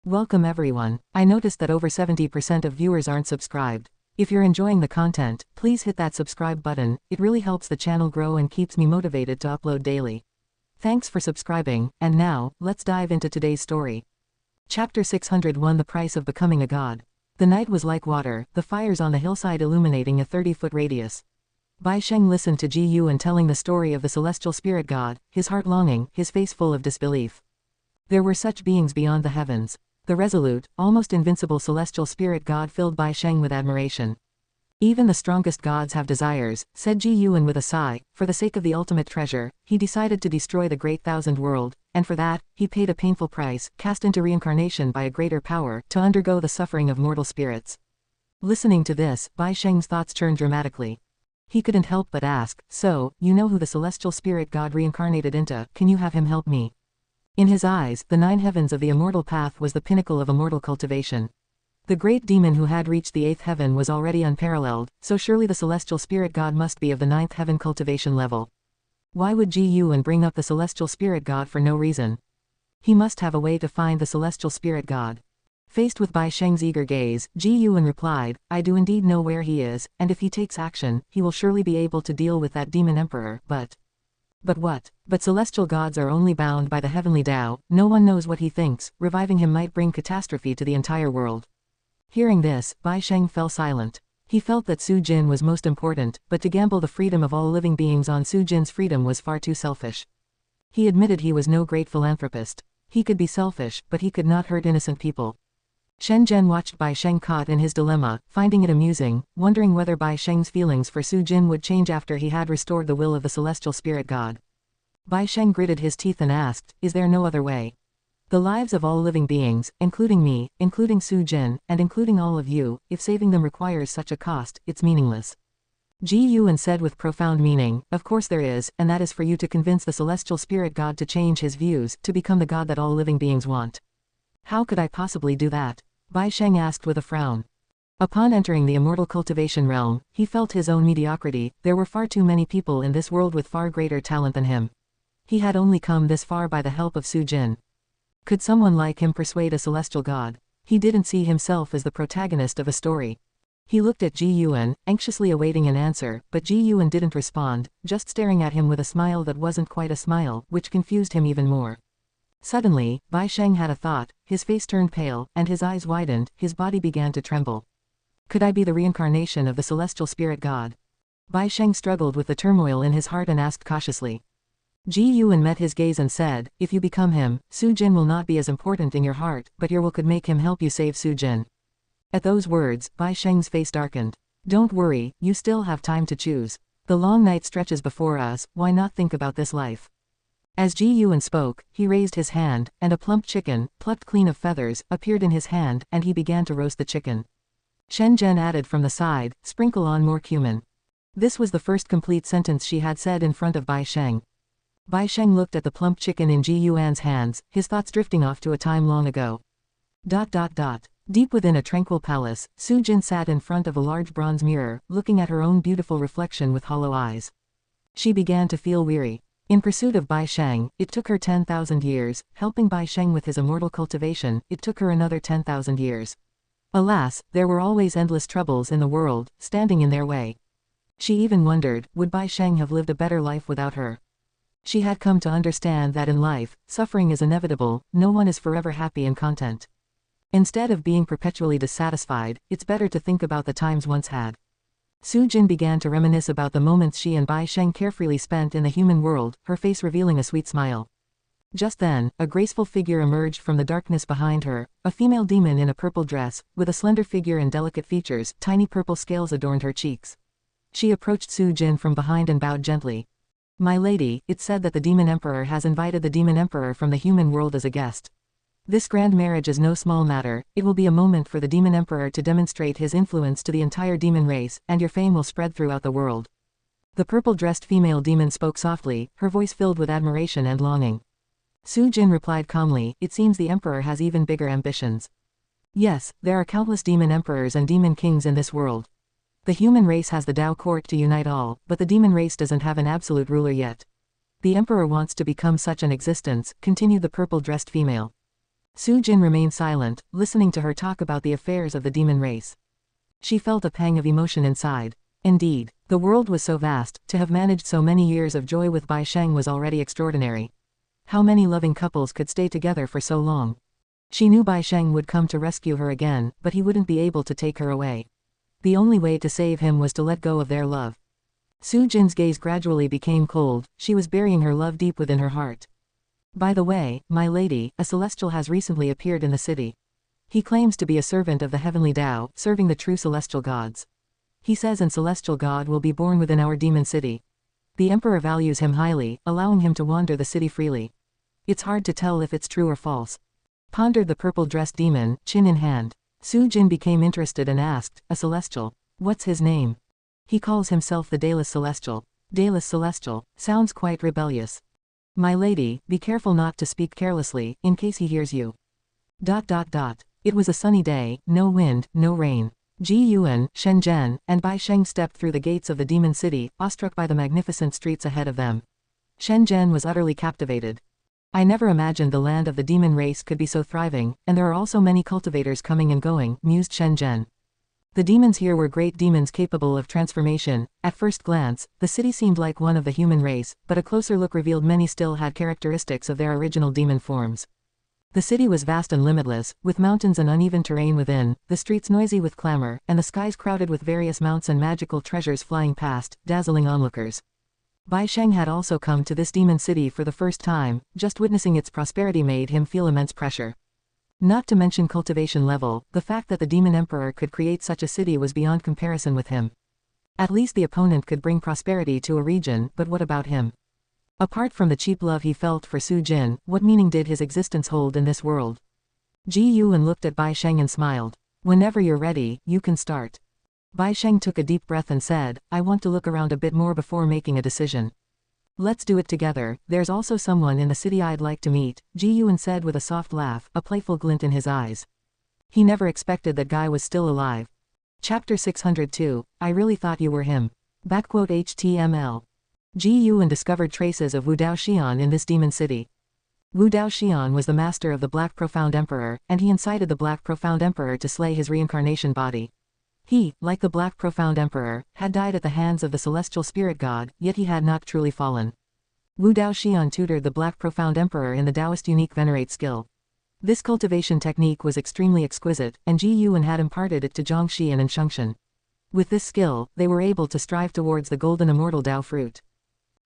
Welcome everyone. I noticed that over 70% of viewers aren't subscribed. If you're enjoying the content, please hit that subscribe button, it really helps the channel grow and keeps me motivated to upload daily. Thanks for subscribing, and now, let's dive into today's story. Chapter 601 The Price of Becoming a God. The night was like water, the fires on the hillside illuminating a 30-foot radius. Bai Sheng listened to Ji Yuan telling the story of the celestial spirit god, his heart longing, his face full of disbelief. There were such beings beyond the heavens. The resolute, almost invincible celestial spirit god filled Bai Sheng with admiration. Even the strongest gods have desires, said Ji Yuan with a sigh. For the sake of the ultimate treasure, he decided to destroy the great thousand world, and for that, he paid a painful price, cast into reincarnation by a greater power, to undergo the suffering of mortal spirits. Listening to this, Bai Sheng's thoughts turned dramatically. He couldn't help but ask, so, you know who the celestial spirit god reincarnated into, can you have him help me? In his eyes, the 9 heavens of the immortal path was the pinnacle of immortal cultivation. The great demon who had reached the 8th heaven was already unparalleled, so surely the celestial spirit god must be of the 9th heaven cultivation level. Why would Ji Yuan bring up the celestial spirit god for no reason? He must have a way to find the celestial spirit god. Faced with Bai Sheng's eager gaze, Ji Yuan replied, I do indeed know where he is, and if he takes action, he will surely be able to deal with that demon emperor, But what? But celestial gods are only bound by the heavenly Tao, no one knows what he thinks, reviving him might bring catastrophe to the entire world. Hearing this, Bai Sheng fell silent. He felt that Su Jin was most important, but to gamble the freedom of all living beings on Su Jin's freedom was far too selfish. He admitted he was no great philanthropist. He could be selfish, but he could not hurt innocent people. Shen Zhen watched Bai Sheng caught in his dilemma, finding it amusing, wondering whether Bai Sheng's feelings for Su Jin would change after he had restored the will of the celestial spirit god. Bai Sheng gritted his teeth and asked, is there no other way? The lives of all living beings, including me, including Su Jin, and including all of you, if saving them requires such a cost, it's meaningless. Ji Yuan said with profound meaning, of course there is, and that is for you to convince the celestial spirit god to change his views, to become the god that all living beings want. How could I possibly do that? Bai Sheng asked with a frown. Upon entering the immortal cultivation realm, he felt his own mediocrity. There were far too many people in this world with far greater talent than him. He had only come this far by the help of Su Jin. Could someone like him persuade a celestial god? He didn't see himself as the protagonist of a story. He looked at Ji Yuan, anxiously awaiting an answer, but Ji Yuan didn't respond, just staring at him with a smile that wasn't quite a smile, which confused him even more. Suddenly, Bai Sheng had a thought, his face turned pale, and his eyes widened, his body began to tremble. Could I be the reincarnation of the celestial spirit god? Bai Sheng struggled with the turmoil in his heart and asked cautiously. Ji Yuan met his gaze and said, if you become him, Su Jin will not be as important in your heart, but your will could make him help you save Su Jin. At those words, Bai Sheng's face darkened. Don't worry, you still have time to choose. The long night stretches before us, why not think about this life? As Ji Yuan spoke, he raised his hand, and a plump chicken, plucked clean of feathers, appeared in his hand, and he began to roast the chicken. Shen Zhen added from the side, sprinkle on more cumin. This was the first complete sentence she had said in front of Bai Sheng. Bai Sheng looked at the plump chicken in Ji Yuan's hands, his thoughts drifting off to a time long ago. Deep within a tranquil palace, Su Jin sat in front of a large bronze mirror, looking at her own beautiful reflection with hollow eyes. She began to feel weary. In pursuit of Bai Sheng, it took her 10,000 years, helping Bai Sheng with his immortal cultivation, it took her another 10,000 years. Alas, there were always endless troubles in the world, standing in their way. She even wondered, would Bai Sheng have lived a better life without her? She had come to understand that in life, suffering is inevitable, no one is forever happy and content. Instead of being perpetually dissatisfied, it's better to think about the times once had. Su Jin began to reminisce about the moments she and Bai Sheng carefreely spent in the human world, her face revealing a sweet smile. Just then, a graceful figure emerged from the darkness behind her, a female demon in a purple dress, with a slender figure and delicate features, tiny purple scales adorned her cheeks. She approached Su Jin from behind and bowed gently. My lady, it's said that the demon emperor has invited the demon emperor from the human world as a guest. This grand marriage is no small matter, it will be a moment for the demon emperor to demonstrate his influence to the entire demon race, and your fame will spread throughout the world. The purple-dressed female demon spoke softly, her voice filled with admiration and longing. Su Jin replied calmly, it seems the emperor has even bigger ambitions. Yes, there are countless demon emperors and demon kings in this world. The human race has the Tao court to unite all, but the demon race doesn't have an absolute ruler yet. The emperor wants to become such an existence, continued the purple-dressed female. Su Jin remained silent, listening to her talk about the affairs of the demon race. She felt a pang of emotion inside. Indeed, the world was so vast, to have managed so many years of joy with Bai Sheng was already extraordinary. How many loving couples could stay together for so long? She knew Bai Sheng would come to rescue her again, but he wouldn't be able to take her away. The only way to save him was to let go of their love. Su Jin's gaze gradually became cold, she was burying her love deep within her heart. By the way, my lady, a celestial has recently appeared in the city. He claims to be a servant of the heavenly Tao, serving the true celestial gods. He says an celestial god will be born within our demon city. The emperor values him highly, allowing him to wander the city freely. It's hard to tell if it's true or false. Pondered the purple-dressed demon, chin in hand. Su Jin became interested and asked, a celestial? What's his name? He calls himself the Dayless Celestial. Dayless Celestial, sounds quite rebellious. My lady, be careful not to speak carelessly, in case he hears you. ... It was a sunny day, no wind, no rain. Ji Yuan, Shen Zhen, and Bai Sheng stepped through the gates of the demon city, awestruck by the magnificent streets ahead of them. Shen Zhen was utterly captivated. I never imagined the land of the demon race could be so thriving, and there are also many cultivators coming and going, mused Shen Zhen. The demons here were great demons capable of transformation. At first glance, the city seemed like one of the human race, but a closer look revealed many still had characteristics of their original demon forms. The city was vast and limitless, with mountains and uneven terrain within, the streets noisy with clamor, and the skies crowded with various mounts and magical treasures flying past, dazzling onlookers. Bai Sheng had also come to this demon city for the first time, just witnessing its prosperity made him feel immense pressure. Not to mention cultivation level, the fact that the demon emperor could create such a city was beyond comparison with him. At least the opponent could bring prosperity to a region, but what about him? Apart from the cheap love he felt for Su Jin, what meaning did his existence hold in this world? Ji Yuan looked at Bai Sheng and smiled. Whenever you're ready, you can start. Bai Sheng took a deep breath and said, I want to look around a bit more before making a decision. Let's do it together. There's also someone in the city I'd like to meet, Ji Yuan said with a soft laugh, a playful glint in his eyes. He never expected that guy was still alive. Chapter 602, I really thought you were him. HTML. Ji Yuan discovered traces of Wu Daoxian in this demon city. Wu Daoxian was the master of the Black Profound Emperor, and he incited the Black Profound Emperor to slay his reincarnation body. He, like the Black Profound Emperor, had died at the hands of the celestial spirit god, yet he had not truly fallen. Wu Daoxian tutored the Black Profound Emperor in the Taoist unique venerate skill. This cultivation technique was extremely exquisite, and Ji Yuan had imparted it to Zhongxian and Shengxian. With this skill, they were able to strive towards the golden immortal Tao fruit.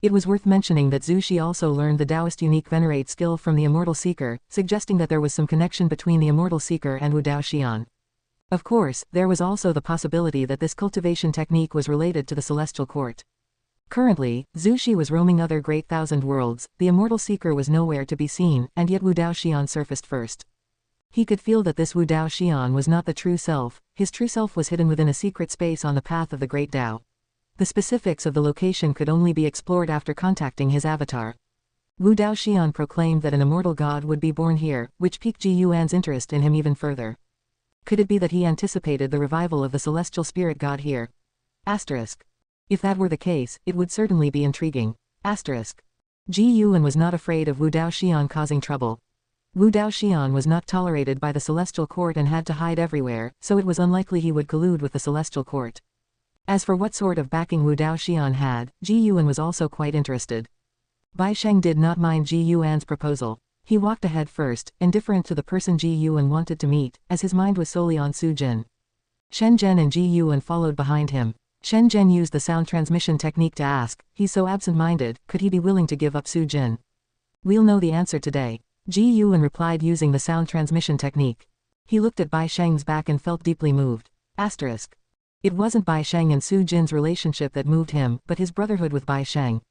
It was worth mentioning that Zhu Xi also learned the Taoist unique venerate skill from the Immortal Seeker, suggesting that there was some connection between the Immortal Seeker and Wu Daoxian. Of course, there was also the possibility that this cultivation technique was related to the Celestial Court. Currently, Zhu Xi was roaming other great thousand worlds, the Immortal Seeker was nowhere to be seen, and yet Wu Daoxian surfaced first. He could feel that this Wu Daoxian was not the true self, his true self was hidden within a secret space on the path of the Great Tao. The specifics of the location could only be explored after contacting his avatar. Wu Daoxian proclaimed that an immortal god would be born here, which piqued Ji Yuan's interest in him even further. Could it be that he anticipated the revival of the celestial spirit god here? Asterisk. If that were the case, it would certainly be intriguing. Asterisk. Ji Yuan was not afraid of Wu Daoxian causing trouble. Wu Daoxian was not tolerated by the celestial court and had to hide everywhere, so it was unlikely he would collude with the celestial court. As for what sort of backing Wu Daoxian had, Ji Yuan was also quite interested. Bai Sheng did not mind Ji Yuan's proposal. He walked ahead first, indifferent to the person Ji Yuan wanted to meet, as his mind was solely on Su Jin. Shen Zhen and Ji Yuan followed behind him. Shen Zhen used the sound transmission technique to ask, he's so absent-minded, could he be willing to give up Su Jin? We'll know the answer today. Ji Yuan replied using the sound transmission technique. He looked at Bai Sheng's back and felt deeply moved. Asterisk. It wasn't Bai Sheng and Su Jin's relationship that moved him, but his brotherhood with Bai Sheng.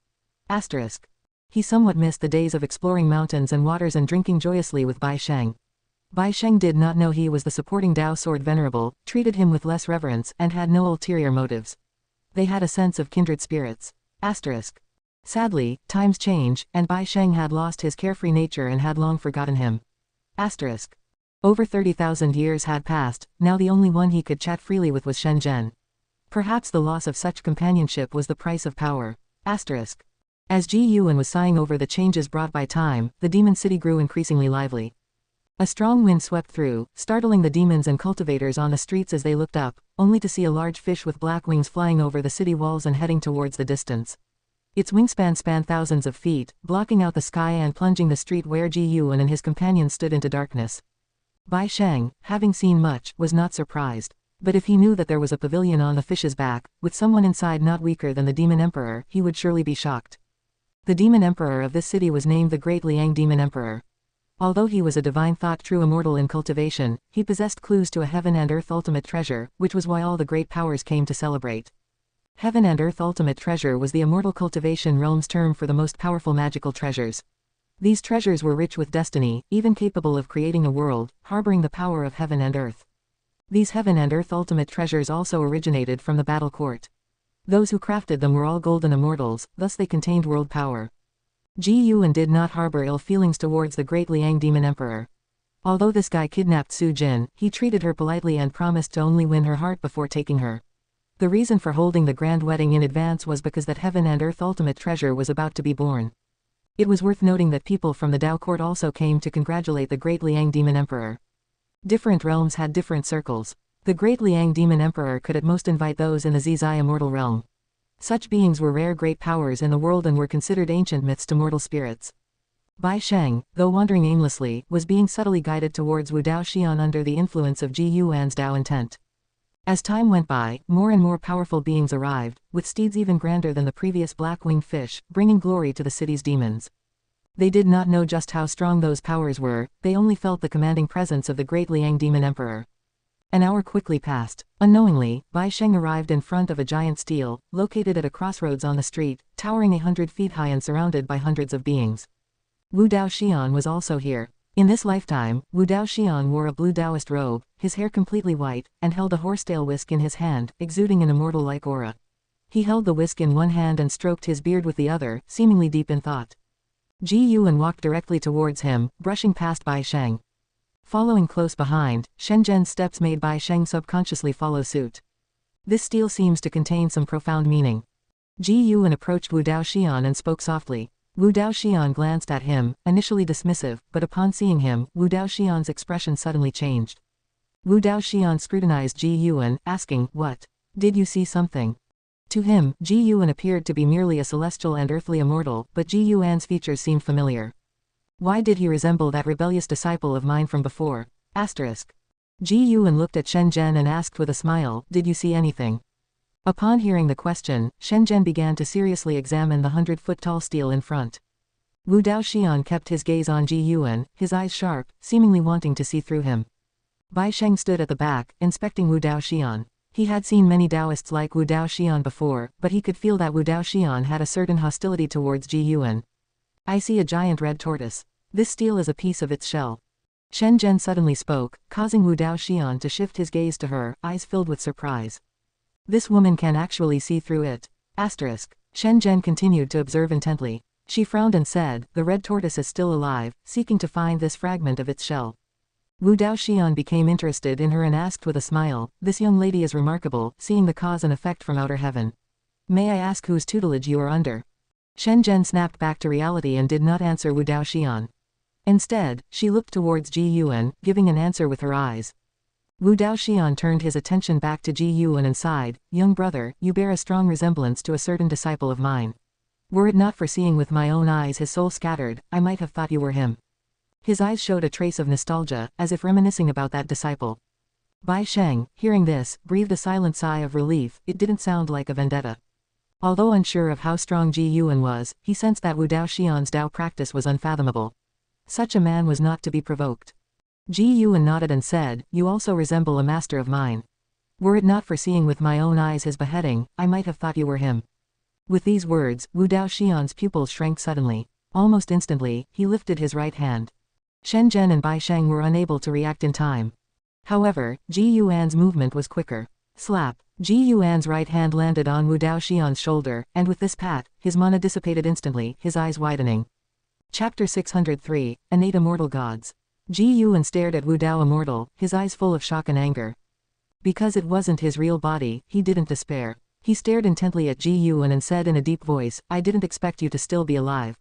Asterisk. He somewhat missed the days of exploring mountains and waters and drinking joyously with Bai Sheng. Bai Sheng did not know he was the supporting Tao Sword Venerable, treated him with less reverence, and had no ulterior motives. They had a sense of kindred spirits. Asterisk. Sadly, times change, and Bai Sheng had lost his carefree nature and had long forgotten him. Asterisk. Over 30,000 years had passed, now the only one he could chat freely with was Shen Zhen. Perhaps the loss of such companionship was the price of power. Asterisk. As Ji Yuan was sighing over the changes brought by time, the demon city grew increasingly lively. A strong wind swept through, startling the demons and cultivators on the streets as they looked up, only to see a large fish with black wings flying over the city walls and heading towards the distance. Its wingspan spanned thousands of feet, blocking out the sky and plunging the street where Ji Yuan and his companions stood into darkness. Bai Sheng, having seen much, was not surprised. But if he knew that there was a pavilion on the fish's back, with someone inside not weaker than the Demon Emperor, he would surely be shocked. The Demon Emperor of this city was named the Great Liang Demon Emperor. Although he was a divine thought true immortal in cultivation, he possessed clues to a heaven and earth ultimate treasure, which was why all the great powers came to celebrate. Heaven and earth ultimate treasure was the immortal cultivation realm's term for the most powerful magical treasures. These treasures were rich with destiny, even capable of creating a world, harboring the power of heaven and earth. These heaven and earth ultimate treasures also originated from the battle court. Those who crafted them were all golden immortals, thus they contained world power. Ji Yuan did not harbor ill feelings towards the great Liang Demon Emperor. Although this guy kidnapped Su Jin, he treated her politely and promised to only win her heart before taking her. The reason for holding the grand wedding in advance was because that heaven and earth ultimate treasure was about to be born. It was worth noting that people from the Dao court also came to congratulate the great Liang Demon Emperor. Different realms had different circles. The great Liang Demon Emperor could at most invite those in the Zizai immortal realm. Such beings were rare great powers in the world and were considered ancient myths to mortal spirits. Bai Sheng, though wandering aimlessly, was being subtly guided towards Wu Dao Xian under the influence of Ji Yuan's Dao intent. As time went by, more and more powerful beings arrived, with steeds even grander than the previous black-winged fish, bringing glory to the city's demons. They did not know just how strong those powers were, they only felt the commanding presence of the great Liang Demon Emperor. An hour quickly passed. Unknowingly, Bai Sheng arrived in front of a giant stele, located at a crossroads on the street, towering 100 feet high and surrounded by hundreds of beings. Wu Dao Xian was also here. In this lifetime, Wu Dao Xian wore a blue Taoist robe, his hair completely white, and held a horsetail whisk in his hand, exuding an immortal-like aura. He held the whisk in one hand and stroked his beard with the other, seemingly deep in thought. Ji Yuan walked directly towards him, brushing past Bai Sheng. Following close behind, Shen Zhen's steps made Bai Sheng subconsciously follow suit. This stele seems to contain some profound meaning. Ji Yuan approached Wu Dao Xian and spoke softly. Wu Dao Xian glanced at him, initially dismissive, but upon seeing him, Wu Dao Xian's expression suddenly changed. Wu Dao Xian scrutinized Ji Yuan, asking, "What? Did you see something?" To him, Ji Yuan appeared to be merely a celestial and earthly immortal, but Ji Yuan's features seemed familiar. Why did he resemble that rebellious disciple of mine from before? Ji Yuan looked at Shen Zhen and asked with a smile, "Did you see anything?" Upon hearing the question, Shen Zhen began to seriously examine the 100-foot-tall stele in front. Wu Dao Xian kept his gaze on Ji Yuan, his eyes sharp, seemingly wanting to see through him. Bai Sheng stood at the back, inspecting Wu Dao Xian. He had seen many Taoists like Wu Dao Xian before, but he could feel that Wu Dao Xian had a certain hostility towards Ji Yuan. "I see a giant red tortoise. This stele is a piece of its shell." Shen Zhen suddenly spoke, causing Wu Dao Xian to shift his gaze to her, eyes filled with surprise. "This woman can actually see through it." Shen Zhen continued to observe intently. She frowned and said, "The red tortoise is still alive, seeking to find this fragment of its shell." Wu Dao Xian became interested in her and asked with a smile, "This young lady is remarkable, seeing the cause and effect from outer heaven. May I ask whose tutelage you are under?" Shen Zhen snapped back to reality and did not answer Wu Dao Xian. Instead, she looked towards Ji Yuan, giving an answer with her eyes. Wu Dao Xian turned his attention back to Ji Yuan and sighed, "Young brother, you bear a strong resemblance to a certain disciple of mine. Were it not for seeing with my own eyes his soul scattered, I might have thought you were him." His eyes showed a trace of nostalgia, as if reminiscing about that disciple. Bai Sheng, hearing this, breathed a silent sigh of relief. It didn't sound like a vendetta. Although unsure of how strong Ji Yuan was, he sensed that Wu Dao Xian's Dao practice was unfathomable. Such a man was not to be provoked. Ji Yuan nodded and said, "You also resemble a master of mine. Were it not for seeing with my own eyes his beheading, I might have thought you were him." With these words, Wu Dao Xian's pupils shrank suddenly. Almost instantly, he lifted his right hand. Shen Zhen and Bai Sheng were unable to react in time. However, Ji Yuan's movement was quicker. Slap! Ji Yuan's right hand landed on Wu Dao Xian's shoulder, and with this pat, his mana dissipated instantly, his eyes widening. Chapter 603, Innate Immortal Gods. Ji Yuan stared at Wu Dao Immortal, his eyes full of shock and anger. Because it wasn't his real body, he didn't despair. He stared intently at Ji Yuan and said in a deep voice, "I didn't expect you to still be alive."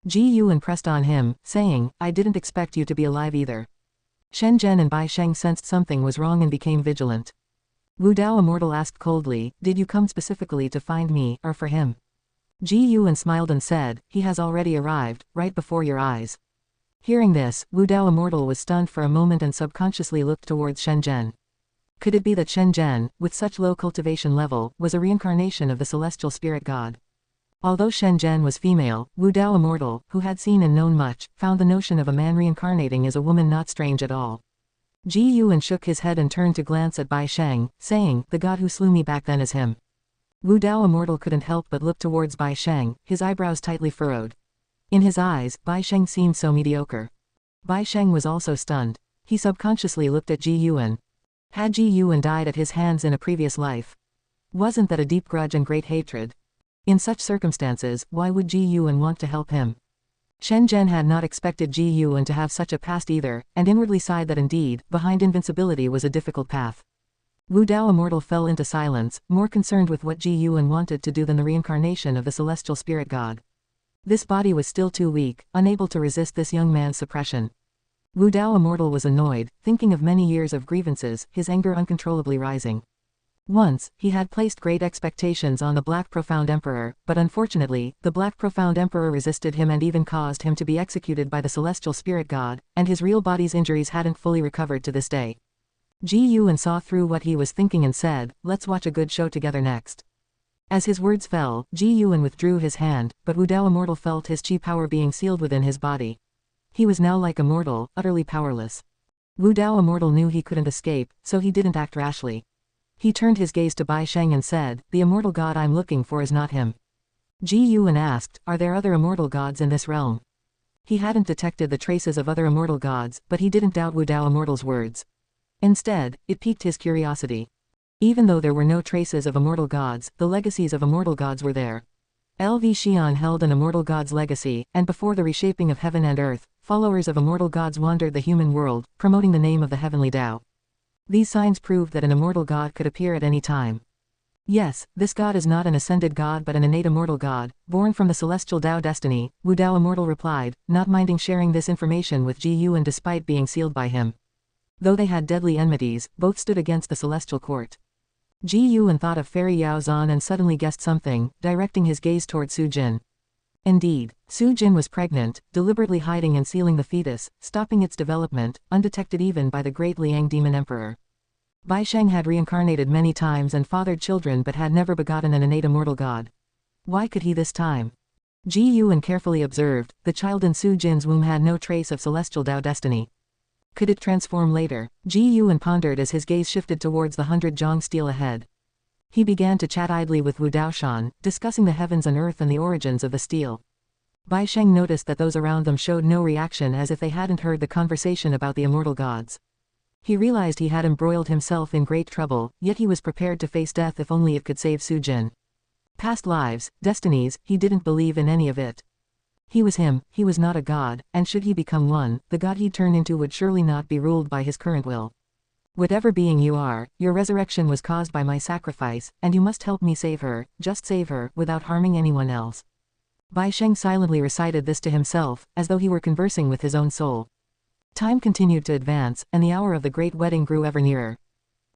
Ji Yuan pressed on him, saying, "I didn't expect you to be alive either." Shen Zhen and Bai Sheng sensed something was wrong and became vigilant. Wu Dao Immortal asked coldly, did you come specifically to find me, or for him? Ji Yuan smiled and said, he has already arrived, right before your eyes. Hearing this, Wu Dao Immortal was stunned for a moment and subconsciously looked towards Shen Zhen. Could it be that Shen Zhen, with such low cultivation level, was a reincarnation of the celestial spirit god? Although Shen Zhen was female, Wu Dao Immortal, who had seen and known much, found the notion of a man reincarnating as a woman not strange at all. Ji Yuan shook his head and turned to glance at Bai Sheng, saying, the god who slew me back then is him. Wu Dao Immortal couldn't help but look towards Bai Sheng, his eyebrows tightly furrowed. In his eyes, Bai Sheng seemed so mediocre. Bai Sheng was also stunned. He subconsciously looked at Ji Yuan. Had Ji Yuan died at his hands in a previous life? Wasn't that a deep grudge and great hatred? In such circumstances, why would Ji Yuan want to help him? Shen Zhen had not expected Ji Yuan to have such a past either, and inwardly sighed that indeed, behind invincibility was a difficult path. Wu Dao Immortal fell into silence, more concerned with what Ji Yuan wanted to do than the reincarnation of the celestial spirit god. This body was still too weak, unable to resist this young man's suppression. Wu Dao Immortal was annoyed, thinking of many years of grievances, his anger uncontrollably rising. Once, he had placed great expectations on the Black Profound Emperor, but unfortunately, the Black Profound Emperor resisted him and even caused him to be executed by the celestial spirit god, and his real body's injuries hadn't fully recovered to this day. Ji Yuan saw through what he was thinking and said, let's watch a good show together next. As his words fell, Ji Yuan withdrew his hand, but Wu Dao Immortal felt his chi power being sealed within his body. He was now like a mortal, utterly powerless. Wu Dao Immortal knew he couldn't escape, so he didn't act rashly. He turned his gaze to Bai Sheng and said, the immortal god I'm looking for is not him. Ji Yuan asked, are there other immortal gods in this realm? He hadn't detected the traces of other immortal gods, but he didn't doubt Wu Dao Immortal's words. Instead, it piqued his curiosity. Even though there were no traces of immortal gods, the legacies of immortal gods were there. LV Xian held an immortal god's legacy, and before the reshaping of heaven and earth, followers of immortal gods wandered the human world, promoting the name of the heavenly Tao. These signs proved that an immortal god could appear at any time. Yes, this god is not an ascended god but an innate immortal god, born from the celestial Tao destiny, Wu Dao Immortal replied, not minding sharing this information with Ji Yuan despite being sealed by him. Though they had deadly enmities, both stood against the celestial court. Ji Yuan thought of Fairy Yao Zhan and suddenly guessed something, directing his gaze toward Su Jin. Indeed, Su Jin was pregnant, deliberately hiding and sealing the fetus, stopping its development, undetected even by the great Liang Demon Emperor. Bai Sheng had reincarnated many times and fathered children but had never begotten an innate immortal god. Why could he this time? Ji Yuan carefully observed, the child in Su Jin's womb had no trace of celestial Tao destiny. Could it transform later? Ji Yuan pondered as his gaze shifted towards the 100 Zhong stele ahead. He began to chat idly with Wu Daoshan, discussing the heavens and earth and the origins of the stele. Bai Sheng noticed that those around them showed no reaction as if they hadn't heard the conversation about the immortal gods. He realized he had embroiled himself in great trouble, yet he was prepared to face death if only it could save Su Jin. Past lives, destinies, he didn't believe in any of it. He was him, he was not a god, and should he become one, the god he'd turn into would surely not be ruled by his current will. Whatever being you are, your resurrection was caused by my sacrifice, and you must help me save her, just save her, without harming anyone else. Bai Sheng silently recited this to himself, as though he were conversing with his own soul. Time continued to advance, and the hour of the great wedding grew ever nearer.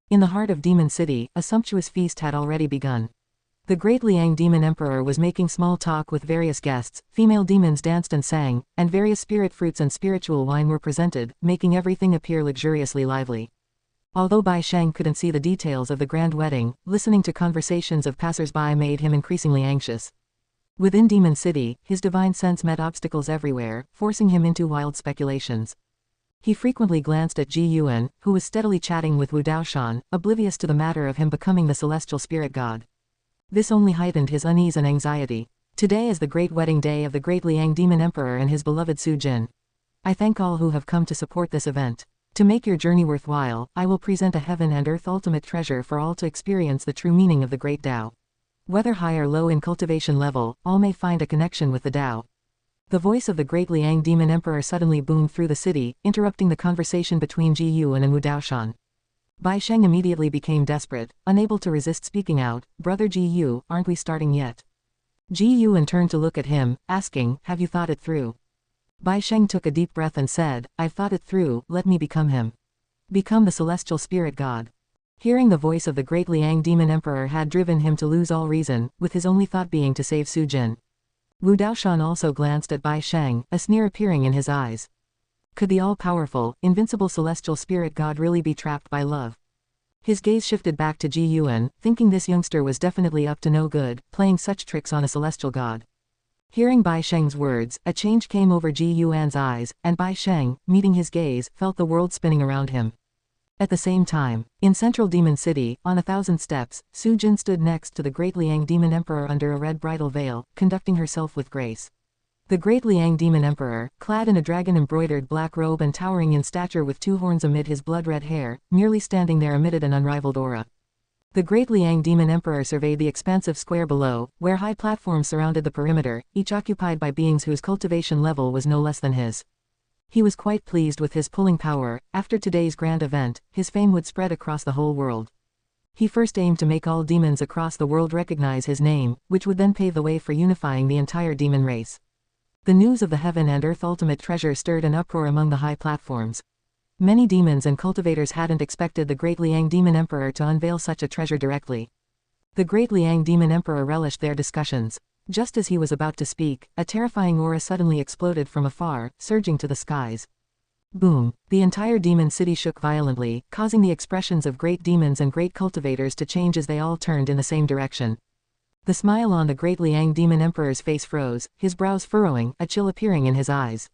In the heart of Demon City, a sumptuous feast had already begun. The great Liang Demon Emperor was making small talk with various guests, female demons danced and sang, and various spirit fruits and spiritual wine were presented, making everything appear luxuriously lively. Although Bai Sheng couldn't see the details of the grand wedding, listening to conversations of passers-by made him increasingly anxious. Within Demon City, his divine sense met obstacles everywhere, forcing him into wild speculations. He frequently glanced at Ji Yuan, who was steadily chatting with Wu Daoshan, oblivious to the matter of him becoming the celestial spirit god. This only heightened his unease and anxiety. Today is the great wedding day of the great Liang Demon Emperor and his beloved Su Jin. I thank all who have come to support this event. To make your journey worthwhile, I will present a heaven and earth ultimate treasure for all to experience the true meaning of the great Tao. Whether high or low in cultivation level, all may find a connection with the Tao. The voice of the great Liang Demon Emperor suddenly boomed through the city, interrupting the conversation between Ji Yuan and Wu Daoshan. Bai Sheng immediately became desperate, unable to resist speaking out, Brother Ji Yu, aren't we starting yet? Ji Yuan turned to look at him, asking, have you thought it through? Bai Sheng took a deep breath and said, I've thought it through, let me become him. Become the celestial spirit god. Hearing the voice of the great Liang demon emperor had driven him to lose all reason, with his only thought being to save Su Jin. Wu Daoshan also glanced at Bai Sheng, a sneer appearing in his eyes. Could the all-powerful, invincible celestial spirit god really be trapped by love? His gaze shifted back to Ji Yuan, thinking this youngster was definitely up to no good, playing such tricks on a celestial god. Hearing Bai Sheng's words, a change came over Ji Yuan's eyes, and Bai Sheng, meeting his gaze, felt the world spinning around him. At the same time, in central Demon City, on 1,000 steps, Su Jin stood next to the great Liang demon emperor under a red bridal veil, conducting herself with grace. The great Liang demon emperor, clad in a dragon-embroidered black robe and towering in stature with 2 horns amid his blood-red hair, merely standing there emitted an unrivaled aura. The great Liang demon emperor surveyed the expansive square below, where high platforms surrounded the perimeter, each occupied by beings whose cultivation level was no less than his. He was quite pleased with his pulling power. After today's grand event, his fame would spread across the whole world. He first aimed to make all demons across the world recognize his name, which would then pave the way for unifying the entire demon race. The news of the heaven and earth ultimate treasure stirred an uproar among the high platforms. Many demons and cultivators hadn't expected the great Liang demon emperor to unveil such a treasure directly. The great Liang demon emperor relished their discussions. Just as he was about to speak, a terrifying aura suddenly exploded from afar, surging to the skies. Boom! The entire demon city shook violently, causing the expressions of great demons and great cultivators to change as they all turned in the same direction. The smile on the great Liang demon emperor's face froze, his brows furrowing, a chill appearing in his eyes.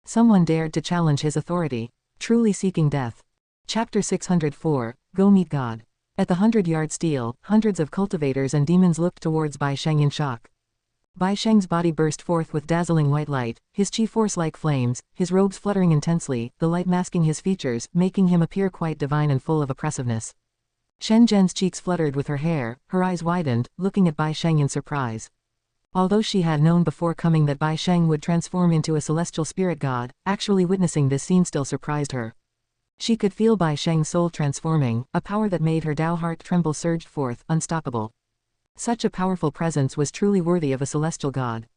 Someone dared to challenge his authority. Truly seeking death. Chapter 604, Go Meet God. At the 100-yard steel, hundreds of cultivators and demons looked towards Bai Sheng in shock. Bai Sheng's body burst forth with dazzling white light, his chi force like flames, his robes fluttering intensely, the light masking his features, making him appear quite divine and full of oppressiveness. Shen Zhen's cheeks fluttered with her hair, her eyes widened, looking at Bai Sheng in surprise. Although she had known before coming that Bai Sheng would transform into a celestial spirit god, actually witnessing this scene still surprised her. She could feel Bai Sheng's soul transforming, a power that made her Dao heart tremble surged forth, unstoppable. Such a powerful presence was truly worthy of a celestial god.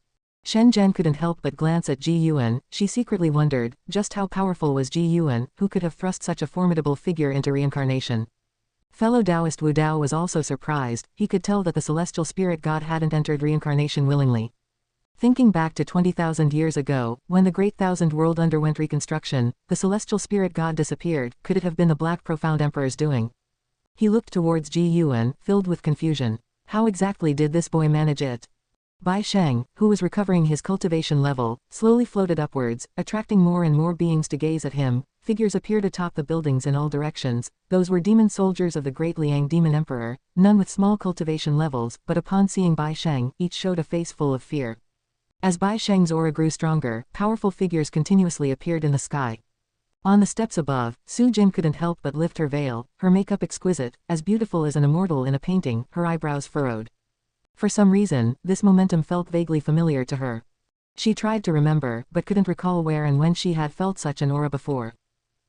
Shen Zhen couldn't help but glance at Ji Yuan. She secretly wondered, just how powerful was Ji Yuan, who could have thrust such a formidable figure into reincarnation. Fellow Taoist Wu Dao was also surprised. He could tell that the celestial spirit god hadn't entered reincarnation willingly. Thinking back to 20,000 years ago, when the Great Thousand World underwent reconstruction, the celestial spirit god disappeared. Could it have been the Black Profound Emperor's doing? He looked towards Ji Yuan, filled with confusion. How exactly did this boy manage it? Bai Sheng, who was recovering his cultivation level, slowly floated upwards, attracting more and more beings to gaze at him. Figures appeared atop the buildings in all directions. Those were demon soldiers of the great Liang demon emperor, none with small cultivation levels, but upon seeing Bai Sheng, each showed a face full of fear. As Bai Sheng's aura grew stronger, powerful figures continuously appeared in the sky. On the steps above, Su Jin couldn't help but lift her veil, her makeup exquisite, as beautiful as an immortal in a painting, her eyebrows furrowed. For some reason, this momentum felt vaguely familiar to her. She tried to remember, but couldn't recall where and when she had felt such an aura before.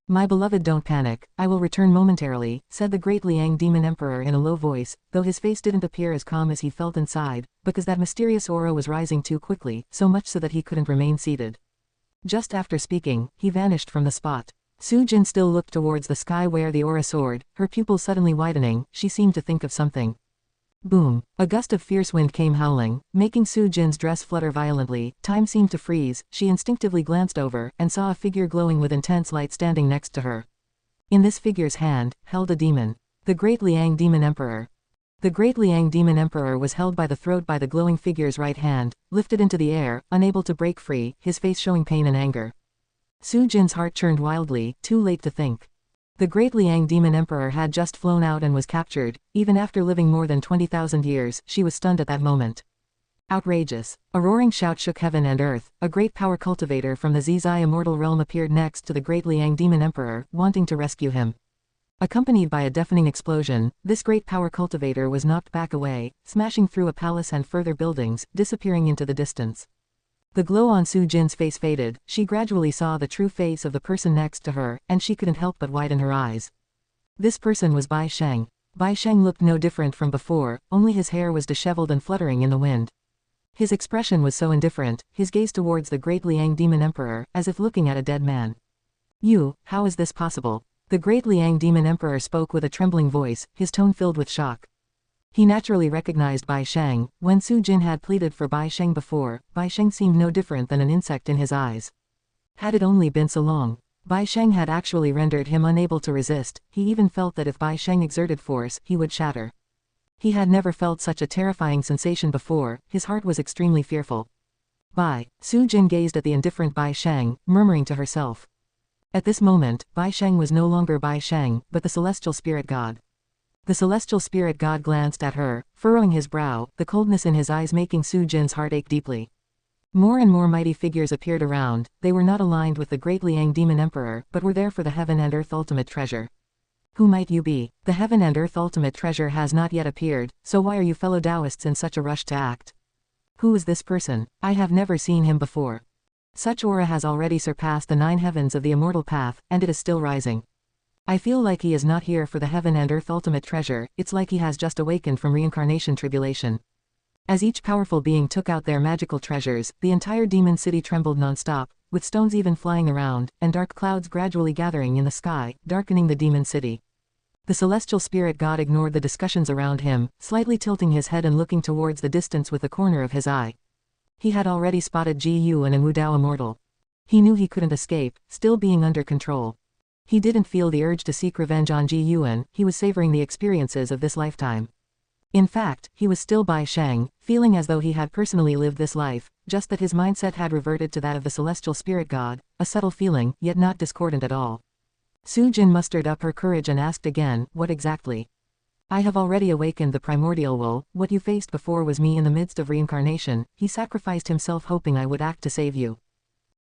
My beloved, don't panic, I will return momentarily, said the great Liang demon emperor in a low voice, though his face didn't appear as calm as he felt inside, because that mysterious aura was rising too quickly, so much so that he couldn't remain seated. Just after speaking, he vanished from the spot. Su Jin still looked towards the sky where the aura soared, her pupils suddenly widening. She seemed to think of something. Boom! A gust of fierce wind came howling, making Su Jin's dress flutter violently. Time seemed to freeze. She instinctively glanced over, and saw a figure glowing with intense light standing next to her. In this figure's hand, held a demon. The great Liang demon emperor. The great Liang demon emperor was held by the throat by the glowing figure's right hand, lifted into the air, unable to break free, his face showing pain and anger. Su Jin's heart churned wildly, too late to think. The great Liang demon emperor had just flown out and was captured. Even after living more than 20,000 years, she was stunned at that moment. Outrageous. A roaring shout shook heaven and earth. A great power cultivator from the Zizai immortal realm appeared next to the great Liang demon emperor, wanting to rescue him. Accompanied by a deafening explosion, this great power cultivator was knocked back away, smashing through a palace and further buildings, disappearing into the distance. The glow on Su Jin's face faded. She gradually saw the true face of the person next to her, and she couldn't help but widen her eyes. This person was Bai Sheng. Bai Sheng looked no different from before, only his hair was disheveled and fluttering in the wind. His expression was so indifferent, his gaze towards the great Liang Demon Emperor, as if looking at a dead man. You, how is this possible? The great Liang Demon Emperor spoke with a trembling voice, his tone filled with shock. He naturally recognized Bai Sheng. When Su Jin had pleaded for Bai Sheng before, Bai Sheng seemed no different than an insect in his eyes. Had it only been so long. Bai Sheng had actually rendered him unable to resist, he even felt that if Bai Sheng exerted force, he would shatter. He had never felt such a terrifying sensation before, his heart was extremely fearful. Su Jin gazed at the indifferent Bai Sheng, murmuring to herself. At this moment, Bai Sheng was no longer Bai Sheng, but the celestial spirit god. The celestial spirit god glanced at her, furrowing his brow, the coldness in his eyes making Su Jin's heart ache deeply. More and more mighty figures appeared around, they were not aligned with the great Liang Demon Emperor, but were there for the heaven and earth ultimate treasure. Who might you be? The heaven and earth ultimate treasure has not yet appeared, so why are you fellow Taoists in such a rush to act? Who is this person? I have never seen him before. Such aura has already surpassed the 9 heavens of the immortal path, and it is still rising. I feel like he is not here for the heaven and earth ultimate treasure, it's like he has just awakened from reincarnation tribulation. As each powerful being took out their magical treasures, the entire demon city trembled non-stop, with stones even flying around, and dark clouds gradually gathering in the sky, darkening the demon city. The celestial spirit god ignored the discussions around him, slightly tilting his head and looking towards the distance with the corner of his eye. He had already spotted Ji Yuan and Wu Dao Immortal. He knew he couldn't escape, still being under control. He didn't feel the urge to seek revenge on Ji Yuan, he was savoring the experiences of this lifetime. In fact, he was still Bai Sheng, feeling as though he had personally lived this life, just that his mindset had reverted to that of the celestial spirit god, a subtle feeling, yet not discordant at all. Su Jin mustered up her courage and asked again, what exactly? I have already awakened the primordial will, what you faced before was me in the midst of reincarnation, he sacrificed himself hoping I would act to save you.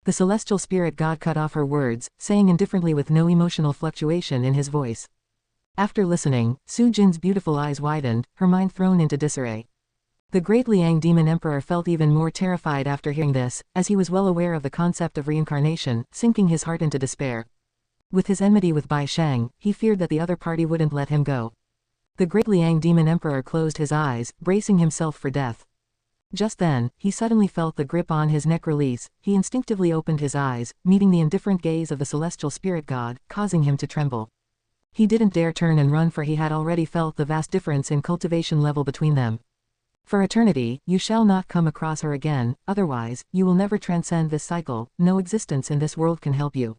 The celestial spirit god cut off her words, saying indifferently with no emotional fluctuation in his voice. After listening, Su Jin's beautiful eyes widened, her mind thrown into disarray. The great Liang Demon Emperor felt even more terrified after hearing this, as he was well aware of the concept of reincarnation, sinking his heart into despair. With his enmity with Bai Sheng, he feared that the other party wouldn't let him go. The great Liang Demon Emperor closed his eyes, bracing himself for death. Just then, he suddenly felt the grip on his neck release, he instinctively opened his eyes, meeting the indifferent gaze of the celestial spirit god, causing him to tremble. He didn't dare turn and run for he had already felt the vast difference in cultivation level between them. For eternity, you shall not come across her again, otherwise, you will never transcend this cycle, no existence in this world can help you.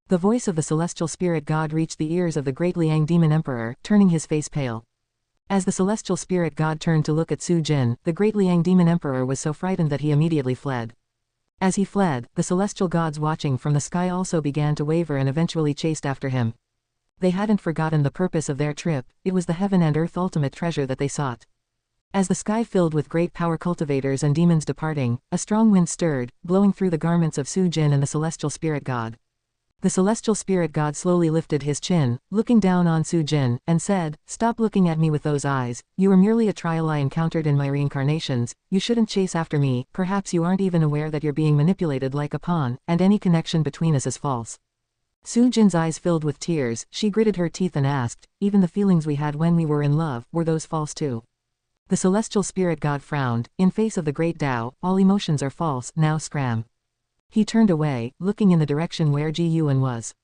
The voice of the celestial spirit god reached the ears of the great Liang Demon Emperor, turning his face pale. As the celestial spirit god turned to look at Su Jin, the great Liang Demon Emperor was so frightened that he immediately fled. As he fled, the celestial gods watching from the sky also began to waver and eventually chased after him. They hadn't forgotten the purpose of their trip, it was the heaven and earth ultimate treasure that they sought. As the sky filled with great power cultivators and demons departing, a strong wind stirred, blowing through the garments of Su Jin and the celestial spirit god. The celestial spirit god slowly lifted his chin, looking down on Su Jin, and said, "Stop looking at me with those eyes, you are merely a trial I encountered in my reincarnations, you shouldn't chase after me, perhaps you aren't even aware that you're being manipulated like a pawn, and any connection between us is false." Su Jin's eyes filled with tears, she gritted her teeth and asked, "Even the feelings we had when we were in love, were those false too?" The celestial spirit god frowned, "In face of the great Tao, all emotions are false, now scram." He turned away, looking in the direction where Ji Yuan was.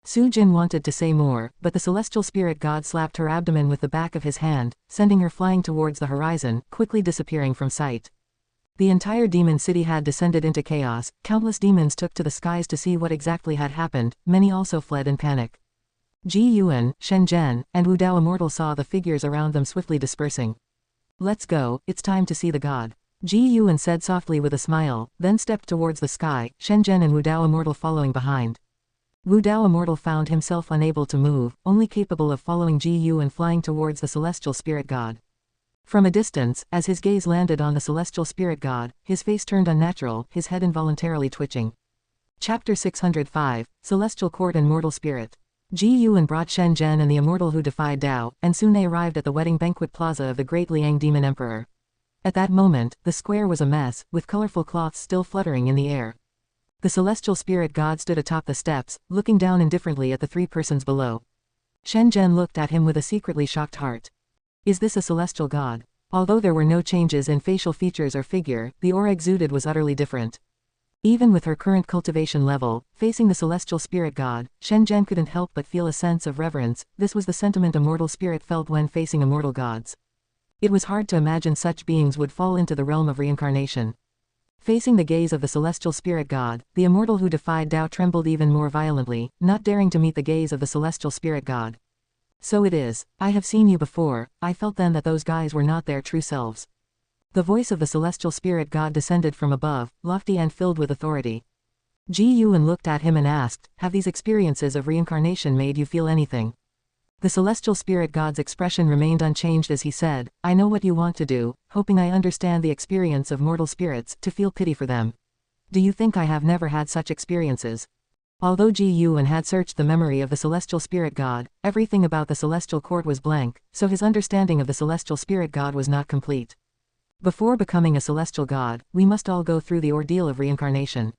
Su Jin wanted to say more, but the celestial spirit god slapped her abdomen with the back of his hand, sending her flying towards the horizon, quickly disappearing from sight. The entire demon city had descended into chaos, countless demons took to the skies to see what exactly had happened, many also fled in panic. Ji Yuan, Shen Zhen, and Wu Dao Immortal saw the figures around them swiftly dispersing. "Let's go, it's time to see the god," Ji Yuan said softly with a smile, then stepped towards the sky, Shen Zhen and Wu Dao Immortal following behind. Wu Dao Immortal found himself unable to move, only capable of following Ji Yuan flying towards the celestial spirit god. From a distance, as his gaze landed on the celestial spirit god, his face turned unnatural, his head involuntarily twitching. Chapter 605, Celestial Court and Mortal Spirit. Ji Yuan brought Shen Zhen and the immortal who defied Tao, and soon they arrived at the wedding banquet plaza of the great Liang Demon Emperor. At that moment, the square was a mess, with colorful cloths still fluttering in the air. The celestial spirit god stood atop the steps, looking down indifferently at the 3 persons below. Shen Zhen looked at him with a secretly shocked heart. Is this a celestial god? Although there were no changes in facial features or figure, the aura exuded was utterly different. Even with her current cultivation level, facing the celestial spirit god, Shenzhen couldn't help but feel a sense of reverence. This was the sentiment a mortal spirit felt when facing immortal gods. It was hard to imagine such beings would fall into the realm of reincarnation. Facing the gaze of the celestial spirit god, the immortal who defied Tao trembled even more violently, not daring to meet the gaze of the celestial spirit god. So it is. I have seen you before. I felt then that those guys were not their true selves. The voice of the celestial spirit god descended from above, lofty and filled with authority. Ji Yuan looked at him and asked, have these experiences of reincarnation made you feel anything? The celestial spirit god's expression remained unchanged as he said, I know what you want to do, hoping I understand the experience of mortal spirits, to feel pity for them. Do you think I have never had such experiences? Although Ji Yuan had searched the memory of the celestial spirit god, everything about the celestial court was blank, so his understanding of the celestial spirit god was not complete. Before becoming a celestial god, we must all go through the ordeal of reincarnation.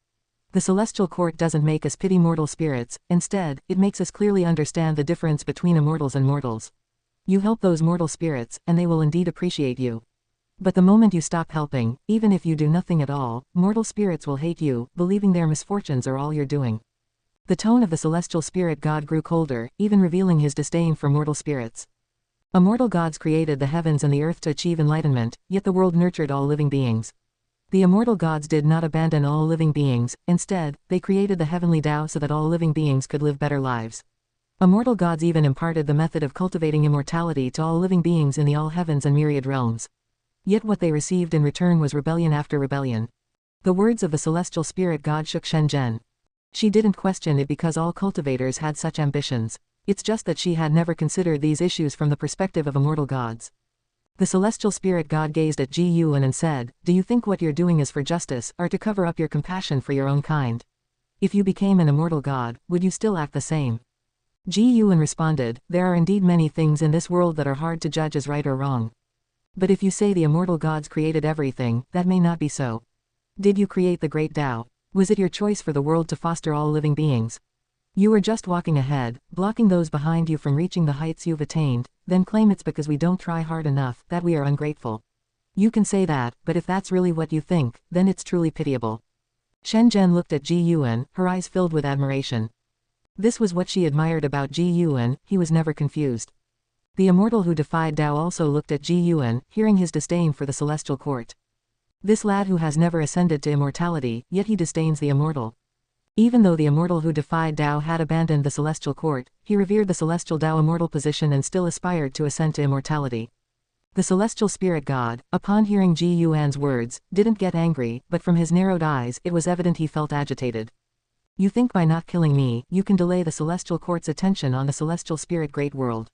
The celestial court doesn't make us pity mortal spirits, instead, it makes us clearly understand the difference between immortals and mortals. You help those mortal spirits, and they will indeed appreciate you. But the moment you stop helping, even if you do nothing at all, mortal spirits will hate you, believing their misfortunes are all you're doing. The tone of the celestial spirit god grew colder, even revealing his disdain for mortal spirits. Immortal gods created the heavens and the earth to achieve enlightenment, yet the world nurtured all living beings. The immortal gods did not abandon all living beings, instead, they created the heavenly Tao so that all living beings could live better lives. Immortal gods even imparted the method of cultivating immortality to all living beings in the all heavens and myriad realms. Yet what they received in return was rebellion after rebellion. The words of the celestial spirit god shook Shenzhen. She didn't question it because all cultivators had such ambitions. It's just that she had never considered these issues from the perspective of immortal gods. The celestial spirit god gazed at Ji Yuan and said, do you think what you're doing is for justice, or to cover up your compassion for your own kind? If you became an immortal god, would you still act the same? Ji Yuan responded, there are indeed many things in this world that are hard to judge as right or wrong. But if you say the immortal gods created everything, that may not be so. Did you create the great Tao? Was it your choice for the world to foster all living beings? You were just walking ahead, blocking those behind you from reaching the heights you've attained, then claim it's because we don't try hard enough that we are ungrateful. You can say that, but if that's really what you think, then it's truly pitiable. Shenzhen looked at Ji Yuan, her eyes filled with admiration. This was what she admired about Ji Yuan, he was never confused. The immortal who defied Tao also looked at Ji Yuan, hearing his disdain for the celestial court. This lad who has never ascended to immortality, yet he disdains the immortal. Even though the immortal who defied Tao had abandoned the celestial court, he revered the celestial Tao immortal position and still aspired to ascend to immortality. The celestial spirit god, upon hearing Ji Yuan's words, didn't get angry, but from his narrowed eyes it was evident he felt agitated. You think by not killing me, you can delay the celestial court's attention on the celestial spirit great world.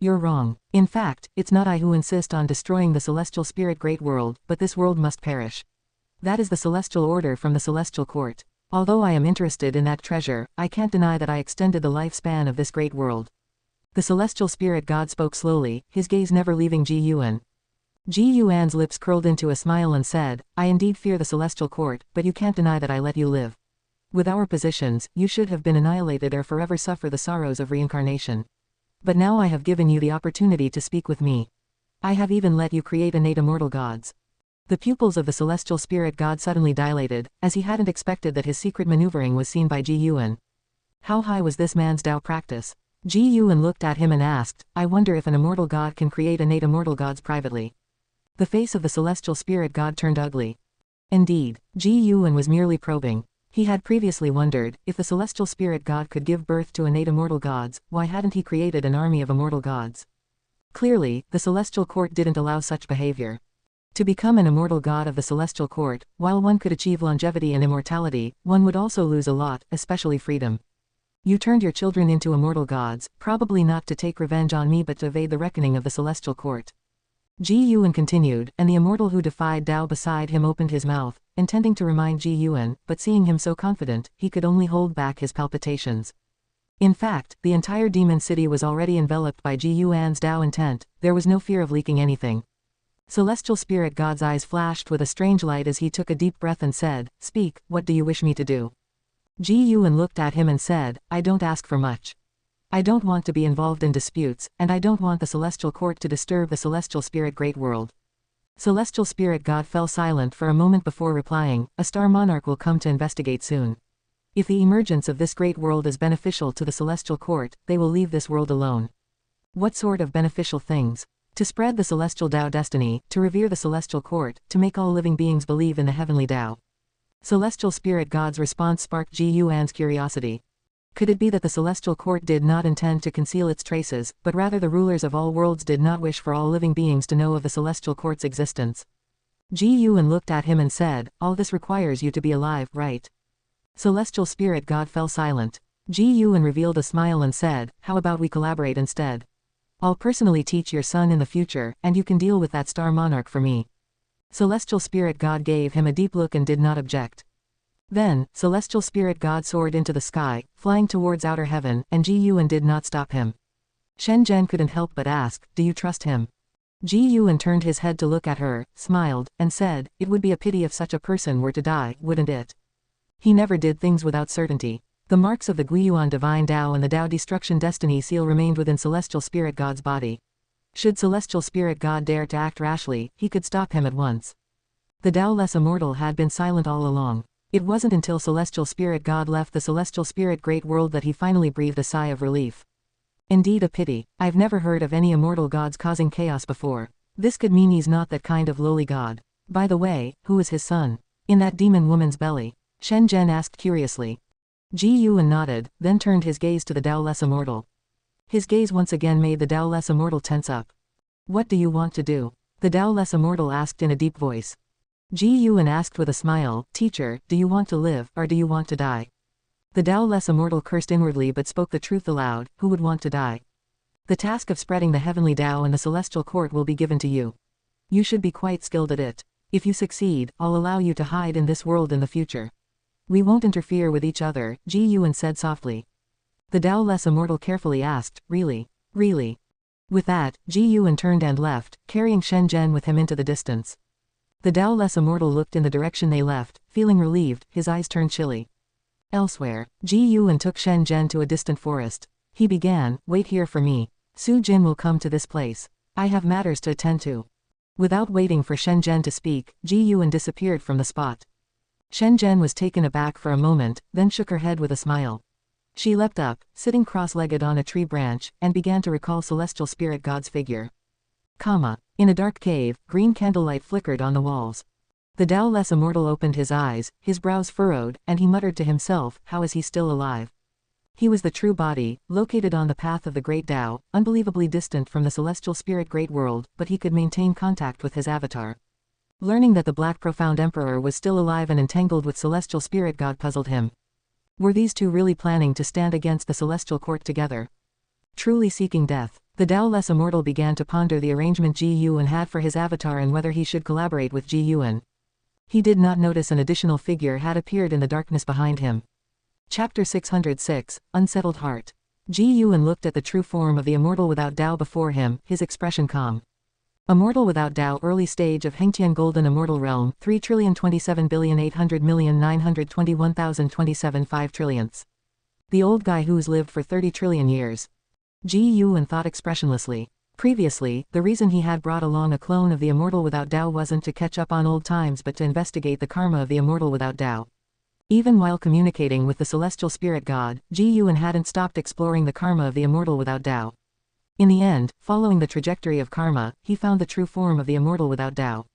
You're wrong. In fact, it's not I who insist on destroying the celestial spirit great world, but this world must perish. That is the celestial order from the celestial court. Although I am interested in that treasure, I can't deny that I extended the lifespan of this great world. The celestial spirit god spoke slowly, his gaze never leaving Ji Yuan. Ji Yuan's lips curled into a smile and said, I indeed fear the celestial court, but you can't deny that I let you live. With our positions, you should have been annihilated or forever suffer the sorrows of reincarnation. But now I have given you the opportunity to speak with me. I have even let you create innate immortal gods. The pupils of the celestial spirit god suddenly dilated, as he hadn't expected that his secret maneuvering was seen by Ji Yuan. How high was this man's Tao practice? Ji Yuan looked at him and asked, I wonder if an immortal god can create innate immortal gods privately. The face of the celestial spirit god turned ugly. Indeed, Ji Yuan was merely probing. He had previously wondered, if the celestial spirit god could give birth to innate immortal gods, why hadn't he created an army of immortal gods? Clearly, the celestial court didn't allow such behavior. To become an immortal god of the celestial court, while one could achieve longevity and immortality, one would also lose a lot, especially freedom. You turned your children into immortal gods, probably not to take revenge on me but to evade the reckoning of the celestial court. Ji Yuan continued, and the immortal who defied Tao beside him opened his mouth, intending to remind Ji Yuan, but seeing him so confident, he could only hold back his palpitations. In fact, the entire demon city was already enveloped by Ji Yuan's Tao intent, there was no fear of leaking anything. Celestial spirit god's eyes flashed with a strange light as he took a deep breath and said, Speak, what do you wish me to do? Ji Yuan looked at him and said, I don't ask for much. I don't want to be involved in disputes, and I don't want the celestial court to disturb the celestial spirit great world. Celestial Spirit God fell silent for a moment before replying, a star monarch will come to investigate soon. If the emergence of this great world is beneficial to the celestial court, they will leave this world alone. What sort of beneficial things? To spread the celestial Tao destiny, to revere the celestial court, to make all living beings believe in the heavenly Tao. Celestial Spirit God's response sparked Yuan's curiosity. Could it be that the celestial court did not intend to conceal its traces, but rather the rulers of all worlds did not wish for all living beings to know of the celestial court's existence? Yuan looked at him and said, all this requires you to be alive, right? Celestial Spirit God fell silent. Yuan revealed a smile and said, how about we collaborate instead? I'll personally teach your son in the future, and you can deal with that star monarch for me. Celestial Spirit God gave him a deep look and did not object. Then, Celestial Spirit God soared into the sky, flying towards outer heaven, and Yuan did not stop him. Shen Zhen couldn't help but ask, do you trust him? Yuan turned his head to look at her, smiled, and said, it would be a pity if such a person were to die, wouldn't it? He never did things without certainty. The marks of the Guiyuan Divine Tao and the Tao Destruction Destiny seal remained within Celestial Spirit God's body. Should Celestial Spirit God dare to act rashly, he could stop him at once. The Tao-less Immortal had been silent all along. It wasn't until Celestial Spirit God left the Celestial Spirit Great World that he finally breathed a sigh of relief. Indeed a pity. I've never heard of any immortal gods causing chaos before. This could mean he's not that kind of lowly god. By the way, who is his son? In that demon woman's belly? Shen Zhen asked curiously. Yuan nodded, then turned his gaze to the Tao-less Immortal. His gaze once again made the Tao-less Immortal tense up. What do you want to do? The Tao-less Immortal asked in a deep voice. Yuan asked with a smile, Teacher, do you want to live, or do you want to die? The Tao-less Immortal cursed inwardly but spoke the truth aloud, who would want to die? The task of spreading the heavenly Tao in the celestial court will be given to you. You should be quite skilled at it. If you succeed, I'll allow you to hide in this world in the future. We won't interfere with each other, Yuan said softly. The Tao-less Immortal carefully asked, Really? Really? With that, Yuan turned and left, carrying Shen Zhen with him into the distance. The Tao-less Immortal looked in the direction they left, feeling relieved, his eyes turned chilly. Elsewhere, Yuan took Shen Zhen to a distant forest. He began, wait here for me. Su Jin will come to this place. I have matters to attend to. Without waiting for Shen Zhen to speak, Yuan disappeared from the spot. Shen Zhen was taken aback for a moment, then shook her head with a smile. She leapt up, sitting cross-legged on a tree branch, and began to recall Celestial Spirit God's figure. In a dark cave, green candlelight flickered on the walls. The Tao-less Immortal opened his eyes, his brows furrowed, and he muttered to himself, how is he still alive? He was the true body, located on the path of the Great Tao, unbelievably distant from the Celestial Spirit Great World, but he could maintain contact with his avatar. Learning that the Black Profound Emperor was still alive and entangled with Celestial Spirit God puzzled him. Were these two really planning to stand against the Celestial Court together? Truly seeking death? The Tao-less Immortal began to ponder the arrangement Yuan had for his avatar and whether he should collaborate with Yuan. He did not notice an additional figure had appeared in the darkness behind him. Chapter 606, Unsettled Heart. Yuan looked at the true form of the Immortal without Tao before him, his expression calm. Immortal without Tao, early stage of Hengtian Golden Immortal Realm, 3,027,800,921,027 5 trillionths. The old guy who's lived for 30 trillion years. Yuan thought expressionlessly. Previously, the reason he had brought along a clone of the Immortal without Tao wasn't to catch up on old times but to investigate the karma of the Immortal without Tao. Even while communicating with the Celestial Spirit God, Yuan hadn't stopped exploring the karma of the Immortal without Tao. In the end, following the trajectory of karma, he found the true form of the Immortal without Tao.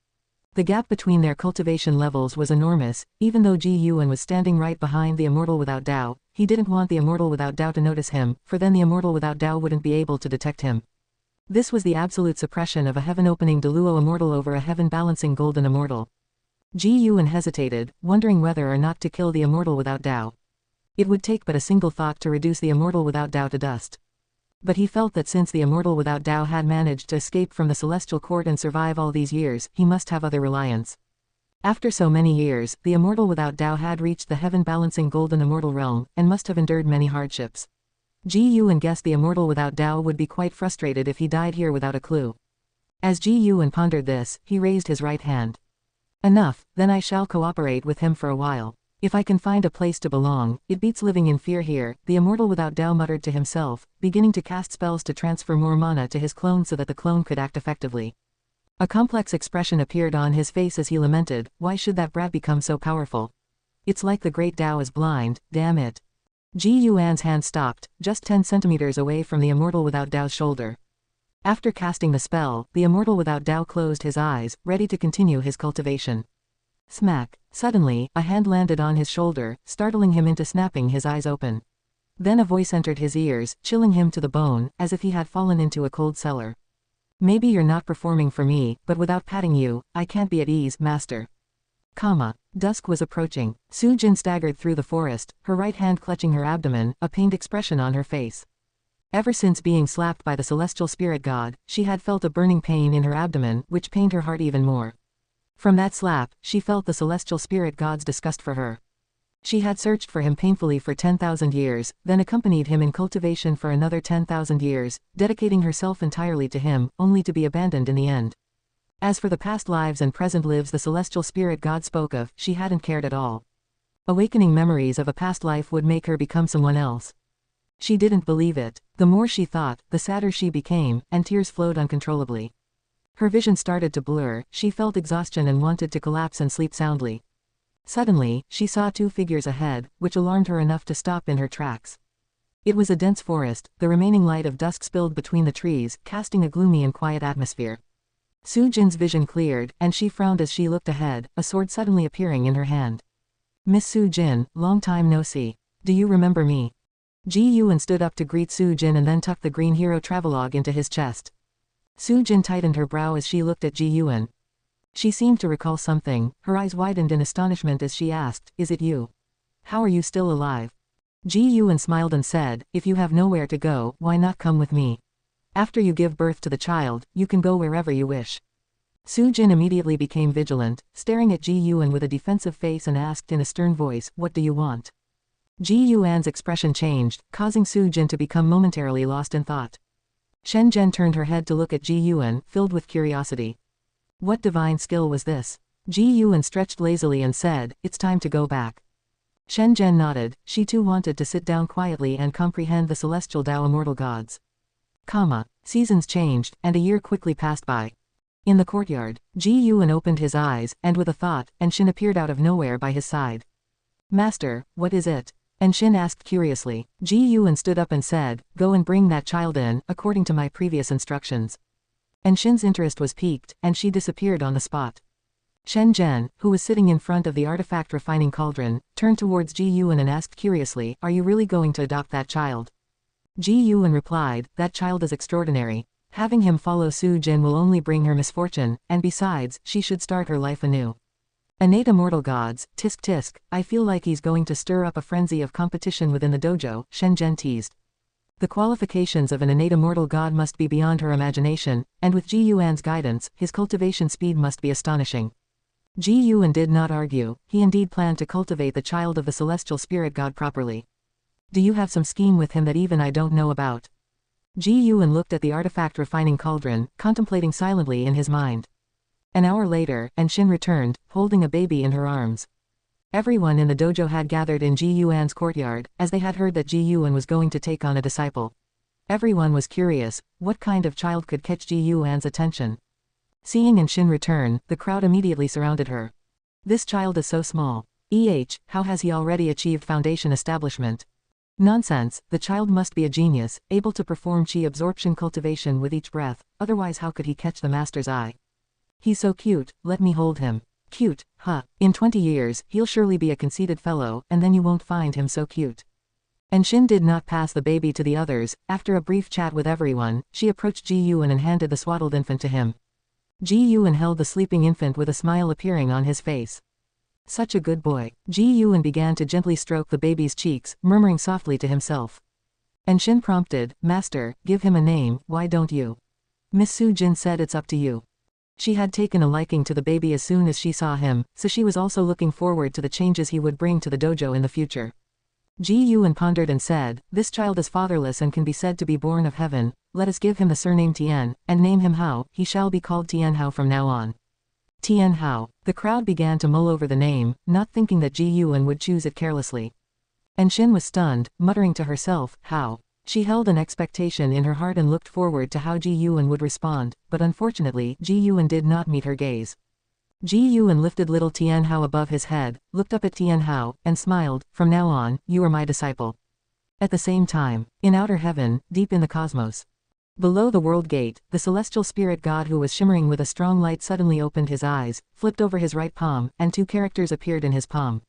The gap between their cultivation levels was enormous. Even though Yuan was standing right behind the Immortal without Tao, he didn't want the Immortal without Tao to notice him, for then the Immortal without Tao wouldn't be able to detect him. This was the absolute suppression of a heaven-opening Deluo Immortal over a heaven-balancing Golden Immortal. Yuan hesitated, wondering whether or not to kill the Immortal without Tao. It would take but a single thought to reduce the Immortal without Tao to dust. But he felt that since the Immortal without Tao had managed to escape from the Celestial Court and survive all these years, he must have other reliance. After so many years, the Immortal without Tao had reached the heaven-balancing Golden Immortal Realm, and must have endured many hardships. Yuan guessed the Immortal without Tao would be quite frustrated if he died here without a clue. As Yuan pondered this, he raised his right hand. Enough, then I shall cooperate with him for a while. If I can find a place to belong, it beats living in fear here, the Immortal without Tao muttered to himself, beginning to cast spells to transfer more mana to his clone so that the clone could act effectively. A complex expression appeared on his face as he lamented, why should that brat become so powerful? It's like the great Tao is blind, damn it. Ji Yuan's hand stopped, just 10 centimeters away from the immortal without Dao's shoulder. After casting the spell, the immortal without Dao closed his eyes, ready to continue his cultivation. Smack. Suddenly, a hand landed on his shoulder, startling him into snapping his eyes open. Then a voice entered his ears, chilling him to the bone, as if he had fallen into a cold cellar. Maybe you're not performing for me, but without patting you, I can't be at ease, master. Dusk was approaching. Su Jin staggered through the forest, her right hand clutching her abdomen, a pained expression on her face. Ever since being slapped by the celestial spirit god, she had felt a burning pain in her abdomen, which pained her heart even more. From that slap, she felt the celestial spirit god's disgust for her. She had searched for him painfully for 10,000 years, then accompanied him in cultivation for another 10,000 years, dedicating herself entirely to him, only to be abandoned in the end. As for the past lives and present lives the celestial spirit god spoke of, she hadn't cared at all. Awakening memories of a past life would make her become someone else. She didn't believe it. The more she thought, the sadder she became, and tears flowed uncontrollably. Her vision started to blur, she felt exhaustion and wanted to collapse and sleep soundly. Suddenly, she saw 2 figures ahead, which alarmed her enough to stop in her tracks. It was a dense forest, the remaining light of dusk spilled between the trees, casting a gloomy and quiet atmosphere. Su Jin's vision cleared, and she frowned as she looked ahead, a sword suddenly appearing in her hand. Miss Su Jin, long time no see. Do you remember me? Ji Yuan stood up to greet Su Jin and then tucked the green hero travelogue into his chest. Su Jin tightened her brow as she looked at Ji Yuan. She seemed to recall something, her eyes widened in astonishment as she asked, is it you? How are you still alive? Ji Yuan smiled and said, if you have nowhere to go, why not come with me? After you give birth to the child, you can go wherever you wish. Su Jin immediately became vigilant, staring at Ji Yuan with a defensive face and asked in a stern voice, what do you want? Ji Yuan's expression changed, causing Su Jin to become momentarily lost in thought. Shen Zhen turned her head to look at Ji Yuan, filled with curiosity. What divine skill was this? Ji Yuan stretched lazily and said, it's time to go back. Shen Zhen nodded, she too wanted to sit down quietly and comprehend the celestial Tao immortal gods. Seasons changed, and a year quickly passed by. In the courtyard, Ji Yuan opened his eyes, and with a thought, Anshin appeared out of nowhere by his side. Master, what is it? Anshin asked curiously. Ji Yuan stood up and said, go and bring that child in, according to my previous instructions. Anshin's interest was piqued, and she disappeared on the spot. Shen Zhen, who was sitting in front of the artifact refining cauldron, turned towards Ji Yuan and asked curiously, are you really going to adopt that child? Ji Yuan replied, that child is extraordinary. Having him follow Su Jin will only bring her misfortune, and besides, she should start her life anew. Innate immortal gods, tisk tisk, I feel like he's going to stir up a frenzy of competition within the dojo, Shen Zhen teased. The qualifications of an innate immortal god must be beyond her imagination, and with Ji Yuan's guidance, his cultivation speed must be astonishing. Ji Yuan did not argue, he indeed planned to cultivate the child of the celestial spirit god properly. Do you have some scheme with him that even I don't know about? Ji Yuan looked at the artifact refining cauldron, contemplating silently in his mind. An hour later, Anshin returned, holding a baby in her arms. Everyone in the dojo had gathered in Ji Yuan's courtyard, as they had heard that Ji Yuan was going to take on a disciple. Everyone was curious, what kind of child could catch Ji Yuan's attention? Seeing Anshin return, the crowd immediately surrounded her. This child is so small. How has he already achieved foundation establishment? Nonsense, the child must be a genius, able to perform chi absorption cultivation with each breath, otherwise how could he catch the master's eye? He's so cute, let me hold him. Cute, huh? In 20 years, he'll surely be a conceited fellow, and then you won't find him so cute. Anshin did not pass the baby to the others. After a brief chat with everyone, she approached Ji Yuan and handed the swaddled infant to him. Ji Yuan held the sleeping infant with a smile appearing on his face. Such a good boy. Ji Yuan began to gently stroke the baby's cheeks, murmuring softly to himself. Anshin prompted, Master, give him a name, why don't you? Miss Su Jin said it's up to you. She had taken a liking to the baby as soon as she saw him, so she was also looking forward to the changes he would bring to the dojo in the future. Ji Yuan pondered and said, this child is fatherless and can be said to be born of heaven, let us give him the surname Tian, and name him Hao, he shall be called Tian Hao from now on. Tian Hao. The crowd began to mull over the name, not thinking that Ji Yuan would choose it carelessly. Anshin was stunned, muttering to herself, Hao. She held an expectation in her heart and looked forward to how Ji Yuan would respond, but unfortunately Ji Yuan did not meet her gaze. Ji Yuan lifted little Tian Hao above his head, looked up at Tian Hao, and smiled, "From now on, you are my disciple." At the same time, in outer heaven, deep in the cosmos, below the world gate, the celestial spirit god who was shimmering with a strong light suddenly opened his eyes, flipped over his right palm, and two characters appeared in his palm.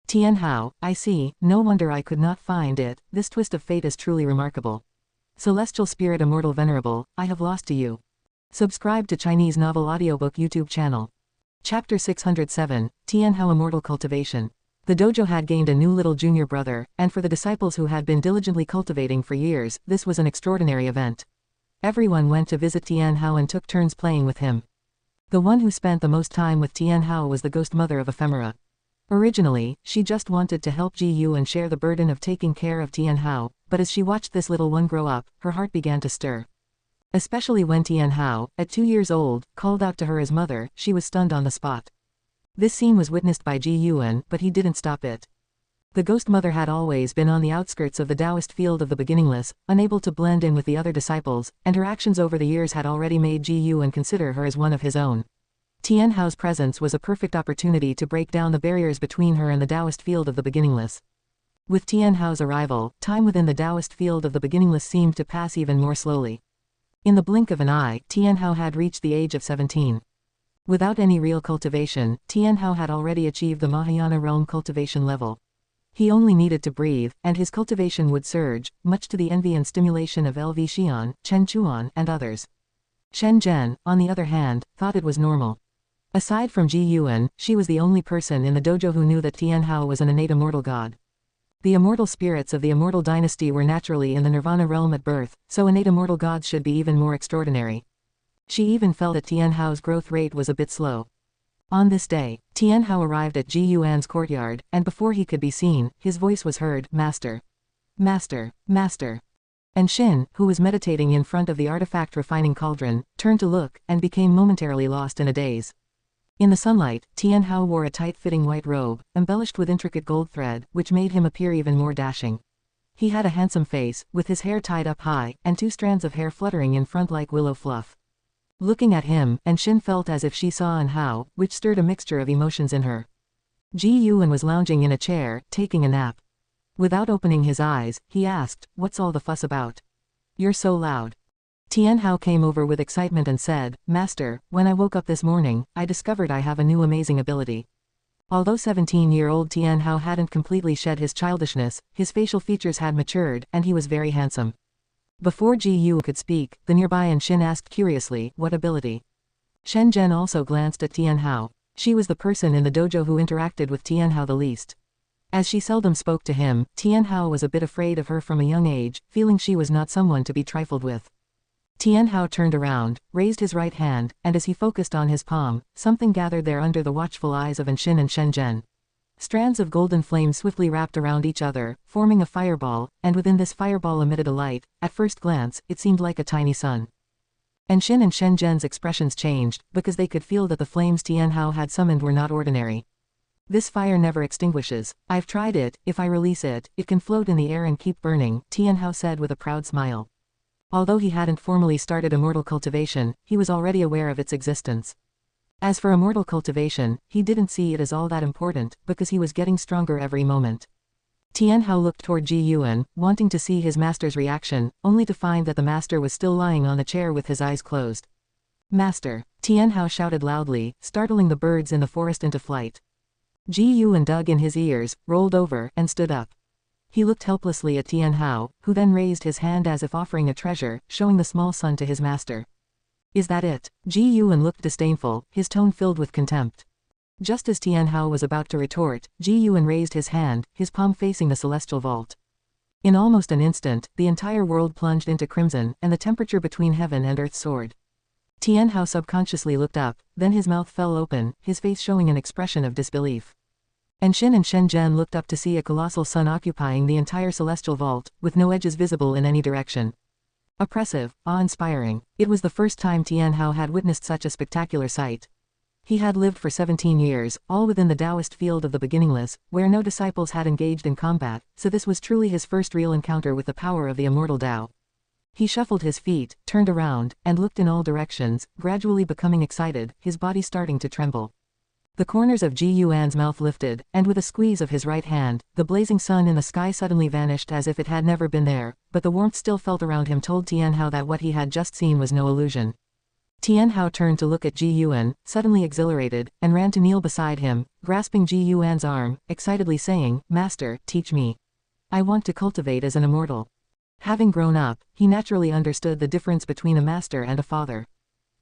Tian Hao, I see, no wonder I could not find it, this twist of fate is truly remarkable. Celestial Spirit Immortal Venerable, I have lost to you. Subscribe to Chinese Novel Audiobook YouTube channel. Chapter 607, Tian Hao Immortal Cultivation. The dojo had gained a new little junior brother, and for the disciples who had been diligently cultivating for years, this was an extraordinary event. Everyone went to visit Tian Hao and took turns playing with him. The one who spent the most time with Tian Hao was the ghost mother of Ephemera. Originally, she just wanted to help Ji Yu and share the burden of taking care of Tian Hao, but as she watched this little one grow up, her heart began to stir. Especially when Tian Hao, at 2 years old, called out to her as mother, she was stunned on the spot. This scene was witnessed by Ji Yuan, but he didn't stop it. The ghost mother had always been on the outskirts of the Taoist field of the beginningless, unable to blend in with the other disciples, and her actions over the years had already made Ji Yuan consider her as one of his own. Tian Hao's presence was a perfect opportunity to break down the barriers between her and the Taoist field of the beginningless. With Tian Hao's arrival, time within the Taoist field of the beginningless seemed to pass even more slowly. In the blink of an eye, Tian Hao had reached the age of 17. Without any real cultivation, Tian Hao had already achieved the Mahayana realm cultivation level. He only needed to breathe, and his cultivation would surge, much to the envy and stimulation of Lv Xian, Chen Chuan, and others. Shen Zhen, on the other hand, thought it was normal. Aside from Ji Yuan, she was the only person in the dojo who knew that Tian Hao was an innate immortal god. The immortal spirits of the immortal dynasty were naturally in the nirvana realm at birth, so innate immortal gods should be even more extraordinary. She even felt that Tian Hao's growth rate was a bit slow. On this day, Tian Hao arrived at Ji Yuan's courtyard, and before he could be seen, his voice was heard, "Master! Master! Master!" And Xin, who was meditating in front of the artifact refining cauldron, turned to look, and became momentarily lost in a daze. In the sunlight, Tian Hao wore a tight-fitting white robe, embellished with intricate gold thread, which made him appear even more dashing. He had a handsome face, with his hair tied up high, and 2 strands of hair fluttering in front like willow fluff. Looking at him, and Xin felt as if she saw an Hao, which stirred a mixture of emotions in her. Ji Yuan was lounging in a chair, taking a nap. Without opening his eyes, he asked, "What's all the fuss about? You're so loud." Tian Hao came over with excitement and said, "Master, when I woke up this morning, I discovered I have a new amazing ability." Although 17-year-old Tian Hao hadn't completely shed his childishness, his facial features had matured, and he was very handsome. Before Ji Yu could speak, the nearby Xin asked curiously, "What ability?" Shen Zhen also glanced at Tian Hao. She was the person in the dojo who interacted with Tian Hao the least. As she seldom spoke to him, Tian Hao was a bit afraid of her from a young age, feeling she was not someone to be trifled with. Tian Hao turned around, raised his right hand, and as he focused on his palm, something gathered there under the watchful eyes of Xin and Shen Zhen. Strands of golden flame swiftly wrapped around each other, forming a fireball, and within this fireball emitted a light. At first glance, it seemed like a tiny sun. Xin and Shen Zhen's expressions changed, because they could feel that the flames Tian Hao had summoned were not ordinary. "This fire never extinguishes. I've tried it, if I release it, it can float in the air and keep burning," Tian Hao said with a proud smile. Although he hadn't formally started immortal cultivation, he was already aware of its existence. As for immortal cultivation, he didn't see it as all that important, because he was getting stronger every moment. Tian Hao looked toward Ji Yuan, wanting to see his master's reaction, only to find that the master was still lying on the chair with his eyes closed. "Master!" Tian Hao shouted loudly, startling the birds in the forest into flight. Ji Yuan dug in his ears, rolled over, and stood up. He looked helplessly at Tian Hao, who then raised his hand as if offering a treasure, showing the small sun to his master. "Is that it?" Ji Yuan looked disdainful, his tone filled with contempt. Just as Tian Hao was about to retort, Ji Yuan raised his hand, his palm facing the celestial vault. In almost an instant, the entire world plunged into crimson, and the temperature between heaven and earth soared. Tian Hao subconsciously looked up, then his mouth fell open, his face showing an expression of disbelief. Xin and Shen Zhen looked up to see a colossal sun occupying the entire celestial vault, with no edges visible in any direction. Oppressive, awe-inspiring, it was the first time Tian Hao had witnessed such a spectacular sight. He had lived for 17 years, all within the Taoist field of the beginningless, where no disciples had engaged in combat, so this was truly his first real encounter with the power of the immortal Tao. He shuffled his feet, turned around, and looked in all directions, gradually becoming excited, his body starting to tremble. The corners of Ji Yuan's mouth lifted, and with a squeeze of his right hand, the blazing sun in the sky suddenly vanished as if it had never been there, but the warmth still felt around him told Tian Hao that what he had just seen was no illusion. Tian Hao turned to look at Ji Yuan, suddenly exhilarated, and ran to kneel beside him, grasping Ji Yuan's arm, excitedly saying, "Master, teach me. I want to cultivate as an immortal." Having grown up, he naturally understood the difference between a master and a father.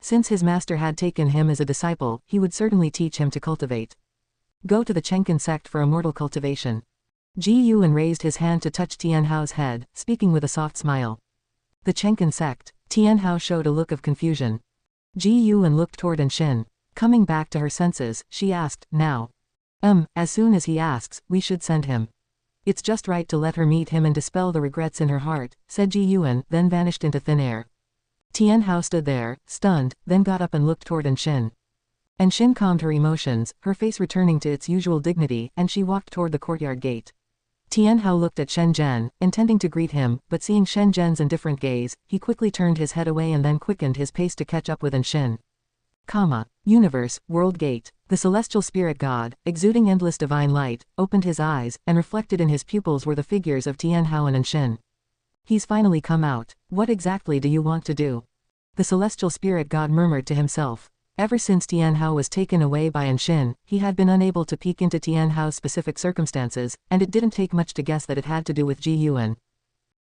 Since his master had taken him as a disciple, he would certainly teach him to cultivate. Go to the Taixuan Sect for immortal cultivation. Ji Yuan raised his hand to touch Tian Hao's head, speaking with a soft smile. The Taixuan Sect. Tian Hao showed a look of confusion. Ji Yuan looked toward Anshin. Coming back to her senses, she asked, "Now?" As soon as he asks, we should send him. It's just right to let her meet him and dispel the regrets in her heart, said Ji Yuan, then vanished into thin air. Tian Hao stood there, stunned, then got up and looked toward Anshin. Anshin calmed her emotions, her face returning to its usual dignity, and she walked toward the courtyard gate. Tian Hao looked at Shen Zhen, intending to greet him, but seeing Shen Zhen's indifferent gaze, he quickly turned his head away and then quickened his pace to catch up with Anshin. Universe, World Gate. The celestial spirit god, exuding endless divine light, opened his eyes, and reflected in his pupils were the figures of Tian Hao and Anshin. He's finally come out. What exactly do you want to do? The celestial spirit god murmured to himself. Ever since Tian Hao was taken away by Anshin, he had been unable to peek into Tian Hao's specific circumstances, and it didn't take much to guess that it had to do with Ji Yuan.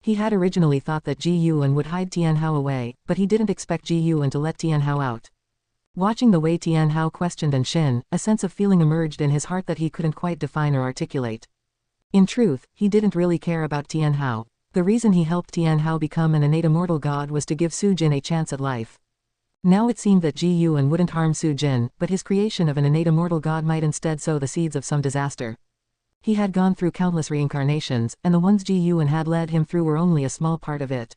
He had originally thought that Ji Yuan would hide Tian Hao away, but he didn't expect Ji Yuan to let Tian Hao out. Watching the way Tian Hao questioned Anshin, a sense of feeling emerged in his heart that he couldn't quite define or articulate. In truth, he didn't really care about Tian Hao. The reason he helped Tian Hao become an innate immortal god was to give Su Jin a chance at life. Now it seemed that Ji Yuan wouldn't harm Su Jin, but his creation of an innate immortal god might instead sow the seeds of some disaster. He had gone through countless reincarnations, and the ones Ji Yuan had led him through were only a small part of it.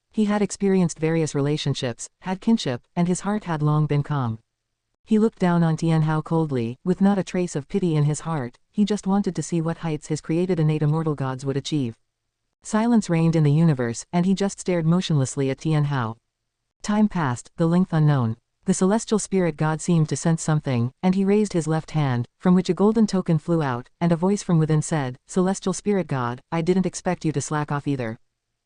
He had experienced various relationships, had kinship, and his heart had long been calm. He looked down on Tian Hao coldly, with not a trace of pity in his heart. He just wanted to see what heights his created innate immortal gods would achieve. Silence reigned in the universe, and he just stared motionlessly at Tian Hao. Time passed, the length unknown. The celestial spirit god seemed to sense something, and he raised his left hand, from which a golden token flew out, and a voice from within said, "Celestial spirit god, I didn't expect you to slack off either.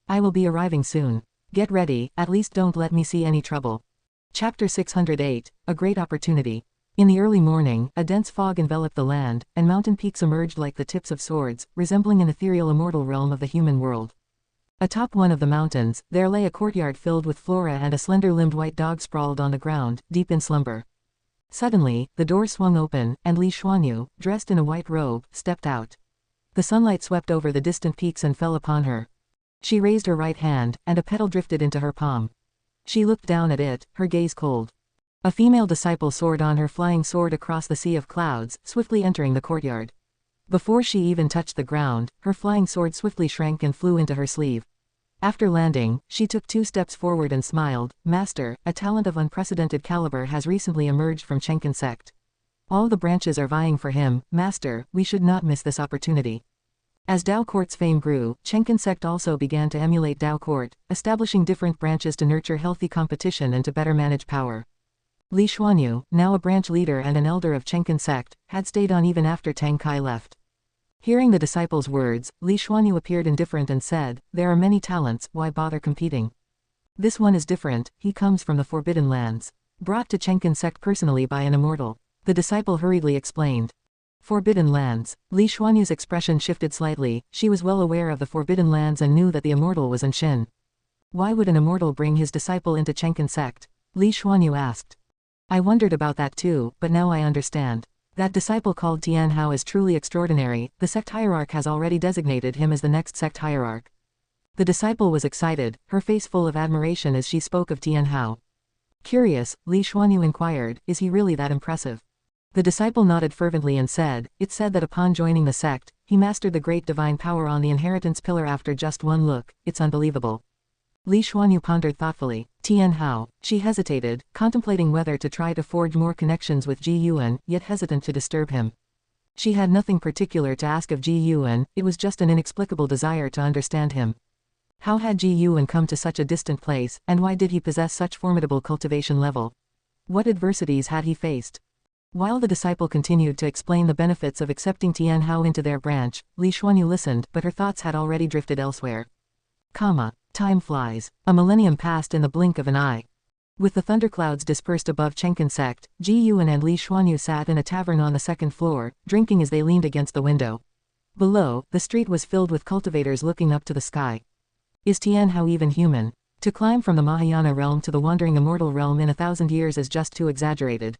I will be arriving soon. Get ready, at least don't let me see any trouble." Chapter 608, A Great Opportunity. In the early morning, a dense fog enveloped the land, and mountain peaks emerged like the tips of swords, resembling an ethereal immortal realm of the human world. Atop one of the mountains, there lay a courtyard filled with flora and a slender-limbed white dog sprawled on the ground, deep in slumber. Suddenly, the door swung open, and Li Xuanyu, dressed in a white robe, stepped out. The sunlight swept over the distant peaks and fell upon her. She raised her right hand, and a petal drifted into her palm. She looked down at it, her gaze cold. A female disciple soared on her flying sword across the sea of clouds, swiftly entering the courtyard. Before she even touched the ground, her flying sword swiftly shrank and flew into her sleeve. After landing, she took 2 steps forward and smiled. "Master, a talent of unprecedented caliber has recently emerged from Taixuan Sect. All the branches are vying for him. Master, we should not miss this opportunity." As Dao Court's fame grew, Taixuan Sect also began to emulate Dao Court, establishing different branches to nurture healthy competition and to better manage power. Li Xuanyu, now a branch leader and an elder of Taixuan Sect, had stayed on even after Tang Kai left. Hearing the disciple's words, Li Xuanyu appeared indifferent and said, "There are many talents, why bother competing? This one is different, he comes from the Forbidden Lands. Brought to Taixuan Sect personally by an immortal." The disciple hurriedly explained. Forbidden Lands. Li Xuanyu's expression shifted slightly. She was well aware of the Forbidden Lands and knew that the immortal was Anshin. Why would an immortal bring his disciple into Taixuan Sect? Li Xuanyu asked. I wondered about that too, but now I understand. That disciple called Tian Hao is truly extraordinary. The sect hierarch has already designated him as the next sect hierarch. The disciple was excited, her face full of admiration as she spoke of Tian Hao. Curious, Li Xuanyu inquired, is he really that impressive? The disciple nodded fervently and said, "It's said that upon joining the sect, he mastered the great divine power on the inheritance pillar after just one look. It's unbelievable." Li Xuanyu pondered thoughtfully. Tian Hao. She hesitated, contemplating whether to try to forge more connections with Ji Yuan, yet hesitant to disturb him. She had nothing particular to ask of Ji Yuan, it was just an inexplicable desire to understand him. How had Ji Yuan come to such a distant place, and why did he possess such formidable cultivation level? What adversities had he faced? While the disciple continued to explain the benefits of accepting Tian Hao into their branch, Li Xuanyu listened, but her thoughts had already drifted elsewhere. Time flies. A millennium passed in the blink of an eye. With the thunderclouds dispersed above Taixuan Sect, Ji Yuan and Li Xuanyu sat in a tavern on the second floor, drinking as they leaned against the window. Below, the street was filled with cultivators looking up to the sky. Is Tian Hao even human? To climb from the Mahayana realm to the wandering immortal realm in 1,000 years is just too exaggerated.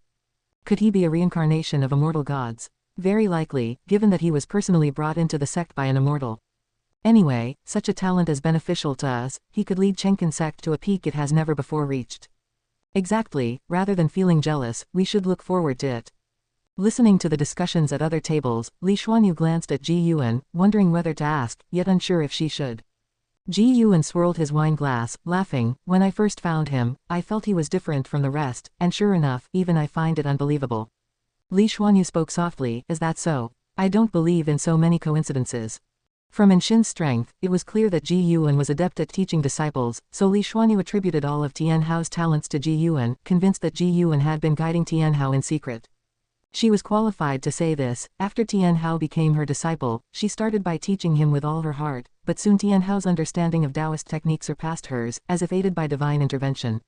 Could he be a reincarnation of immortal gods? Very likely, given that he was personally brought into the sect by an immortal. Anyway, such a talent is beneficial to us, he could lead Taixuan Sect to a peak it has never before reached. Exactly, rather than feeling jealous, we should look forward to it. Listening to the discussions at other tables, Li Xuanyu glanced at Ji Yuan, wondering whether to ask, yet unsure if she should. Ji Yuan swirled his wine glass, laughing. When I first found him, I felt he was different from the rest, and sure enough, even I find it unbelievable. Li Xuanyu spoke softly, is that so? I don't believe in so many coincidences. From Enxin's strength, it was clear that Ji Yuan was adept at teaching disciples, so Li Xuanyu attributed all of Tian Hao's talents to Ji Yuan, convinced that Ji Yuan had been guiding Tian Hao in secret. She was qualified to say this. After Tian Hao became her disciple, she started by teaching him with all her heart, but soon Tian Hao's understanding of Taoist technique surpassed hers, as if aided by divine intervention.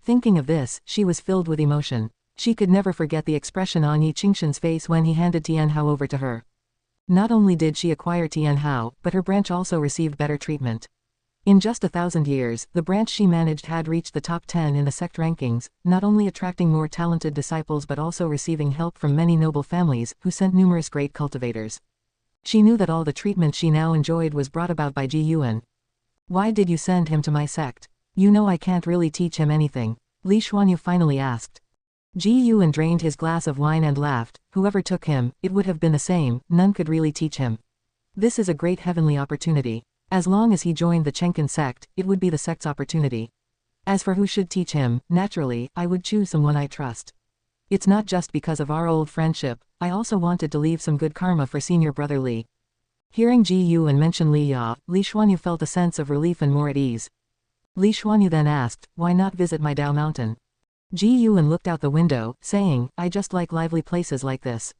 Thinking of this, she was filled with emotion. She could never forget the expression on Yi Qingshan's face when he handed Tian Hao over to her. Not only did she acquire Tian Hao, but her branch also received better treatment. In just 1,000 years, the branch she managed had reached the top 10 in the sect rankings, not only attracting more talented disciples but also receiving help from many noble families, who sent numerous great cultivators. She knew that all the treatment she now enjoyed was brought about by Ji Yuan. Why did you send him to my sect? You know I can't really teach him anything. Li Xuanyu finally asked. Ji Yuan drained his glass of wine and laughed. Whoever took him, it would have been the same, none could really teach him. This is a great heavenly opportunity. As long as he joined the Taixuan Sect, it would be the sect's opportunity. As for who should teach him, naturally, I would choose someone I trust. It's not just because of our old friendship, I also wanted to leave some good karma for senior brother Li. Hearing Ji Yuan mention Li Ya, Li Xuanyu felt a sense of relief and more at ease. Li Xuanyu then asked, why not visit my Dao mountain? Ji Yuan looked out the window, saying, I just like lively places like this.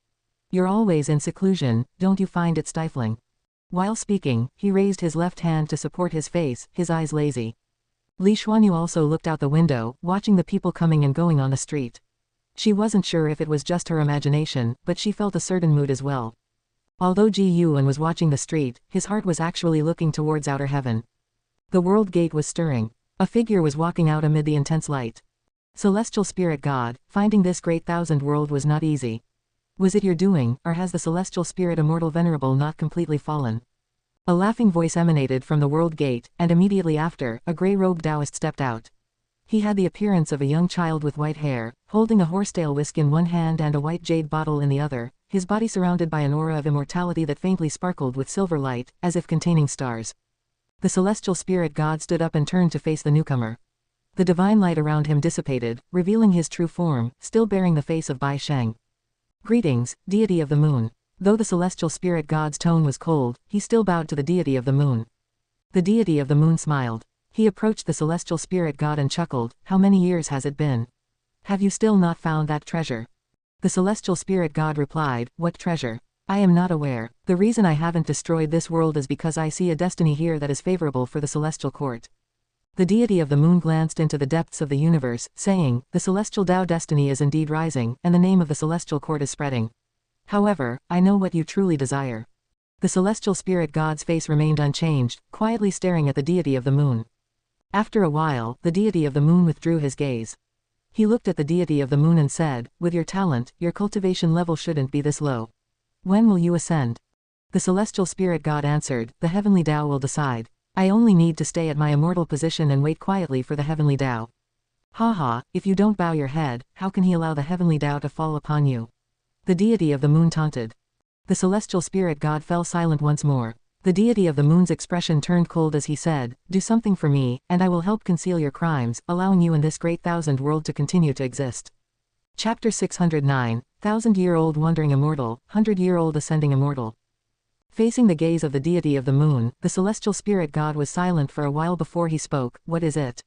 You're always in seclusion, don't you find it stifling? While speaking, he raised his left hand to support his face, his eyes lazy. Li Xuanyu also looked out the window, watching the people coming and going on the street. She wasn't sure if it was just her imagination, but she felt a certain mood as well. Although Ji Yuan was watching the street, his heart was actually looking towards outer heaven. The world gate was stirring. A figure was walking out amid the intense light. Celestial Spirit God, finding this great thousand world was not easy. Was it your doing, or has the Celestial Spirit Immortal Venerable not completely fallen? A laughing voice emanated from the world gate, and immediately after, a grey-robed Taoist stepped out. He had the appearance of a young child with white hair, holding a horsetail whisk in one hand and a white jade bottle in the other, his body surrounded by an aura of immortality that faintly sparkled with silver light, as if containing stars. The Celestial Spirit God stood up and turned to face the newcomer. The divine light around him dissipated, revealing his true form, still bearing the face of Bai Sheng. Greetings, deity of the moon. Though the Celestial Spirit God's tone was cold, he still bowed to the deity of the moon. The deity of the moon smiled. He approached the Celestial Spirit God and chuckled, how many years has it been? Have you still not found that treasure? The Celestial Spirit God replied, what treasure? I am not aware. The reason I haven't destroyed this world is because I see a destiny here that is favorable for the Celestial Court. The deity of the moon glanced into the depths of the universe, saying, the celestial Tao destiny is indeed rising, and the name of the celestial court is spreading. However, I know what you truly desire. The Celestial Spirit God's face remained unchanged, quietly staring at the deity of the moon. After a while, the deity of the moon withdrew his gaze. He looked at the deity of the moon and said, with your talent, your cultivation level shouldn't be this low. When will you ascend? The Celestial Spirit God answered, the heavenly Tao will decide. I only need to stay at my immortal position and wait quietly for the heavenly Tao. Haha, if you don't bow your head, how can he allow the heavenly Tao to fall upon you? The deity of the moon taunted. The Celestial Spirit God fell silent once more. The deity of the moon's expression turned cold as he said, "Do something for me, and I will help conceal your crimes, allowing you and this great thousand world to continue to exist." Chapter 609, Thousand-Year-Old Wandering Immortal, 100-Year-Old Ascending Immortal. Facing the gaze of the deity of the moon, the celestial spirit god was silent for a while before he spoke. "What is it?"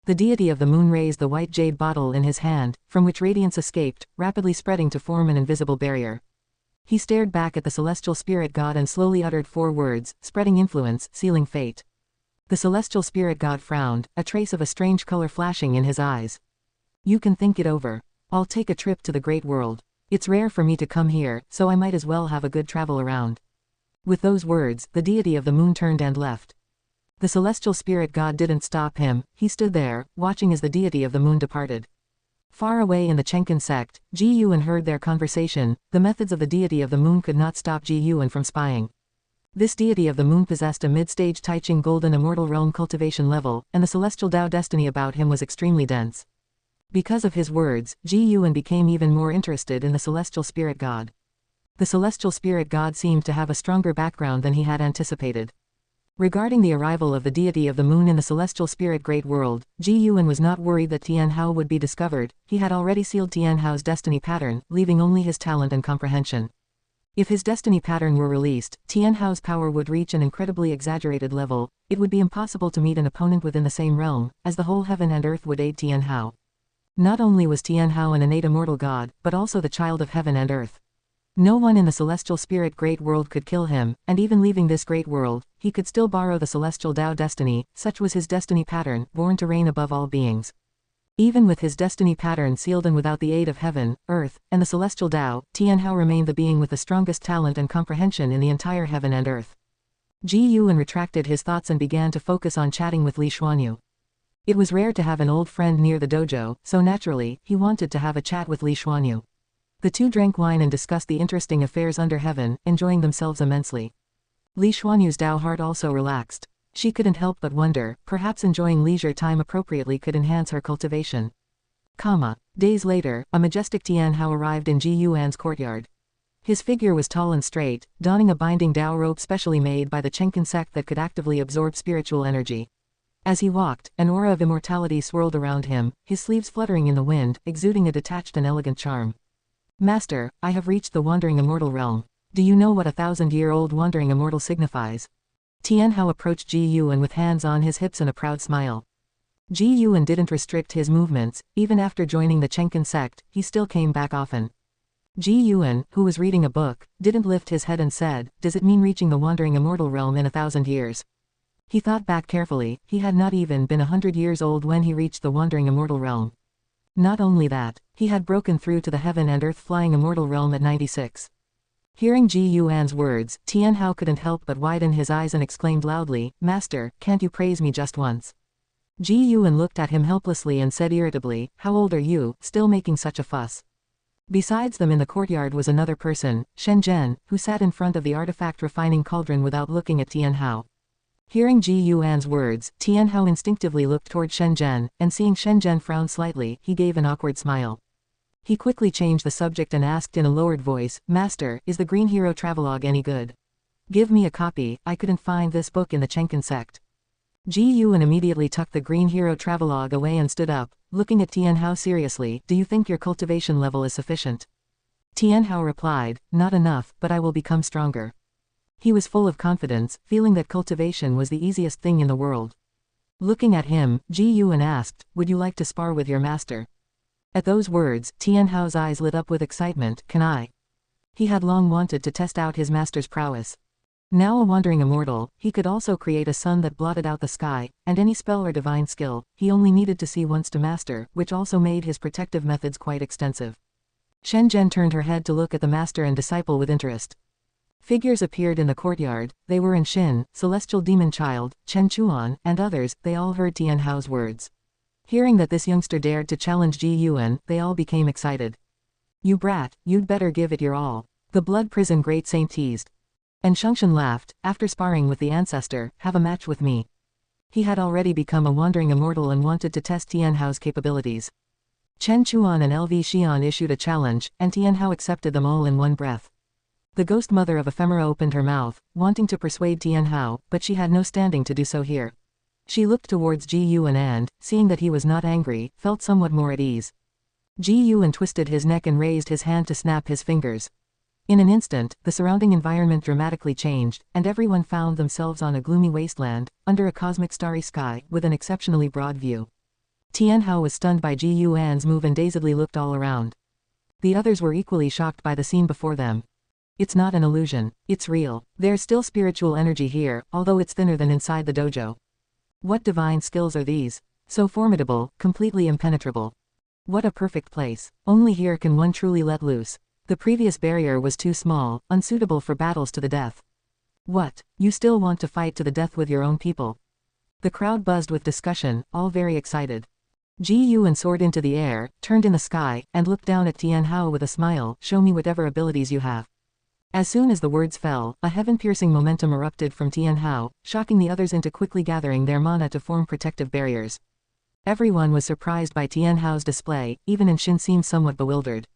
The deity of the moon raised the white jade bottle in his hand, from which radiance escaped, rapidly spreading to form an invisible barrier. He stared back at the celestial spirit god and slowly uttered 4 words, spreading influence, sealing fate. The celestial spirit god frowned, a trace of a strange color flashing in his eyes. "You can think it over. I'll take a trip to the great world. It's rare for me to come here, so I might as well have a good travel around." With those words, the deity of the moon turned and left. The celestial spirit god didn't stop him. He stood there, watching as the deity of the moon departed. Far away in the Taixuan Sect, Ji Yuan heard their conversation. The methods of the deity of the moon could not stop Ji Yuan from spying. This deity of the moon possessed a mid-stage Taixuan golden immortal realm cultivation level, and the celestial Tao destiny about him was extremely dense. Because of his words, Ji Yuan became even more interested in the celestial spirit god. The celestial spirit god seemed to have a stronger background than he had anticipated. Regarding the arrival of the deity of the moon in the celestial spirit great world, Ji Yuan was not worried that Tian Hao would be discovered. He had already sealed Tian Hao's destiny pattern, leaving only his talent and comprehension. If his destiny pattern were released, Tian Hao's power would reach an incredibly exaggerated level. It would be impossible to meet an opponent within the same realm, as the whole heaven and earth would aid Tian Hao. Not only was Tian Hao an innate immortal god, but also the child of heaven and earth. No one in the celestial spirit great world could kill him, and even leaving this great world, he could still borrow the celestial Tao destiny. Such was his destiny pattern, born to reign above all beings. Even with his destiny pattern sealed and without the aid of heaven, earth, and the celestial Tao, Tian Hao remained the being with the strongest talent and comprehension in the entire heaven and earth. Ji Yuan retracted his thoughts and began to focus on chatting with Li Xuanyu. It was rare to have an old friend near the dojo, so naturally, he wanted to have a chat with Li Xuanyu. The two drank wine and discussed the interesting affairs under heaven, enjoying themselves immensely. Li Xuanyu's Tao heart also relaxed. She couldn't help but wonder, perhaps enjoying leisure time appropriately could enhance her cultivation. Days later, a majestic Tian Hao arrived in Ji Yuan's courtyard. His figure was tall and straight, donning a binding Tao robe specially made by the Taixuan Sect that could actively absorb spiritual energy. As he walked, an aura of immortality swirled around him, his sleeves fluttering in the wind, exuding a detached and elegant charm. "Master, I have reached the wandering immortal realm. Do you know what a 1,000-year-old wandering immortal signifies?" Tian Hao approached Ji Yuan with hands on his hips and a proud smile. Ji Yuan didn't restrict his movements. Even after joining the Taixuan Sect, he still came back often. Ji Yuan, who was reading a book, didn't lift his head and said, "Does it mean reaching the wandering immortal realm in 1,000 years? He thought back carefully. He had not even been 100 years old when he reached the wandering immortal realm. Not only that, he had broken through to the heaven and earth flying immortal realm at 96. Hearing Ji Yuan's words, Tian Hao couldn't help but widen his eyes and exclaimed loudly, "Master, can't you praise me just once?" Ji Yuan looked at him helplessly and said irritably, "How old are you, still making such a fuss?" Besides them in the courtyard was another person, Shen Zhen, who sat in front of the artifact refining cauldron without looking at Tian Hao. Hearing Ji Yuan's words, Tian Hao instinctively looked toward Shen Zhen, and seeing Shen Zhen frown slightly, he gave an awkward smile. He quickly changed the subject and asked in a lowered voice, "Master, is the Green Hero Travelogue any good? Give me a copy, I couldn't find this book in the Taixuan Sect." Ji Yuan immediately tucked the Green Hero Travelogue away and stood up, looking at Tian Hao seriously. "Do you think your cultivation level is sufficient?" Tian Hao replied, "Not enough, but I will become stronger." He was full of confidence, feeling that cultivation was the easiest thing in the world. Looking at him, Ji Yuan asked, "Would you like to spar with your master?" At those words, Tian Hao's eyes lit up with excitement. "Can I?" He had long wanted to test out his master's prowess. Now a wandering immortal, he could also create a sun that blotted out the sky, and any spell or divine skill, he only needed to see once to master, which also made his protective methods quite extensive. Shen Zhen turned her head to look at the master and disciple with interest. Figures appeared in the courtyard. They were in Xin, Celestial Demon Child, Chen Chuan, and others. They all heard Tian Hao's words. Hearing that this youngster dared to challenge Ji Yuan, they all became excited. "You brat, you'd better give it your all," the Blood Prison Great Saint teased. And Shengshun laughed, "After sparring with the ancestor, have a match with me." He had already become a wandering immortal and wanted to test Tian Hao's capabilities. Chen Chuan and LV Xian issued a challenge, and Tian Hao accepted them all in one breath. The ghost mother of ephemera opened her mouth, wanting to persuade Tian Hao, but she had no standing to do so here. She looked towards Ji Yuan and, seeing that he was not angry, felt somewhat more at ease. Ji Yuan twisted his neck and raised his hand to snap his fingers. In an instant, the surrounding environment dramatically changed, and everyone found themselves on a gloomy wasteland, under a cosmic starry sky, with an exceptionally broad view. Tian Hao was stunned by Ji Yuan's move and dazedly looked all around. The others were equally shocked by the scene before them. It's not an illusion, it's real. There's still spiritual energy here, although it's thinner than inside the dojo. What divine skills are these? So formidable, completely impenetrable. What a perfect place. Only here can one truly let loose. The previous barrier was too small, unsuitable for battles to the death. What? You still want to fight to the death with your own people? The crowd buzzed with discussion, all very excited. Ji Yuan soared into the air, turned in the sky, and looked down at Tian Hao with a smile. Show me whatever abilities you have. As soon as the words fell, a heaven-piercing momentum erupted from Tian Hao, shocking the others into quickly gathering their mana to form protective barriers. Everyone was surprised by Tian Hao's display, even Shin seemed somewhat bewildered.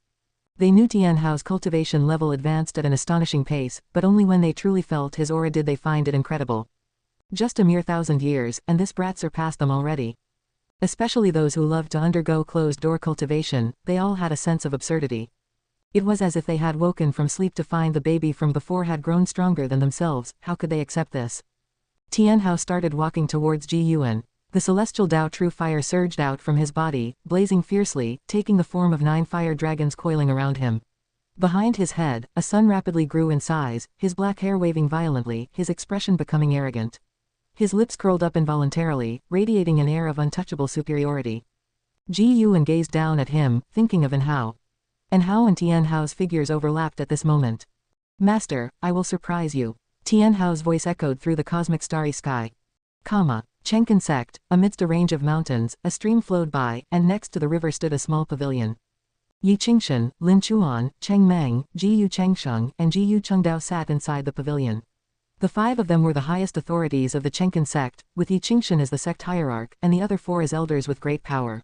They knew Tian Hao's cultivation level advanced at an astonishing pace, but only when they truly felt his aura did they find it incredible. Just a mere 1,000 years, and this brat surpassed them already. Especially those who loved to undergo closed-door cultivation, they all had a sense of absurdity. It was as if they had woken from sleep to find the baby from before had grown stronger than themselves. How could they accept this? Tian Hao started walking towards Ji Yuan. The celestial Dao True Fire surged out from his body, blazing fiercely, taking the form of 9 fire dragons coiling around him. Behind his head, a sun rapidly grew in size, his black hair waving violently, his expression becoming arrogant. His lips curled up involuntarily, radiating an air of untouchable superiority. Ji Yuan gazed down at him, thinking of Hao. Hao and Tian Hao's figures overlapped at this moment. Master, I will surprise you. Tian Hao's voice echoed through the cosmic starry sky. Taixuan Sect, amidst a range of mountains, a stream flowed by, and next to the river stood a small pavilion. Yi Qingshan, Lin Chuan, Cheng Meng, Ji Yu Chengsheng, and Ji Yu Chengdao sat inside the pavilion. The 5 of them were the highest authorities of the Taixuan Sect, with Yi Qingshan as the sect hierarch, and the other 4 as elders with great power.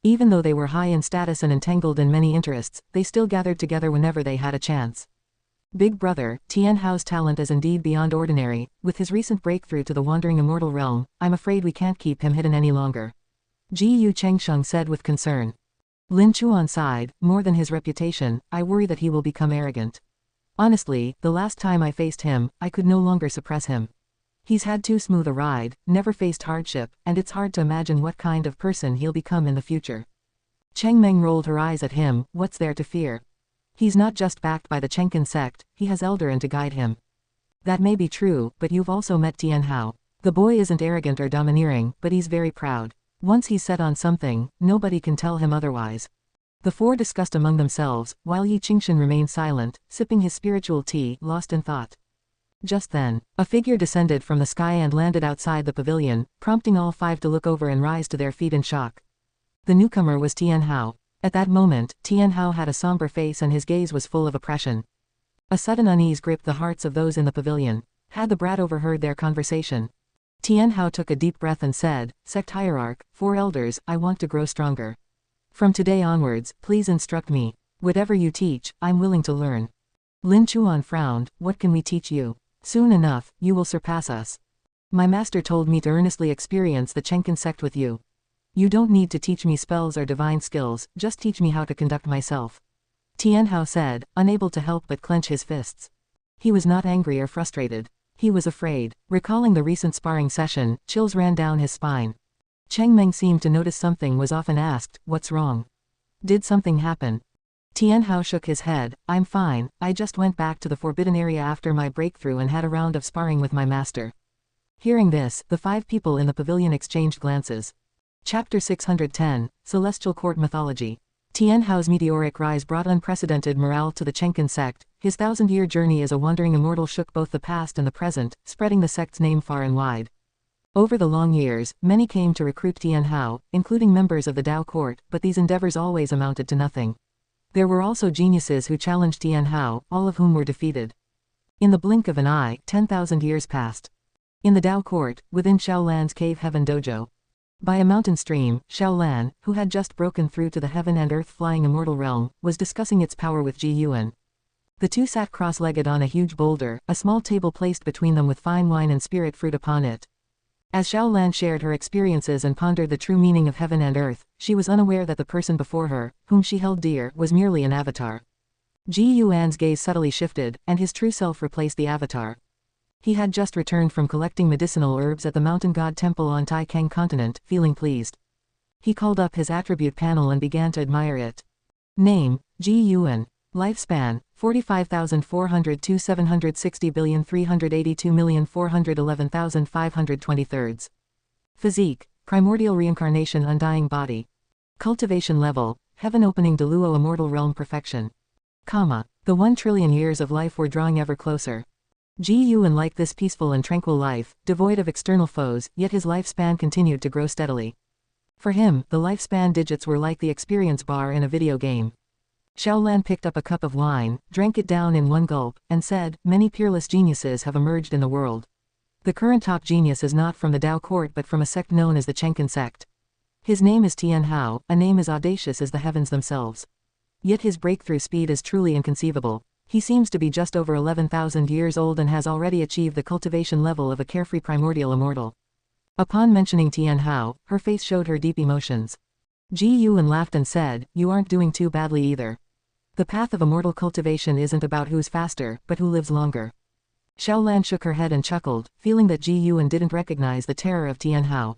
Even though they were high in status and entangled in many interests, they still gathered together whenever they had a chance. Big brother, Tian Hao's talent is indeed beyond ordinary. With his recent breakthrough to the wandering immortal realm, I'm afraid we can't keep him hidden any longer. Ji Yu Chengsheng said with concern. Lin Chuan sighed. More than his reputation, I worry that he will become arrogant. Honestly, the last time I faced him, I could no longer suppress him. He's had too smooth a ride, never faced hardship, and it's hard to imagine what kind of person he'll become in the future. Cheng Meng rolled her eyes at him. What's there to fear? He's not just backed by the Taixuan Sect, he has Eldarin to guide him. That may be true, but you've also met Tian Hao. The boy isn't arrogant or domineering, but he's very proud. Once he's set on something, nobody can tell him otherwise. The 4 discussed among themselves, while Yi Qingshan remained silent, sipping his spiritual tea, lost in thought. Just then, a figure descended from the sky and landed outside the pavilion, prompting all 5 to look over and rise to their feet in shock. The newcomer was Tian Hao. At that moment, Tian Hao had a somber face and his gaze was full of oppression. A sudden unease gripped the hearts of those in the pavilion. Had the brat overheard their conversation? Tian Hao took a deep breath and said, Sect Hierarch, 4 elders, I want to grow stronger. From today onwards, please instruct me. Whatever you teach, I'm willing to learn. Lin Chuan frowned. What can we teach you? Soon enough, you will surpass us. My master told me to earnestly experience the Taixuan Sect with you. You don't need to teach me spells or divine skills, just teach me how to conduct myself. Tian Hao said, unable to help but clench his fists. He was not angry or frustrated. He was afraid. Recalling the recent sparring session, chills ran down his spine. Cheng Meng seemed to notice something was often asked, what's wrong? Did something happen? Tian Hao shook his head. I'm fine, I just went back to the forbidden area after my breakthrough and had a round of sparring with my master. Hearing this, the 5 people in the pavilion exchanged glances. Chapter 610, Celestial Court Mythology. Tian Hao's meteoric rise brought unprecedented morale to the Taixuan Sect. His 1,000-year journey as a wandering immortal shook both the past and the present, spreading the sect's name far and wide. Over the long years, many came to recruit Tian Hao, including members of the Dao Court, but these endeavors always amounted to nothing. There were also geniuses who challenged Tian Hao, all of whom were defeated. In the blink of an eye, 10,000 years passed. In the Dao Court, within Shaolan's Cave Heaven Dojo. By a mountain stream, Shaolan, who had just broken through to the heaven and earth flying immortal realm, was discussing its power with Ji Yuan. The two sat cross-legged on a huge boulder, a small table placed between them with fine wine and spirit fruit upon it. As Xiaolan shared her experiences and pondered the true meaning of heaven and earth, she was unaware that the person before her, whom she held dear, was merely an avatar. Ji Yuan's gaze subtly shifted, and his true self replaced the avatar. He had just returned from collecting medicinal herbs at the mountain god temple on Taikang continent, feeling pleased. He called up his attribute panel and began to admire it. Name, Ji Yuan. Lifespan, 45,402 760,382,411,523. Physique, primordial reincarnation undying body. Cultivation level, heaven opening deluo immortal realm perfection. The 1 trillion years of life were drawing ever closer. Ji Yuan liked this peaceful and tranquil life, devoid of external foes, yet his lifespan continued to grow steadily. For him, the lifespan digits were like the experience bar in a video game. Xiaolan picked up a cup of wine, drank it down in one gulp, and said, "Many peerless geniuses have emerged in the world. The current top genius is not from the Tao court but from a sect known as the Taixuan Sect. His name is Tian Hao, a name as audacious as the heavens themselves. Yet his breakthrough speed is truly inconceivable. He seems to be just over 11,000 years old and has already achieved the cultivation level of a carefree primordial immortal." Upon mentioning Tian Hao, her face showed her deep emotions. Ji Yuan laughed and said, "You aren't doing too badly either. The path of immortal cultivation isn't about who's faster, but who lives longer." Xiaolan shook her head and chuckled, feeling that Ji Yuan didn't recognize the terror of Tian Hao.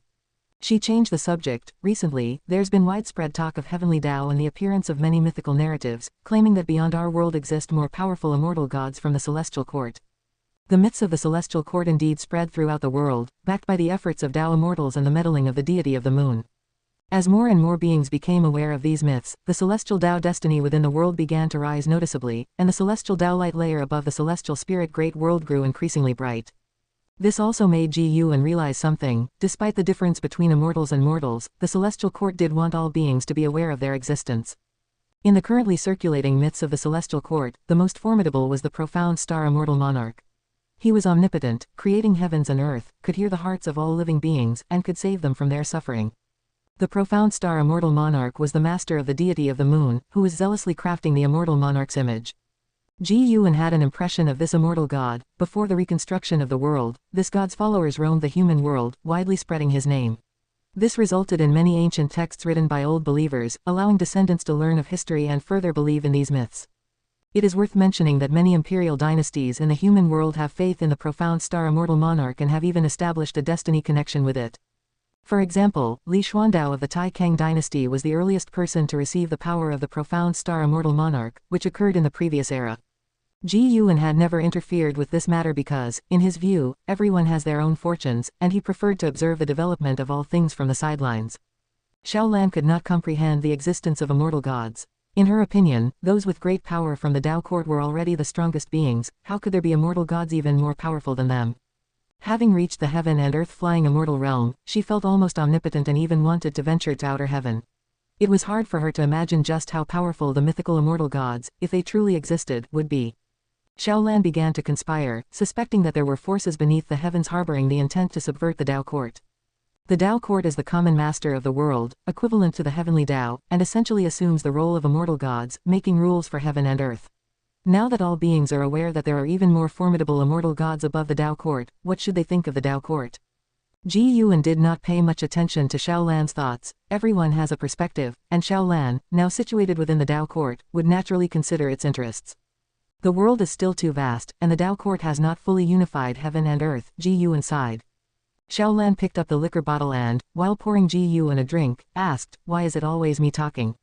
She changed the subject. "Recently, there's been widespread talk of heavenly Tao and the appearance of many mythical narratives, claiming that beyond our world exist more powerful immortal gods from the celestial court. The myths of the celestial court indeed spread throughout the world, backed by the efforts of Tao immortals and the meddling of the deity of the moon. As more and more beings became aware of these myths, the celestial Tao destiny within the world began to rise noticeably, and the celestial Tao light layer above the celestial spirit great world grew increasingly bright. This also made Ji Yuan realize something. Despite the difference between immortals and mortals, the celestial court did want all beings to be aware of their existence. In the currently circulating myths of the celestial court, the most formidable was the profound star immortal monarch. He was omnipotent, creating heavens and earth, could hear the hearts of all living beings, and could save them from their suffering. The profound star immortal monarch was the master of the deity of the moon, who was zealously crafting the immortal monarch's image. Ji Yuan had an impression of this immortal god. Before the reconstruction of the world, this god's followers roamed the human world, widely spreading his name. This resulted in many ancient texts written by old believers, allowing descendants to learn of history and further believe in these myths. It is worth mentioning that many imperial dynasties in the human world have faith in the profound star immortal monarch and have even established a destiny connection with it. For example, Li Xuandao of the Taikang dynasty was the earliest person to receive the power of the profound star immortal monarch, which occurred in the previous era. Ji Yuan had never interfered with this matter because, in his view, everyone has their own fortunes, and he preferred to observe the development of all things from the sidelines. Xiaolan could not comprehend the existence of immortal gods. In her opinion, those with great power from the Tao court were already the strongest beings. How could there be immortal gods even more powerful than them? Having reached the heaven and earth flying immortal realm, she felt almost omnipotent and even wanted to venture to outer heaven. It was hard for her to imagine just how powerful the mythical immortal gods, if they truly existed, would be. Xiaolan began to conspire, suspecting that there were forces beneath the heavens harboring the intent to subvert the Tao court. The Tao court is the common master of the world, equivalent to the heavenly Tao, and essentially assumes the role of immortal gods, making rules for heaven and earth. Now that all beings are aware that there are even more formidable immortal gods above the Tao court, what should they think of the Tao court? Ji Yuan did not pay much attention to Xiaolan's thoughts. Everyone has a perspective, and Xiaolan, now situated within the Tao court, would naturally consider its interests. The world is still too vast, and the Tao court has not fully unified heaven and earth. Ji Yuan sighed. Xiaolan picked up the liquor bottle and, while pouring Ji Yuan a drink, asked, "Why is it always me talking?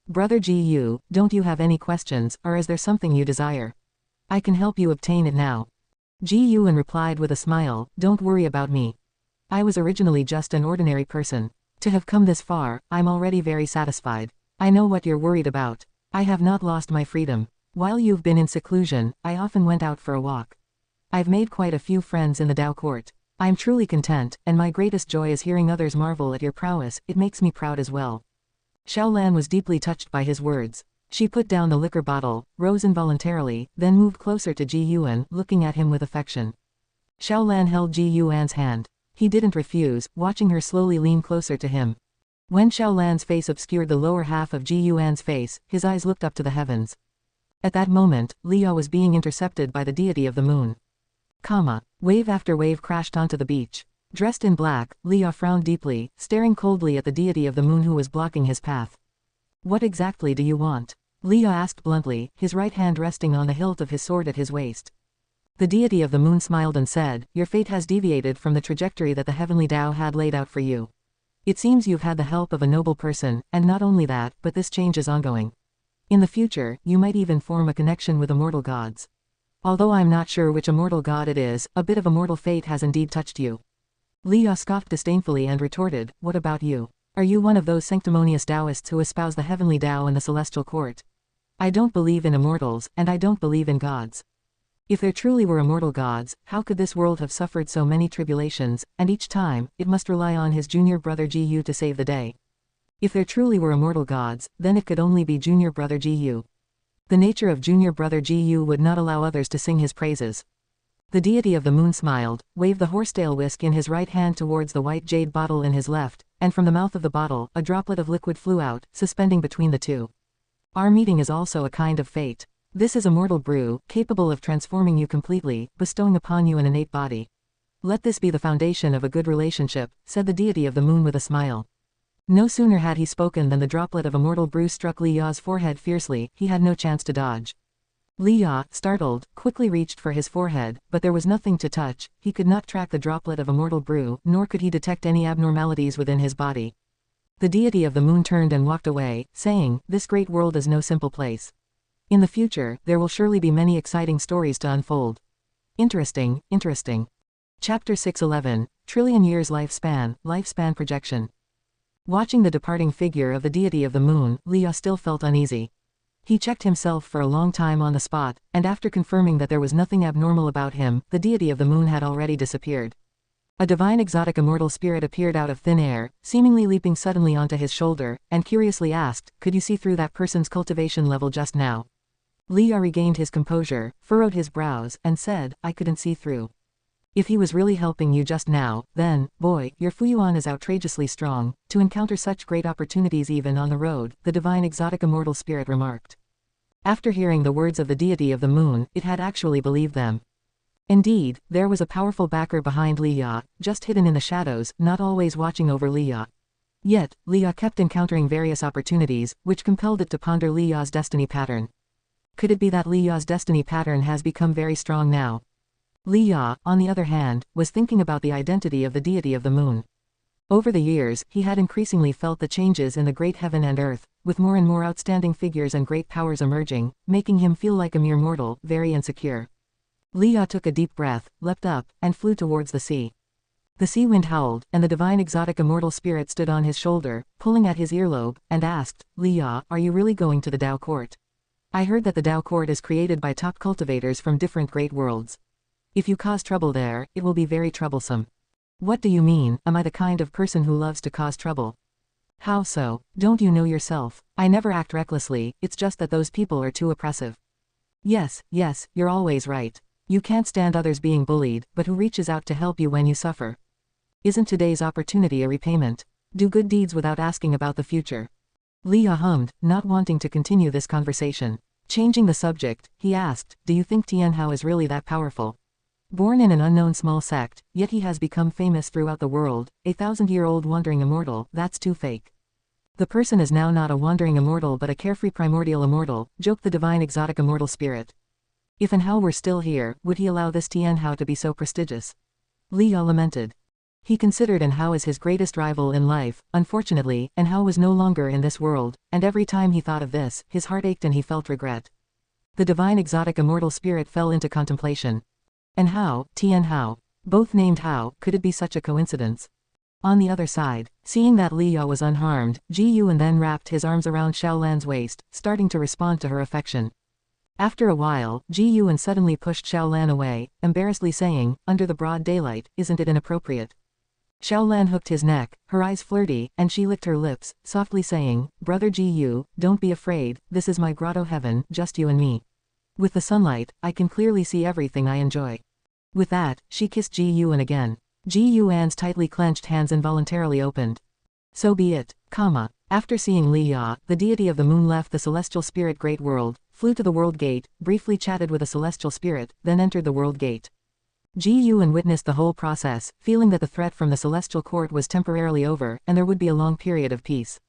Brother Ji Yu, don't you have any questions, or is there something you desire? I can help you obtain it now." Ji Yuan replied with a smile, "Don't worry about me. I was originally just an ordinary person. To have come this far, I'm already very satisfied. I know what you're worried about. I have not lost my freedom. While you've been in seclusion, I often went out for a walk. I've made quite a few friends in the Tao court. I'm truly content, and my greatest joy is hearing others marvel at your prowess. It makes me proud as well." Xiaolan was deeply touched by his words. She put down the liquor bottle, rose involuntarily, then moved closer to Ji Yuan, looking at him with affection. Xiaolan held Ji Yuan's hand. He didn't refuse, watching her slowly lean closer to him. When Xiaolan's face obscured the lower half of Ji Yuan's face, his eyes looked up to the heavens. At that moment, Leah was being intercepted by the deity of the moon. Wave after wave crashed onto the beach. Dressed in black, Leah frowned deeply, staring coldly at the deity of the moon who was blocking his path. What exactly do you want? Leah asked bluntly, his right hand resting on the hilt of his sword at his waist. The deity of the moon smiled and said, your fate has deviated from the trajectory that the heavenly Tao had laid out for you. It seems you've had the help of a noble person, and not only that, but this change is ongoing. In the future, you might even form a connection with immortal gods. Although I'm not sure which immortal god it is, a bit of immortal fate has indeed touched you. Leah scoffed disdainfully and retorted, what about you? Are you one of those sanctimonious Taoists who espouse the heavenly Tao and the celestial court? I don't believe in immortals, and I don't believe in gods. If there truly were immortal gods, how could this world have suffered so many tribulations, and each time, it must rely on his junior brother Gu to save the day? If there truly were immortal gods, then it could only be junior brother Gu. The nature of junior brother Gu would not allow others to sing his praises. The deity of the moon smiled, waved the horsetail whisk in his right hand towards the white jade bottle in his left, and from the mouth of the bottle, a droplet of liquid flew out, suspending between the two. Our meeting is also a kind of fate. This is immortal brew, capable of transforming you completely, bestowing upon you an innate body. Let this be the foundation of a good relationship, said the deity of the moon with a smile. No sooner had he spoken than the droplet of immortal brew struck Leah's forehead fiercely, he had no chance to dodge. Leah, startled, quickly reached for his forehead, but there was nothing to touch, he could not track the droplet of immortal brew, nor could he detect any abnormalities within his body. The deity of the moon turned and walked away, saying, this great world is no simple place. In the future, there will surely be many exciting stories to unfold. Interesting. Chapter 611, Trillion Years Lifespan Projection. Watching the departing figure of the deity of the moon, Leah still felt uneasy. He checked himself for a long time on the spot, and after confirming that there was nothing abnormal about him, the deity of the moon had already disappeared. A divine exotic immortal spirit appeared out of thin air, seemingly leaping suddenly onto his shoulder, and curiously asked, could you see through that person's cultivation level just now? Leah regained his composure, furrowed his brows, and said, I couldn't see through. If he was really helping you just now, then, boy, your Fuyuan is outrageously strong, to encounter such great opportunities even on the road, the divine exotic immortal spirit remarked. After hearing the words of the deity of the moon, it had actually believed them. Indeed, there was a powerful backer behind Leah, just hidden in the shadows, not always watching over Leah. Yet, Leah kept encountering various opportunities, which compelled it to ponder Leah's destiny pattern. Could it be that Leah's destiny pattern has become very strong now? Leah, on the other hand, was thinking about the identity of the deity of the moon. Over the years, he had increasingly felt the changes in the great heaven and earth, with more and more outstanding figures and great powers emerging, making him feel like a mere mortal, very insecure. Leah took a deep breath, leapt up, and flew towards the sea. The sea wind howled, and the divine exotic immortal spirit stood on his shoulder, pulling at his earlobe, and asked, Leah, are you really going to the Tao court? I heard that the Tao court is created by top cultivators from different great worlds. If you cause trouble there, it will be very troublesome. What do you mean, am I the kind of person who loves to cause trouble? How so? Don't you know yourself? I never act recklessly, it's just that those people are too oppressive. Yes, you're always right. You can't stand others being bullied, but who reaches out to help you when you suffer? Isn't today's opportunity a repayment? Do good deeds without asking about the future. Leah hummed, not wanting to continue this conversation. Changing the subject, he asked, do you think Tianhao is really that powerful? Born in an unknown small sect, yet he has become famous throughout the world, a 1,000-year-old wandering immortal, that's too fake. The person is now not a wandering immortal but a carefree primordial immortal, joked the divine exotic immortal spirit. If Enhao were still here, would he allow this Tianhao to be so prestigious? Leah lamented. He considered Enhao as his greatest rival in life. Unfortunately, Enhao was no longer in this world, and every time he thought of this, his heart ached and he felt regret. The divine exotic immortal spirit fell into contemplation. Enhao, Tianhao. Both named Hao, could it be such a coincidence? On the other side, seeing that Leah was unharmed, Ji Yuan then wrapped his arms around Xiaolan's waist, starting to respond to her affection. After a while, Ji Yuan suddenly pushed Xiaolan away, embarrassedly saying, under the broad daylight, isn't it inappropriate? Xiaolan hooked his neck, her eyes flirty, and she licked her lips, softly saying, Brother Ji Yu, don't be afraid, this is my grotto heaven, just you and me. With the sunlight, I can clearly see everything I enjoy. With that, she kissed Ji Yuan again. Ji Yuan's tightly clenched hands involuntarily opened. So be it, After seeing Leah, the deity of the moon left the celestial spirit great world, flew to the world gate, briefly chatted with a celestial spirit, then entered the world gate. Ji Yuan witnessed the whole process, feeling that the threat from the celestial court was temporarily over, and there would be a long period of peace.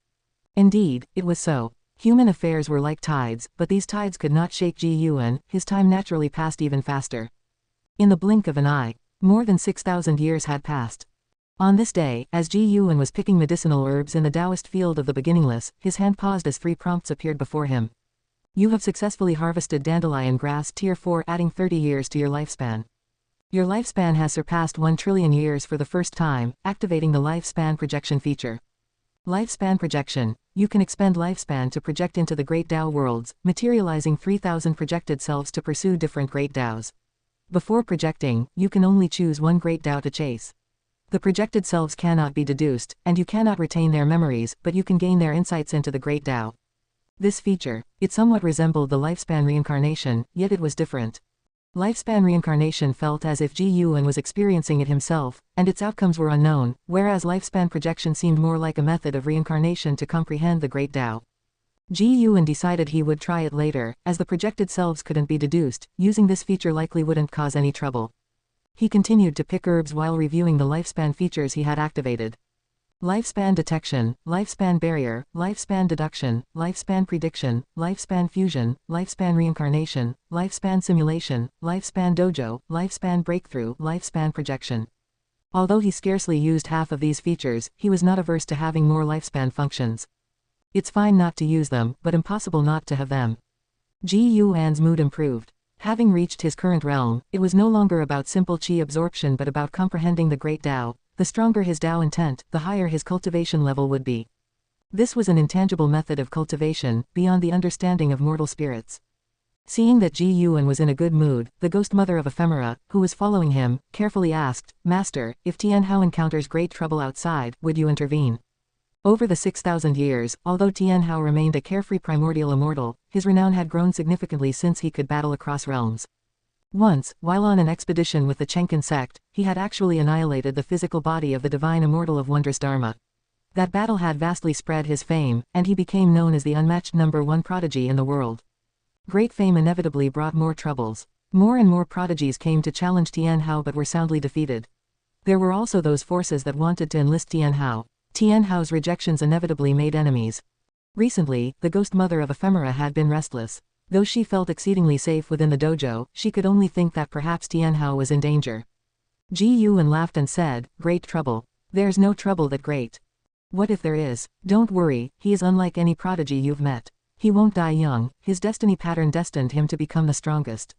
Indeed, it was so. Human affairs were like tides, but these tides could not shake Ji Yuan. His time naturally passed even faster. In the blink of an eye, more than 6,000 years had passed. On this day, as Ji Yuan was picking medicinal herbs in the Taoist field of the beginningless, his hand paused as 3 prompts appeared before him. You have successfully harvested dandelion grass Tier 4, adding 30 years to your lifespan. Your lifespan has surpassed 1 trillion years for the first time, activating the lifespan projection feature. Lifespan projection. You can expend lifespan to project into the Great Tao worlds, materializing 3,000 projected selves to pursue different Great Taos. Before projecting, you can only choose one Great Tao to chase. The projected selves cannot be deduced, and you cannot retain their memories, but you can gain their insights into the Great Tao. This feature, it somewhat resembled the lifespan reincarnation, yet it was different. Lifespan reincarnation felt as if Ji Yuan was experiencing it himself, and its outcomes were unknown, whereas lifespan projection seemed more like a method of reincarnation to comprehend the Great Tao. Ji Yuan decided he would try it later, as the projected selves couldn't be deduced. Using this feature likely wouldn't cause any trouble. He continued to pick herbs while reviewing the lifespan features he had activated. Lifespan detection, lifespan barrier, lifespan deduction, lifespan prediction, lifespan fusion, lifespan reincarnation, lifespan simulation, lifespan dojo, lifespan breakthrough, lifespan projection. Although he scarcely used half of these features, he was not averse to having more lifespan functions. It's fine not to use them, but impossible not to have them. Ji Yuan's mood improved. Having reached his current realm, it was no longer about simple qi absorption but about comprehending the Great Tao. The stronger his Tao intent, the higher his cultivation level would be. This was an intangible method of cultivation, beyond the understanding of mortal spirits. Seeing that Ji Yuan was in a good mood, the ghost mother of ephemera, who was following him, carefully asked, Master, if Tianhao encounters great trouble outside, would you intervene? Over the 6,000 years, although Tianhao remained a carefree primordial immortal, his renown had grown significantly since he could battle across realms. Once, while on an expedition with the Taixuan Sect, he had actually annihilated the physical body of the divine immortal of wondrous Dharma. That battle had vastly spread his fame, and he became known as the unmatched #1 prodigy in the world. Great fame inevitably brought more troubles. More and more prodigies came to challenge Tianhao but were soundly defeated. There were also those forces that wanted to enlist Tianhao. Tianhao's rejections inevitably made enemies. Recently, the ghost mother of ephemera had been restless. Though she felt exceedingly safe within the dojo, she could only think that perhaps Tianhao was in danger. Ji Yuan laughed and said, Great trouble. There's no trouble that great. What if there is? Don't worry, he is unlike any prodigy you've met. He won't die young, his destiny pattern destined him to become the strongest.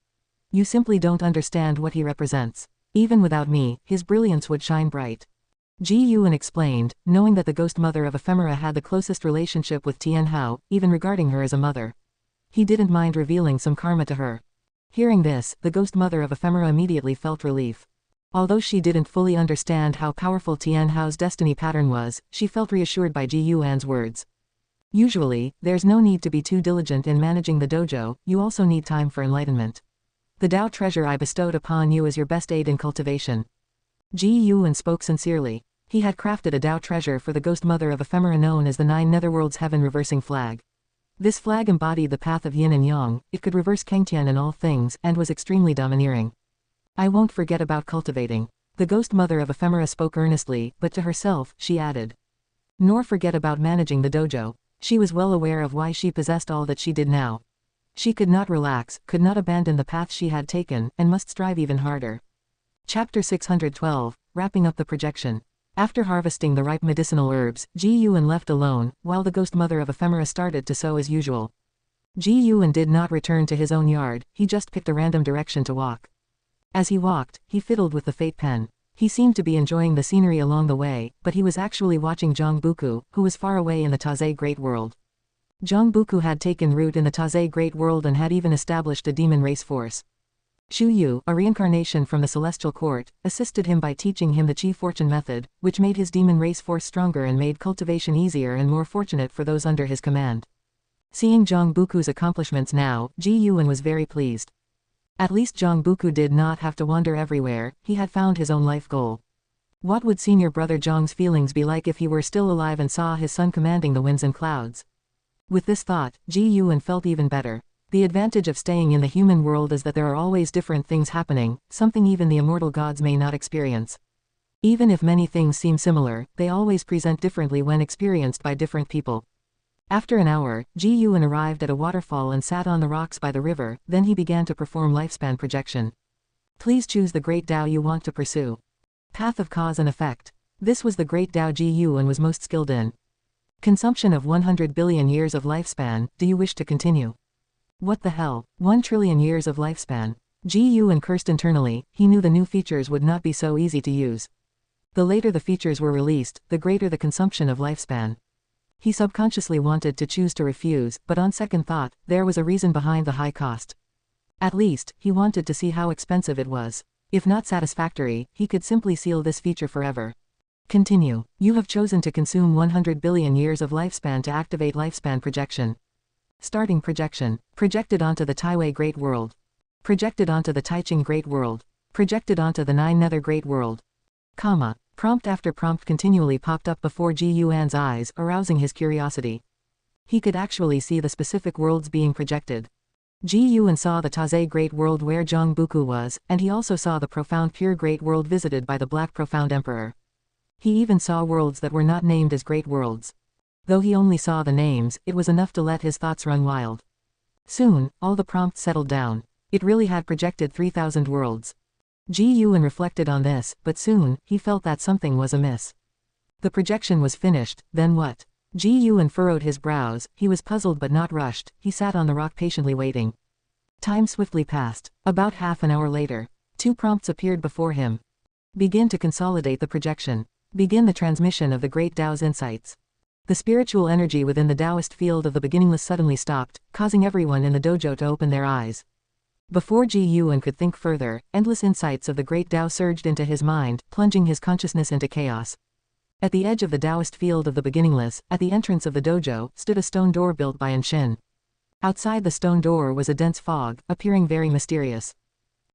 You simply don't understand what he represents. Even without me, his brilliance would shine bright. Ji Yuan explained, knowing that the ghost mother of ephemera had the closest relationship with Tianhao, even regarding her as a mother. He didn't mind revealing some karma to her. Hearing this, the ghost mother of ephemera immediately felt relief. Although she didn't fully understand how powerful Tianhao's destiny pattern was, she felt reassured by Ji Yuan's words. Usually, there's no need to be too diligent in managing the dojo, you also need time for enlightenment. The Tao treasure I bestowed upon you is your best aid in cultivation. Ji Yuan spoke sincerely. He had crafted a Tao treasure for the ghost mother of ephemera known as the 9 Netherworlds Heaven Reversing Flag. This flag embodied the path of yin and yang, it could reverse Kangtian in all things, and was extremely domineering. I won't forget about cultivating. The ghost mother of ephemera spoke earnestly, but to herself, she added. Nor forget about managing the dojo. She was well aware of why she possessed all that she did now. She could not relax, could not abandon the path she had taken, and must strive even harder. Chapter 612, Wrapping up the projection. After harvesting the ripe medicinal herbs, Ji Yuan left alone, while the ghost mother of ephemera started to sow as usual. Ji Yuan did not return to his own yard, he just picked a random direction to walk. As he walked, he fiddled with the fate pen. He seemed to be enjoying the scenery along the way, but he was actually watching Zhang Buku, who was far away in the Taizé Great World. Zhang Buku had taken root in the Taizé Great World and had even established a demon race force. Shu Yu, a reincarnation from the Celestial Court, assisted him by teaching him the Qi Fortune method, which made his demon race force stronger and made cultivation easier and more fortunate for those under his command. Seeing Zhang Buku's accomplishments now, Ji Yuan was very pleased. At least Zhang Buku did not have to wander everywhere, he had found his own life goal. What would senior brother Zhang's feelings be like if he were still alive and saw his son commanding the winds and clouds? With this thought, Ji Yuan felt even better. The advantage of staying in the human world is that there are always different things happening, something even the immortal gods may not experience. Even if many things seem similar, they always present differently when experienced by different people. After an hour, Ji Yuan arrived at a waterfall and sat on the rocks by the river, then he began to perform lifespan projection. Please choose the great Tao you want to pursue. Path of cause and effect. This was the great Tao Ji Yuan was most skilled in. Consumption of 100 billion years of lifespan, do you wish to continue? What the hell, 1 trillion years of lifespan. Ji Yuan cursed internally, he knew the new features would not be so easy to use. The later the features were released, the greater the consumption of lifespan. He subconsciously wanted to choose to refuse, but on second thought, there was a reason behind the high cost. At least, he wanted to see how expensive it was. If not satisfactory, he could simply seal this feature forever. Continue. You have chosen to consume 100 billion years of lifespan to activate lifespan projection. Starting projection. Projected onto the Taiwei Great World. Projected onto the Taichung Great World. Projected onto the Nine Nether Great World. Comma. Prompt after prompt continually popped up before Ji Yuan's eyes, arousing his curiosity. He could actually see the specific worlds being projected. Ji Yuan saw the Taizé Great World where Zhang Buku was, and he also saw the profound pure Great World visited by the Black Profound Emperor. He even saw worlds that were not named as Great Worlds. Though he only saw the names, it was enough to let his thoughts run wild. Soon, all the prompts settled down. It really had projected 3,000 worlds. Ji Yuan reflected on this, but soon, he felt that something was amiss. The projection was finished, then what? Ji Yuan furrowed his brows, he was puzzled but not rushed, he sat on the rock patiently waiting. Time swiftly passed. About half an hour later, 2 prompts appeared before him. Begin to consolidate the projection. Begin the transmission of the great Tao's insights. The spiritual energy within the Taoist field of the beginningless suddenly stopped, causing everyone in the dojo to open their eyes. Before Ji Yuan could think further, endless insights of the great Tao surged into his mind, plunging his consciousness into chaos. At the edge of the Taoist field of the beginningless, at the entrance of the dojo, stood a stone door built by Anshin. Outside the stone door was a dense fog, appearing very mysterious.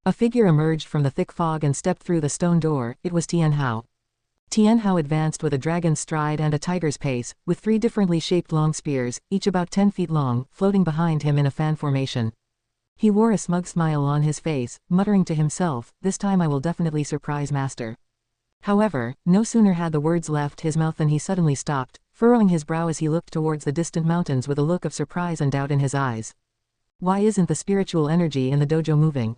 A figure emerged from the thick fog and stepped through the stone door. It was Tian Hao. Tian Hao advanced with a dragon's stride and a tiger's pace, with 3 differently shaped long spears, each about 10 feet long, floating behind him in a fan formation. He wore a smug smile on his face, muttering to himself, "This time I will definitely surprise Master." However, no sooner had the words left his mouth than he suddenly stopped, furrowing his brow as he looked towards the distant mountains with a look of surprise and doubt in his eyes. Why isn't the spiritual energy in the dojo moving?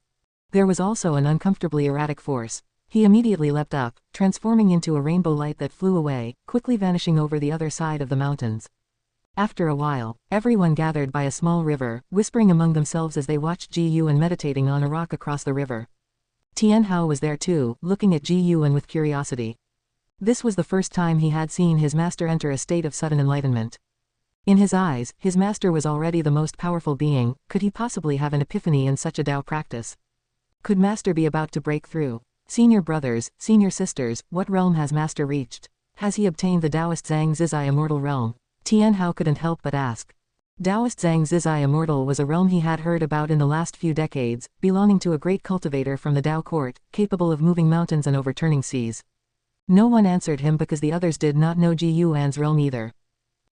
There was also an uncomfortably erratic force. He immediately leapt up, transforming into a rainbow light that flew away, quickly vanishing over the other side of the mountains. After a while, everyone gathered by a small river, whispering among themselves as they watched Ji Yuan meditating on a rock across the river. Tian Hao was there too, looking at Ji Yuan with curiosity. This was the first time he had seen his master enter a state of sudden enlightenment. In his eyes, his master was already the most powerful being. Could he possibly have an epiphany in such a Tao practice? Could master be about to break through? Senior brothers, senior sisters, what realm has master reached? Has he obtained the Taoist Zhang Zizai immortal realm? Tian Hao couldn't help but ask. Taoist Zhang Zizai immortal was a realm he had heard about in the last few decades, belonging to a great cultivator from the Tao court, capable of moving mountains and overturning seas. No one answered him because the others did not know Ji Yuan's realm either.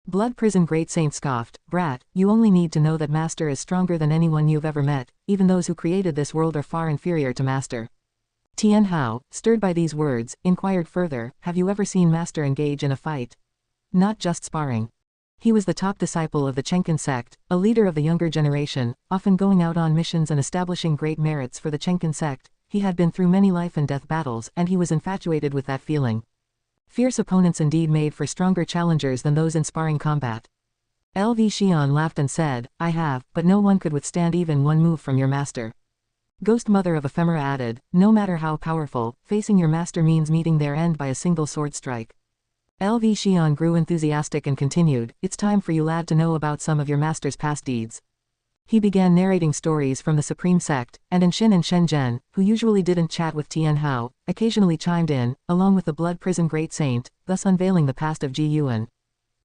Blood Prison Great Saint scoffed, "Brat, you only need to know that Master is stronger than anyone you've ever met, even those who created this world are far inferior to Master." Tian Hao, stirred by these words, inquired further, "Have you ever seen Master engage in a fight? Not just sparring." He was the top disciple of the Taixuan Sect, a leader of the younger generation, often going out on missions and establishing great merits for the Taixuan Sect. He had been through many life and death battles, and he was infatuated with that feeling. Fierce opponents indeed made for stronger challengers than those in sparring combat. LV Xian laughed and said, "I have, but no one could withstand even one move from your master." Ghost Mother of Ephemera added, "No matter how powerful, facing your master means meeting their end by a single sword strike." LV Xian grew enthusiastic and continued, "It's time for you lad to know about some of your master's past deeds." He began narrating stories from the Supreme Sect, and Anshin and Shenzhen, who usually didn't chat with Tian Hao, occasionally chimed in, along with the Blood Prison Great Saint, thus unveiling the past of Ji Yuan.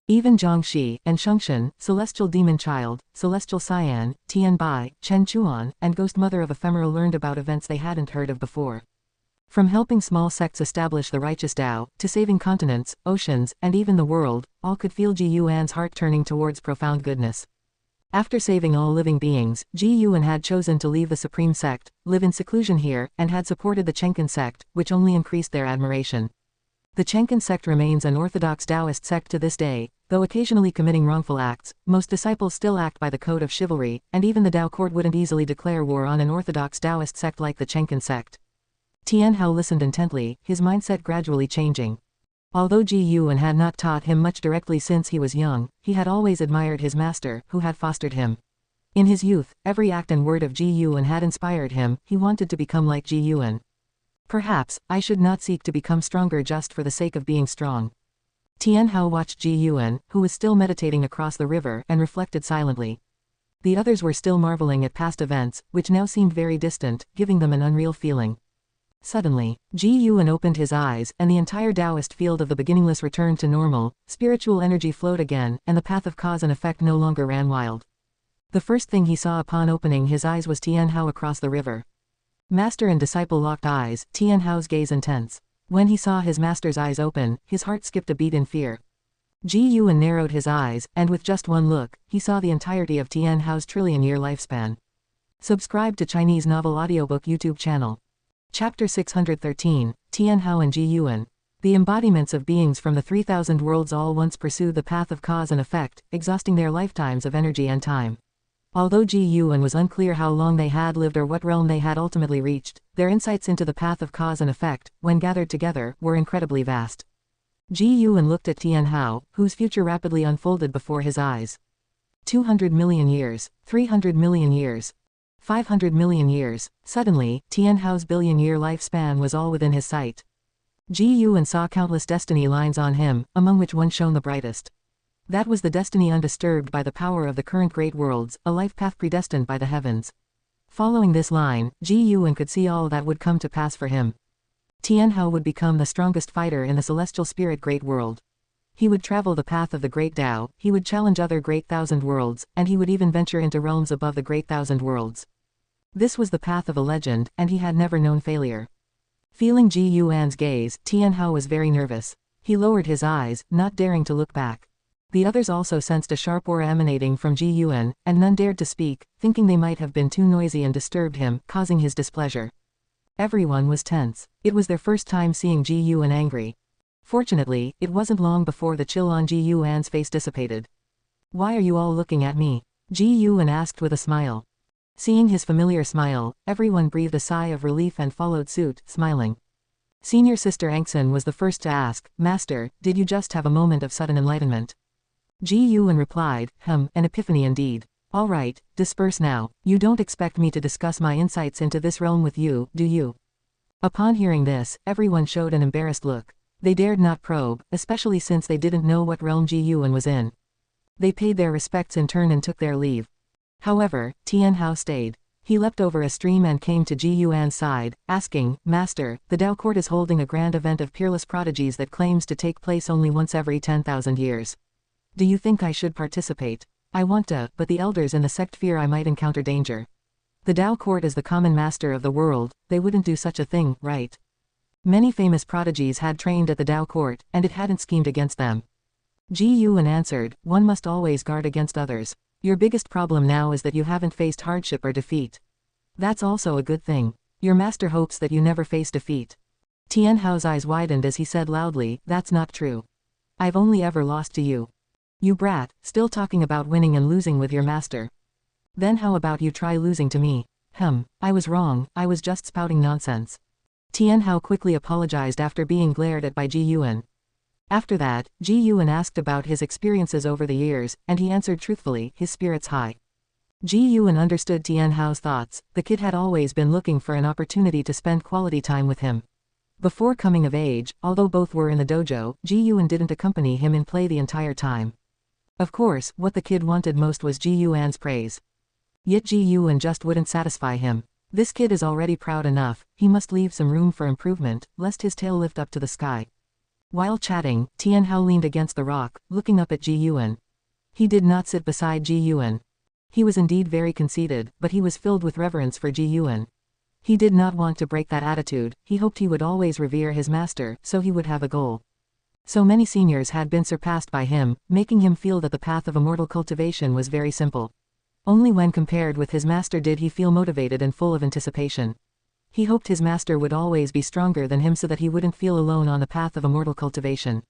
Even Zhangxi and Shengshan, Celestial Demon Child, Celestial Cyan, Tian Bai, Chen Chuan, and Ghost Mother of Ephemera learned about events they hadn't heard of before. From helping small sects establish the righteous Tao, to saving continents, oceans, and even the world, all could feel Ji Yuan's heart turning towards profound goodness. After saving all living beings, Ji Yuan had chosen to leave the Supreme Sect, live in seclusion here, and had supported the Taixuan Sect, which only increased their admiration. The Taixuan Sect remains an orthodox Taoist sect to this day, though occasionally committing wrongful acts. Most disciples still act by the code of chivalry, and even the Tao court wouldn't easily declare war on an orthodox Taoist sect like the Taixuan Sect. Tian Hao listened intently, his mindset gradually changing. Although Ji Yuan had not taught him much directly since he was young, he had always admired his master, who had fostered him. In his youth, every act and word of Ji Yuan had inspired him. He wanted to become like Ji Yuan. Perhaps, I should not seek to become stronger just for the sake of being strong. Tian Hao watched Ji Yuan, who was still meditating across the river, and reflected silently. The others were still marveling at past events, which now seemed very distant, giving them an unreal feeling. Suddenly, Ji Yuan opened his eyes, and the entire Taoist field of the beginningless returned to normal. Spiritual energy flowed again, and the path of cause and effect no longer ran wild. The first thing he saw upon opening his eyes was Tian Hao across the river. Master and disciple locked eyes, Tian Hao's gaze intense. When he saw his master's eyes open, his heart skipped a beat in fear. Ji Yuan narrowed his eyes, and with just one look, he saw the entirety of Tian Hao's trillion-year lifespan. Subscribe to Chinese Novel Audiobook YouTube channel. Chapter 613, Tian Hao and Ji Yuan. The embodiments of beings from the 3,000 worlds all once pursued the path of cause and effect, exhausting their lifetimes of energy and time. Although Ji Yuan was unclear how long they had lived or what realm they had ultimately reached, their insights into the path of cause and effect, when gathered together, were incredibly vast. Ji Yuan looked at Tian Hao, whose future rapidly unfolded before his eyes. 200 million years, 300 million years, 500 million years. Suddenly, Tian Hao's billion-year lifespan was all within his sight. Ji Yuan saw countless destiny lines on him, among which one shone the brightest. That was the destiny undisturbed by the power of the current great worlds, a life path predestined by the heavens. Following this line, Ji Yuan could see all that would come to pass for him. Tian Hao would become the strongest fighter in the celestial spirit great world. He would travel the path of the great Tao, he would challenge other great thousand worlds, and he would even venture into realms above the great thousand worlds. This was the path of a legend, and he had never known failure. Feeling Ji Yuan's gaze, Tian Hao was very nervous. He lowered his eyes, not daring to look back. The others also sensed a sharp aura emanating from Ji Yuan, and none dared to speak, thinking they might have been too noisy and disturbed him, causing his displeasure. Everyone was tense. It was their first time seeing Ji Yuan angry. Fortunately, it wasn't long before the chill on Ji Yuan's face dissipated. "Why are you all looking at me?" Ji Yuan asked with a smile. Seeing his familiar smile, everyone breathed a sigh of relief and followed suit, smiling. Senior Sister Angsen was the first to ask, "Master, did you just have a moment of sudden enlightenment?" Ji Yuan replied, an epiphany indeed. All right, disperse now. You don't expect me to discuss my insights into this realm with you, do you? Upon hearing this, everyone showed an embarrassed look. They dared not probe, especially since they didn't know what realm Ji Yuan was in. They paid their respects in turn and took their leave. However, Tian Hao stayed. He leapt over a stream and came to Ji Yuan's side, asking, "Master, the Tao Court is holding a grand event of peerless prodigies that claims to take place only once every 10,000 years. Do you think I should participate? I want to, but the elders in the sect fear I might encounter danger. The Tao Court is the common master of the world, they wouldn't do such a thing, right?" Many famous prodigies had trained at the Tao Court, and it hadn't schemed against them. Ji Yuan answered, "One must always guard against others. Your biggest problem now is that you haven't faced hardship or defeat. That's also a good thing. Your master hopes that you never face defeat." Tian Hao's eyes widened as he said loudly, "That's not true. I've only ever lost to you. You brat, still talking about winning and losing with your master. Then how about you try losing to me?" I was wrong, I was just spouting nonsense." Tian Hao quickly apologized after being glared at by Ji Yuan. After that, Ji Yuan asked about his experiences over the years, and he answered truthfully, his spirits high. Ji Yuan understood Tian Hao's thoughts. The kid had always been looking for an opportunity to spend quality time with him. Before coming of age, although both were in the dojo, Ji Yuan didn't accompany him in play the entire time. Of course, what the kid wanted most was Ji Yuan's praise. Yet Ji Yuan just wouldn't satisfy him. This kid is already proud enough, he must leave some room for improvement, lest his tail lift up to the sky. While chatting, Tian Hao leaned against the rock, looking up at Ji Yuan. He did not sit beside Ji Yuan. He was indeed very conceited, but he was filled with reverence for Ji Yuan. He did not want to break that attitude, he hoped he would always revere his master, so he would have a goal. So many seniors had been surpassed by him, making him feel that the path of immortal cultivation was very simple. Only when compared with his master did he feel motivated and full of anticipation. He hoped his master would always be stronger than him so that he wouldn't feel alone on the path of immortal cultivation.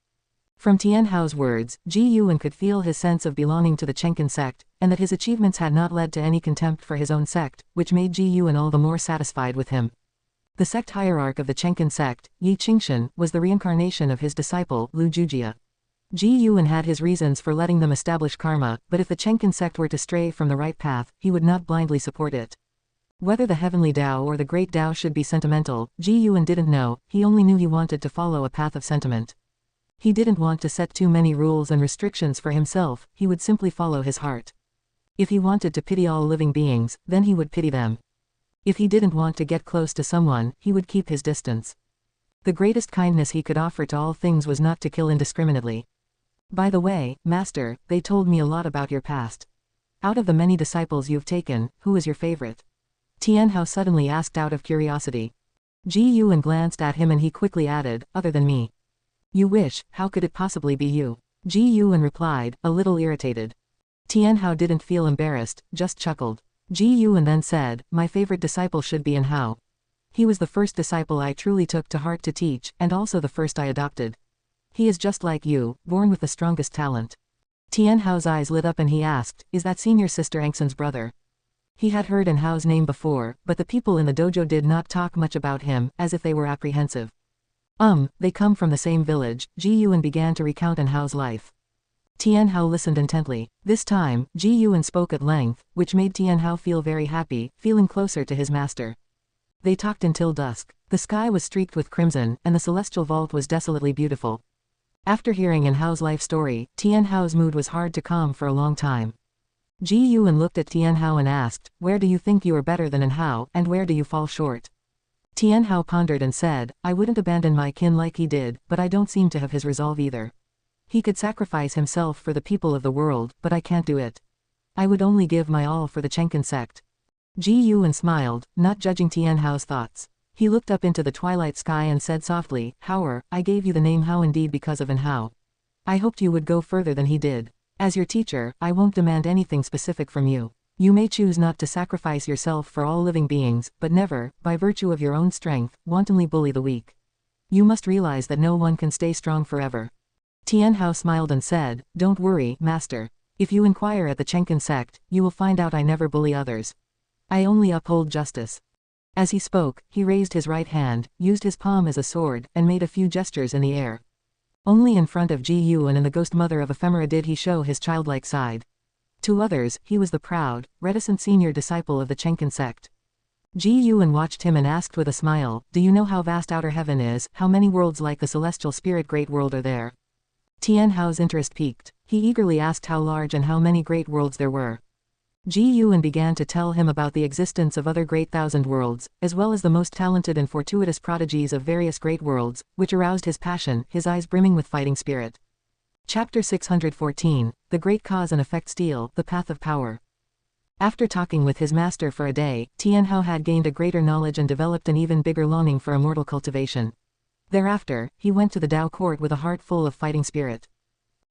From Tian Hao's words, Ji Yuan could feel his sense of belonging to the Taixuan Sect, and that his achievements had not led to any contempt for his own sect, which made Ji Yuan all the more satisfied with him. The sect hierarch of the Taixuan Sect, Yi Qingshan, was the reincarnation of his disciple, Lu Jujia. Ji Yuan had his reasons for letting them establish karma, but if the Taixuan Sect were to stray from the right path, he would not blindly support it. Whether the heavenly Tao or the great Tao should be sentimental, Ji Yuan didn't know, he only knew he wanted to follow a path of sentiment. He didn't want to set too many rules and restrictions for himself, he would simply follow his heart. If he wanted to pity all living beings, then he would pity them. If he didn't want to get close to someone, he would keep his distance. The greatest kindness he could offer to all things was not to kill indiscriminately. By the way, Master, they told me a lot about your past. Out of the many disciples you've taken, who is your favorite? Tian Hao suddenly asked out of curiosity. Ji Yuan glanced at him and he quickly added, other than me. You wish, how could it possibly be you? Ji Yuan replied, a little irritated. Tian Hao didn't feel embarrassed, just chuckled. Ji Yuan then said, my favorite disciple should be An Hao. He was the first disciple I truly took to heart to teach, and also the first I adopted. He is just like you, born with the strongest talent. Tian Hao's eyes lit up and he asked, is that senior sister Angshan's brother? He had heard An Hao's name before, but the people in the dojo did not talk much about him, as if they were apprehensive. They come from the same village. Ji Yuan began to recount An Hao's life. Tian Hao listened intently. This time, Ji Yuan spoke at length, which made Tian Hao feel very happy, feeling closer to his master. They talked until dusk. The sky was streaked with crimson, and the celestial vault was desolately beautiful. After hearing An Hao's life story, Tian Hao's mood was hard to calm for a long time. Ji Yuan looked at Tian Hao and asked, where do you think you are better than An Hao, and where do you fall short? Tian Hao pondered and said, I wouldn't abandon my kin like he did, but I don't seem to have his resolve either. He could sacrifice himself for the people of the world, but I can't do it. I would only give my all for the Taixuan Sect. Ji Yuan smiled, not judging Tian Hao's thoughts. He looked up into the twilight sky and said softly, Hao, I gave you the name Hao indeed because of An Hao. I hoped you would go further than he did. As your teacher, I won't demand anything specific from you. You may choose not to sacrifice yourself for all living beings, but never, by virtue of your own strength, wantonly bully the weak. You must realize that no one can stay strong forever. Tian Hao smiled and said, don't worry, Master. If you inquire at the Taixuan Sect, you will find out I never bully others. I only uphold justice. As he spoke, he raised his right hand, used his palm as a sword, and made a few gestures in the air. Only in front of Ji Yuan and the ghost mother of Ephemera did he show his childlike side. To others, he was the proud, reticent senior disciple of the Taixuan Sect. Ji Yuan watched him and asked with a smile, do you know how vast outer heaven is, how many worlds like the celestial spirit great world are there? Tian Hao's interest piqued. He eagerly asked how large and how many great worlds there were. Ji Yuan began to tell him about the existence of other great thousand worlds, as well as the most talented and fortuitous prodigies of various great worlds, which aroused his passion, his eyes brimming with fighting spirit. Chapter 614, The Great Cause and Effect Steel, The Path of Power. After talking with his master for a day, Tian Hao had gained a greater knowledge and developed an even bigger longing for immortal cultivation. Thereafter, he went to the Tao court with a heart full of fighting spirit.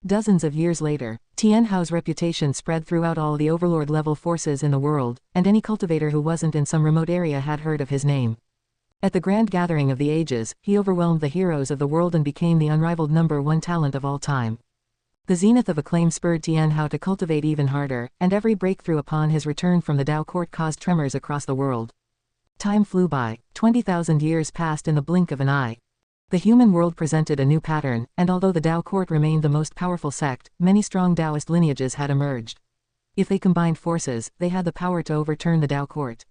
Dozens of years later, Tian Hao's reputation spread throughout all the overlord-level forces in the world, and any cultivator who wasn't in some remote area had heard of his name. At the grand gathering of the ages, he overwhelmed the heroes of the world and became the unrivaled #1 talent of all time. The zenith of acclaim spurred Tian Hao to cultivate even harder, and every breakthrough upon his return from the Tao court caused tremors across the world. Time flew by. 20,000 years passed in the blink of an eye. The human world presented a new pattern, and although the Tao court remained the most powerful sect, many strong Taoist lineages had emerged. If they combined forces, they had the power to overturn the Tao court.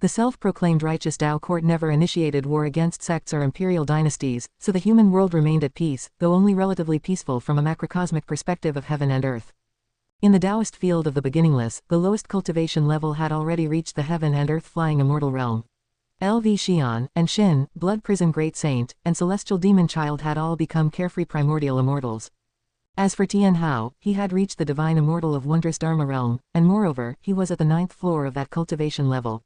The self-proclaimed righteous Tao court never initiated war against sects or imperial dynasties, so the human world remained at peace, though only relatively peaceful from a macrocosmic perspective of heaven and earth. In the Taoist field of the beginningless, the lowest cultivation level had already reached the heaven and earth flying immortal realm. LV Xian, and Xin, Blood Prison Great Saint, and Celestial Demon Child had all become carefree primordial immortals. As for Tian Hao, he had reached the divine immortal of wondrous Dharma realm, and moreover, he was at the 9th floor of that cultivation level.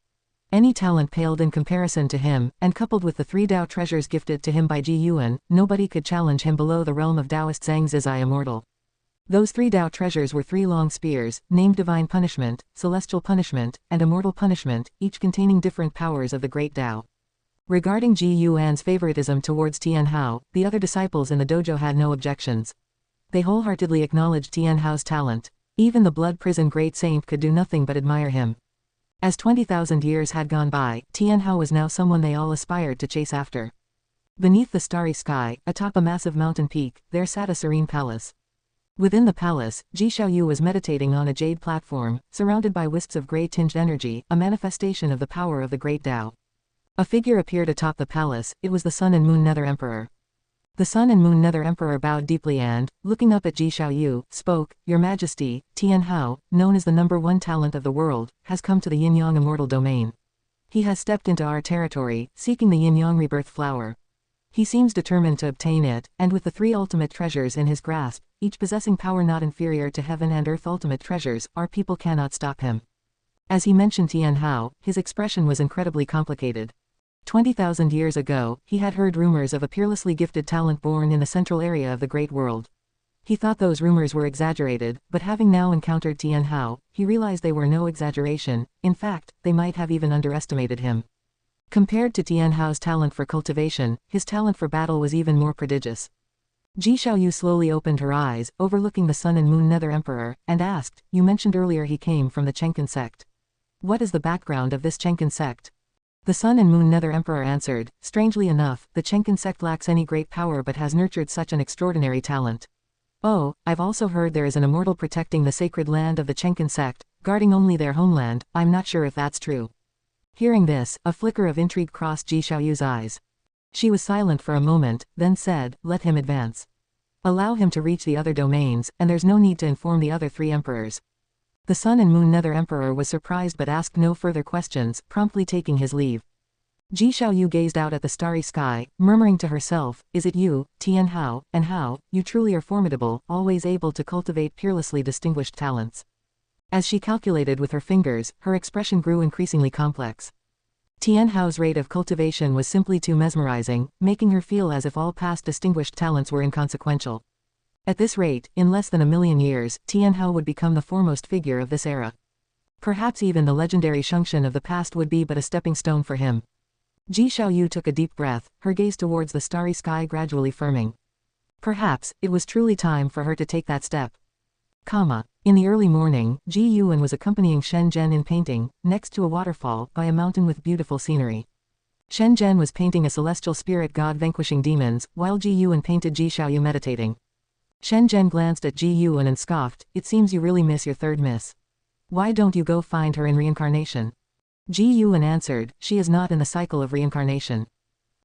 Any talent paled in comparison to him, and coupled with the 3 Tao treasures gifted to him by Ji Yuan, nobody could challenge him below the realm of Taoist Zhang Zizai Immortal. Those 3 Tao treasures were 3 long spears, named Divine Punishment, Celestial Punishment, and Immortal Punishment, each containing different powers of the Great Tao. Regarding Ji Yuan's favoritism towards Tian Hao, the other disciples in the dojo had no objections. They wholeheartedly acknowledged Tian Hao's talent. Even the Blood Prison Great Saint could do nothing but admire him. As 20,000 years had gone by, Tian Hao was now someone they all aspired to chase after. Beneath the starry sky, atop a massive mountain peak, there sat a serene palace. Within the palace, Ji Xiaoyu was meditating on a jade platform, surrounded by wisps of gray-tinged energy, a manifestation of the power of the Great Tao. A figure appeared atop the palace. It was the Sun and Moon Nether Emperor. The Sun and Moon Nether Emperor bowed deeply and, looking up at Ji Xiaoyu, spoke, "Your Majesty, Tian Hao, known as the #1 talent of the world, has come to the Yin-Yang Immortal domain. He has stepped into our territory, seeking the Yin-Yang Rebirth Flower. He seems determined to obtain it, and with the 3 ultimate treasures in his grasp, each possessing power not inferior to heaven and earth ultimate treasures, our people cannot stop him." As he mentioned Tian Hao, his expression was incredibly complicated. 20,000 years ago, he had heard rumors of a peerlessly gifted talent born in the central area of the great world. He thought those rumors were exaggerated, but having now encountered Tian Hao, he realized they were no exaggeration. In fact, they might have even underestimated him. Compared to Tian Hao's talent for cultivation, his talent for battle was even more prodigious. Ji Xiaoyu slowly opened her eyes, overlooking the Sun and Moon Nether Emperor, and asked, "You mentioned earlier he came from the Taixuan Sect. What is the background of this Taixuan Sect?" The Sun and Moon Nether Emperor answered, "Strangely enough, the Taixuan Sect lacks any great power but has nurtured such an extraordinary talent. Oh, I've also heard there is an immortal protecting the sacred land of the Taixuan Sect, guarding only their homeland. I'm not sure if that's true." Hearing this, a flicker of intrigue crossed Ji Xiaoyu's eyes. She was silent for a moment, then said, "Let him advance. Allow him to reach the other domains, and there's no need to inform the other 3 emperors." The Sun and Moon Nether Emperor was surprised but asked no further questions, promptly taking his leave. Ji Xiaoyu gazed out at the starry sky, murmuring to herself, "Is it you, Tian Hao, and how, you truly are formidable, always able to cultivate peerlessly distinguished talents." As she calculated with her fingers, her expression grew increasingly complex. Tian Hao's rate of cultivation was simply too mesmerizing, making her feel as if all past distinguished talents were inconsequential. At this rate, in less than 1,000,000 years, Tian Hao would become the foremost figure of this era. Perhaps even the legendary Shengxian of the past would be but a stepping stone for him. Ji Xiaoyu took a deep breath, her gaze towards the starry sky gradually firming. Perhaps, it was truly time for her to take that step. In the early morning, Ji Yuan was accompanying Shen Zhen in painting, next to a waterfall, by a mountain with beautiful scenery. Shen Zhen was painting a celestial spirit god vanquishing demons, while Ji Yuan painted Ji Xiaoyu meditating. Shen Zhen glanced at Ji Yuan and scoffed, "It seems you really miss your third miss. Why don't you go find her in reincarnation?" Ji Yuan answered, "She is not in the cycle of reincarnation."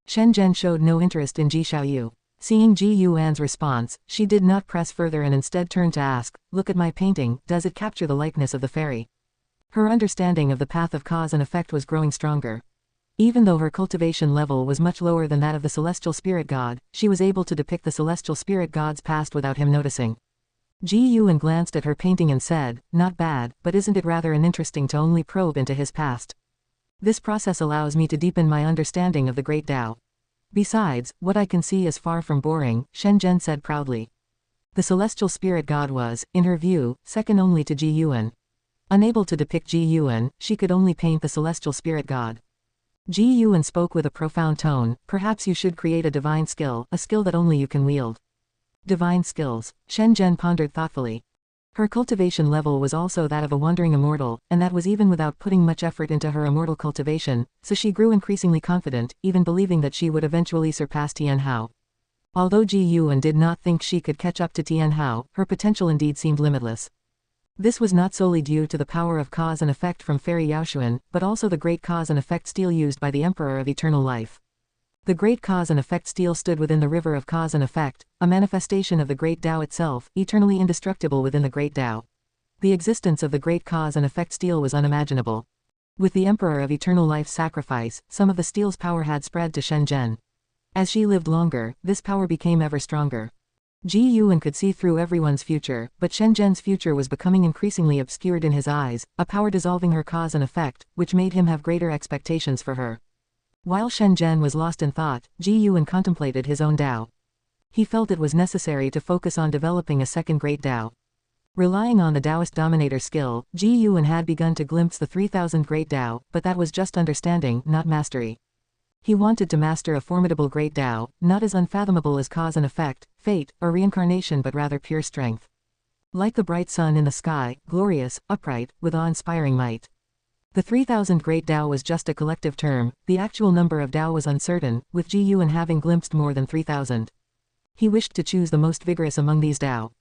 Shen Zhen showed no interest in Ji Xiaoyu. Seeing Ji Yuan's response, she did not press further and instead turned to ask, "Look at my painting, does it capture the likeness of the fairy?" Her understanding of the path of cause and effect was growing stronger. Even though her cultivation level was much lower than that of the celestial spirit god, she was able to depict the celestial spirit god's past without him noticing. Ji Yuan glanced at her painting and said, "Not bad, but isn't it rather interesting to only probe into his past? This process allows me to deepen my understanding of the Great Tao. Besides, what I can see is far from boring," Shen Zhen said proudly. The celestial spirit god was, in her view, second only to Ji Yuan. Unable to depict Ji Yuan, she could only paint the celestial spirit god. Ji Yuan spoke with a profound tone, "Perhaps you should create a divine skill, a skill that only you can wield." Divine skills. Shen Zhen pondered thoughtfully. Her cultivation level was also that of a wandering immortal, and that was even without putting much effort into her immortal cultivation, so she grew increasingly confident, even believing that she would eventually surpass Tian Hao. Although Ji Yuan did not think she could catch up to Tian Hao, her potential indeed seemed limitless. This was not solely due to the power of cause and effect from Fairy Yaoshuan, but also the great cause and effect steel used by the Emperor of Eternal Life. The great cause and effect steel stood within the river of cause and effect, a manifestation of the great Tao itself, eternally indestructible within the great Tao. The existence of the great cause and effect steel was unimaginable. With the Emperor of Eternal Life's sacrifice, some of the steel's power had spread to Shen Zhen. As she lived longer, this power became ever stronger. Ji Yuan could see through everyone's future, but Shen Zhen's future was becoming increasingly obscured in his eyes, a power dissolving her cause and effect, which made him have greater expectations for her. While Shen Zhen was lost in thought, Ji Yuan contemplated his own Tao. He felt it was necessary to focus on developing a second great Tao. Relying on the Taoist dominator skill, Ji Yuan had begun to glimpse the 3000 great Tao, but that was just understanding, not mastery. He wanted to master a formidable great Tao, not as unfathomable as cause and effect, fate, or reincarnation but rather pure strength. Like the bright sun in the sky, glorious, upright, with awe-inspiring might. The 3000 great Tao was just a collective term, the actual number of Tao was uncertain, with Ji Yuan having glimpsed more than 3000. He wished to choose the most vigorous among these Tao.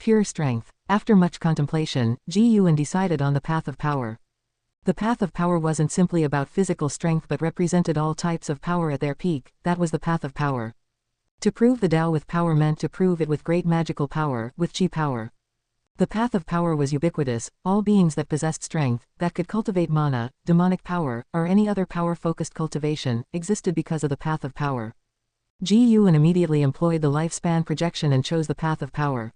Pure strength. After much contemplation, Ji Yuan decided on the path of power. The path of power wasn't simply about physical strength but represented all types of power at their peak, that was the path of power. To prove the Tao with power meant to prove it with great magical power, with chi power. The path of power was ubiquitous, all beings that possessed strength, that could cultivate mana, demonic power, or any other power-focused cultivation, existed because of the path of power. Ji Yuan immediately employed the lifespan projection and chose the path of power.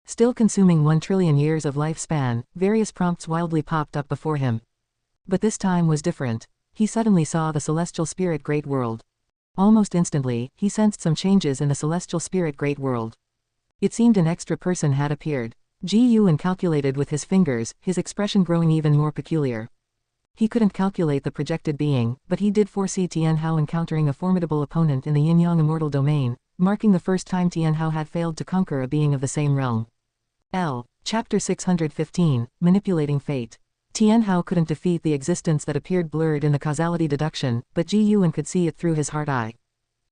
Still consuming 1 trillion years of lifespan, various prompts wildly popped up before him. But this time was different. He suddenly saw the celestial spirit great world. Almost instantly, he sensed some changes in the celestial spirit great world. It seemed an extra person had appeared. Ji Yuan calculated with his fingers, his expression growing even more peculiar. He couldn't calculate the projected being, but he did foresee Tian Hao encountering a formidable opponent in the yin-yang immortal domain, marking the first time Tian Hao had failed to conquer a being of the same realm. Chapter 615, Manipulating Fate. Tian Hao couldn't defeat the existence that appeared blurred in the causality deduction, but Ji Yuan could see it through his heart eye.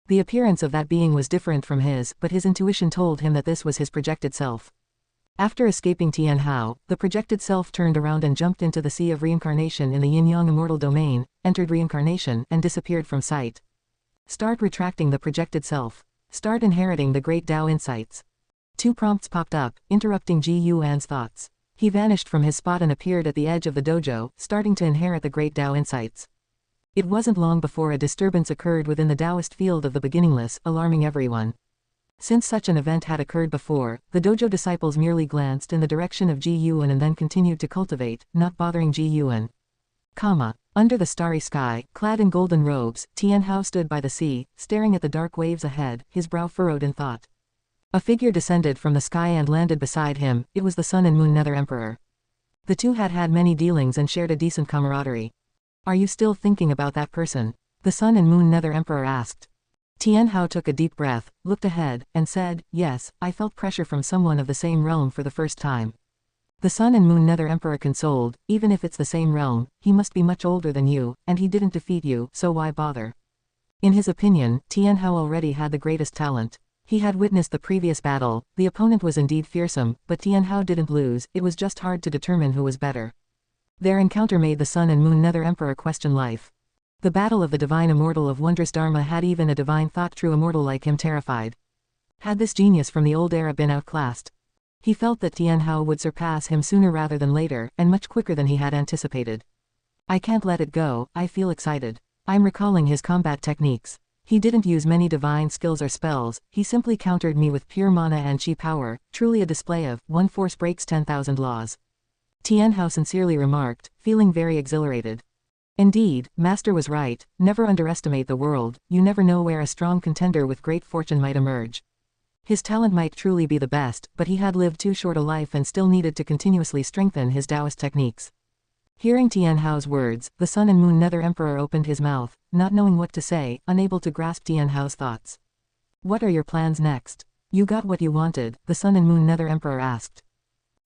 The appearance of that being was different from his, but his intuition told him that this was his projected self. After escaping Tian Hao, the projected self turned around and jumped into the sea of reincarnation in the yin-yang immortal domain, entered reincarnation, and disappeared from sight. Start retracting the projected self. Start inheriting the great Tao insights. 2 prompts popped up, interrupting Ji Yuan's thoughts. He vanished from his spot and appeared at the edge of the dojo, starting to inherit the great Tao insights. It wasn't long before a disturbance occurred within the Taoist field of the beginningless, alarming everyone. Since such an event had occurred before, the dojo disciples merely glanced in the direction of Ji Yuan and then continued to cultivate, not bothering Ji Yuan. Under the starry sky, clad in golden robes, Tian Hao stood by the sea, staring at the dark waves ahead, his brow furrowed in thought. A figure descended from the sky and landed beside him. It was the Sun and Moon Nether Emperor. The two had had many dealings and shared a decent camaraderie. Are you still thinking about that person? The Sun and Moon Nether Emperor asked. Tian Hao took a deep breath, looked ahead, and said, yes, I felt pressure from someone of the same realm for the first time. The Sun and Moon Nether Emperor consoled, even if it's the same realm, he must be much older than you, and he didn't defeat you, so why bother? In his opinion, Tian Hao already had the greatest talent. He had witnessed the previous battle, the opponent was indeed fearsome, but Tian Hao didn't lose, it was just hard to determine who was better. Their encounter made the Sun and Moon Nether Emperor question life. The battle of the divine immortal of wondrous Dharma had even a divine thought-true immortal like him terrified. Had this genius from the old era been outclassed? He felt that Tian Hao would surpass him sooner rather than later, and much quicker than he had anticipated. I can't let it go, I feel excited. I'm recalling his combat techniques. He didn't use many divine skills or spells, he simply countered me with pure mana and chi power, truly a display of, one force breaks 10,000 laws. Tian Hao sincerely remarked, feeling very exhilarated. Indeed, Master was right, never underestimate the world, you never know where a strong contender with great fortune might emerge. His talent might truly be the best, but he had lived too short a life and still needed to continuously strengthen his Taoist techniques. Hearing Tian Hao's words, the Sun and Moon Nether Emperor opened his mouth, not knowing what to say, unable to grasp Tian Hao's thoughts. What are your plans next? You got what you wanted, the Sun and Moon Nether Emperor asked.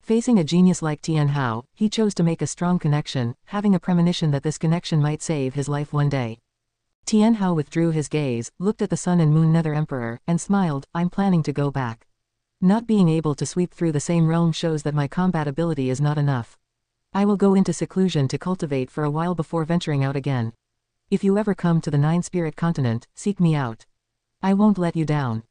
Facing a genius like Tian Hao, he chose to make a strong connection, having a premonition that this connection might save his life one day. Tian Hao withdrew his gaze, looked at the Sun and Moon Nether Emperor, and smiled, I'm planning to go back. Not being able to sweep through the same realm shows that my combat ability is not enough. I will go into seclusion to cultivate for a while before venturing out again. If you ever come to the Nine-Spirit Continent, seek me out. I won't let you down.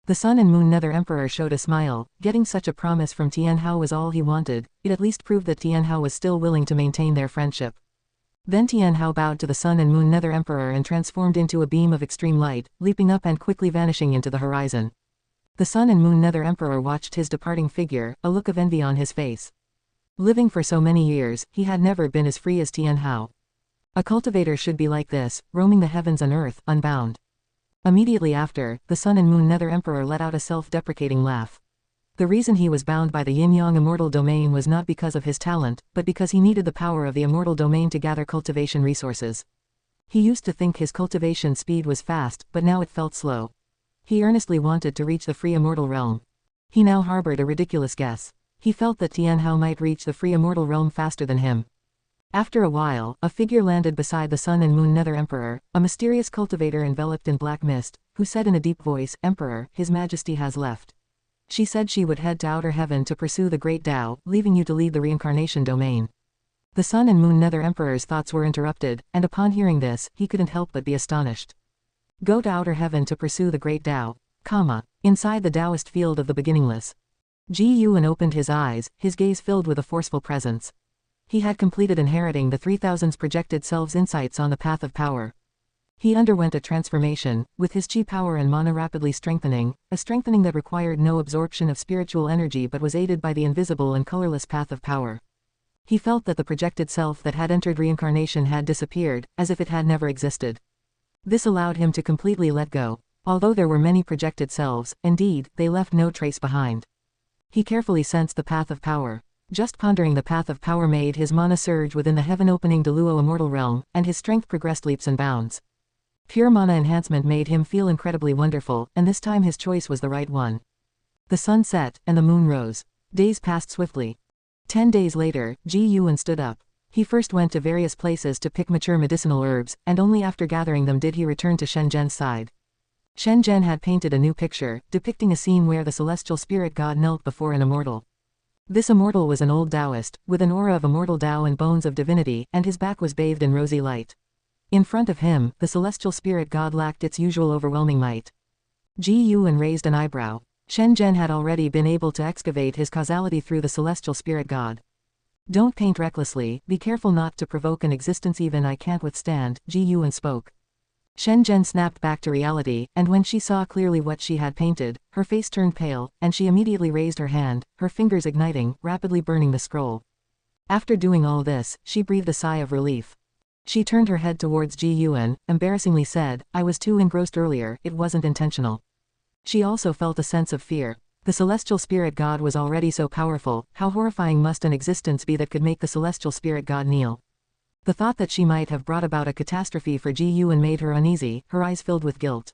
The Sun and Moon Nether Emperor showed a smile, getting such a promise from Tian Hao was all he wanted, it at least proved that Tian Hao was still willing to maintain their friendship. Then Tian Hao bowed to the Sun and Moon Nether Emperor and transformed into a beam of extreme light, leaping up and quickly vanishing into the horizon. The Sun and Moon Nether Emperor watched his departing figure, a look of envy on his face. Living for so many years, he had never been as free as Tian Hao. A cultivator should be like this, roaming the heavens and earth, unbound. Immediately after, the Sun and Moon Nether Emperor let out a self-deprecating laugh. The reason he was bound by the yin-yang immortal domain was not because of his talent, but because he needed the power of the immortal domain to gather cultivation resources. He used to think his cultivation speed was fast, but now it felt slow. He earnestly wanted to reach the free immortal realm. He now harbored a ridiculous guess. He felt that Tianhao might reach the free immortal realm faster than him. After a while, a figure landed beside the Sun and Moon Nether Emperor, a mysterious cultivator enveloped in black mist, who said in a deep voice, "Emperor, His Majesty has left. She said she would head to outer heaven to pursue the great Tao, leaving you to lead the reincarnation domain." The Sun and Moon Nether Emperor's thoughts were interrupted, and upon hearing this, he couldn't help but be astonished. Go to outer heaven to pursue the great Tao, inside the Taoist field of the beginningless. Ji Yuan opened his eyes, his gaze filled with a forceful presence. He had completed inheriting the 3000's projected selves insights on the path of power. He underwent a transformation, with his chi power and mana rapidly strengthening, a strengthening that required no absorption of spiritual energy but was aided by the invisible and colorless path of power. He felt that the projected self that had entered reincarnation had disappeared, as if it had never existed. This allowed him to completely let go. Although there were many projected selves, indeed, they left no trace behind. He carefully sensed the path of power. Just pondering the path of power made his mana surge within the heaven-opening Deluo immortal realm, and his strength progressed leaps and bounds. Pure mana enhancement made him feel incredibly wonderful, and this time his choice was the right one. The sun set, and the moon rose. Days passed swiftly. 10 days later, Ji Yuan stood up. He first went to various places to pick mature medicinal herbs, and only after gathering them did he return to Shenzhen's side. Shenzhen had painted a new picture, depicting a scene where the celestial spirit god knelt before an immortal. This immortal was an old Taoist, with an aura of immortal Tao and bones of divinity, and his back was bathed in rosy light. In front of him, the celestial spirit god lacked its usual overwhelming might. Ji Yuan raised an eyebrow. Shenzhen had already been able to excavate his causality through the celestial spirit god. Don't paint recklessly, be careful not to provoke an existence even I can't withstand, Ji Yuan spoke. Shenzhen snapped back to reality, and when she saw clearly what she had painted, her face turned pale, and she immediately raised her hand, her fingers igniting, rapidly burning the scroll. After doing all this, she breathed a sigh of relief. She turned her head towards Ji Yuan, embarrassingly said, "I was too engrossed earlier, it wasn't intentional." She also felt a sense of fear. The celestial spirit god was already so powerful, how horrifying must an existence be that could make the celestial spirit god kneel? The thought that she might have brought about a catastrophe for Ji Yuan made her uneasy, her eyes filled with guilt.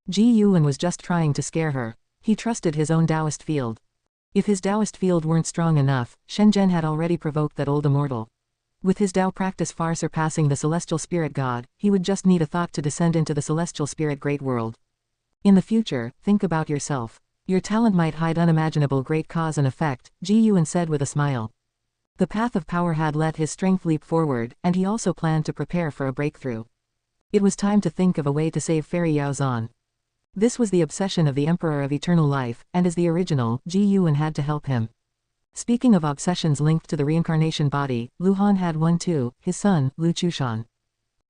Ji Yuan was just trying to scare her. He trusted his own Taoist field. If his Taoist field weren't strong enough, Shenzhen had already provoked that old immortal. With his Tao practice far surpassing the celestial spirit god, he would just need a thought to descend into the celestial spirit great world. In the future, think about yourself. Your talent might hide unimaginable great cause and effect, Ji Yuan said with a smile. The path of power had let his strength leap forward, and he also planned to prepare for a breakthrough. It was time to think of a way to save Fairy Yaozan. This was the obsession of the Emperor of Eternal Life, and as the original, Ji Yuan had to help him. Speaking of obsessions linked to the reincarnation body, Lu Han had one too, his son, Lu Chushan.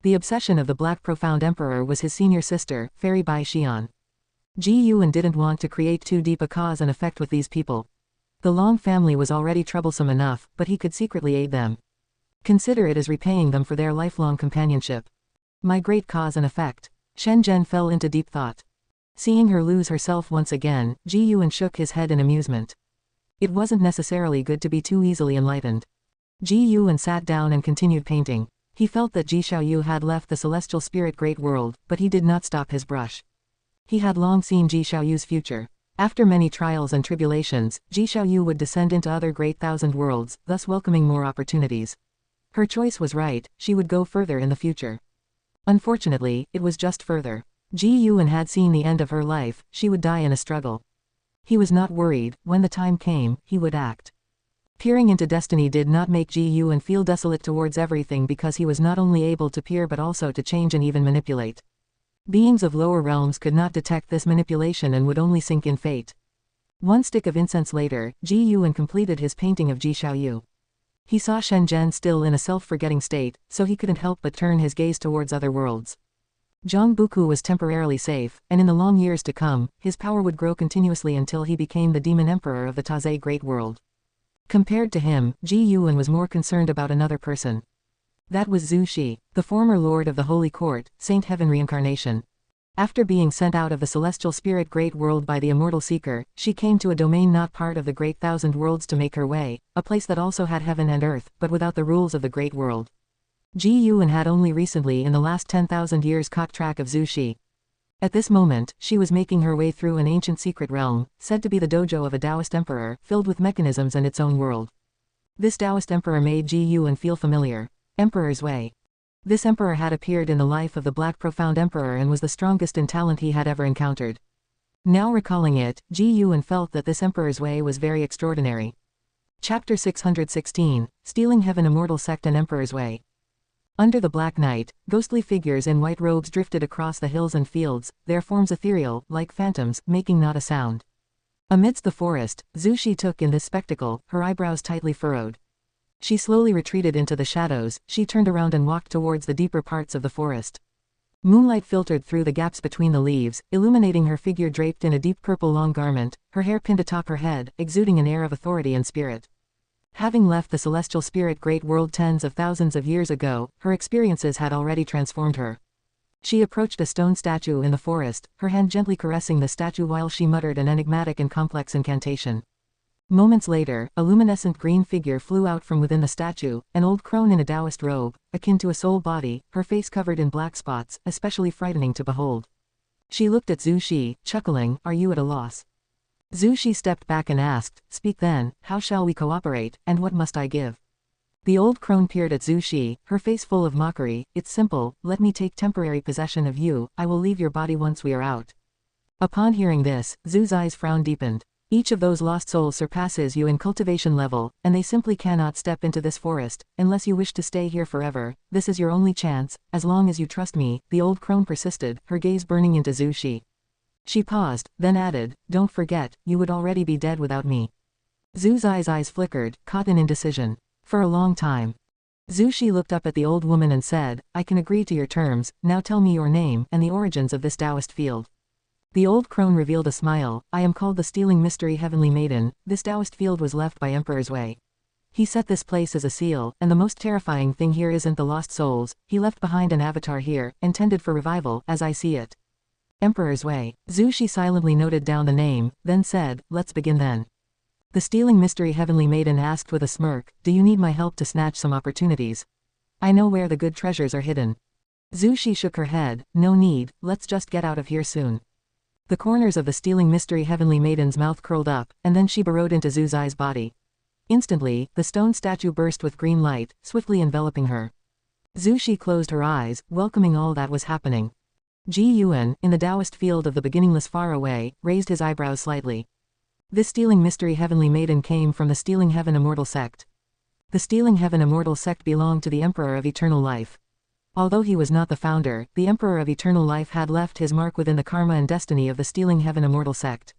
The obsession of the Black Profound Emperor was his senior sister, Fairy Bai Xian. Ji Yuan didn't want to create too deep a cause and effect with these people. The Long family was already troublesome enough, but he could secretly aid them. Consider it as repaying them for their lifelong companionship. My great cause and effect. Shenzhen fell into deep thought. Seeing her lose herself once again, Ji Yuan shook his head in amusement. It wasn't necessarily good to be too easily enlightened. Ji Yuan sat down and continued painting. He felt that Ji Xiaoyu had left the celestial spirit great world, but he did not stop his brush. He had long seen Ji Xiaoyu's future. After many trials and tribulations, Ji Xiaoyu would descend into other great thousand worlds, thus welcoming more opportunities. Her choice was right, she would go further in the future. Unfortunately, it was just further. Ji Yuan had seen the end of her life, she would die in a struggle. He was not worried, when the time came, he would act. Peering into destiny did not make Ji Yuan feel desolate towards everything because he was not only able to peer but also to change and even manipulate. Beings of lower realms could not detect this manipulation and would only sink in fate. One stick of incense later, Ji Yuan completed his painting of Ji Xiaoyu. He saw Shenzhen still in a self-forgetting state, so he couldn't help but turn his gaze towards other worlds. Zhongbuku was temporarily safe, and in the long years to come, his power would grow continuously until he became the demon emperor of the Taizé Great World. Compared to him, Ji Yuan was more concerned about another person. That was Zhu Shi, the former lord of the Holy Court, Saint Heaven Reincarnation. After being sent out of the celestial spirit great world by the immortal seeker, she came to a domain not part of the great thousand worlds to make her way, a place that also had heaven and earth, but without the rules of the great world. Ji Yuan had only recently in the last 10,000 years caught track of Zhu Xi. At this moment, she was making her way through an ancient secret realm, said to be the dojo of a Taoist emperor, filled with mechanisms and its own world. This Taoist emperor made Ji Yuan feel familiar. Emperor's Way. This emperor had appeared in the life of the Black Profound Emperor and was the strongest in talent he had ever encountered. Now recalling it, Ji Yuan felt that this emperor's way was very extraordinary. Chapter 616, Stealing Heaven Immortal Sect and Emperor's Way. Under the black night, ghostly figures in white robes drifted across the hills and fields, their forms ethereal, like phantoms, making not a sound. Amidst the forest, Zhu Xi took in this spectacle, her eyebrows tightly furrowed. She slowly retreated into the shadows, she turned around and walked towards the deeper parts of the forest. Moonlight filtered through the gaps between the leaves, illuminating her figure draped in a deep purple long garment, her hair pinned atop her head, exuding an air of authority and spirit. Having left the celestial spirit great world tens of thousands of years ago, her experiences had already transformed her. She approached a stone statue in the forest, her hand gently caressing the statue while she muttered an enigmatic and complex incantation. Moments later, a luminescent green figure flew out from within the statue, an old crone in a Taoist robe, akin to a soul body, her face covered in black spots, especially frightening to behold. She looked at Zhu Xi, chuckling, "Are you at a loss?" Zhu Xi stepped back and asked, "Speak then, how shall we cooperate, and what must I give?" The old crone peered at Zhu Xi, her face full of mockery. "It's simple, let me take temporary possession of you, I will leave your body once we are out." Upon hearing this, Zhu's eyes frown deepened. Each of those lost souls surpasses you in cultivation level, and they simply cannot step into this forest, unless you wish to stay here forever. This is your only chance, as long as you trust me, the old crone persisted, her gaze burning into Zhu Xi. She paused, then added, "Don't forget, you would already be dead without me." Zhu's eyes flickered, caught in indecision. For a long time. Zhu Xi looked up at the old woman and said, "I can agree to your terms, now tell me your name, and the origins of this Taoist field." The old crone revealed a smile. "I am called the Stealing Mystery Heavenly Maiden. This Taoist field was left by Emperor's Way. He set this place as a seal, and the most terrifying thing here isn't the lost souls, he left behind an avatar here, intended for revival, as I see it. Emperor's Way." Zhu Xi silently noted down the name, then said, "Let's begin then." The Stealing Mystery Heavenly Maiden asked with a smirk, "Do you need my help to snatch some opportunities? I know where the good treasures are hidden." Zhu Xi shook her head, "No need, let's just get out of here soon." The corners of the Stealing Mystery Heavenly Maiden's mouth curled up, and then she burrowed into Zhu's eyes body. Instantly, the stone statue burst with green light, swiftly enveloping her. Zhu Xi closed her eyes, welcoming all that was happening. Ji Yuan, in the Taoist field of the beginningless far away, raised his eyebrows slightly. This Stealing Mystery Heavenly Maiden came from the Stealing Heaven Immortal Sect. The Stealing Heaven Immortal Sect belonged to the Emperor of Eternal Life. Although he was not the founder, the Emperor of Eternal Life had left his mark within the karma and destiny of the Stealing Heaven Immortal Sect.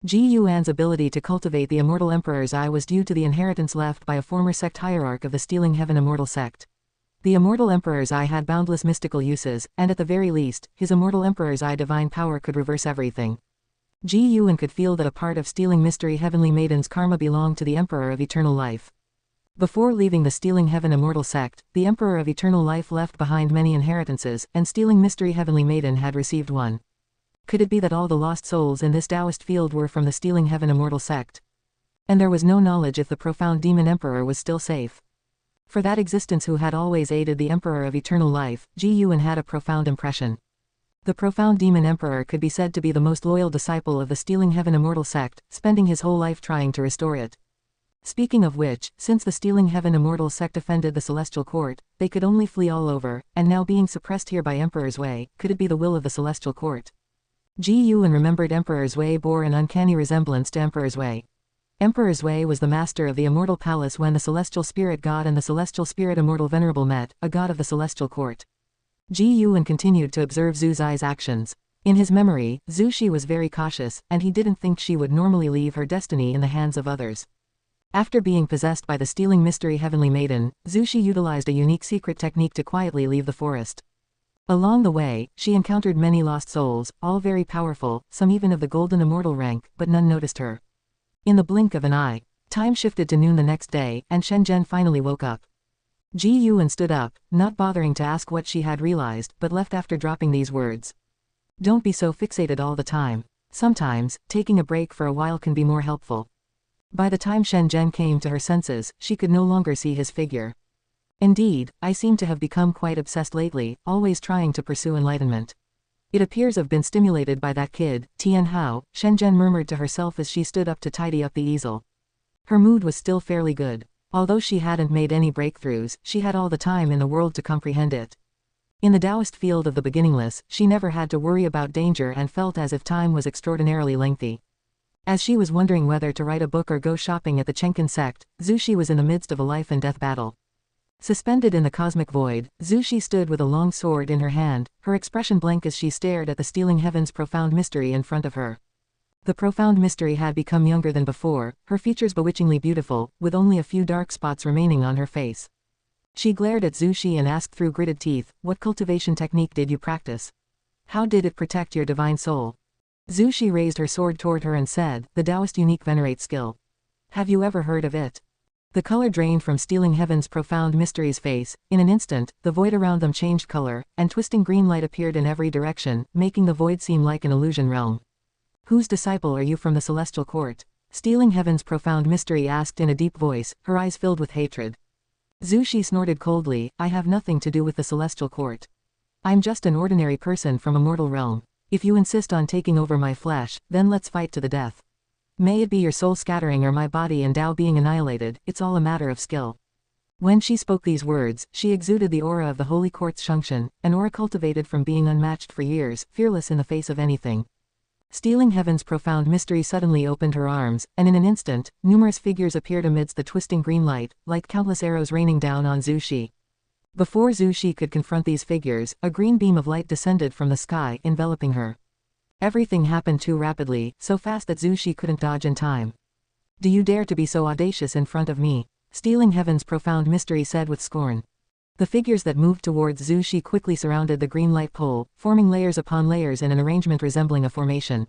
Ji Yuan's ability to cultivate the Immortal Emperor's Eye was due to the inheritance left by a former sect hierarch of the Stealing Heaven Immortal Sect. The Immortal Emperor's Eye had boundless mystical uses, and at the very least, his Immortal Emperor's Eye divine power could reverse everything. Ji Yuan could feel that a part of Stealing Mystery Heavenly Maiden's karma belonged to the Emperor of Eternal Life. Before leaving the Stealing Heaven Immortal Sect, the Emperor of Eternal Life left behind many inheritances, and Stealing Mystery Heavenly Maiden had received one. Could it be that all the lost souls in this Taoist field were from the Stealing Heaven Immortal Sect? And there was no knowledge if the profound demon emperor was still safe. For that existence who had always aided the Emperor of Eternal Life, Ji Yuan had a profound impression. The profound demon emperor could be said to be the most loyal disciple of the Stealing Heaven Immortal Sect, spending his whole life trying to restore it. Speaking of which, since the Stealing Heaven Immortal Sect offended the Celestial Court, they could only flee all over, and now being suppressed here by Emperor's Way, could it be the will of the Celestial Court? Ji Yuan remembered Emperor's Way bore an uncanny resemblance to Emperor's Way. Emperor's Way was the master of the Immortal Palace when the Celestial Spirit God and the Celestial Spirit Immortal Venerable met, a god of the Celestial Court. Ji Yuan continued to observe Zhu's eyes' actions. In his memory, Zhu Xi was very cautious, and he didn't think she would normally leave her destiny in the hands of others. After being possessed by the Stealing Mystery Heavenly Maiden, Zhu Xi utilized a unique secret technique to quietly leave the forest. Along the way, she encountered many lost souls, all very powerful, some even of the golden immortal rank, but none noticed her. In the blink of an eye, time shifted to noon the next day, and Shen Zhen finally woke up. Ji Yuan stood up, not bothering to ask what she had realized, but left after dropping these words. Don't be so fixated all the time. Sometimes, taking a break for a while can be more helpful. By the time Shen Zhen came to her senses, she could no longer see his figure. Indeed, I seem to have become quite obsessed lately, always trying to pursue enlightenment. It appears I've been stimulated by that kid, Tian Hao, Shen Zhen murmured to herself as she stood up to tidy up the easel. Her mood was still fairly good. Although she hadn't made any breakthroughs, she had all the time in the world to comprehend it. In the Taoist field of the beginningless, she never had to worry about danger and felt as if time was extraordinarily lengthy. As she was wondering whether to write a book or go shopping at the Taixuan Sect, Zhu Xi was in the midst of a life and death battle. Suspended in the cosmic void, Zhu Xi stood with a long sword in her hand, her expression blank as she stared at the stealing heaven's profound mystery in front of her. The profound mystery had become younger than before, her features bewitchingly beautiful, with only a few dark spots remaining on her face. She glared at Zhu Xi and asked through gritted teeth, "What cultivation technique did you practice? How did it protect your divine soul?" Zhu Xi raised her sword toward her and said, "The Taoist unique venerate skill. Have you ever heard of it?" The color drained from stealing heaven's profound mystery's face. In an instant, the void around them changed color, and twisting green light appeared in every direction, making the void seem like an illusion realm. "Whose disciple are you from the celestial court?" Stealing heaven's profound mystery asked in a deep voice, her eyes filled with hatred. Zhu Xi snorted coldly, "I have nothing to do with the celestial court. I'm just an ordinary person from a mortal realm. If you insist on taking over my flesh, then let's fight to the death. May it be your soul scattering or my body and Tao being annihilated, it's all a matter of skill." When she spoke these words, she exuded the aura of the holy court's Shengxian, an aura cultivated from being unmatched for years, fearless in the face of anything. Stealing heaven's profound mystery suddenly opened her arms, and in an instant, numerous figures appeared amidst the twisting green light, like countless arrows raining down on Zhu Xi. Before Zhu Xi could confront these figures, a green beam of light descended from the sky, enveloping her. Everything happened too rapidly, so fast that Zhu Xi couldn't dodge in time. "Do you dare to be so audacious in front of me?" Stealing heaven's profound mystery said with scorn. The figures that moved towards Zhu Xi quickly surrounded the green light pole, forming layers upon layers in an arrangement resembling a formation.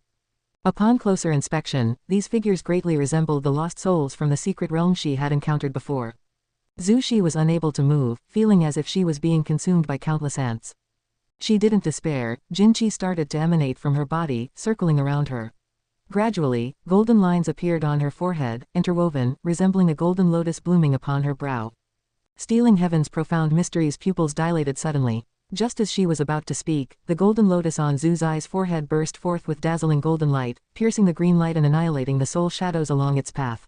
Upon closer inspection, these figures greatly resembled the lost souls from the secret realm she had encountered before. Zhu Xi was unable to move, feeling as if she was being consumed by countless ants. She didn't despair. Jin Qi started to emanate from her body, circling around her. Gradually, golden lines appeared on her forehead, interwoven, resembling a golden lotus blooming upon her brow. Stealing heaven's profound mystery's pupils dilated suddenly. Just as she was about to speak, the golden lotus on Zhu Xi's forehead burst forth with dazzling golden light, piercing the green light and annihilating the soul shadows along its path.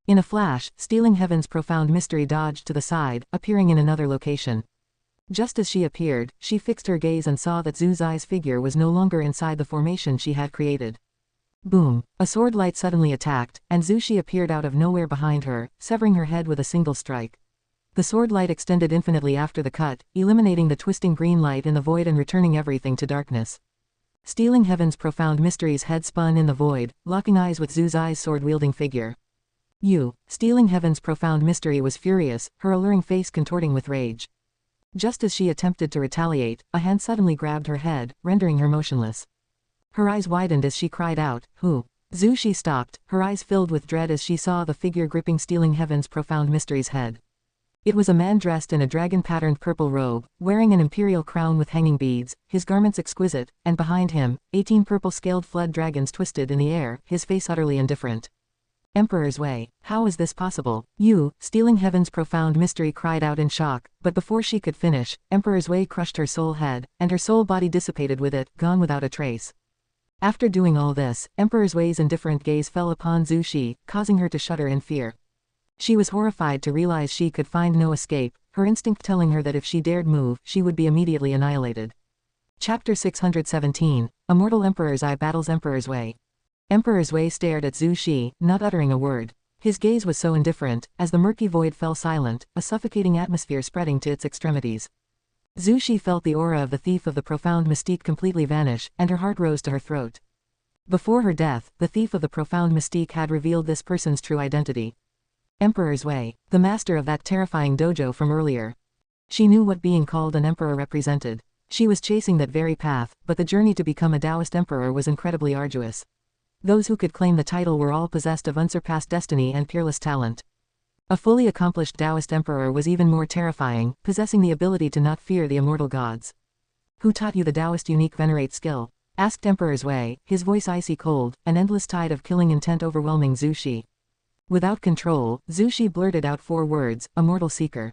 In a flash, stealing heaven's profound mystery dodged to the side, appearing in another location. Just as she appeared, she fixed her gaze and saw that Zhu Xi's figure was no longer inside the formation she had created. Boom! A sword light suddenly attacked, and Zhu Xi appeared out of nowhere behind her, severing her head with a single strike. The sword light extended infinitely after the cut, eliminating the twisting green light in the void and returning everything to darkness. Stealing heaven's profound mystery's head spun in the void, locking eyes with Zhu Xi's sword-wielding figure. "You!" Stealing heaven's profound mystery was furious, her alluring face contorting with rage. Just as she attempted to retaliate, a hand suddenly grabbed her head, rendering her motionless. Her eyes widened as she cried out, "Who?" Zhu Xi stopped, her eyes filled with dread as she saw the figure gripping Stealing heaven's profound mystery's head. It was a man dressed in a dragon-patterned purple robe, wearing an imperial crown with hanging beads, his garments exquisite, and behind him, 18 purple-scaled flood dragons twisted in the air, his face utterly indifferent. "Emperor's Way, how is this possible? You!" Stealing heaven's profound mystery cried out in shock, but before she could finish, Emperor's Way crushed her soul head, and her soul body dissipated with it, gone without a trace. After doing all this, Emperor's Way's indifferent gaze fell upon Zhu Xi, causing her to shudder in fear. She was horrified to realize she could find no escape, her instinct telling her that if she dared move, she would be immediately annihilated. Chapter 617, Immortal Emperor's Eye battles Emperor's Way. Emperor's Way stared at Zhu Xi, not uttering a word. His gaze was so indifferent, as the murky void fell silent, a suffocating atmosphere spreading to its extremities. Zhu Xi felt the aura of the thief of the profound mystique completely vanish, and her heart rose to her throat. Before her death, the thief of the profound mystique had revealed this person's true identity. Emperor's Way, the master of that terrifying dojo from earlier. She knew what being called an emperor represented. She was chasing that very path, but the journey to become a Taoist emperor was incredibly arduous. Those who could claim the title were all possessed of unsurpassed destiny and peerless talent. A fully accomplished Taoist emperor was even more terrifying, possessing the ability to not fear the immortal gods. "Who taught you the Taoist unique venerate skill?" asked Emperor Zui, his voice icy cold, an endless tide of killing intent overwhelming Zhu Shi. Without control, Zhu Shi blurted out 4 words, immortal seeker.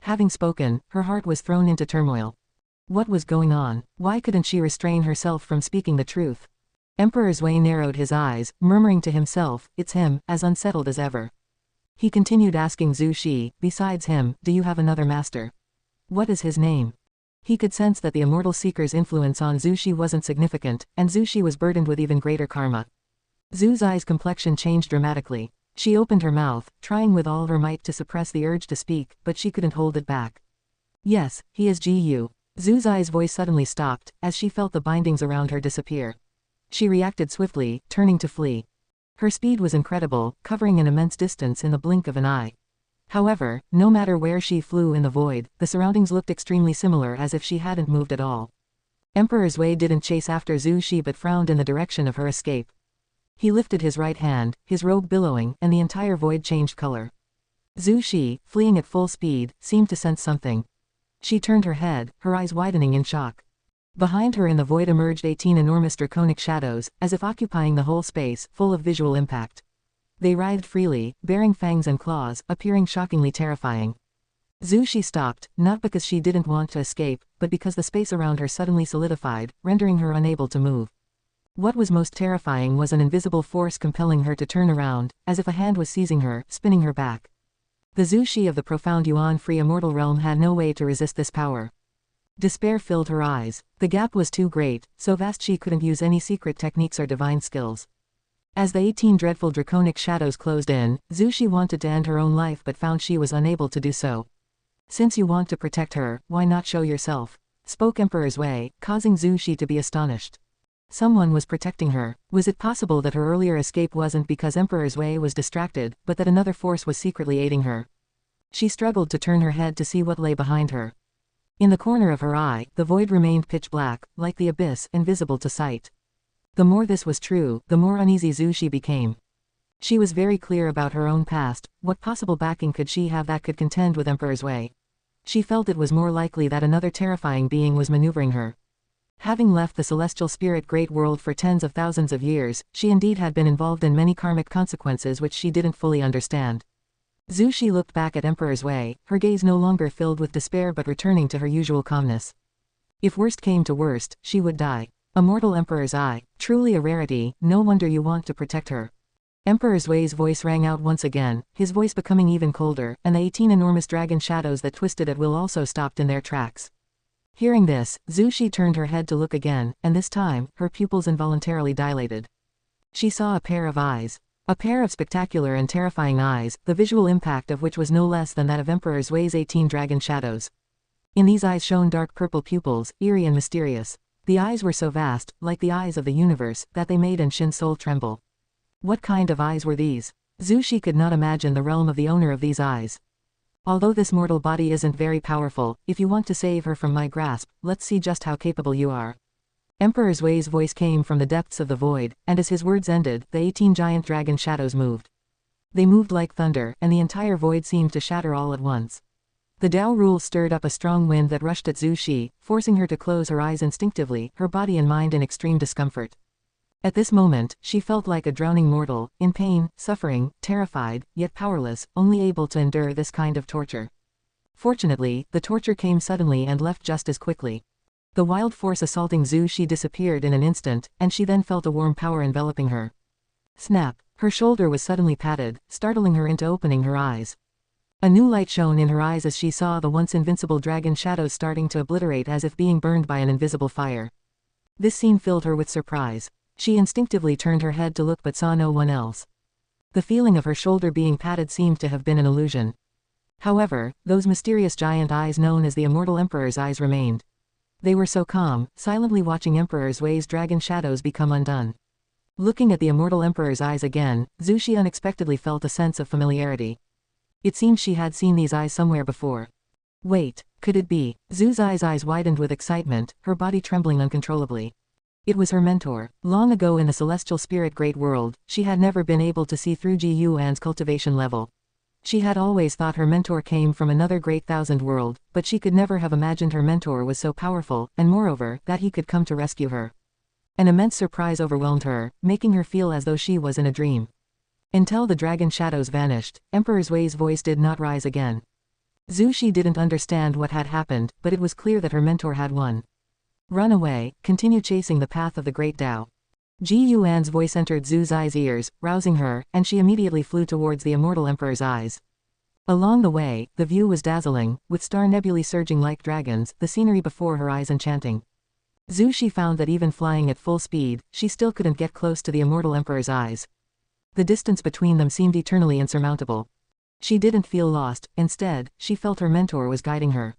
Having spoken, her heart was thrown into turmoil. What was going on? Why couldn't she restrain herself from speaking the truth? Emperor Zui narrowed his eyes, murmuring to himself, it's him, as unsettled as ever. He continued asking Zhu Shi, besides him, do you have another master? What is his name? He could sense that the immortal seeker's influence on Zhu Shi wasn't significant, and Zhu Shi was burdened with even greater karma. Zhu Zai's complexion changed dramatically. She opened her mouth, trying with all her might to suppress the urge to speak, but she couldn't hold it back. Yes, he is Gu. Zhu Zai's voice suddenly stopped, as she felt the bindings around her disappear. She reacted swiftly, turning to flee. Her speed was incredible, covering an immense distance in the blink of an eye. However, no matter where she flew in the void, the surroundings looked extremely similar as if she hadn't moved at all. Emperor Zui didn't chase after Zhu Shi but frowned in the direction of her escape. He lifted his right hand, his robe billowing, and the entire void changed color. Zhu Shi, fleeing at full speed, seemed to sense something. She turned her head, her eyes widening in shock. Behind her in the void emerged 18 enormous draconic shadows, as if occupying the whole space, full of visual impact. They writhed freely, bearing fangs and claws, appearing shockingly terrifying. Zhu Shi stopped, not because she didn't want to escape, but because the space around her suddenly solidified, rendering her unable to move. What was most terrifying was an invisible force compelling her to turn around, as if a hand was seizing her, spinning her back. The Zhu Shi of the profound Yuan-free immortal realm had no way to resist this power. Despair filled her eyes. The gap was too great, so vast she couldn't use any secret techniques or divine skills. As the 18 dreadful draconic shadows closed in, Zhu Shi wanted to end her own life but found she was unable to do so. Since you want to protect her, why not show yourself? Spoke Emperor Zui, causing Zhu Shi to be astonished. Someone was protecting her. Was it possible that her earlier escape wasn't because Emperor Zui was distracted, but that another force was secretly aiding her? She struggled to turn her head to see what lay behind her. In the corner of her eye, the void remained pitch black, like the abyss, invisible to sight. The more this was true, the more uneasy Zhu Shi became. She was very clear about her own past. What possible backing could she have that could contend with Emperor Zui? She felt it was more likely that another terrifying being was maneuvering her. Having left the celestial spirit great world for tens of thousands of years, she indeed had been involved in many karmic consequences which she didn't fully understand. Zhu Shi looked back at Emperor Zui, her gaze no longer filled with despair but returning to her usual calmness. If worst came to worst, she would die. Immortal Emperor's eye, truly a rarity, no wonder you want to protect her. Emperor Zui's voice rang out once again, his voice becoming even colder, and the 18 enormous dragon shadows that twisted at will also stopped in their tracks. Hearing this, Zhu Shi turned her head to look again, and this time, her pupils involuntarily dilated. She saw a pair of eyes. A pair of spectacular and terrifying eyes, the visual impact of which was no less than that of Emperor Zui's 18 dragon shadows. In these eyes shone dark purple pupils, eerie and mysterious. The eyes were so vast, like the eyes of the universe, that they made Shin's soul tremble. What kind of eyes were these? Zhu Shi could not imagine the realm of the owner of these eyes. Although this mortal body isn't very powerful, if you want to save her from my grasp, let's see just how capable you are. Emperor Zui's voice came from the depths of the void, and as his words ended, the 18 giant dragon shadows moved. They moved like thunder, and the entire void seemed to shatter all at once. The Tao rule stirred up a strong wind that rushed at Zhu Shi, forcing her to close her eyes instinctively, her body and mind in extreme discomfort. At this moment, she felt like a drowning mortal, in pain, suffering, terrified, yet powerless, only able to endure this kind of torture. Fortunately, the torture came suddenly and left just as quickly. The wild force assaulting Zhu Shi disappeared in an instant, and she then felt a warm power enveloping her. Snap! Her shoulder was suddenly patted, startling her into opening her eyes. A new light shone in her eyes as she saw the once invincible dragon shadows starting to obliterate as if being burned by an invisible fire. This scene filled her with surprise. She instinctively turned her head to look but saw no one else. The feeling of her shoulder being patted seemed to have been an illusion. However, those mysterious giant eyes known as the Immortal Emperor's eyes remained. They were so calm, silently watching Emperor Zui's dragon shadows become undone. Looking at the Immortal Emperor's eyes again, Zhu Shi unexpectedly felt a sense of familiarity. It seemed she had seen these eyes somewhere before. Wait, could it be? Zhu Zai's eyes widened with excitement, her body trembling uncontrollably. It was her mentor. Long ago in the celestial spirit great world, she had never been able to see through Ji Yuan's cultivation level. She had always thought her mentor came from another great thousand world, but she could never have imagined her mentor was so powerful, and moreover, that he could come to rescue her. An immense surprise overwhelmed her, making her feel as though she was in a dream. Until the dragon shadows vanished, Emperor Zui's voice did not rise again. Zhu Shi didn't understand what had happened, but it was clear that her mentor had won. Run away, continue chasing the path of the great Tao. Ji Yuan's voice entered Zhu Zai's ears, rousing her, and she immediately flew towards the immortal emperor's eyes. Along the way, the view was dazzling, with star nebulae surging like dragons, the scenery before her eyes enchanting. Zhu Shi found that even flying at full speed, she still couldn't get close to the immortal emperor's eyes. The distance between them seemed eternally insurmountable. She didn't feel lost, instead, she felt her mentor was guiding her.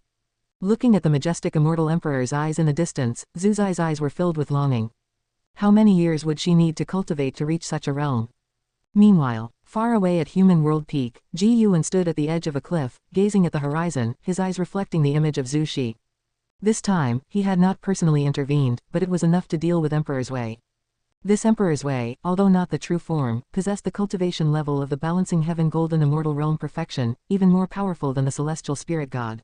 Looking at the majestic immortal emperor's eyes in the distance, Zhu Zai's eyes were filled with longing. How many years would she need to cultivate to reach such a realm? Meanwhile, far away at Human World Peak, Ji Yuan stood at the edge of a cliff, gazing at the horizon, his eyes reflecting the image of Zhu Shi. This time, he had not personally intervened, but it was enough to deal with Emperor Zui. This Emperor Zui, although not the true form, possessed the cultivation level of the balancing heaven golden immortal realm perfection, even more powerful than the celestial spirit god.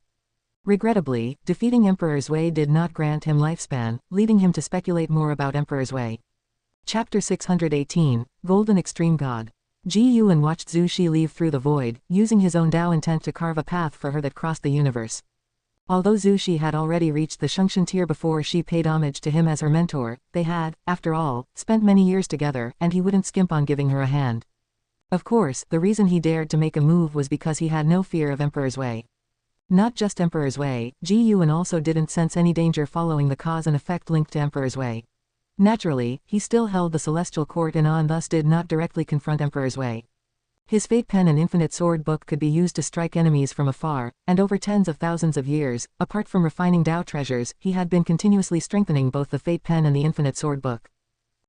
Regrettably, defeating Emperor Zui did not grant him lifespan, leading him to speculate more about Emperor Zui. Chapter 618, Golden Extreme God. Ji Yuan watched Zhu Shi leave through the void, using his own Tao intent to carve a path for her that crossed the universe. Although Zhu Shi had already reached the Shengxian tier before she paid homage to him as her mentor, they had, after all, spent many years together, and he wouldn't skimp on giving her a hand. Of course, the reason he dared to make a move was because he had no fear of Emperor Zui. Not just Emperor Zui, Ji Yuan also didn't sense any danger following the cause and effect linked to Emperor Zui. Naturally, he still held the celestial court in awe and thus did not directly confront Emperor Zui. His fate pen and infinite sword book could be used to strike enemies from afar, and over tens of thousands of years, apart from refining Tao treasures, he had been continuously strengthening both the fate pen and the infinite sword book.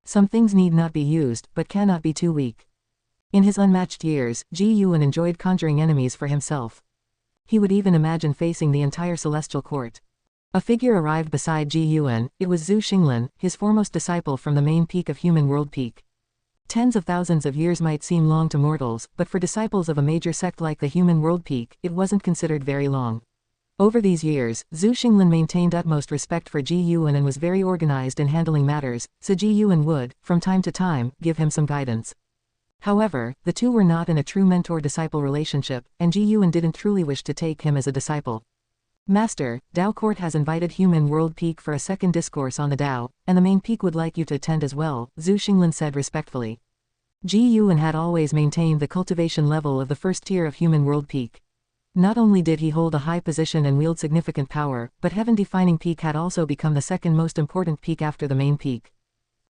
Some things need not be used, but cannot be too weak. In his unmatched years, Ji Yuan enjoyed conjuring enemies for himself. He would even imagine facing the entire celestial court. A figure arrived beside Ji Yuan. It was Zhu Xinglan, his foremost disciple from the main peak of Human World Peak. Tens of thousands of years might seem long to mortals, but for disciples of a major sect like the Human World Peak, it wasn't considered very long. Over these years, Zhu Xinglan maintained utmost respect for Ji Yuan and was very organized in handling matters, so Ji Yuan would, from time to time, give him some guidance. However, the two were not in a true mentor-disciple relationship, and Ji Yuan didn't truly wish to take him as a disciple. Master, Tao Court has invited Human World Peak for a second discourse on the Tao, and the main peak would like you to attend as well, Zhu Xinglan said respectfully. Ji Yuan had always maintained the cultivation level of the first tier of Human World Peak. Not only did he hold a high position and wield significant power, but heaven-defining peak had also become the second most important peak after the main peak.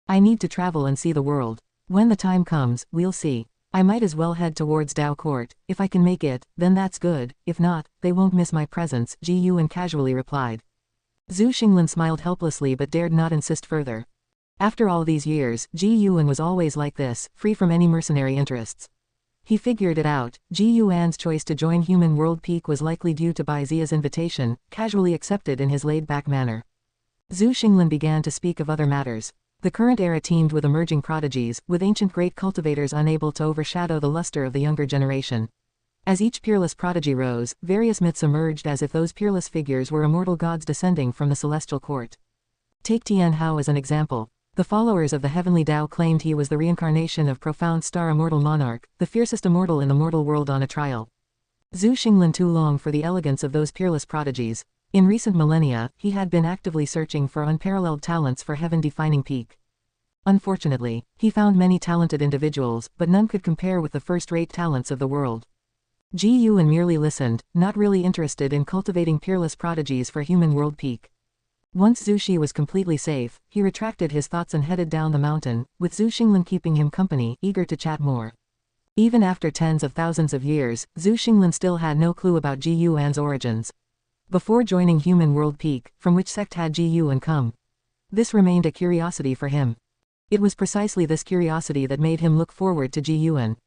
I need to travel and see the world. When the time comes, we'll see. I might as well head towards Tao Court. If I can make it, then that's good, if not, they won't miss my presence, Ji Yuan casually replied. Zhu Xinglan smiled helplessly but dared not insist further. After all these years, Ji Yuan was always like this, free from any mercenary interests. He figured it out. Ji Yuan's choice to join Human World Peak was likely due to Bai Zia's invitation, casually accepted in his laid-back manner. Zhu Xinglan began to speak of other matters. The current era teemed with emerging prodigies, with ancient great cultivators unable to overshadow the luster of the younger generation. As each peerless prodigy rose, various myths emerged as if those peerless figures were immortal gods descending from the celestial court. Take Tian Hao as an example. The followers of the heavenly Tao claimed he was the reincarnation of profound star immortal monarch, the fiercest immortal in the mortal world on a trial. Zhu Xinglan too long for the elegance of those peerless prodigies. In recent millennia, he had been actively searching for unparalleled talents for heaven-defining peak. Unfortunately, he found many talented individuals, but none could compare with the first-rate talents of the world. Ji Yuan merely listened, not really interested in cultivating peerless prodigies for Human World Peak. Once Zhu Shi was completely safe, he retracted his thoughts and headed down the mountain, with Zhu Xinglan keeping him company, eager to chat more. Even after tens of thousands of years, Zhu Xinglan still had no clue about Ji Yuan's origins. Before joining Human World Peak, from which sect had Ji Yuan come? This remained a curiosity for him. It was precisely this curiosity that made him look forward to Ji Yuan.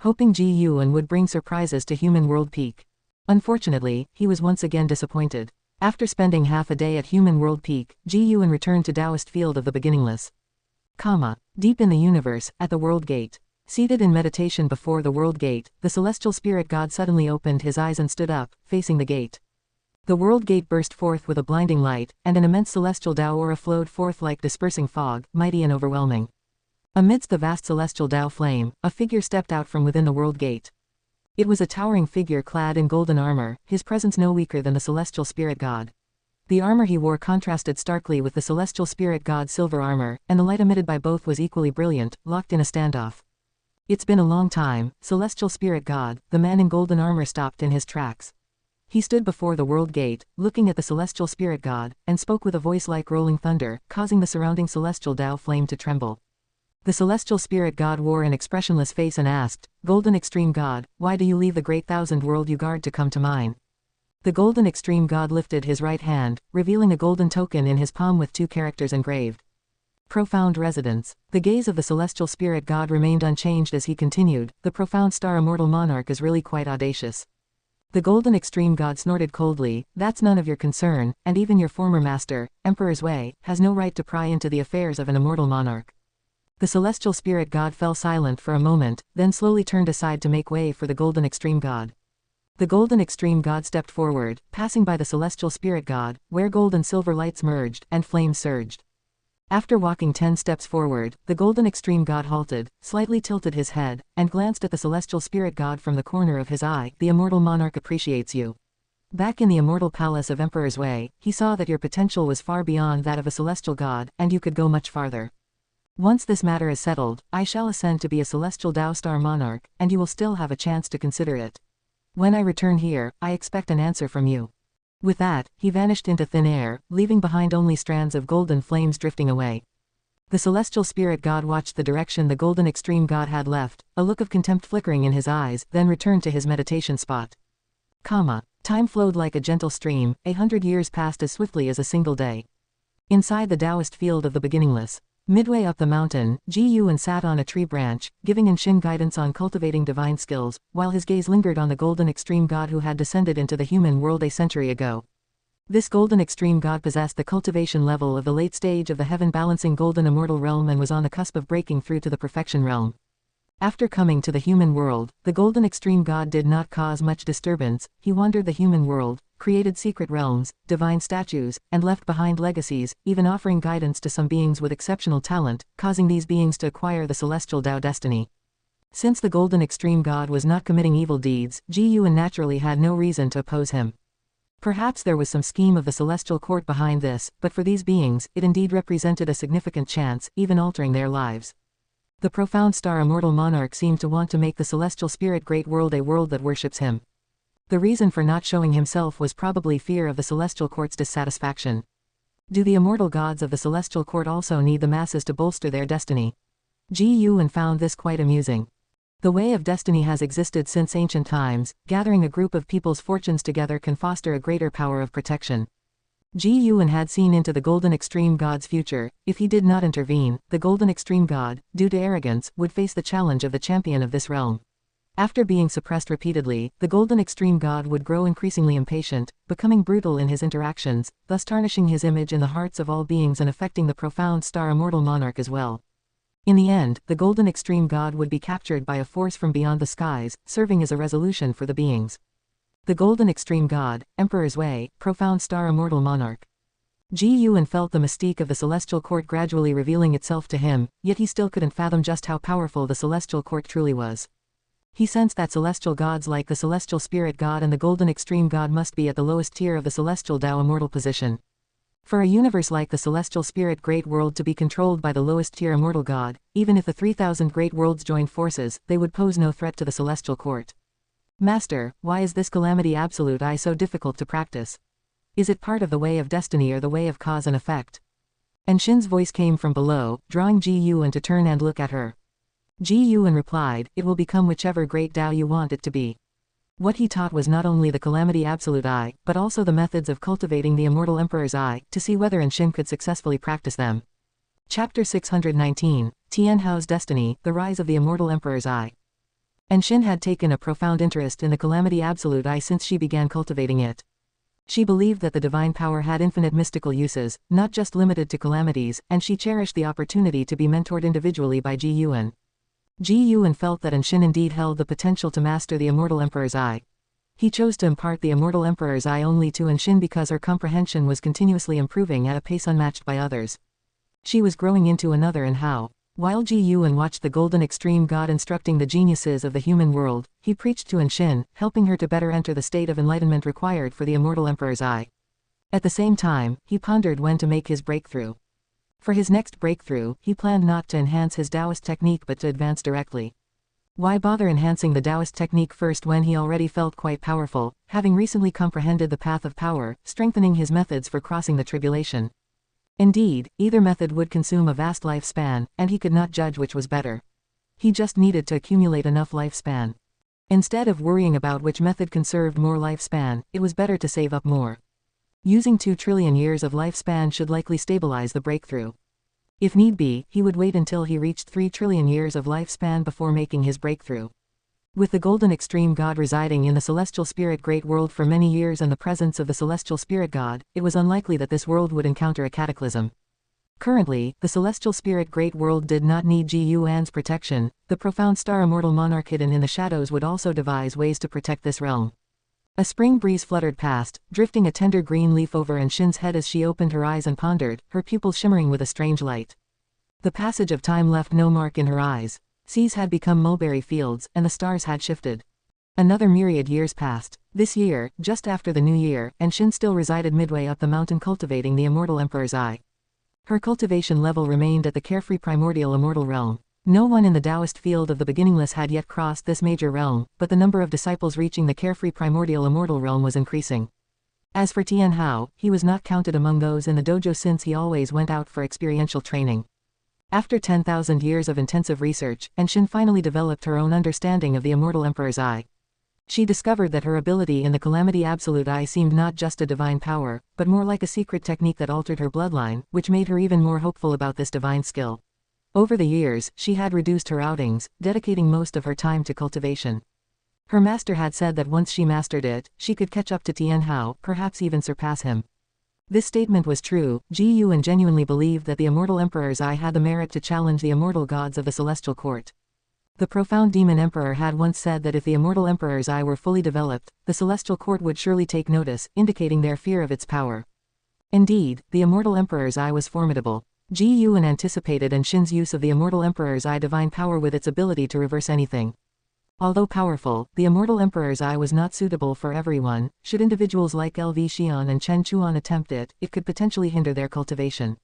Hoping Ji Yuan would bring surprises to Human World Peak. Unfortunately, he was once again disappointed. After spending half a day at Human World Peak, Ji Yuan returned to Taoist field of the beginningless. Deep in the universe, at the World Gate. Seated in meditation before the World Gate, the celestial spirit god suddenly opened his eyes and stood up, facing the gate. The world gate burst forth with a blinding light, and an immense celestial Tao aura flowed forth like dispersing fog, mighty and overwhelming. Amidst the vast celestial Tao flame, a figure stepped out from within the world gate. It was a towering figure clad in golden armor, his presence no weaker than the celestial spirit god. The armor he wore contrasted starkly with the celestial spirit god's silver armor, and the light emitted by both was equally brilliant, locked in a standoff. It's been a long time, celestial spirit god, the man in golden armor stopped in his tracks. He stood before the world gate, looking at the celestial spirit god, and spoke with a voice like rolling thunder, causing the surrounding celestial Tao flame to tremble. The celestial spirit god wore an expressionless face and asked, "Golden extreme god, why do you leave the great thousand world you guard to come to mine?" The golden extreme god lifted his right hand, revealing a golden token in his palm with 2 characters engraved. Profound residence. The gaze of the celestial spirit god remained unchanged as he continued, "The profound star immortal monarch is really quite audacious." The golden extreme god snorted coldly, "That's none of your concern, and even your former master, Emperor's Way, has no right to pry into the affairs of an immortal monarch." The celestial spirit god fell silent for a moment, then slowly turned aside to make way for the golden extreme god. The golden extreme god stepped forward, passing by the celestial spirit god, where gold and silver lights merged, and flames surged. After walking 10 steps forward, the golden extreme god halted, slightly tilted his head, and glanced at the celestial spirit god from the corner of his eye. "The immortal monarch appreciates you. Back in the immortal palace of Emperor's Way, he saw that your potential was far beyond that of a celestial god, and you could go much farther. Once this matter is settled, I shall ascend to be a celestial Tao star monarch, and you will still have a chance to consider it. When I return here, I expect an answer from you." With that, he vanished into thin air, leaving behind only strands of golden flames drifting away. The celestial spirit god watched the direction the golden extreme god had left, a look of contempt flickering in his eyes, then returned to his meditation spot. Time flowed like a gentle stream, 100 years passed as swiftly as a single day. Inside the Taoist field of the beginningless, midway up the mountain, Ji Yuan sat on a tree branch, giving Shin guidance on cultivating divine skills, while his gaze lingered on the golden extreme god who had descended into the human world a century ago. This golden extreme god possessed the cultivation level of the late stage of the heaven-balancing golden immortal realm and was on the cusp of breaking through to the perfection realm. After coming to the human world, the golden extreme god did not cause much disturbance. He wandered the human world, created secret realms, divine statues, and left behind legacies, even offering guidance to some beings with exceptional talent, causing these beings to acquire the celestial Tao destiny. Since the golden extreme god was not committing evil deeds, Ji Yuan naturally had no reason to oppose him. Perhaps there was some scheme of the celestial court behind this, but for these beings, it indeed represented a significant chance, even altering their lives. The profound star immortal monarch seemed to want to make the celestial spirit great world a world that worships him. The reason for not showing himself was probably fear of the celestial court's dissatisfaction. Do the immortal gods of the celestial court also need the masses to bolster their destiny? Ji Yuan found this quite amusing. The way of destiny has existed since ancient times. Gathering a group of people's fortunes together can foster a greater power of protection. Ji Yuan had seen into the golden extreme god's future. If he did not intervene, the golden extreme god, due to arrogance, would face the challenge of the champion of this realm. After being suppressed repeatedly, the golden extreme god would grow increasingly impatient, becoming brutal in his interactions, thus tarnishing his image in the hearts of all beings and affecting the profound star immortal monarch as well. In the end, the golden extreme god would be captured by a force from beyond the skies, serving as a resolution for the beings. The golden extreme god, Emperor's Way, profound star immortal monarch. Ji Yuan felt the mystique of the celestial court gradually revealing itself to him, yet he still couldn't fathom just how powerful the celestial court truly was. He sensed that celestial gods like the celestial spirit god and the golden extreme god must be at the lowest tier of the celestial Tao immortal position. For a universe like the celestial spirit great world to be controlled by the lowest tier immortal god, even if the 3,000 great worlds joined forces, they would pose no threat to the celestial court. Master, why is this calamity absolute I so difficult to practice? Is it part of the way of destiny or the way of cause and effect? Shin's voice came from below, drawing Ji Yuan to turn and look at her. Ji Yuan replied, "It will become whichever great Tao you want it to be." What he taught was not only the calamity absolute eye, but also the methods of cultivating the immortal emperor's eye, to see whether Shin could successfully practice them. Chapter 619, Tianhao's Destiny, The Rise of the Immortal Emperor's Eye. Shin had taken a profound interest in the calamity absolute eye since she began cultivating it. She believed that the divine power had infinite mystical uses, not just limited to calamities, and she cherished the opportunity to be mentored individually by Ji Yuan. Ji Yuan felt that Shin indeed held the potential to master the immortal emperor's eye. He chose to impart the Immortal Emperor's Eye only to Anshin because her comprehension was continuously improving at a pace unmatched by others. She was growing into another and how. While Ji Yuan watched the Golden Extreme God instructing the geniuses of the human world, he preached to Anshin, helping her to better enter the state of enlightenment required for the Immortal Emperor's Eye. At the same time, he pondered when to make his breakthrough. For his next breakthrough, he planned not to enhance his Taoist technique but to advance directly. Why bother enhancing the Taoist technique first when he already felt quite powerful, having recently comprehended the path of power, strengthening his methods for crossing the tribulation? Indeed, either method would consume a vast lifespan, and he could not judge which was better. He just needed to accumulate enough lifespan. Instead of worrying about which method conserved more lifespan, it was better to save up more. Using 2 trillion years of lifespan should likely stabilize the breakthrough. If need be, he would wait until he reached 3 trillion years of lifespan before making his breakthrough. With the Golden Extreme God residing in the Celestial Spirit Great World for many years and the presence of the Celestial Spirit God, it was unlikely that this world would encounter a cataclysm. Currently, the Celestial Spirit Great World did not need Ji Yuan's protection. The profound star Immortal Monarch hidden in the shadows would also devise ways to protect this realm. A spring breeze fluttered past, drifting a tender green leaf over Anshin's head as she opened her eyes and pondered, her pupils shimmering with a strange light. The passage of time left no mark in her eyes. Seas had become mulberry fields, and the stars had shifted. Another myriad years passed. This year, just after the new year, Anshin still resided midway up the mountain cultivating the Immortal Emperor's Eye. Her cultivation level remained at the carefree primordial immortal realm. No one in the Taoist field of the beginningless had yet crossed this major realm, but the number of disciples reaching the carefree primordial immortal realm was increasing. As for Tian Hao, he was not counted among those in the dojo since he always went out for experiential training. After 10,000 years of intensive research, Anshin finally developed her own understanding of the Immortal Emperor's Eye. She discovered that her ability in the Calamity Absolute Eye seemed not just a divine power, but more like a secret technique that altered her bloodline, which made her even more hopeful about this divine skill. Over the years, she had reduced her outings, dedicating most of her time to cultivation. Her master had said that once she mastered it, she could catch up to Tian Hao, perhaps even surpass him. This statement was true. Ji Yuan genuinely believed that the Immortal Emperor's Eye had the merit to challenge the immortal gods of the Celestial Court. The profound demon emperor had once said that if the Immortal Emperor's Eye were fully developed, the Celestial Court would surely take notice, indicating their fear of its power. Indeed, the Immortal Emperor's Eye was formidable. Ji Yuan anticipated Anshin's use of the Immortal Emperor's Eye divine power with its ability to reverse anything. Although powerful, the Immortal Emperor's Eye was not suitable for everyone. Should individuals like LV Xian and Chen Chuan attempt it, it could potentially hinder their cultivation.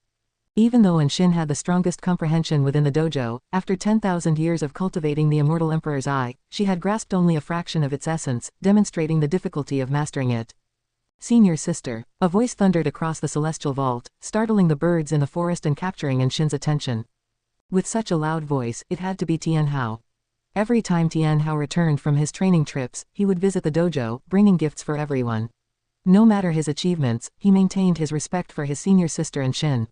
Even though Anshin had the strongest comprehension within the dojo, after 10,000 years of cultivating the Immortal Emperor's Eye, she had grasped only a fraction of its essence, demonstrating the difficulty of mastering it. Senior sister. A voice thundered across the celestial vault, startling the birds in the forest and capturing Anshin's attention. With such a loud voice, it had to be Tian Hao. Every time Tian Hao returned from his training trips, he would visit the dojo, bringing gifts for everyone. No matter his achievements, he maintained his respect for his senior sister Anshin.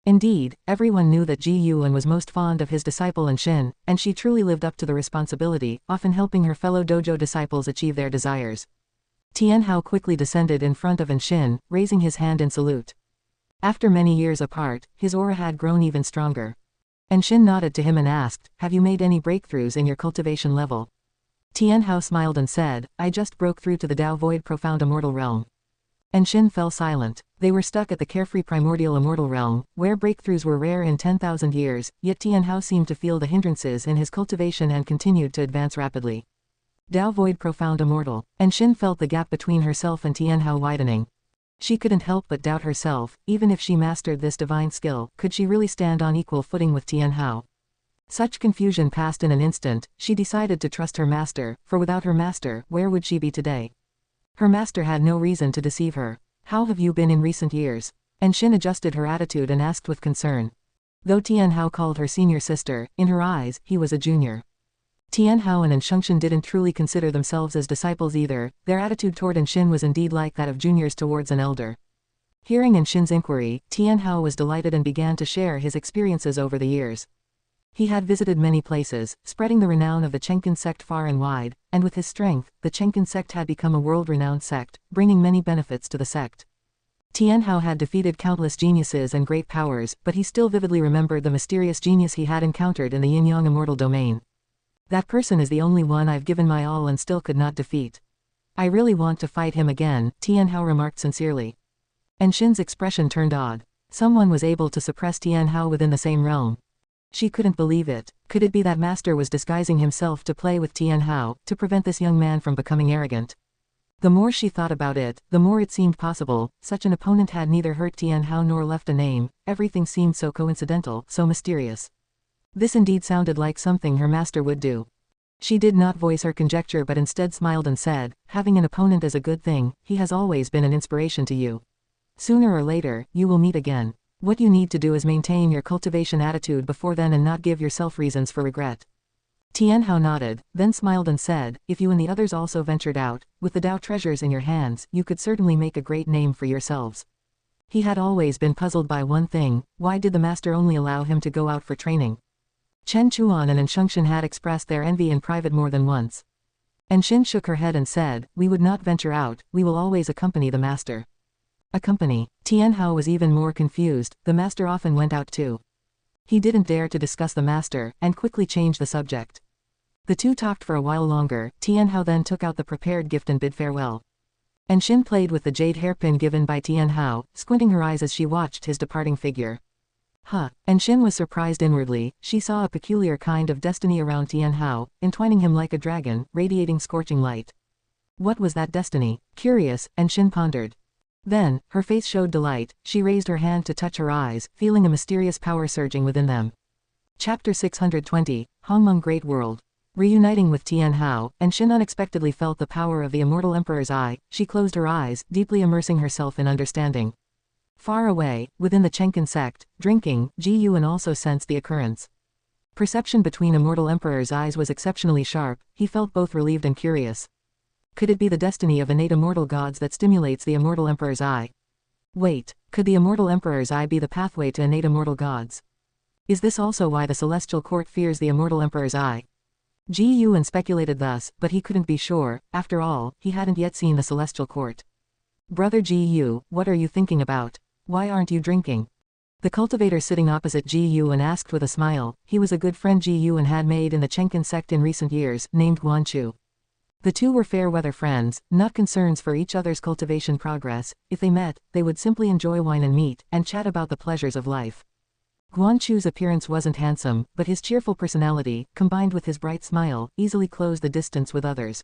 Indeed, everyone knew that Ji Yuan was most fond of his disciple Anshin, and she truly lived up to the responsibility, often helping her fellow dojo disciples achieve their desires. Tian Hao quickly descended in front of Anshin, raising his hand in salute. After many years apart, his aura had grown even stronger. Anshin nodded to him and asked, "Have you made any breakthroughs in your cultivation level?" Tian Hao smiled and said, "I just broke through to the Tao Void Profound Immortal Realm." Anshin fell silent. They were stuck at the carefree primordial immortal realm, where breakthroughs were rare in 10,000 years, yet Tian Hao seemed to feel the hindrances in his cultivation and continued to advance rapidly. Tao Void Profound Immortal. Anshin felt the gap between herself and Tian Hao widening. She couldn't help but doubt herself. Even if she mastered this divine skill, could she really stand on equal footing with Tian Hao? Such confusion passed in an instant. She decided to trust her master, for without her master, where would she be today? Her master had no reason to deceive her. "How have you been in recent years?" Anshin adjusted her attitude and asked with concern. Though Tian Hao called her senior sister, in her eyes, he was a junior. Tian Hao and Anshin didn't truly consider themselves as disciples either. Their attitude toward Anshin was indeed like that of juniors towards an elder. Hearing Anshin's inquiry, Tian Hao was delighted and began to share his experiences over the years. He had visited many places, spreading the renown of the Taixuan Sect far and wide, and with his strength, the Taixuan Sect had become a world-renowned sect, bringing many benefits to the sect. Tian Hao had defeated countless geniuses and great powers, but he still vividly remembered the mysterious genius he had encountered in the yin-yang immortal domain. "That person is the only one I've given my all and still could not defeat." I really want to fight him again, Tianhao remarked sincerely. And Shin's expression turned odd. Someone was able to suppress Tianhao within the same realm. She couldn't believe it. Could it be that master was disguising himself to play with Tianhao, to prevent this young man from becoming arrogant? The more she thought about it, the more it seemed possible. Such an opponent had neither hurt Tianhao nor left a name. Everything seemed so coincidental, so mysterious. This indeed sounded like something her master would do. She did not voice her conjecture but instead smiled and said, having an opponent is a good thing, he has always been an inspiration to you. Sooner or later, you will meet again. What you need to do is maintain your cultivation attitude before then and not give yourself reasons for regret. Tianhao nodded, then smiled and said, if you and the others also ventured out, with the Dao treasures in your hands, you could certainly make a great name for yourselves. He had always been puzzled by one thing, why did the master only allow him to go out for training? Chen Chuan and Anshungshan had expressed their envy in private more than once. Anshin shook her head and said, we would not venture out, we will always accompany the master. Accompany. Tianhao was even more confused, the master often went out too. He didn't dare to discuss the master, and quickly changed the subject. The two talked for a while longer. Tianhao then took out the prepared gift and bid farewell. Anshin played with the jade hairpin given by Tianhao, squinting her eyes as she watched his departing figure. Anshin was surprised inwardly. She saw a peculiar kind of destiny around Tianhao, entwining him like a dragon, radiating scorching light. What was that destiny? Curious, Anshin pondered. Then, her face showed delight. She raised her hand to touch her eyes, feeling a mysterious power surging within them. Chapter 620, Hongmeng Great World. Reuniting with Tianhao, Anshin unexpectedly felt the power of the immortal emperor's eye. She closed her eyes, deeply immersing herself in understanding. Far away, within the Taixuan Sect, drinking, Ji Yuan also sensed the occurrence. Perception between immortal emperor's eyes was exceptionally sharp. He felt both relieved and curious. Could it be the destiny of innate immortal gods that stimulates the immortal emperor's eye? Wait, could the immortal emperor's eye be the pathway to innate immortal gods? Is this also why the celestial court fears the immortal emperor's eye? Ji Yuan speculated thus, but he couldn't be sure. After all, he hadn't yet seen the celestial court. Brother Ji Yu, what are you thinking about? Why aren't you drinking? The cultivator sitting opposite Ji Yuan asked with a smile. He was a good friend Ji Yuan had made in the Taixuan Sect in recent years, named Guanchu. The two were fair-weather friends, not concerns for each other's cultivation progress. If they met, they would simply enjoy wine and meat, and chat about the pleasures of life. Guanchu's appearance wasn't handsome, but his cheerful personality, combined with his bright smile, easily closed the distance with others.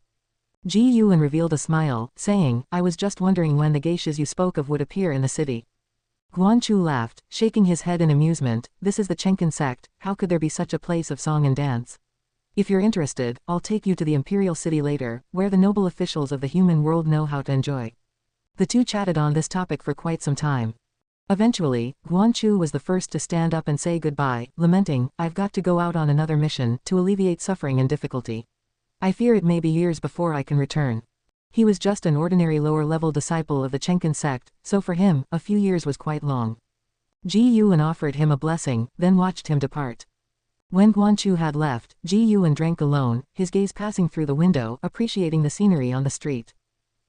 Ji Yuan revealed a smile, saying, I was just wondering when the geishas you spoke of would appear in the city. Guanchu laughed, shaking his head in amusement. This is the Taixuan Sect, how could there be such a place of song and dance? If you're interested, I'll take you to the imperial city later, where the noble officials of the human world know how to enjoy. The two chatted on this topic for quite some time. Eventually, Guanchu was the first to stand up and say goodbye, lamenting, I've got to go out on another mission, to alleviate suffering and difficulty. I fear it may be years before I can return. He was just an ordinary lower-level disciple of the Taixuan Sect, so for him, a few years was quite long. Ji Yuan offered him a blessing, then watched him depart. When Guanchu had left, Ji Yuan drank alone, his gaze passing through the window, appreciating the scenery on the street.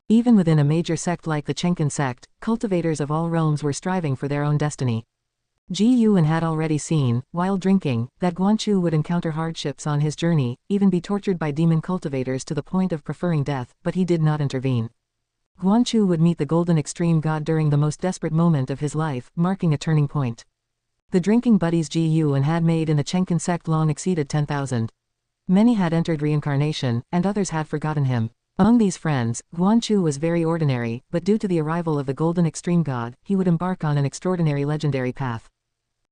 Even within a major sect like the Taixuan Sect, cultivators of all realms were striving for their own destiny. Ji Yuan had already seen, while drinking, that Guanchu would encounter hardships on his journey, even be tortured by demon cultivators to the point of preferring death, but he did not intervene. Guanchu would meet the Golden Extreme God during the most desperate moment of his life, marking a turning point. The drinking buddies Ji Yuan had made in the Taixuan Sect long exceeded 10,000. Many had entered reincarnation, and others had forgotten him. Among these friends, Guanchu was very ordinary, but due to the arrival of the Golden Extreme God, he would embark on an extraordinary legendary path.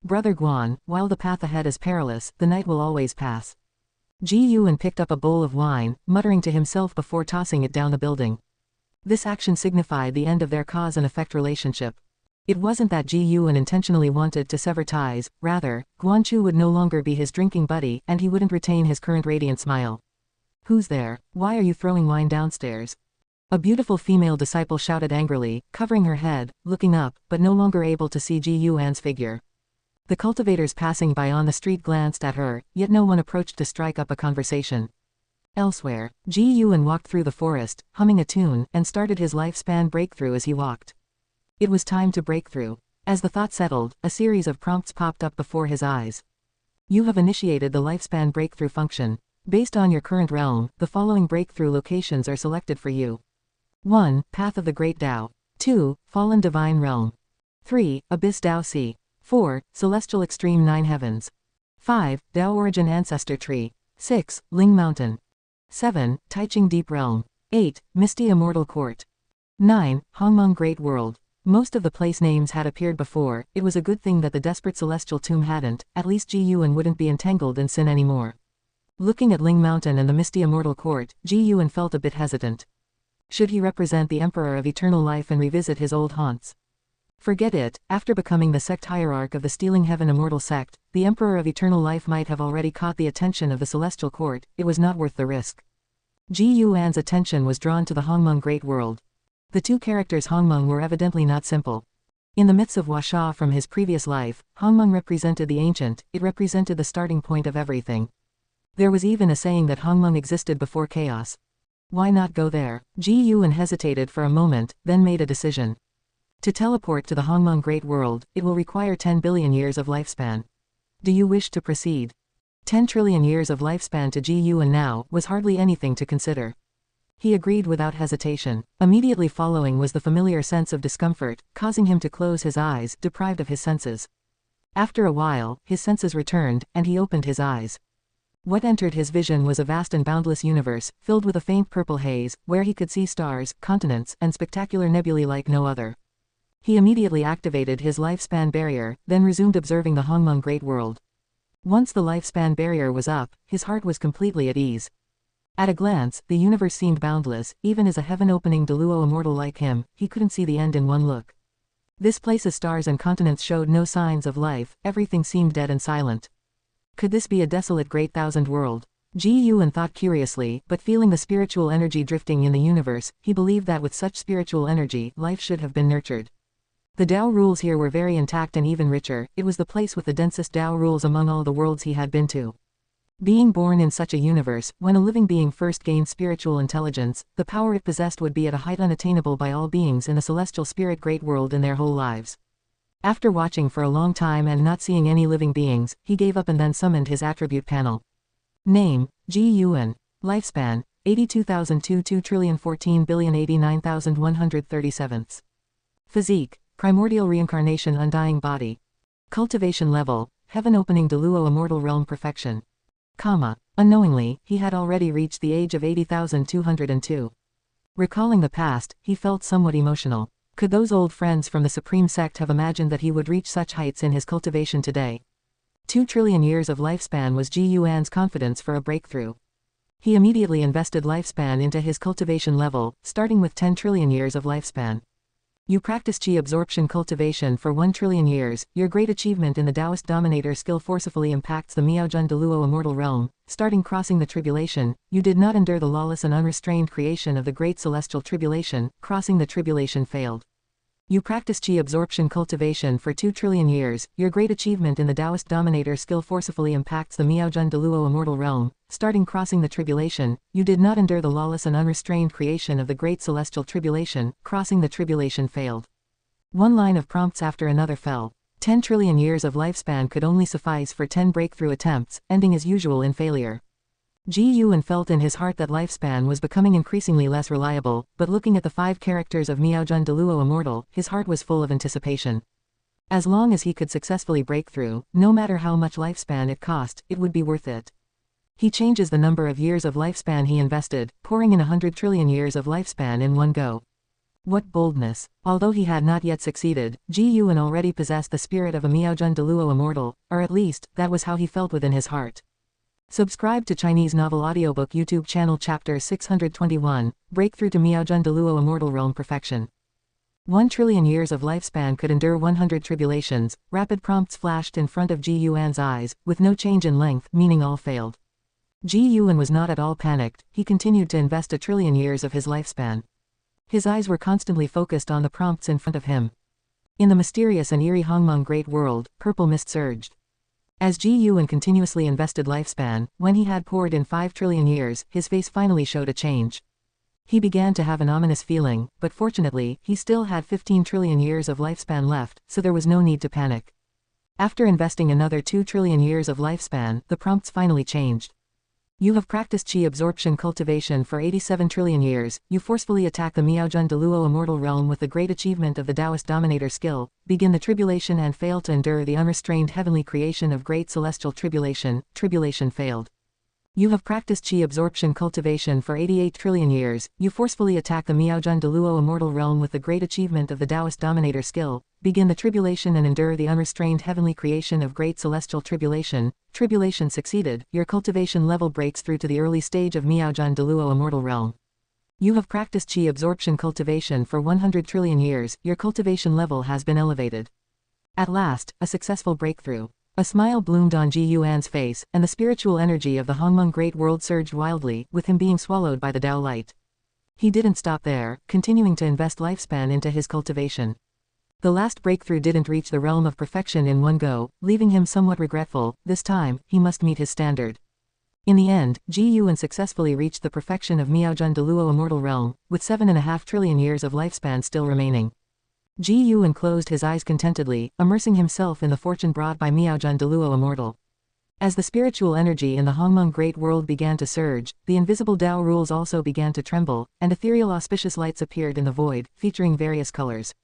Brother Guan, while the path ahead is perilous, the night will always pass. Ji Yuan picked up a bowl of wine, muttering to himself before tossing it down the building. This action signified the end of their cause and effect relationship. It wasn't that Ji Yuan intentionally wanted to sever ties, rather, Guanchu would no longer be his drinking buddy and he wouldn't retain his current radiant smile. Who's there? Why are you throwing wine downstairs? A beautiful female disciple shouted angrily, covering her head, looking up, but no longer able to see Ji Yuan's figure. The cultivators passing by on the street glanced at her, yet no one approached to strike up a conversation. Elsewhere, Ji Yuan walked through the forest, humming a tune, and started his lifespan breakthrough as he walked. It was time to break through. As the thought settled, a series of prompts popped up before his eyes. You have initiated the lifespan breakthrough function. Based on your current realm, the following breakthrough locations are selected for you. 1. Path of the Great Tao. 2. Fallen Divine Realm. 3. Abyss Tao Sea. 4. Celestial Extreme 9 Heavens. 5. Tao Origin Ancestor Tree. 6. Ling Mountain. 7. Taichung Deep Realm. 8. Misty Immortal Court. 9. Hongmeng Great World. Most of the place names had appeared before. It was a good thing that the desperate celestial tomb hadn't, at least Ji Yuan wouldn't be entangled in sin anymore. Looking at Ling Mountain and the Misty Immortal Court, Ji Yuan felt a bit hesitant. Should he represent the Emperor of Eternal Life and revisit his old haunts? Forget it. After becoming the sect hierarch of the Stealing Heaven Immortal Sect, the Emperor of Eternal Life might have already caught the attention of the Celestial Court. It was not worth the risk. Ji Yuan's attention was drawn to the Hongmeng Great World. The two characters Hongmeng were evidently not simple. In the myths of Huasha from his previous life, Hongmeng represented the ancient, it represented the starting point of everything. There was even a saying that Hongmeng existed before chaos. Why not go there? Ji Yuan hesitated for a moment, then made a decision. To teleport to the Hongmeng Great World, it will require 10 billion years of lifespan. Do you wish to proceed? 10 trillion years of lifespan to Ji Yuan now was hardly anything to consider. He agreed without hesitation. Immediately following was the familiar sense of discomfort, causing him to close his eyes, deprived of his senses. After a while, his senses returned, and he opened his eyes. What entered his vision was a vast and boundless universe, filled with a faint purple haze, where he could see stars, continents, and spectacular nebulae like no other. He immediately activated his lifespan barrier, then resumed observing the Hongmeng Great World. Once the lifespan barrier was up, his heart was completely at ease. At a glance, the universe seemed boundless. Even as a heaven-opening Deluo immortal like him, he couldn't see the end in one look. This place's stars and continents showed no signs of life, everything seemed dead and silent. Could this be a desolate great thousand world? Ji Yuan thought curiously, but feeling the spiritual energy drifting in the universe, he believed that with such spiritual energy, life should have been nurtured. The Tao rules here were very intact and even richer. It was the place with the densest Tao rules among all the worlds he had been to. Being born in such a universe, when a living being first gained spiritual intelligence, the power it possessed would be at a height unattainable by all beings in the celestial spirit great world in their whole lives. After watching for a long time and not seeing any living beings, he gave up and then summoned his attribute panel. Name, Ji Yuan. Lifespan, 82,002 2,014,089,137. Physique, primordial reincarnation undying body. Cultivation level, heaven opening Deluo immortal realm perfection. Unknowingly, he had already reached the age of 80,202. Recalling the past, he felt somewhat emotional. Could those old friends from the Supreme Sect have imagined that he would reach such heights in his cultivation today? 2 trillion years of lifespan was Ji Yuan's confidence for a breakthrough. He immediately invested lifespan into his cultivation level, starting with 10 trillion years of lifespan. You practice Qi absorption cultivation for 1 trillion years, your great achievement in the Taoist dominator skill forcefully impacts the Miaojun Deluo immortal realm, starting crossing the tribulation, you did not endure the lawless and unrestrained creation of the great celestial tribulation, crossing the tribulation failed. You practice Qi absorption cultivation for 2 trillion years, your great achievement in the Taoist dominator skill forcefully impacts the Miaojun Deluo immortal realm, starting crossing the tribulation, you did not endure the lawless and unrestrained creation of the great celestial tribulation, crossing the tribulation failed. One line of prompts after another fell. 10 trillion years of lifespan could only suffice for 10 breakthrough attempts, ending as usual in failure. Ji Yuan felt in his heart that lifespan was becoming increasingly less reliable, but looking at the 5 characters of Miaojun Deluo Immortal, his heart was full of anticipation. As long as he could successfully break through, no matter how much lifespan it cost, it would be worth it. He changes the number of years of lifespan he invested, pouring in 100 trillion years of lifespan in one go. What boldness! Although he had not yet succeeded, Ji Yuan already possessed the spirit of a Miaojun Deluo Immortal, or at least, that was how he felt within his heart. Subscribe to Chinese Novel Audiobook YouTube channel Chapter 621, Breakthrough to Miaojun Deluo Immortal Realm Perfection. 1 trillion years of lifespan could endure 100 tribulations. Rapid prompts flashed in front of Ji Yuan's eyes, with no change in length, meaning all failed. Ji Yuan was not at all panicked, he continued to invest 1 trillion years of his lifespan. His eyes were constantly focused on the prompts in front of him. In the mysterious and eerie Hongmeng Great World, purple mist surged. As Ji Yuan continuously invested lifespan, when he had poured in 5 trillion years, his face finally showed a change. He began to have an ominous feeling, but fortunately, he still had 15 trillion years of lifespan left, so there was no need to panic. After investing another 2 trillion years of lifespan, the prompts finally changed. You have practiced chi absorption cultivation for 87 trillion years, you forcefully attack the Miaojun Deluo immortal realm with the great achievement of the Taoist dominator skill, begin the tribulation and fail to endure the unrestrained heavenly creation of great celestial tribulation, tribulation failed. You have practiced chi absorption cultivation for 88 trillion years, you forcefully attack the Miaojun Deluo immortal realm with the great achievement of the Taoist dominator skill, begin the tribulation and endure the unrestrained heavenly creation of great celestial tribulation, tribulation succeeded, your cultivation level breaks through to the early stage of Miaojun Deluo immortal realm. You have practiced chi absorption cultivation for 100 trillion years, your cultivation level has been elevated. At last, a successful breakthrough. A smile bloomed on Ji Yuan's face, and the spiritual energy of the Hongmeng Great World surged wildly, with him being swallowed by the Tao light. He didn't stop there, continuing to invest lifespan into his cultivation. The last breakthrough didn't reach the realm of perfection in one go, leaving him somewhat regretful. This time, he must meet his standard. In the end, Ji Yuan successfully reached the perfection of Miaojun Deluo immortal realm, with 7.5 trillion years of lifespan still remaining. Ji Yuan closed his eyes contentedly, immersing himself in the fortune brought by Miaojun Deluo immortal. As the spiritual energy in the Hongmeng Great World began to surge, the invisible Tao rules also began to tremble, and ethereal auspicious lights appeared in the void, featuring various colors.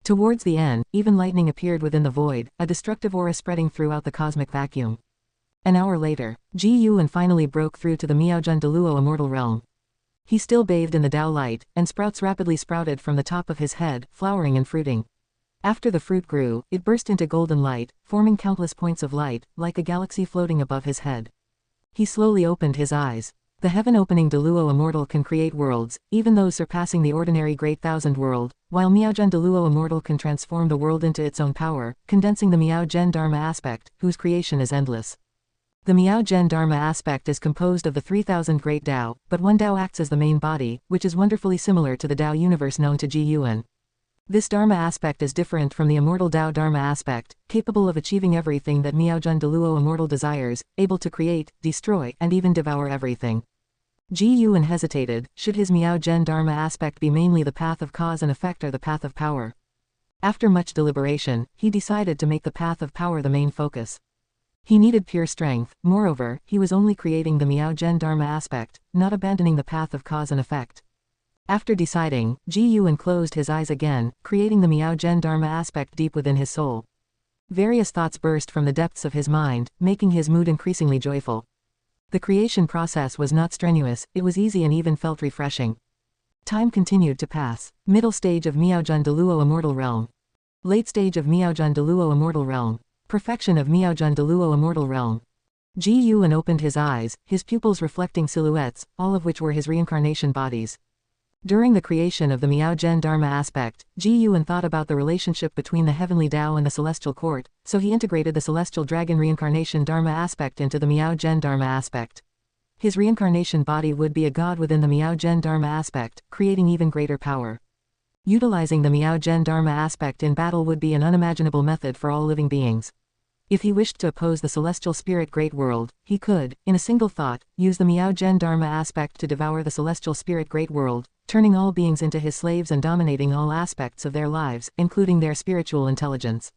Towards the end, even lightning appeared within the void, a destructive aura spreading throughout the cosmic vacuum. An hour later, Ji Yuan finally broke through to the Miaojun Deluo immortal realm. He still bathed in the Tao light, and sprouts rapidly sprouted from the top of his head, flowering and fruiting. After the fruit grew, it burst into golden light, forming countless points of light, like a galaxy floating above his head. He slowly opened his eyes. The heaven-opening Deluo immortal can create worlds, even those surpassing the ordinary Great Thousand World, while Miaojun Deluo immortal can transform the world into its own power, condensing the Miaojun Dharma aspect, whose creation is endless. The Miaojun Dharma aspect is composed of the 3,000 great Tao, but one Tao acts as the main body, which is wonderfully similar to the Tao universe known to Ji Yuan. This Dharma aspect is different from the immortal Tao Dharma aspect, capable of achieving everything that Miaojun Deluo immortal desires, able to create, destroy, and even devour everything. Ji Yuan hesitated, should his Miaojun Dharma aspect be mainly the path of cause and effect or the path of power? After much deliberation, he decided to make the path of power the main focus. He needed pure strength, moreover, he was only creating the Miaojun Dharma aspect, not abandoning the path of cause and effect. After deciding, Ji Yuan closed his eyes again, creating the Miaojun Dharma aspect deep within his soul. Various thoughts burst from the depths of his mind, making his mood increasingly joyful. The creation process was not strenuous, it was easy and even felt refreshing. Time continued to pass. Middle stage of Miaojun Deluo immortal realm. Late stage of Miaojun Deluo immortal realm. Perfection of Miaojun Deluo immortal realm. Ji Yuan opened his eyes, his pupils reflecting silhouettes, all of which were his reincarnation bodies. During the creation of the Miaojun Dharma aspect, Ji Yuan thought about the relationship between the heavenly Tao and the celestial court, so he integrated the celestial dragon reincarnation Dharma aspect into the Miaojun Dharma aspect. His reincarnation body would be a god within the Miaojun Dharma aspect, creating even greater power. Utilizing the Miaojun Dharma aspect in battle would be an unimaginable method for all living beings. If he wished to oppose the celestial spirit great world, he could, in a single thought, use the Miaojun Dharma aspect to devour the celestial spirit great world, turning all beings into his slaves and dominating all aspects of their lives, including their spiritual intelligence.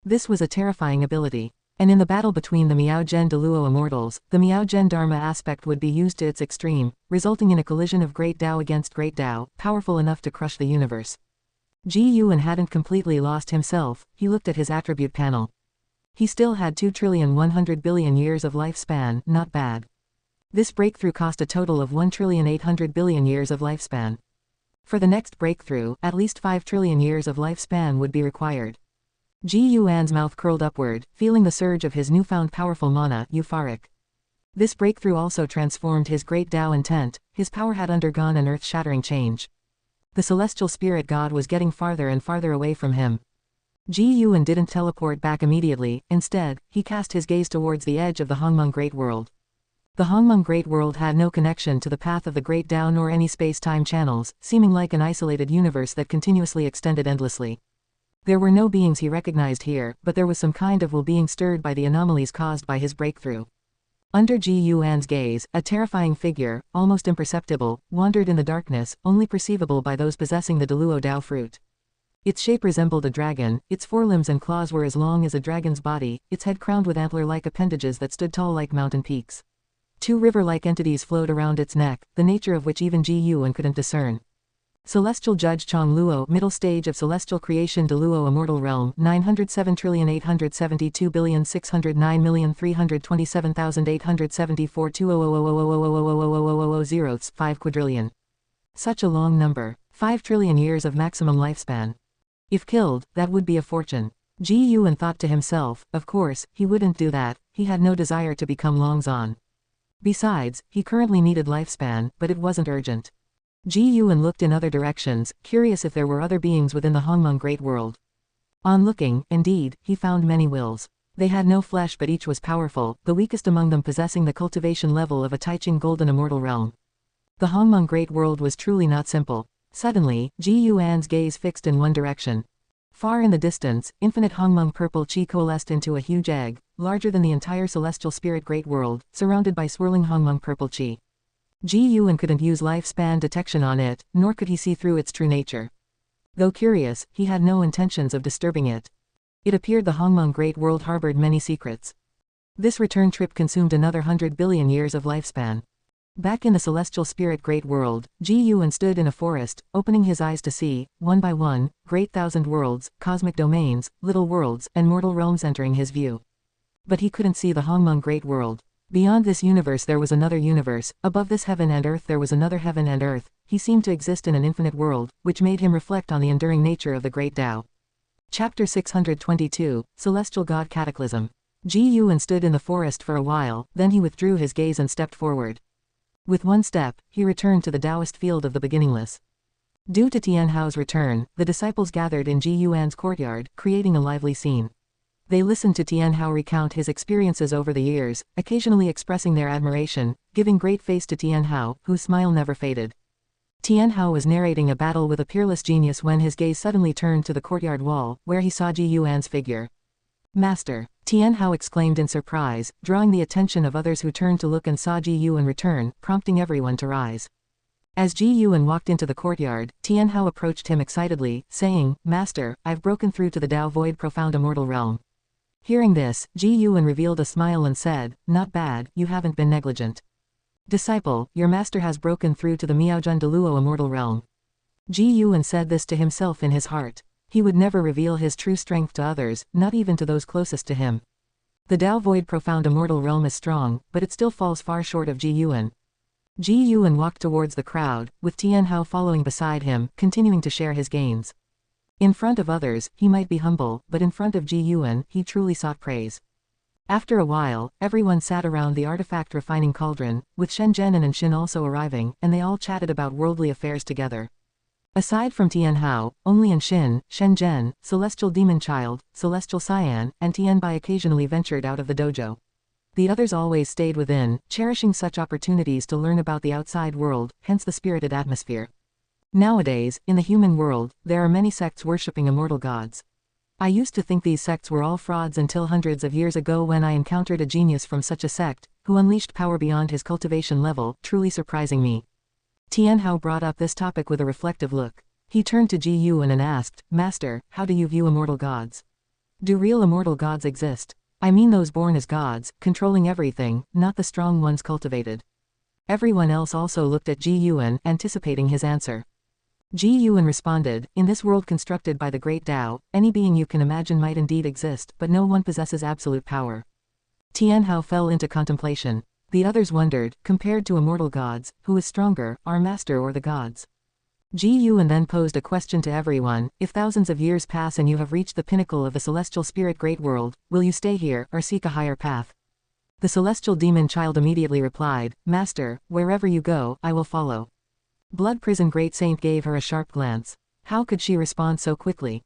This was a terrifying ability. And in the battle between the Miaojun Deluo immortals, the Miaojun Dharma aspect would be used to its extreme, resulting in a collision of great Tao against great Tao, powerful enough to crush the universe. Ji Yuan hadn't completely lost himself, he looked at his attribute panel. He still had 2,100 billion years of lifespan, not bad. This breakthrough cost a total of 1,800 billion years of lifespan. For the next breakthrough, at least 5 trillion years of lifespan would be required. Ji Yuan's mouth curled upward, feeling the surge of his newfound powerful mana, euphoric. This breakthrough also transformed his great Tao intent, his power had undergone an earth-shattering change. The celestial spirit god was getting farther and farther away from him. Ji Yuan didn't teleport back immediately, instead, he cast his gaze towards the edge of the Hongmeng Great World. The Hongmeng Great World had no connection to the path of the Great Tao nor any space-time channels, seeming like an isolated universe that continuously extended endlessly. There were no beings he recognized here, but there was some kind of will being stirred by the anomalies caused by his breakthrough. Under Ji Yuan's gaze, a terrifying figure, almost imperceptible, wandered in the darkness, only perceivable by those possessing the Deluo Dao fruit. Its shape resembled a dragon, its forelimbs and claws were as long as a dragon's body, its head crowned with antler-like appendages that stood tall like mountain peaks. Two river-like entities flowed around its neck, the nature of which even Ji Yuan couldn't discern. Celestial Judge Chong Luo, middle stage of celestial creation de Luo immortal realm, 907,872,609,327,874 200,000,874 5 quadrillion. Such a long number. 5 trillion years of maximum lifespan. If killed, that would be a fortune. Ji Yuan thought to himself, of course, he wouldn't do that, he had no desire to become Longzhan. Besides, he currently needed lifespan, but it wasn't urgent. Ji Yuan looked in other directions, curious if there were other beings within the Hongmeng Great World. On looking, indeed, he found many wills. They had no flesh but each was powerful, the weakest among them possessing the cultivation level of a Taixuan Golden Immortal realm. The Hongmeng Great World was truly not simple. Suddenly, Ji Yuan's gaze fixed in one direction. Far in the distance, infinite Hongmeng purple chi coalesced into a huge egg, larger than the entire celestial spirit Great World, surrounded by swirling Hongmeng purple chi. Ji Yuan couldn't use lifespan detection on it, nor could he see through its true nature. Though curious, he had no intentions of disturbing it. It appeared the Hongmeng Great World harbored many secrets. This return trip consumed another 100 billion years of lifespan. Back in the celestial spirit Great World, Ji Yuan stood in a forest, opening his eyes to see, one by one, great thousand worlds, cosmic domains, little worlds, and mortal realms entering his view. But he couldn't see the Hongmeng Great World. Beyond this universe there was another universe, above this heaven and earth there was another heaven and earth. He seemed to exist in an infinite world, which made him reflect on the enduring nature of the great Tao. Chapter 622, Celestial God Cataclysm. Ji Yuan stood in the forest for a while, then he withdrew his gaze and stepped forward. With one step, he returned to the Taoist field of the beginningless. Due to Tian Hao's return, the disciples gathered in Ji Yuan's courtyard, creating a lively scene. They listened to Tian Hao recount his experiences over the years, occasionally expressing their admiration, giving great face to Tian Hao, whose smile never faded. Tian Hao was narrating a battle with a peerless genius when his gaze suddenly turned to the courtyard wall, where he saw Ji Yuan's figure. "Master!" Tian Hao exclaimed in surprise, drawing the attention of others who turned to look and saw Ji Yuan return, prompting everyone to rise. As Ji Yuan walked into the courtyard, Tian Hao approached him excitedly, saying, "Master, I've broken through to the Tao Void Profound Immortal Realm." Hearing this, Ji Yuan revealed a smile and said, "Not bad, you haven't been negligent. Disciple, your master has broken through to the Miaojun de Luo Immortal Realm." Ji Yuan said this to himself in his heart. He would never reveal his true strength to others, not even to those closest to him. The Tao Void Profound Immortal Realm is strong, but it still falls far short of Ji Yuan. Ji Yuan walked towards the crowd, with Tian Hao following beside him, continuing to share his gains. In front of others, he might be humble, but in front of Ji Yuan, he truly sought praise. After a while, everyone sat around the artifact refining cauldron, with Shen Zhenan and Xin also arriving, and they all chatted about worldly affairs together. Aside from Tian Hao, only Shen Zhen, Celestial Demon Child, Celestial Cyan, and Tian Bai occasionally ventured out of the dojo. The others always stayed within, cherishing such opportunities to learn about the outside world, hence the spirited atmosphere. Nowadays, in the human world, there are many sects worshipping immortal gods. I used to think these sects were all frauds until hundreds of years ago when I encountered a genius from such a sect, who unleashed power beyond his cultivation level, truly surprising me. Tian Hao brought up this topic with a reflective look. He turned to Ji Yuan and asked, "Master, how do you view immortal gods? Do real immortal gods exist? I mean those born as gods, controlling everything, not the strong ones cultivated." Everyone else also looked at Ji Yuan, anticipating his answer. Ji Yuan responded, "In this world constructed by the great Tao, any being you can imagine might indeed exist, but no one possesses absolute power." Tian Hao fell into contemplation. The others wondered, compared to immortal gods, who is stronger, our master or the gods? Ji Yuan then posed a question to everyone: if thousands of years pass and you have reached the pinnacle of the celestial spirit great world, will you stay here, or seek a higher path? The celestial demon child immediately replied, "Master, wherever you go, I will follow." Blood Prison Great Saint gave her a sharp glance. How could she respond so quickly?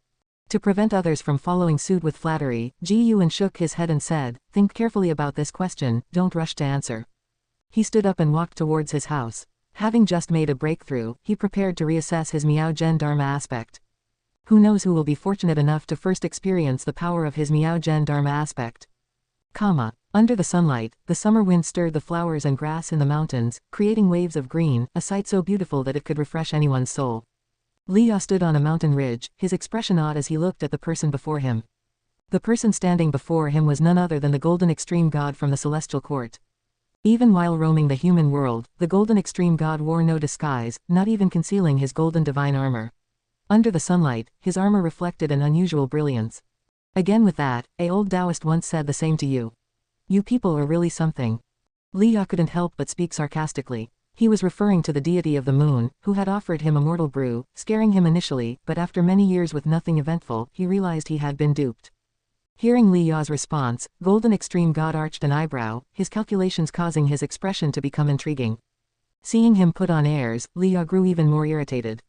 To prevent others from following suit with flattery, Ji Yuan shook his head and said, "Think carefully about this question, don't rush to answer." He stood up and walked towards his house. Having just made a breakthrough, he prepared to reassess his Miao Zhen Dharma aspect. Who knows who will be fortunate enough to first experience the power of his Miao Zhen Dharma aspect. Under the sunlight, the summer wind stirred the flowers and grass in the mountains, creating waves of green, a sight so beautiful that it could refresh anyone's soul. Li Ya stood on a mountain ridge, his expression odd as he looked at the person before him. The person standing before him was none other than the golden extreme god from the celestial court. Even while roaming the human world, the golden extreme god wore no disguise, not even concealing his golden divine armor. Under the sunlight, his armor reflected an unusual brilliance. Again with that, a old Taoist once said the same to you. You people are really something. Liya couldn't help but speak sarcastically. He was referring to the deity of the moon, who had offered him immortal brew, scaring him initially, but after many years with nothing eventful, he realized he had been duped. Hearing Liya's response, Golden Extreme God arched an eyebrow, his calculations causing his expression to become intriguing. Seeing him put on airs, Liya grew even more irritated.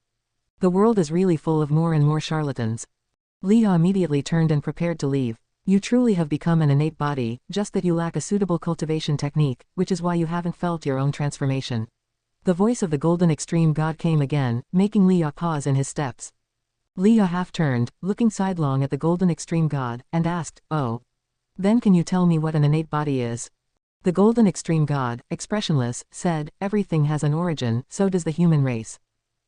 The world is really full of more and more charlatans. Liya immediately turned and prepared to leave. You truly have become an innate body, just that you lack a suitable cultivation technique, which is why you haven't felt your own transformation. The voice of the Golden Extreme God came again, making Liya pause in his steps. Liya half-turned, looking sidelong at the Golden Extreme God, and asked, "Oh. Then can you tell me what an innate body is?" The Golden Extreme God, expressionless, said, "Everything has an origin, so does the human race.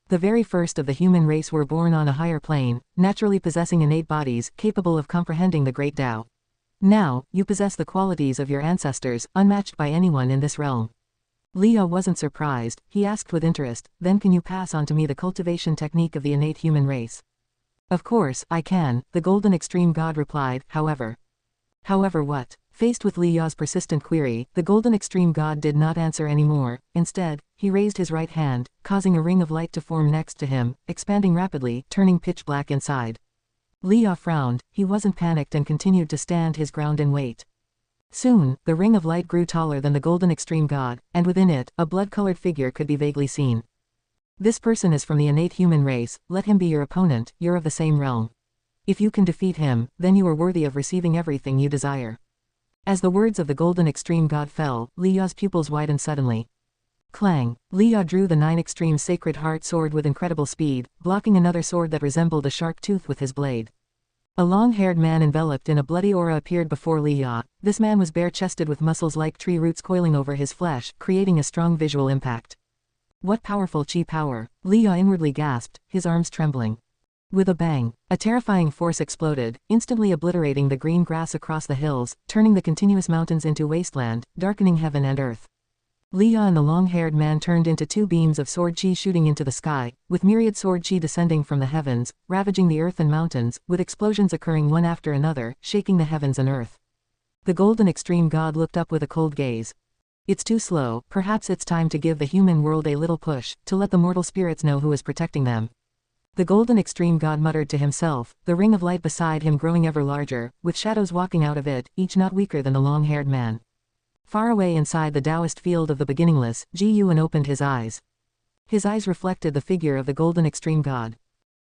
The very first of the human race were born on a higher plane, naturally possessing innate bodies, capable of comprehending the great Tao. Now, you possess the qualities of your ancestors, unmatched by anyone in this realm." Liya wasn't surprised, he asked with interest, "Then can you pass on to me the cultivation technique of the innate human race?" "Of course, I can," the Golden Extreme God replied, "however." "However what?" Faced with Liya's persistent query, the Golden Extreme God did not answer anymore. Instead, he raised his right hand, causing a ring of light to form next to him, expanding rapidly, turning pitch black inside. Liya frowned, he wasn't panicked and continued to stand his ground and wait. Soon, the ring of light grew taller than the Golden Extreme God, and within it, a blood-colored figure could be vaguely seen. "This person is from the innate human race, let him be your opponent, you're of the same realm. If you can defeat him, then you are worthy of receiving everything you desire." As the words of the Golden Extreme God fell, Liya's pupils widened suddenly. Clang! Liya drew the 9 Extreme Sacred Heart sword with incredible speed, blocking another sword that resembled a sharp tooth with his blade. A long-haired man enveloped in a bloody aura appeared before Liya. This man was bare-chested with muscles like tree roots coiling over his flesh, creating a strong visual impact. What powerful chi power! Liya inwardly gasped, his arms trembling. With a bang, a terrifying force exploded, instantly obliterating the green grass across the hills, turning the continuous mountains into wasteland, darkening heaven and earth. Liya and the long-haired man turned into 2 beams of sword chi shooting into the sky, with myriad sword chi descending from the heavens, ravaging the earth and mountains, with explosions occurring one after another, shaking the heavens and earth. The Golden Extreme God looked up with a cold gaze. "It's too slow, perhaps it's time to give the human world a little push, to let the mortal spirits know who is protecting them." The Golden Extreme God muttered to himself, the ring of light beside him growing ever larger, with shadows walking out of it, each not weaker than the long-haired man. Far away inside the Taoist field of the beginningless, Ji Yuan opened his eyes. His eyes reflected the figure of the Golden Extreme God.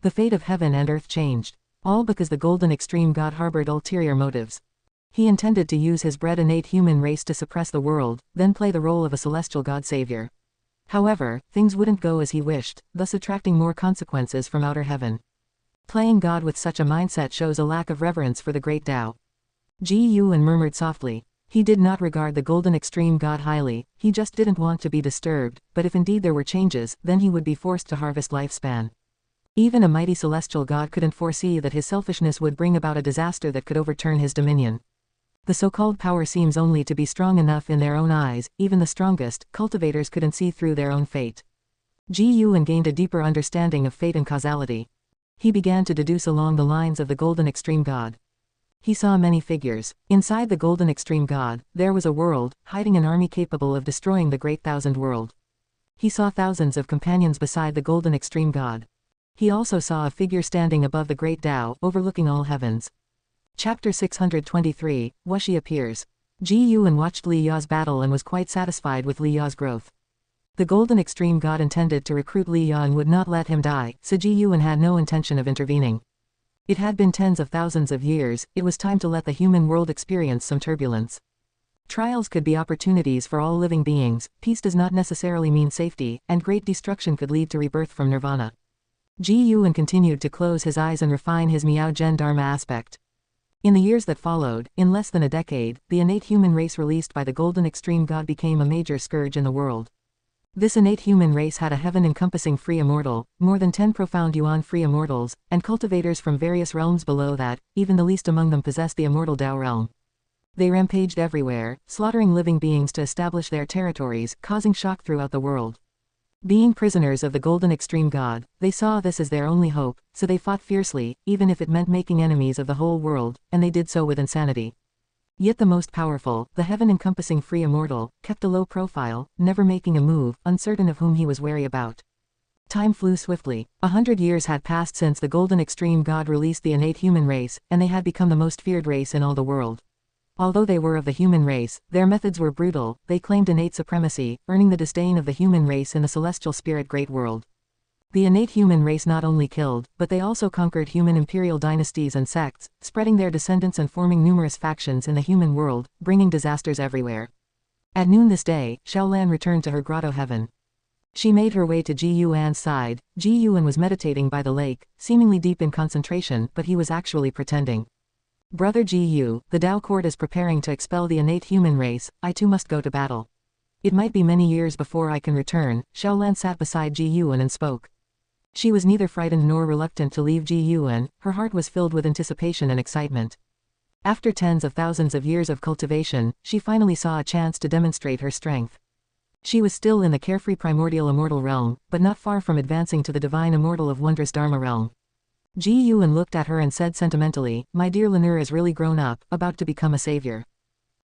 The fate of heaven and earth changed. All because the Golden Extreme God harbored ulterior motives. He intended to use his bred innate human race to suppress the world, then play the role of a celestial God savior. However, things wouldn't go as he wished, thus attracting more consequences from outer heaven. Playing God with such a mindset shows a lack of reverence for the great Tao. Ji Yuan murmured softly. He did not regard the Golden Extreme God highly, he just didn't want to be disturbed, but if indeed there were changes, then he would be forced to harvest lifespan. Even a mighty celestial God couldn't foresee that his selfishness would bring about a disaster that could overturn his dominion. The so-called power seems only to be strong enough in their own eyes, even the strongest cultivators couldn't see through their own fate. Ji Yuan gained a deeper understanding of fate and causality. He began to deduce along the lines of the Golden Extreme God. He saw many figures. Inside the Golden Extreme God, there was a world, hiding an army capable of destroying the Great Thousand World. He saw thousands of companions beside the Golden Extreme God. He also saw a figure standing above the Great Tao, overlooking all heavens. Chapter 623, Wuxi appears. Ji Yuan watched Li Ya's battle and was quite satisfied with Li Ya's growth. The Golden Extreme God intended to recruit Li Ya and would not let him die, so Ji Yuan had no intention of intervening. It had been tens of thousands of years, it was time to let the human world experience some turbulence. Trials could be opportunities for all living beings, peace does not necessarily mean safety, and great destruction could lead to rebirth from nirvana. Ji Yuan continued to close his eyes and refine his Miao Gen Dharma aspect. In the years that followed, in less than a decade, the innate human race released by the Golden Extreme God became a major scourge in the world. This innate human race had a heaven-encompassing free immortal, more than 10 profound yuan free immortals, and cultivators from various realms below that, even the least among them possessed the immortal Tao realm. They rampaged everywhere, slaughtering living beings to establish their territories, causing shock throughout the world. Being prisoners of the Golden Extreme God, they saw this as their only hope, so they fought fiercely, even if it meant making enemies of the whole world, and they did so with insanity. Yet the most powerful, the heaven-encompassing free immortal, kept a low profile, never making a move, uncertain of whom he was wary about. Time flew swiftly. 100 years had passed since the Golden Extreme God released the innate human race, and they had become the most feared race in all the world. Although they were of the human race, their methods were brutal. They claimed innate supremacy, earning the disdain of the human race in the celestial spirit great world. The innate human race not only killed, but they also conquered human imperial dynasties and sects, spreading their descendants and forming numerous factions in the human world, bringing disasters everywhere. At noon this day, Xiaolan returned to her grotto heaven. She made her way to Ji Yuan's side. Ji Yuan was meditating by the lake, seemingly deep in concentration, but he was actually pretending. Brother Ji Yu, the Tao court is preparing to expel the innate human race. I too must go to battle. It might be many years before I can return. Xiaolan sat beside Ji Yuan and spoke. She was neither frightened nor reluctant to leave Ji Yuan. Her heart was filled with anticipation and excitement. After tens of thousands of years of cultivation, she finally saw a chance to demonstrate her strength. She was still in the carefree primordial immortal realm, but not far from advancing to the divine immortal of wondrous Dharma realm. Ji Yuan looked at her and said sentimentally, "My dear Lanur is really grown up, about to become a savior."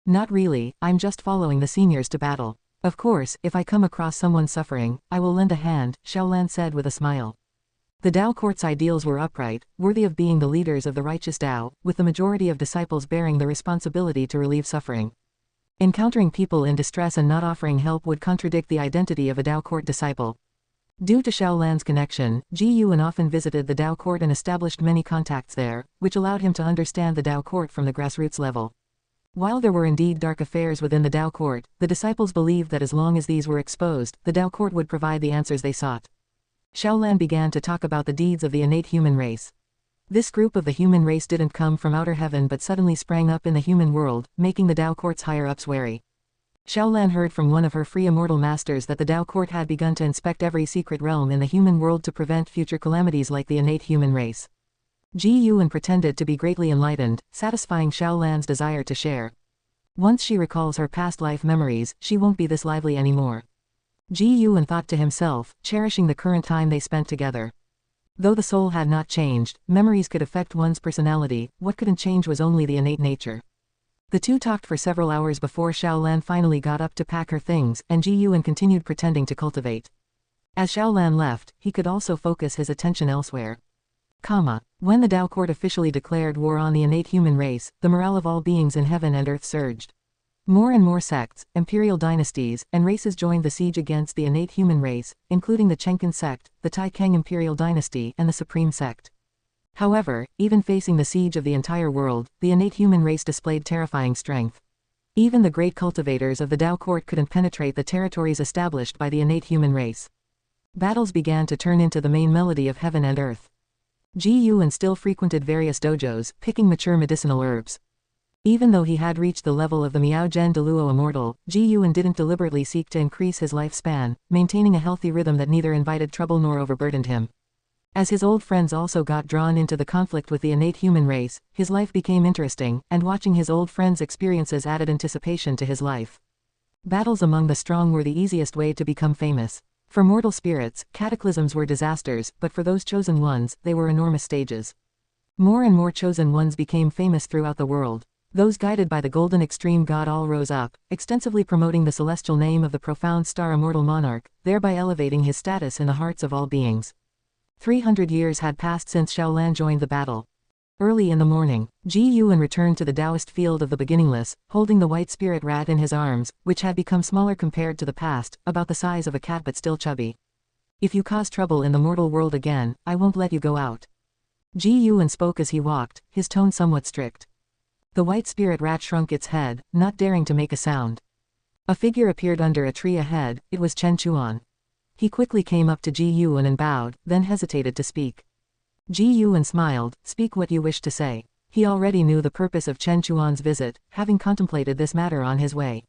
"Not really, I'm just following the seniors to battle. Of course, if I come across someone suffering, I will lend a hand," Xiaolan said with a smile. The Tao court's ideals were upright, worthy of being the leaders of the righteous Tao, with the majority of disciples bearing the responsibility to relieve suffering. Encountering people in distress and not offering help would contradict the identity of a Tao court disciple. Due to Xiaolan's connection, Ji Yuan often visited the Tao court and established many contacts there, which allowed him to understand the Tao court from the grassroots level. While there were indeed dark affairs within the Tao court, the disciples believed that as long as these were exposed, the Tao court would provide the answers they sought. Xiaolan began to talk about the deeds of the innate human race. This group of the human race didn't come from outer heaven but suddenly sprang up in the human world, making the Tao court's higher-ups wary. Xiaolan heard from one of her free immortal masters that the Tao court had begun to inspect every secret realm in the human world to prevent future calamities like the innate human race. Ji Yuan pretended to be greatly enlightened, satisfying Xiaolan's desire to share. Once she recalls her past life memories, she won't be this lively anymore. Ji Yuan thought to himself, cherishing the current time they spent together. Though the soul had not changed, memories could affect one's personality. What couldn't change was only the innate nature. The two talked for several hours before Xiaolan finally got up to pack her things, and Ji Yuan continued pretending to cultivate. As Xiaolan left, he could also focus his attention elsewhere. When the Tao court officially declared war on the innate human race, the morale of all beings in heaven and earth surged. More and more sects, imperial dynasties, and races joined the siege against the innate human race, including the Taixuan Sect, the Taixuan imperial dynasty, and the Supreme Sect. However, even facing the siege of the entire world, the innate human race displayed terrifying strength. Even the great cultivators of the Tao court couldn't penetrate the territories established by the innate human race. Battles began to turn into the main melody of heaven and earth. Ji Yuan still frequented various dojos, picking mature medicinal herbs. Even though he had reached the level of the Miao Zhen Deluo Immortal, Ji Yuan didn't deliberately seek to increase his lifespan, maintaining a healthy rhythm that neither invited trouble nor overburdened him. As his old friends also got drawn into the conflict with the innate human race, his life became interesting, and watching his old friends' experiences added anticipation to his life. Battles among the strong were the easiest way to become famous. For mortal spirits, cataclysms were disasters, but for those chosen ones, they were enormous stages. More and more chosen ones became famous throughout the world. Those guided by the Golden Extreme God all rose up, extensively promoting the celestial name of the profound star immortal monarch, thereby elevating his status in the hearts of all beings. 300 years had passed since Xiaolan joined the battle. Early in the morning, Ji Yuan returned to the Taoist field of the beginningless, holding the white spirit rat in his arms, which had become smaller compared to the past, about the size of a cat but still chubby. "If you cause trouble in the mortal world again, I won't let you go out." Ji Yuan spoke as he walked, his tone somewhat strict. The white spirit rat shrunk its head, not daring to make a sound. A figure appeared under a tree ahead. It was Chen Chuan. He quickly came up to Ji Yuan and bowed, then hesitated to speak. Ji Yuan smiled. "Speak what you wish to say." He already knew the purpose of Chen Chuan's visit, having contemplated this matter on his way.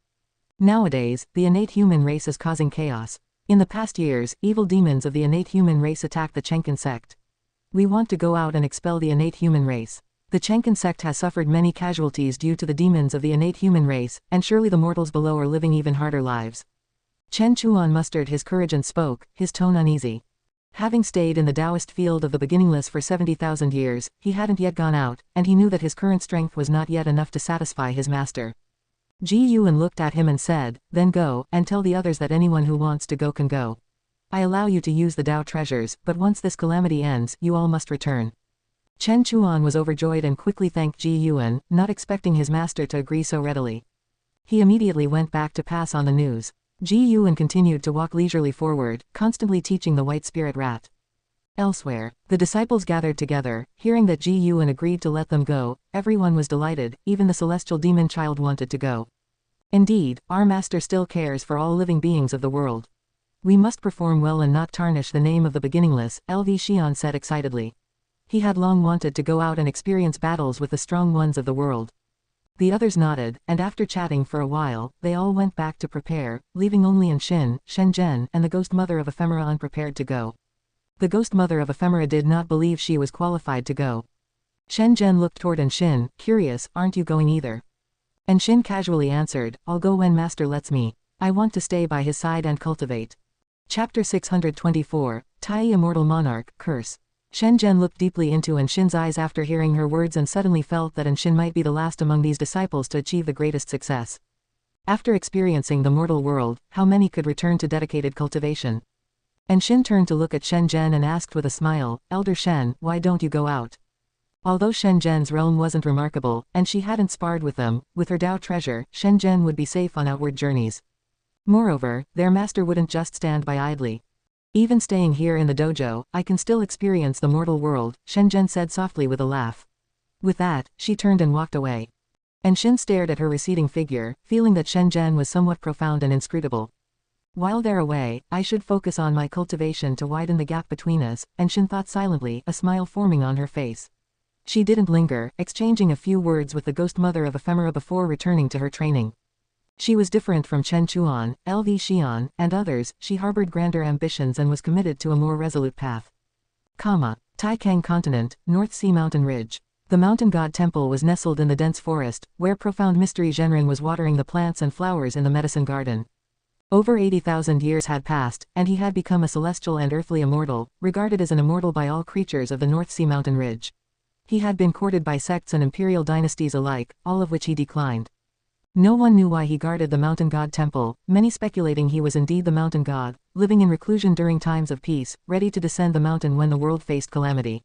Nowadays, the innate human race is causing chaos. In the past years, evil demons of the innate human race attacked the Taixuan Sect. "We want to go out and expel the innate human race." The Taixuan Sect has suffered many casualties due to the demons of the innate human race, and surely the mortals below are living even harder lives. Chen Chuan mustered his courage and spoke, his tone uneasy. Having stayed in the Taoist field of the beginningless for 70,000 years, he hadn't yet gone out, and he knew that his current strength was not yet enough to satisfy his master. Ji Yuan looked at him and said, "Then go, and tell the others that anyone who wants to go can go. I allow you to use the Tao treasures, but once this calamity ends, you all must return." Chen Chuan was overjoyed and quickly thanked Ji Yuan, not expecting his master to agree so readily. He immediately went back to pass on the news. Ji Yuan continued to walk leisurely forward, constantly teaching the white spirit rat. Elsewhere, the disciples gathered together, hearing that Ji Yuan agreed to let them go. Everyone was delighted, even the celestial demon child wanted to go. "Indeed, our master still cares for all living beings of the world. We must perform well and not tarnish the name of the beginningless," Lv Xian said excitedly. He had long wanted to go out and experience battles with the strong ones of the world. The others nodded, and after chatting for a while, they all went back to prepare, leaving only Shen Zhen, and the Ghost Mother of Ephemera unprepared to go. The Ghost Mother of Ephemera did not believe she was qualified to go. Shen Zhen looked toward Shin, curious, "Aren't you going either?" Shin casually answered, "I'll go when Master lets me. I want to stay by his side and cultivate." Chapter 624, Tai Immortal Monarch, Curse. Shen Zhen looked deeply into Shin's eyes after hearing her words and suddenly felt that Shin might be the last among these disciples to achieve the greatest success. After experiencing the mortal world, how many could return to dedicated cultivation? Shin turned to look at Shen Zhen and asked with a smile, "Elder Shen, why don't you go out?" Although Shen Zhen's realm wasn't remarkable, and she hadn't sparred with them, with her Tao treasure, Shen Zhen would be safe on outward journeys. Moreover, their master wouldn't just stand by idly. "Even staying here in the dojo, I can still experience the mortal world," Shen Zhen said softly with a laugh. With that, she turned and walked away. Shin stared at her receding figure, feeling that Shen Zhen was somewhat profound and inscrutable. "While they're away, I should focus on my cultivation to widen the gap between us," Shin thought silently, a smile forming on her face. She didn't linger, exchanging a few words with the Ghost Mother of Ephemera before returning to her training. She was different from Chen Chuan, Lv Xian, and others. She harbored grander ambitions and was committed to a more resolute path. Taikang Continent, North Sea Mountain Ridge. The mountain god temple was nestled in the dense forest, where profound mystery Zhenren was watering the plants and flowers in the medicine garden. Over 80,000 years had passed, and he had become a celestial and earthly immortal, regarded as an immortal by all creatures of the North Sea Mountain Ridge. He had been courted by sects and imperial dynasties alike, all of which he declined. No one knew why he guarded the mountain god temple, many speculating he was indeed the mountain god, living in reclusion during times of peace, ready to descend the mountain when the world faced calamity.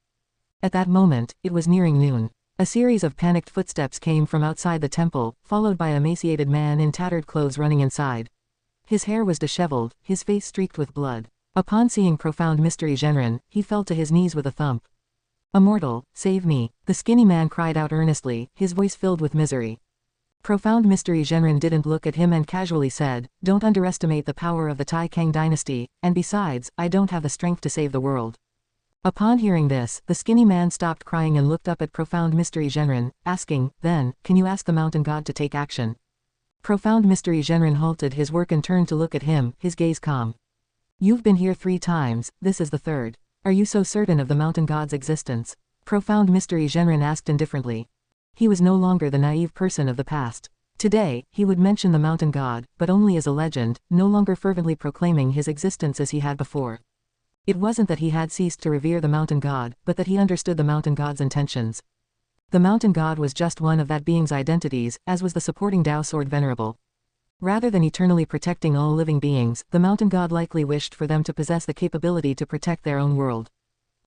At that moment, it was nearing noon. A series of panicked footsteps came from outside the temple, followed by an emaciated man in tattered clothes running inside. His hair was disheveled, his face streaked with blood. Upon seeing profound mystery Zhenren, he fell to his knees with a thump. "Immortal, save me," the skinny man cried out earnestly, his voice filled with misery. Profound mystery Zhenren didn't look at him and casually said, "Don't underestimate the power of the Taikang dynasty, and besides, I don't have the strength to save the world." Upon hearing this, the skinny man stopped crying and looked up at profound mystery Zhenren, asking, "Then, can you ask the mountain god to take action?" Profound mystery Zhenren halted his work and turned to look at him, his gaze calm. "You've been here 3 times, this is the 3rd. Are you so certain of the mountain god's existence?" Profound mystery Zhenren asked indifferently. He was no longer the naive person of the past. Today, he would mention the mountain god, but only as a legend, no longer fervently proclaiming his existence as he had before. It wasn't that he had ceased to revere the mountain god, but that he understood the mountain god's intentions. The mountain god was just one of that being's identities, as was the supporting Tao sword venerable. Rather than eternally protecting all living beings, the mountain god likely wished for them to possess the capability to protect their own world.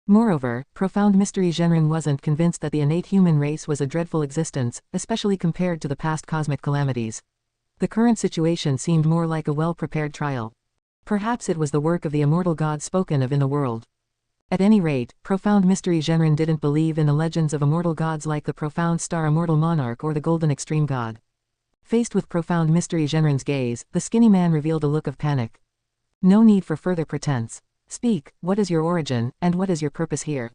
Moreover, profound mystery Zhenren wasn't convinced that the innate human race was a dreadful existence, especially compared to the past cosmic calamities. The current situation seemed more like a well-prepared trial. Perhaps it was the work of the immortal god spoken of in the world. At any rate, profound mystery Zhenren didn't believe in the legends of immortal gods like the profound star immortal monarch or the golden extreme god. Faced with profound mystery Zhenren's gaze, the skinny man revealed a look of panic. "No need for further pretense. Speak, what is your origin, and what is your purpose here?"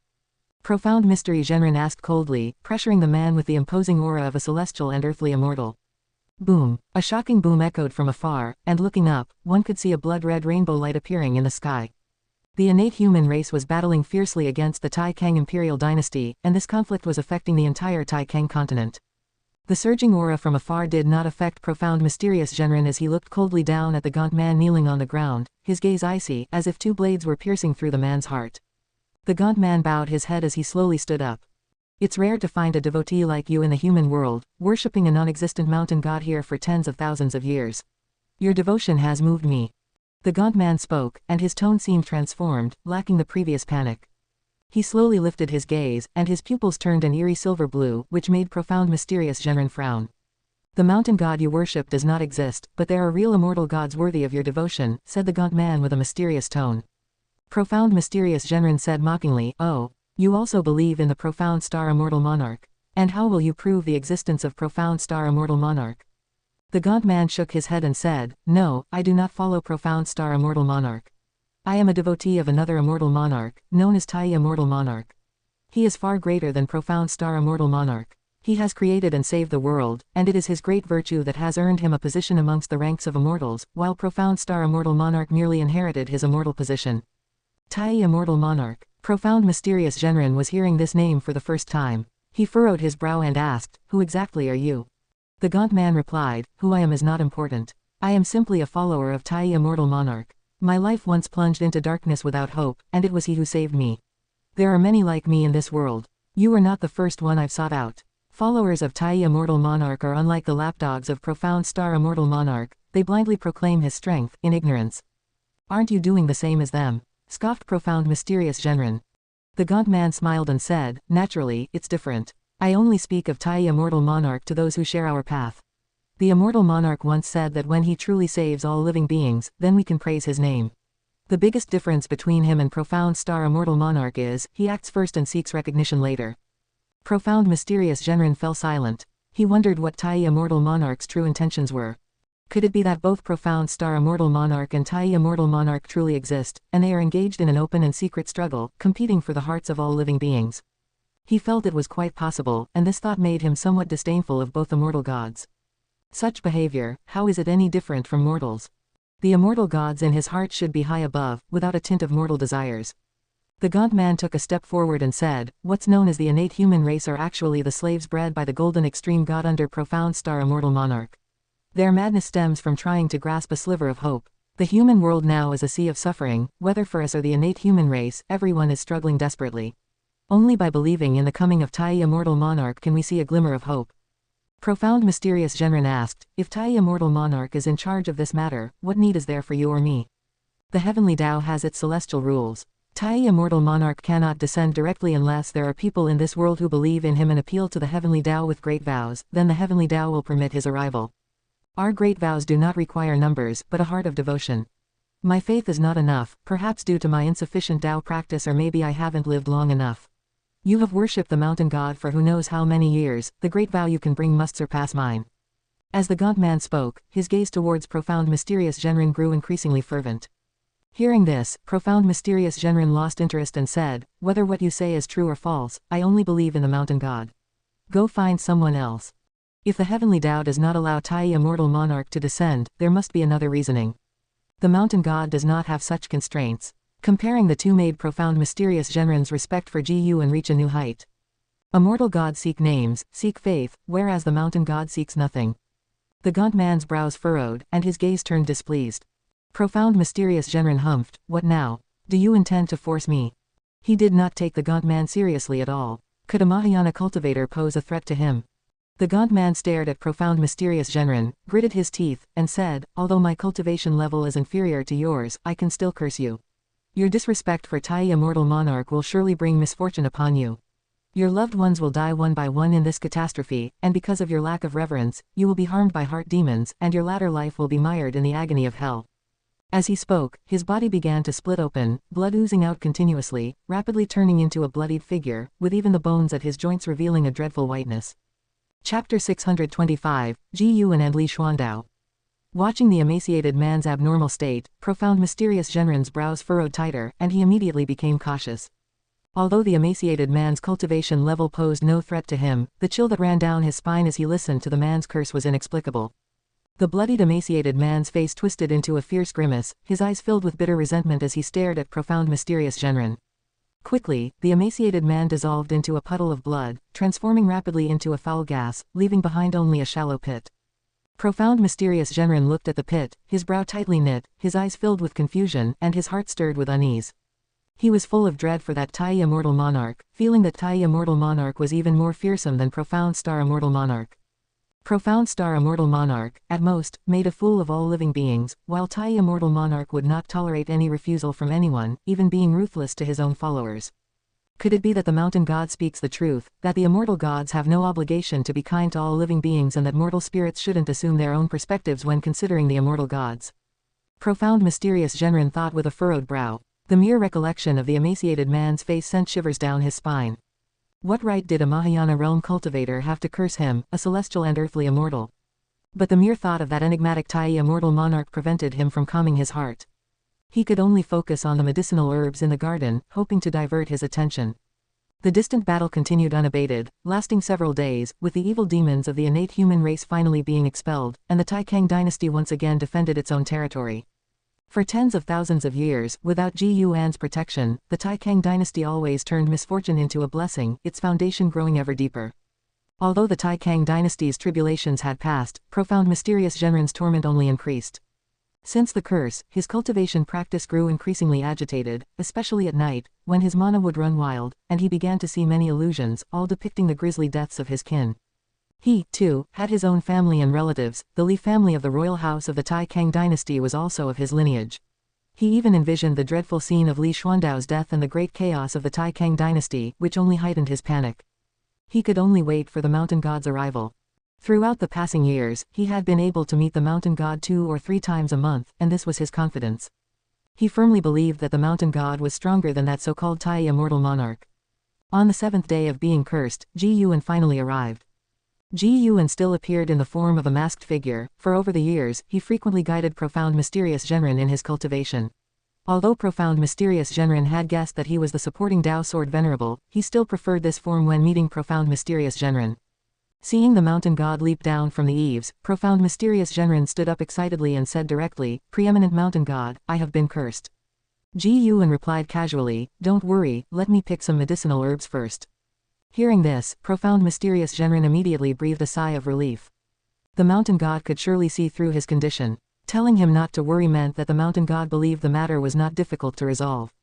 Profound mystery Zhenren asked coldly, pressuring the man with the imposing aura of a celestial and earthly immortal. Boom! A shocking boom echoed from afar, and looking up, one could see a blood-red rainbow light appearing in the sky. The innate human race was battling fiercely against the Tai Kang imperial dynasty, and this conflict was affecting the entire Tai Kang continent. The surging aura from afar did not affect profound mysterious Genren as he looked coldly down at the gaunt man kneeling on the ground, his gaze icy, as if two blades were piercing through the man's heart. The gaunt man bowed his head as he slowly stood up. It's rare to find a devotee like you in the human world, worshipping a non-existent mountain god here for tens of thousands of years. Your devotion has moved me. The gaunt man spoke, and his tone seemed transformed, lacking the previous panic. He slowly lifted his gaze, and his pupils turned an eerie silver blue, which made profound mysterious Genren frown. The mountain god you worship does not exist, but there are real immortal gods worthy of your devotion, said the gaunt man with a mysterious tone. Profound mysterious Genren said mockingly, oh, you also believe in the profound star immortal monarch. And how will you prove the existence of profound star immortal monarch? The gaunt man shook his head and said, no, I do not follow profound star immortal monarch. I am a devotee of another immortal monarch, known as Tai immortal monarch. He is far greater than profound star immortal monarch. He has created and saved the world, and it is his great virtue that has earned him a position amongst the ranks of immortals, while profound star immortal monarch merely inherited his immortal position. Tai immortal monarch. Profound mysterious Genren was hearing this name for the first time. He furrowed his brow and asked, who exactly are you? The gaunt man replied, who I am is not important. I am simply a follower of Tai immortal monarch. My life once plunged into darkness without hope, and it was he who saved me. There are many like me in this world. You are not the first one I've sought out. Followers of Tai immortal monarch are unlike the lapdogs of profound star immortal monarch, they blindly proclaim his strength, in ignorance. Aren't you doing the same as them? Scoffed profound mysterious Genren. The gaunt man smiled and said, naturally, it's different. I only speak of Tai immortal monarch to those who share our path. The immortal monarch once said that when he truly saves all living beings, then we can praise his name. The biggest difference between him and profound star immortal monarch is, he acts first and seeks recognition later. Profound mysterious Genren fell silent. He wondered what Tai immortal monarch's true intentions were. Could it be that both profound star immortal monarch and Tai immortal monarch truly exist, and they are engaged in an open and secret struggle, competing for the hearts of all living beings? He felt it was quite possible, and this thought made him somewhat disdainful of both immortal gods. Such behavior, how is it any different from mortals? The immortal gods in his heart should be high above, without a tint of mortal desires. The gaunt man took a step forward and said, what's known as the innate human race are actually the slaves bred by the golden extreme god under profound star immortal monarch. Their madness stems from trying to grasp a sliver of hope. The human world now is a sea of suffering, whether for us or the innate human race, everyone is struggling desperately. Only by believing in the coming of Tai immortal monarch can we see a glimmer of hope. Profound mysterious Genren asked, if Tai immortal monarch is in charge of this matter, what need is there for you or me? The heavenly Tao has its celestial rules. Tai immortal monarch cannot descend directly unless there are people in this world who believe in him and appeal to the heavenly Tao with great vows, then the heavenly Tao will permit his arrival. Our great vows do not require numbers, but a heart of devotion. My faith is not enough, perhaps due to my insufficient Tao practice, or maybe I haven't lived long enough. You have worshipped the mountain god for who knows how many years, the great vow you can bring must surpass mine. As the gaunt man spoke, his gaze towards profound mysterious Genren grew increasingly fervent. Hearing this, profound mysterious Genren lost interest and said, whether what you say is true or false, I only believe in the mountain god. Go find someone else. If the heavenly Tao does not allow Tai immortal monarch to descend, there must be another reasoning. The mountain god does not have such constraints. Comparing the two made profound mysterious Genren's respect for Gu and reach a new height. Immortal gods seek names, seek faith, whereas the mountain god seeks nothing. The gaunt man's brows furrowed, and his gaze turned displeased. Profound mysterious Genren humphed, what now? Do you intend to force me? He did not take the gaunt man seriously at all. Could a Mahayana cultivator pose a threat to him? The gaunt man stared at profound mysterious Genren, gritted his teeth, and said, although my cultivation level is inferior to yours, I can still curse you. Your disrespect for Tai immortal monarch will surely bring misfortune upon you. Your loved ones will die one by one in this catastrophe, and because of your lack of reverence, you will be harmed by heart demons, and your latter life will be mired in the agony of hell. As he spoke, his body began to split open, blood oozing out continuously, rapidly turning into a bloodied figure, with even the bones at his joints revealing a dreadful whiteness. Chapter 625, Ji Yuan and Li Xuandao. Watching the emaciated man's abnormal state, profound mysterious Genren's brows furrowed tighter, and he immediately became cautious. Although the emaciated man's cultivation level posed no threat to him, the chill that ran down his spine as he listened to the man's curse was inexplicable. The bloodied emaciated man's face twisted into a fierce grimace, his eyes filled with bitter resentment as he stared at profound mysterious Genren. Quickly, the emaciated man dissolved into a puddle of blood, transforming rapidly into a foul gas, leaving behind only a shallow pit. Profound mysterious Genren looked at the pit, his brow tightly knit, his eyes filled with confusion, and his heart stirred with unease. He was full of dread for that Tai Immortal Monarch, feeling that Tai Immortal Monarch was even more fearsome than Profound Star Immortal Monarch. Profound Star Immortal Monarch, at most, made a fool of all living beings, while Tai Immortal Monarch would not tolerate any refusal from anyone, even being ruthless to his own followers. Could it be that the mountain god speaks the truth, that the immortal gods have no obligation to be kind to all living beings and that mortal spirits shouldn't assume their own perspectives when considering the immortal gods? Profound mysterious Genren thought with a furrowed brow. The mere recollection of the emaciated man's face sent shivers down his spine. What right did a Mahayana realm cultivator have to curse him, a celestial and earthly immortal? But the mere thought of that enigmatic Tai Immortal Monarch prevented him from calming his heart. He could only focus on the medicinal herbs in the garden, hoping to divert his attention. The distant battle continued unabated, lasting several days, with the evil demons of the innate human race finally being expelled, and the Taikang dynasty once again defended its own territory. For tens of thousands of years, without Ji Yuan's protection, the Taikang dynasty always turned misfortune into a blessing, its foundation growing ever deeper. Although the Taikang dynasty's tribulations had passed, profound mysterious Genren's torment only increased. Since the curse, his cultivation practice grew increasingly agitated, especially at night, when his mana would run wild, and he began to see many illusions, all depicting the grisly deaths of his kin. He, too, had his own family and relatives. The Li family of the royal house of the Taikang dynasty was also of his lineage. He even envisioned the dreadful scene of Li Xuandao's death and the great chaos of the Taikang dynasty, which only heightened his panic. He could only wait for the mountain god's arrival. Throughout the passing years, he had been able to meet the mountain god 2 or 3 times a month, and this was his confidence. He firmly believed that the mountain god was stronger than that so-called Tai Immortal Monarch. On the 7th day of being cursed, Ji Yuan finally arrived. Ji Yuan still appeared in the form of a masked figure. For over the years, he frequently guided Profound Mysterious Genren in his cultivation. Although Profound Mysterious Genren had guessed that he was the supporting Dao Sword Venerable, he still preferred this form when meeting Profound Mysterious Genren. Seeing the mountain god leap down from the eaves, Profound Mysterious Genren stood up excitedly and said directly, "Preeminent mountain god, I have been cursed." Ji Yuan replied casually, "Don't worry, let me pick some medicinal herbs first." Hearing this, Profound Mysterious Genren immediately breathed a sigh of relief. The mountain god could surely see through his condition. Telling him not to worry meant that the mountain god believed the matter was not difficult to resolve.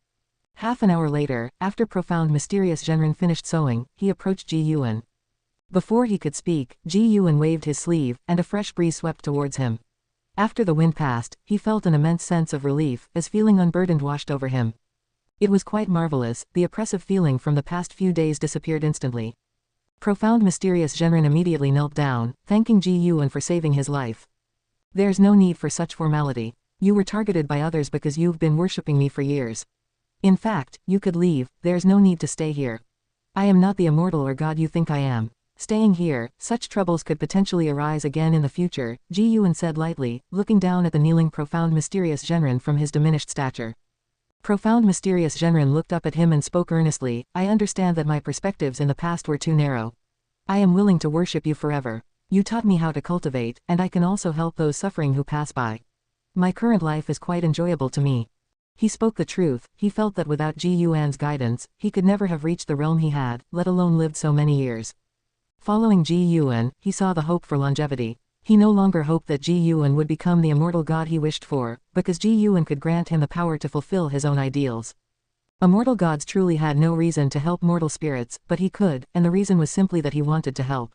Half an hour later, after Profound Mysterious Genren finished sewing, he approached Ji Yuan. Before he could speak, Ji Yuan waved his sleeve, and a fresh breeze swept towards him. After the wind passed, he felt an immense sense of relief, as feeling unburdened washed over him. It was quite marvelous, the oppressive feeling from the past few days disappeared instantly. Profound Mysterious Genren immediately knelt down, thanking Ji Yuan for saving his life. "There's no need for such formality. You were targeted by others because you've been worshipping me for years. In fact, you could leave, there's no need to stay here. I am not the immortal or god you think I am. Staying here, such troubles could potentially arise again in the future," Ji Yuan said lightly, looking down at the kneeling Profound Mysterious Genren from his diminished stature. Profound Mysterious Genren looked up at him and spoke earnestly, "I understand that my perspectives in the past were too narrow. I am willing to worship you forever. You taught me how to cultivate, and I can also help those suffering who pass by. My current life is quite enjoyable to me." He spoke the truth. He felt that without Ji Yuan's guidance, he could never have reached the realm he had, let alone lived so many years. Following Ji Yuan, he saw the hope for longevity. He no longer hoped that Ji Yuan would become the immortal god he wished for, because Ji Yuan could grant him the power to fulfill his own ideals. Immortal gods truly had no reason to help mortal spirits, but he could, and the reason was simply that he wanted to help.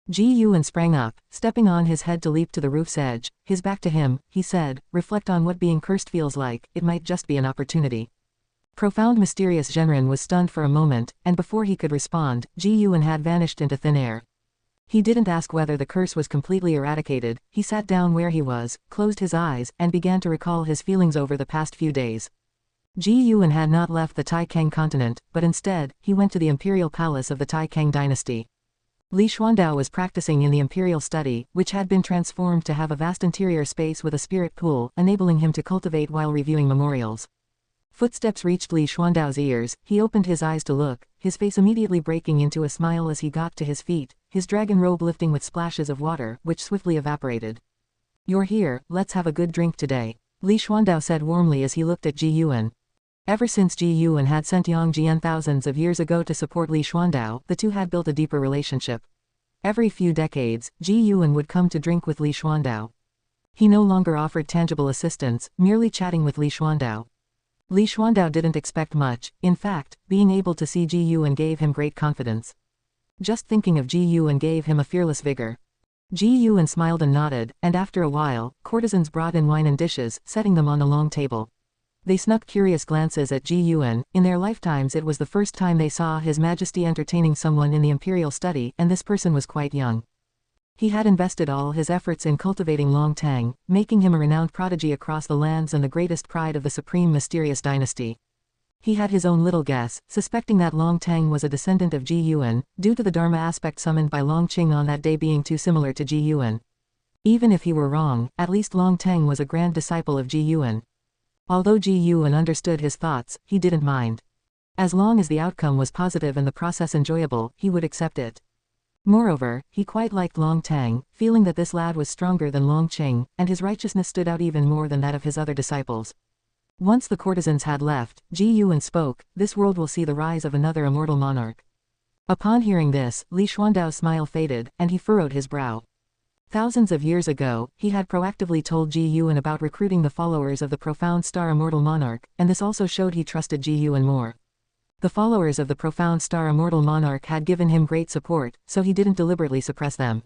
Ji Yuan sprang up, stepping on his head to leap to the roof's edge, his back to him. He said, "Reflect on what being cursed feels like, it might just be an opportunity." Profound Mysterious Genren was stunned for a moment, and before he could respond, Ji Yuan had vanished into thin air. He didn't ask whether the curse was completely eradicated. He sat down where he was, closed his eyes, and began to recall his feelings over the past few days. Ji Yuan had not left the Taikang continent, but instead, he went to the imperial palace of the Taikang dynasty. Li Xuandao was practicing in the imperial study, which had been transformed to have a vast interior space with a spirit pool, enabling him to cultivate while reviewing memorials. Footsteps reached Li Xuandao's ears. He opened his eyes to look, his face immediately breaking into a smile as he got to his feet, his dragon robe lifting with splashes of water, which swiftly evaporated. You're here, let's have a good drink today, Li Xuandao said warmly as he looked at Ji Yuan. Ever since Ji Yuan had sent Yang Jian thousands of years ago to support Li Xuandao, the two had built a deeper relationship. Every few decades, Ji Yuan would come to drink with Li Xuandao. He no longer offered tangible assistance, merely chatting with Li Xuandao. Li Xuandao didn't expect much. In fact, being able to see Ji Yuan gave him great confidence. Just thinking of Ji Yuan gave him a fearless vigor. Ji Yuan smiled and nodded, and after a while, courtesans brought in wine and dishes, setting them on a long table. They snuck curious glances at Ji Yuan. In their lifetimes it was the first time they saw His Majesty entertaining someone in the imperial study, and this person was quite young. He had invested all his efforts in cultivating Long Tang, making him a renowned prodigy across the lands and the greatest pride of the supreme mysterious dynasty. He had his own little guess, suspecting that Long Tang was a descendant of Ji Yuan, due to the Dharma aspect summoned by Long Qing on that day being too similar to Ji Yuan. Even if he were wrong, at least Long Tang was a grand disciple of Ji Yuan. Although Ji Yuan understood his thoughts, he didn't mind. As long as the outcome was positive and the process enjoyable, he would accept it. Moreover, he quite liked Long Tang, feeling that this lad was stronger than Long Qing, and his righteousness stood out even more than that of his other disciples. Once the courtesans had left, Ji Yuan spoke, "This world will see the rise of another immortal monarch." Upon hearing this, Li Xuandao's smile faded, and he furrowed his brow. Thousands of years ago, he had proactively told Ji Yuan about recruiting the followers of the profound star immortal monarch, and this also showed he trusted Ji Yuan more. The followers of the profound star immortal monarch had given him great support, so he didn't deliberately suppress them.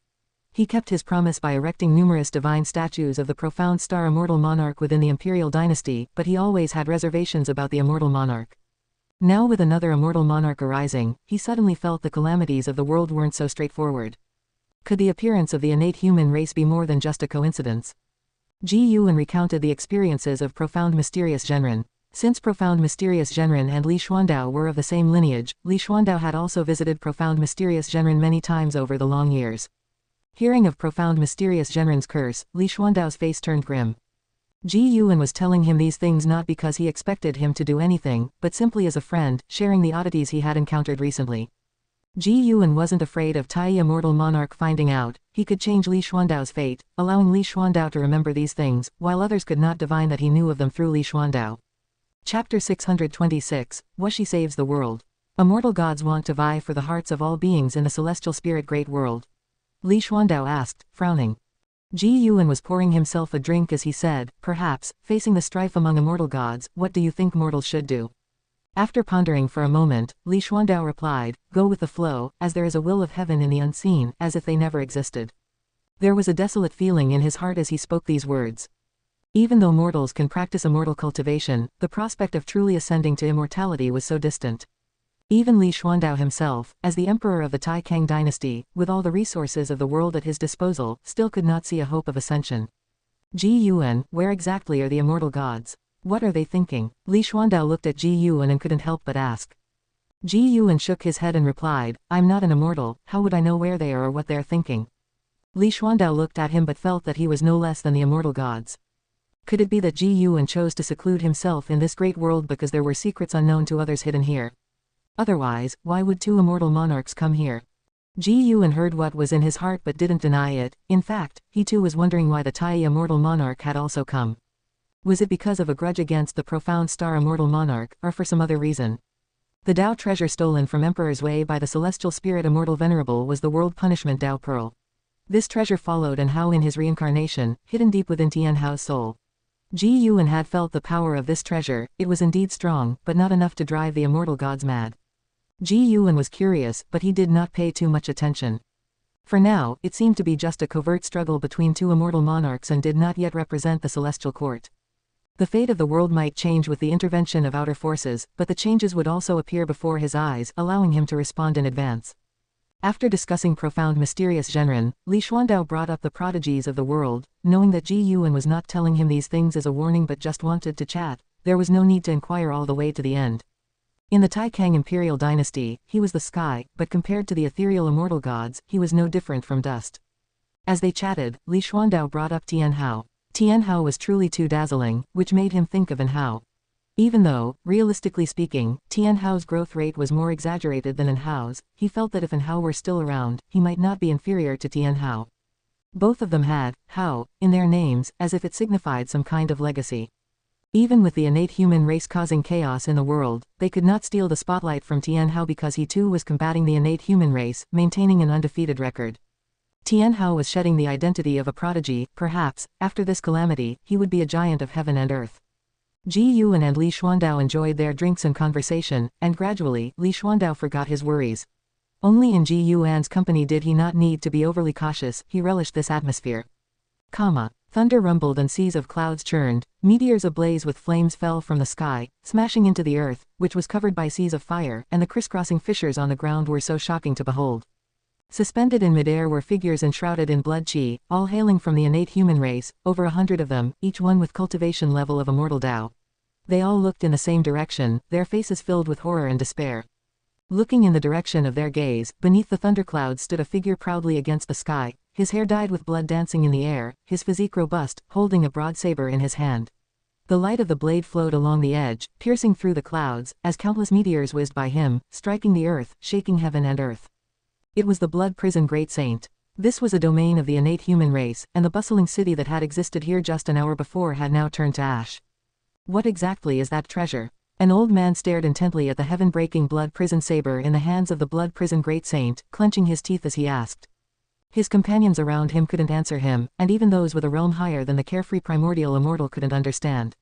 He kept his promise by erecting numerous divine statues of the profound star immortal monarch within the imperial dynasty, but he always had reservations about the immortal monarch. Now with another immortal monarch arising, he suddenly felt the calamities of the world weren't so straightforward. Could the appearance of the innate human race be more than just a coincidence? Ji Yuan recounted the experiences of profound mysterious Zhenren. Since profound mysterious Zhenren and Li Xuandao were of the same lineage, Li Xuandao had also visited profound mysterious Zhenren many times over the long years. Hearing of profound mysterious Zhenren's curse, Li Xuandao's face turned grim. Ji Yuan was telling him these things not because he expected him to do anything, but simply as a friend, sharing the oddities he had encountered recently. Ji Yuan wasn't afraid of Tai immortal monarch finding out. He could change Li Xuandao's fate, allowing Li Xuandao to remember these things, while others could not divine that he knew of them through Li Xuandao. Chapter 626, Wuxi saves the world. Immortal gods want to vie for the hearts of all beings in the celestial spirit great world. Li Xuandao asked, frowning. Ji Yuan was pouring himself a drink as he said, "Perhaps, facing the strife among immortal gods, what do you think mortals should do?" After pondering for a moment, Li Xuandao replied, "Go with the flow, as there is a will of heaven in the unseen, as if they never existed." There was a desolate feeling in his heart as he spoke these words. Even though mortals can practice immortal cultivation, the prospect of truly ascending to immortality was so distant. Even Li Xuandao himself, as the emperor of the Taixuan dynasty, with all the resources of the world at his disposal, still could not see a hope of ascension. Ji Yuan, where exactly are the immortal gods? What are they thinking? Li Xuandao looked at Ji Yuan and couldn't help but ask. Ji Yuan shook his head and replied, "I'm not an immortal, how would I know where they are or what they're thinking?" Li Xuandao looked at him but felt that he was no less than the immortal gods. Could it be that Ji Yuan chose to seclude himself in this great world because there were secrets unknown to others hidden here? Otherwise, why would two immortal monarchs come here? Ji Yuan heard what was in his heart but didn't deny it. In fact, he too was wondering why the Tai immortal monarch had also come. Was it because of a grudge against the profound star immortal monarch, or for some other reason? The Dao treasure stolen from Emperor's Way by the celestial spirit immortal venerable was the world punishment Dao pearl. This treasure followed An Hao in his reincarnation, hidden deep within Tian Hao's soul. Ji Yuan had felt the power of this treasure. It was indeed strong, but not enough to drive the immortal gods mad. Ji Yuan was curious, but he did not pay too much attention. For now, it seemed to be just a covert struggle between two immortal monarchs and did not yet represent the celestial court. The fate of the world might change with the intervention of outer forces, but the changes would also appear before his eyes, allowing him to respond in advance. After discussing profound mysterious Zhenren, Li Xuandao brought up the prodigies of the world. Knowing that Ji Yuan was not telling him these things as a warning but just wanted to chat, there was no need to inquire all the way to the end. In the Taixuan imperial dynasty, he was the sky, but compared to the ethereal immortal gods, he was no different from dust. As they chatted, Li Xuandao brought up Tian Hao. Tian Hao was truly too dazzling, which made him think of An Hao. Even though, realistically speaking, Tian Hao's growth rate was more exaggerated than An Hao's, he felt that if An Hao were still around, he might not be inferior to Tian Hao. Both of them had, Hao, in their names, as if it signified some kind of legacy. Even with the innate human race causing chaos in the world, they could not steal the spotlight from Tian Hao because he too was combating the innate human race, maintaining an undefeated record. Tian Hao was shedding the identity of a prodigy, perhaps, after this calamity, he would be a giant of heaven and earth. Ji Yuan and Li Xuandao enjoyed their drinks and conversation, and gradually, Li Xuandao forgot his worries. Only in Ji Yuan's company did he not need to be overly cautious, he relished this atmosphere. Thunder rumbled and seas of clouds churned, meteors ablaze with flames fell from the sky, smashing into the earth, which was covered by seas of fire, and the crisscrossing fissures on the ground were so shocking to behold. Suspended in midair were figures enshrouded in blood qi, all hailing from the innate human race, over 100 of them, each one with cultivation level of immortal Tao. They all looked in the same direction, their faces filled with horror and despair. Looking in the direction of their gaze, beneath the thunderclouds stood a figure proudly against the sky, his hair dyed with blood dancing in the air, his physique robust, holding a broad saber in his hand. The light of the blade flowed along the edge, piercing through the clouds, as countless meteors whizzed by him, striking the earth, shaking heaven and earth. It was the Blood Prison Great Saint. This was a domain of the innate human race, and the bustling city that had existed here just an hour before had now turned to ash. What exactly is that treasure? An old man stared intently at the heaven-breaking blood prison saber in the hands of the Blood Prison Great Saint, clenching his teeth as he asked. His companions around him couldn't answer him, and even those with a realm higher than the carefree primordial immortal couldn't understand.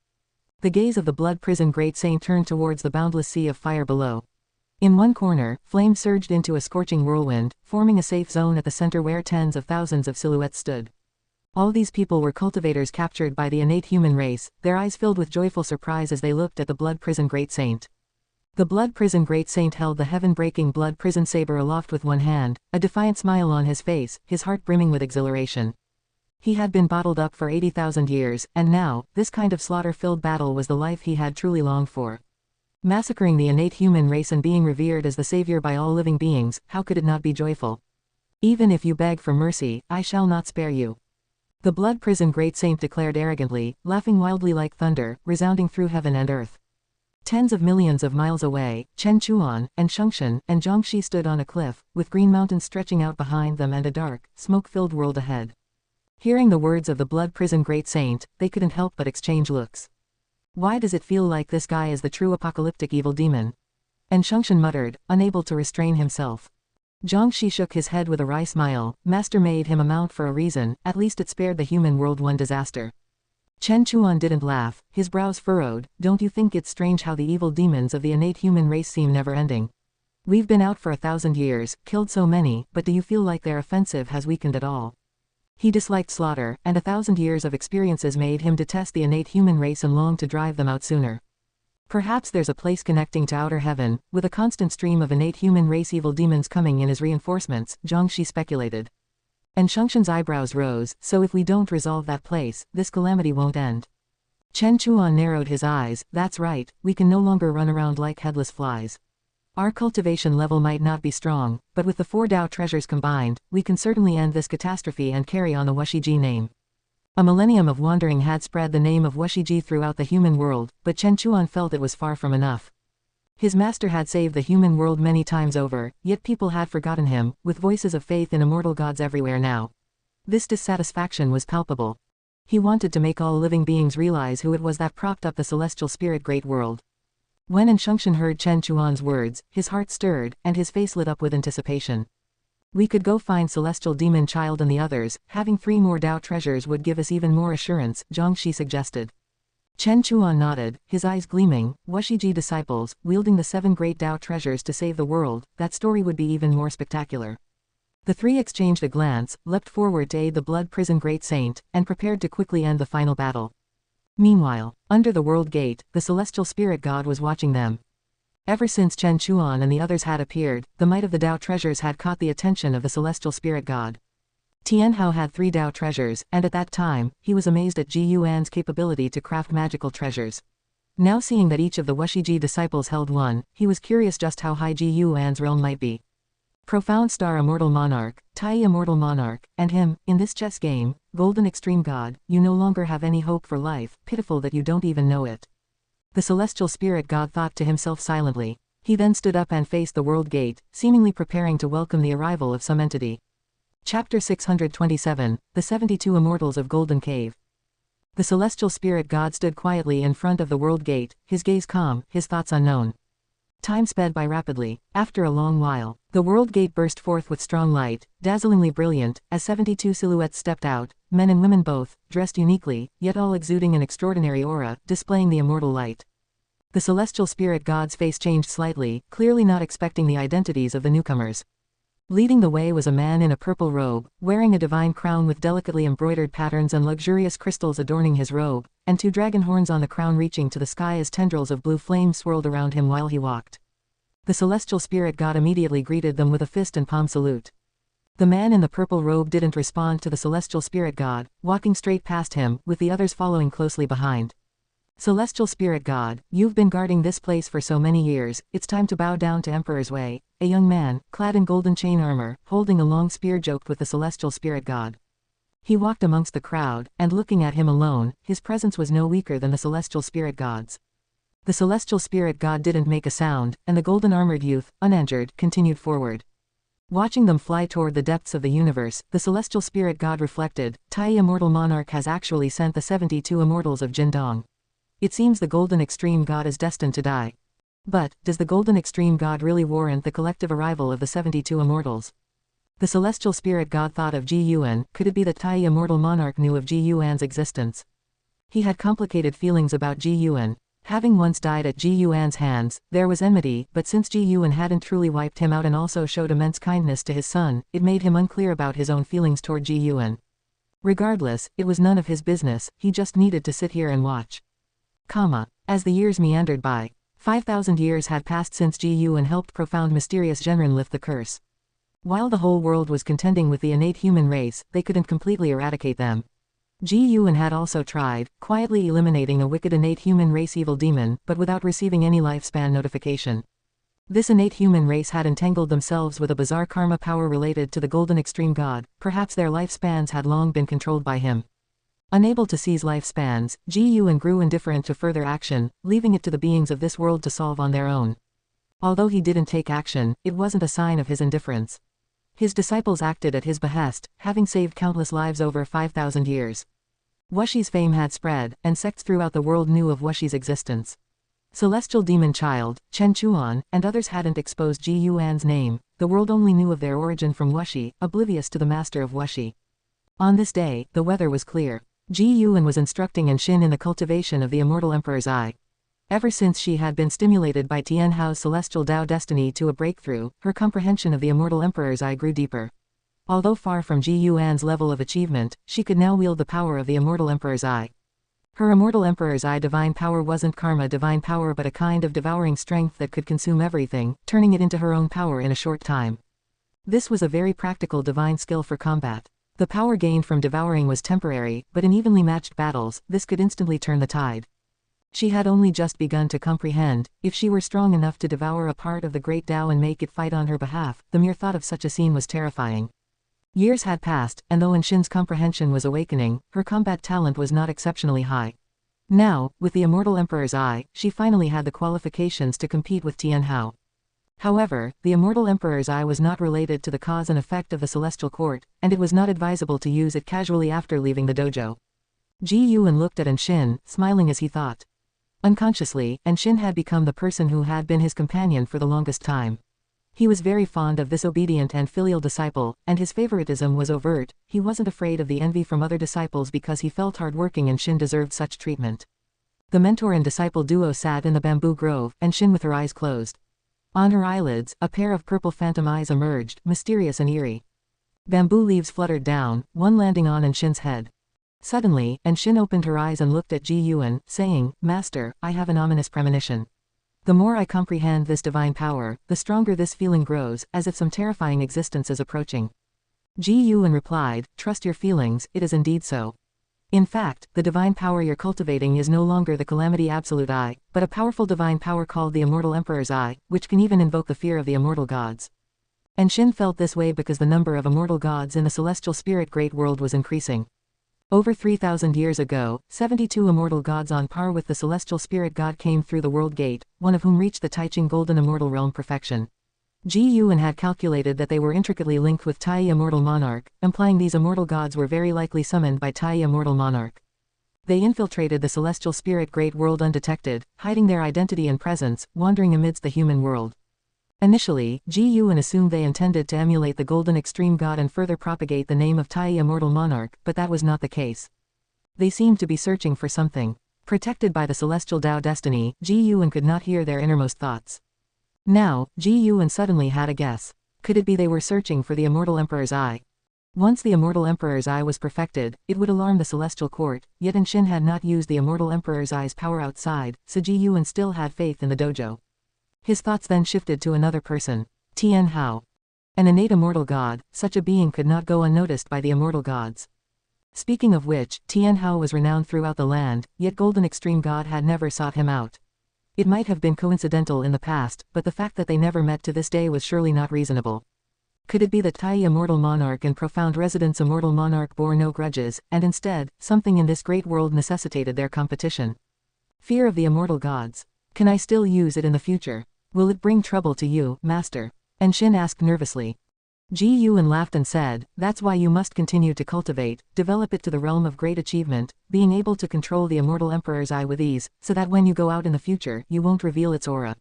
The gaze of the Blood Prison Great Saint turned towards the boundless sea of fire below. In one corner, flames surged into a scorching whirlwind, forming a safe zone at the center where tens of thousands of silhouettes stood. All these people were cultivators captured by the innate human race, their eyes filled with joyful surprise as they looked at the Blood Prison Great Saint. The Blood Prison Great Saint held the heaven-breaking blood prison saber aloft with one hand, a defiant smile on his face, his heart brimming with exhilaration. He had been bottled up for 80,000 years, and now, this kind of slaughter-filled battle was the life he had truly longed for. Massacring the innate human race and being revered as the savior by all living beings, how could it not be joyful? Even if you beg for mercy, I shall not spare you. The Blood Prison Great Saint declared arrogantly, laughing wildly like thunder, resounding through heaven and earth. Tens of millions of miles away, Chen Chuan, and Shengshan, and Zhangxi stood on a cliff, with green mountains stretching out behind them and a dark, smoke-filled world ahead. Hearing the words of the Blood Prison Great Saint, they couldn't help but exchange looks. Why does it feel like this guy is the true apocalyptic evil demon? And Shengshan muttered, unable to restrain himself. Zhangxi shook his head with a wry smile, Master made him a mount for a reason, at least it spared the human world one disaster. Chen Chuan didn't laugh, his brows furrowed, don't you think it's strange how the evil demons of the innate human race seem never-ending? We've been out for 1,000 years, killed so many, but do you feel like their offensive has weakened at all? He disliked slaughter, and 1,000 years of experiences made him detest the innate human race and long to drive them out sooner. Perhaps there's a place connecting to outer heaven, with a constant stream of innate human race evil demons coming in as reinforcements, Zhangxi speculated. And Shengshan's eyebrows rose, so if we don't resolve that place, this calamity won't end. Chen Chuan narrowed his eyes, that's right, we can no longer run around like headless flies. Our cultivation level might not be strong, but with the 4 Dao treasures combined, we can certainly end this catastrophe and carry on the Wushiji name. A millennium of wandering had spread the name of Wushiji throughout the human world, but Chen Chuan felt it was far from enough. His master had saved the human world many times over, yet people had forgotten him, with voices of faith in immortal gods everywhere now. This dissatisfaction was palpable. He wanted to make all living beings realize who it was that propped up the celestial spirit great world. When Shengshan heard Chen Chuan's words, his heart stirred, and his face lit up with anticipation. We could go find Celestial Demon Child and the others, having 3 more Dao treasures would give us even more assurance, Zhangxi suggested. Chen Chuan nodded, his eyes gleaming, Wushiji disciples, wielding the 7 great Dao treasures to save the world, that story would be even more spectacular. The 3 exchanged a glance, leapt forward to aid the Blood Prison Great Saint, and prepared to quickly end the final battle. Meanwhile, under the world gate, the celestial spirit god was watching them. Ever since Chen Chuan and the others had appeared, the might of the Dao treasures had caught the attention of the celestial spirit god. Tian Hao had 3 Dao treasures, and at that time, he was amazed at Ji Yuan's capability to craft magical treasures. Now seeing that each of the Wushiji disciples held one, he was curious just how high Ji Yuan's realm might be. Profound Star Immortal Monarch, Tai Immortal Monarch, and him, in this chess game, Golden Extreme God, you no longer have any hope for life, pitiful that you don't even know it. The celestial spirit god thought to himself silently. He then stood up and faced the world gate, seemingly preparing to welcome the arrival of some entity. Chapter 627, The 72 Immortals of Golden Cave. The celestial spirit god stood quietly in front of the world gate, his gaze calm, his thoughts unknown. Time sped by rapidly. After a long while, the world gate burst forth with strong light, dazzlingly brilliant, as 72 silhouettes stepped out, men and women both, dressed uniquely, yet all exuding an extraordinary aura, displaying the immortal light. The celestial spirit god's face changed slightly, clearly not expecting the identities of the newcomers. Leading the way was a man in a purple robe, wearing a divine crown with delicately embroidered patterns and luxurious crystals adorning his robe, and 2 dragon horns on the crown reaching to the sky as tendrils of blue flame swirled around him while he walked. The celestial spirit god immediately greeted them with a fist and palm salute. The man in the purple robe didn't respond to the celestial spirit god, walking straight past him, with the others following closely behind. Celestial spirit god, you've been guarding this place for so many years, it's time to bow down to Emperor's way. A young man, clad in golden chain armor, holding a long spear joked with the celestial spirit god. He walked amongst the crowd, and looking at him alone, his presence was no weaker than the celestial spirit god's. The celestial spirit god didn't make a sound, and the golden armored youth, uninjured, continued forward. Watching them fly toward the depths of the universe, the celestial spirit god reflected, Tai immortal monarch has actually sent the 72 immortals of Jindong. It seems the golden extreme god is destined to die. But, does the golden extreme god really warrant the collective arrival of the 72 immortals? The celestial spirit god thought of Ji Yuan. Could it be that Tai immortal monarch knew of Ji Yuan's existence? He had complicated feelings about Ji Yuan. Having once died at Ji Yuan's hands, there was enmity, but since Ji Yuan hadn't truly wiped him out and also showed immense kindness to his son, it made him unclear about his own feelings toward Ji Yuan. Regardless, it was none of his business, he just needed to sit here and watch. As the years meandered by, 5,000 years had passed since Ji Yuan helped profound mysterious Genren lift the curse. While the whole world was contending with the innate human race, they couldn't completely eradicate them. Ji Yuan had also tried, quietly eliminating a wicked innate human race evil demon, but without receiving any lifespan notification. This innate human race had entangled themselves with a bizarre karma power related to the golden extreme god, perhaps their lifespans had long been controlled by him. Unable to seize lifespans, Ji Yuan grew indifferent to further action, leaving it to the beings of this world to solve on their own. Although he didn't take action, it wasn't a sign of his indifference. His disciples acted at his behest, having saved countless lives over 5,000 years. Wushi's fame had spread, and sects throughout the world knew of Wushi's existence. Celestial Demon Child, Chen Chuan, and others hadn't exposed Ji Yuan's name, the world only knew of their origin from Wushi, oblivious to the master of Wushi. On this day, the weather was clear. Ji Yuan was instructing Anshin in the cultivation of the immortal Emperor's Eye. Ever since she had been stimulated by Tian Hao's celestial Tao destiny to a breakthrough, her comprehension of the immortal Emperor's Eye grew deeper. Although far from Ji Yuan's level of achievement, she could now wield the power of the immortal Emperor's Eye. Her immortal Emperor's Eye divine power wasn't karma divine power but a kind of devouring strength that could consume everything, turning it into her own power in a short time. This was a very practical divine skill for combat. The power gained from devouring was temporary, but in evenly matched battles, this could instantly turn the tide. She had only just begun to comprehend, if she were strong enough to devour a part of the great Tao and make it fight on her behalf, the mere thought of such a scene was terrifying. Years had passed, and though Anshin's comprehension was awakening, her combat talent was not exceptionally high. Now, with the immortal Emperor's Eye, she finally had the qualifications to compete with Tian Hao. However, the immortal Emperor's Eye was not related to the cause and effect of the celestial court, and it was not advisable to use it casually after leaving the dojo. Ji Yuan looked at Anshin, smiling as he thought. Unconsciously, Anshin had become the person who had been his companion for the longest time. He was very fond of this obedient and filial disciple, and his favoritism was overt. He wasn't afraid of the envy from other disciples because he felt hardworking and Anshin deserved such treatment. The mentor and disciple duo sat in the bamboo grove, Anshin with her eyes closed. On her eyelids, a pair of purple phantom eyes emerged, mysterious and eerie. Bamboo leaves fluttered down, one landing on Anshin's head. Suddenly, Anshin opened her eyes and looked at Ji Yuan, saying, "Master, I have an ominous premonition. The more I comprehend this divine power, the stronger this feeling grows, as if some terrifying existence is approaching." Ji Yuan replied, "Trust your feelings, it is indeed so. In fact, the divine power you're cultivating is no longer the Calamity Absolute Eye, but a powerful divine power called the Immortal Emperor's Eye, which can even invoke the fear of the immortal gods." Anshin felt this way because the number of immortal gods in the celestial spirit great world was increasing. Over 3,000 years ago, 72 immortal gods on par with the celestial spirit god came through the world gate, one of whom reached the Taixuan golden immortal realm perfection. Ji Yuan had calculated that they were intricately linked with Tai Immortal Monarch, implying these immortal gods were very likely summoned by Tai Immortal Monarch. They infiltrated the celestial spirit great world undetected, hiding their identity and presence, wandering amidst the human world. Initially, Ji Yuan assumed they intended to emulate the golden extreme god and further propagate the name of Tai Immortal Monarch, but that was not the case. They seemed to be searching for something. Protected by the celestial Tao destiny, Ji Yuan could not hear their innermost thoughts. Now, Ji Yuan suddenly had a guess. Could it be they were searching for the Immortal Emperor's eye? Once the Immortal Emperor's eye was perfected, it would alarm the celestial court, yet Shin had not used the Immortal Emperor's eye's power outside, so Ji Yuan still had faith in the dojo. His thoughts then shifted to another person. Tian Hao. An innate immortal god, such a being could not go unnoticed by the immortal gods. Speaking of which, Tian Hao was renowned throughout the land, yet Golden Extreme God had never sought him out. It might have been coincidental in the past, but the fact that they never met to this day was surely not reasonable. Could it be that Tai Immortal Monarch and profound residence Immortal Monarch bore no grudges, and instead, something in this great world necessitated their competition? Fear of the immortal gods. Can I still use it in the future? Will it bring trouble to you, Master? Shin asked nervously. Ji Yuan laughed and said, that's why you must continue to cultivate, develop it to the realm of great achievement, being able to control the Immortal Emperor's eye with ease, so that when you go out in the future, you won't reveal its aura.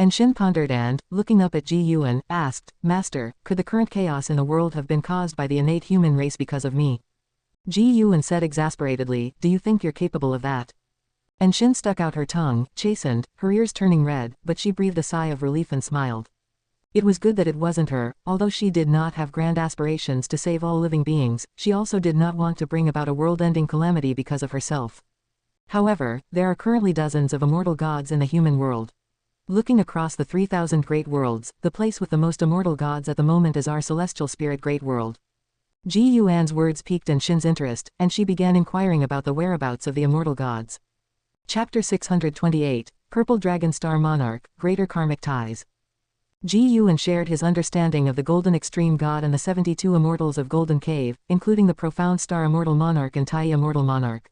Shin pondered and, looking up at Ji Yuan, asked, Master, could the current chaos in the world have been caused by the innate human race because of me? Ji Yuan said exasperatedly, do you think you're capable of that? Shin stuck out her tongue, chastened, her ears turning red, but she breathed a sigh of relief and smiled. It was good that it wasn't her. Although she did not have grand aspirations to save all living beings, she also did not want to bring about a world-ending calamity because of herself. However, there are currently dozens of immortal gods in the human world. Looking across the 3,000 great worlds, the place with the most immortal gods at the moment is our celestial spirit great world. Ji Yuan's words piqued Shin's interest, and she began inquiring about the whereabouts of the immortal gods. Chapter 628, Purple Dragon Star Monarch, Greater Karmic Ties. Ji Yuan shared his understanding of the Golden Extreme God and the 72 Immortals of Golden Cave, including the Profound Star Immortal Monarch and Tai Immortal Monarch.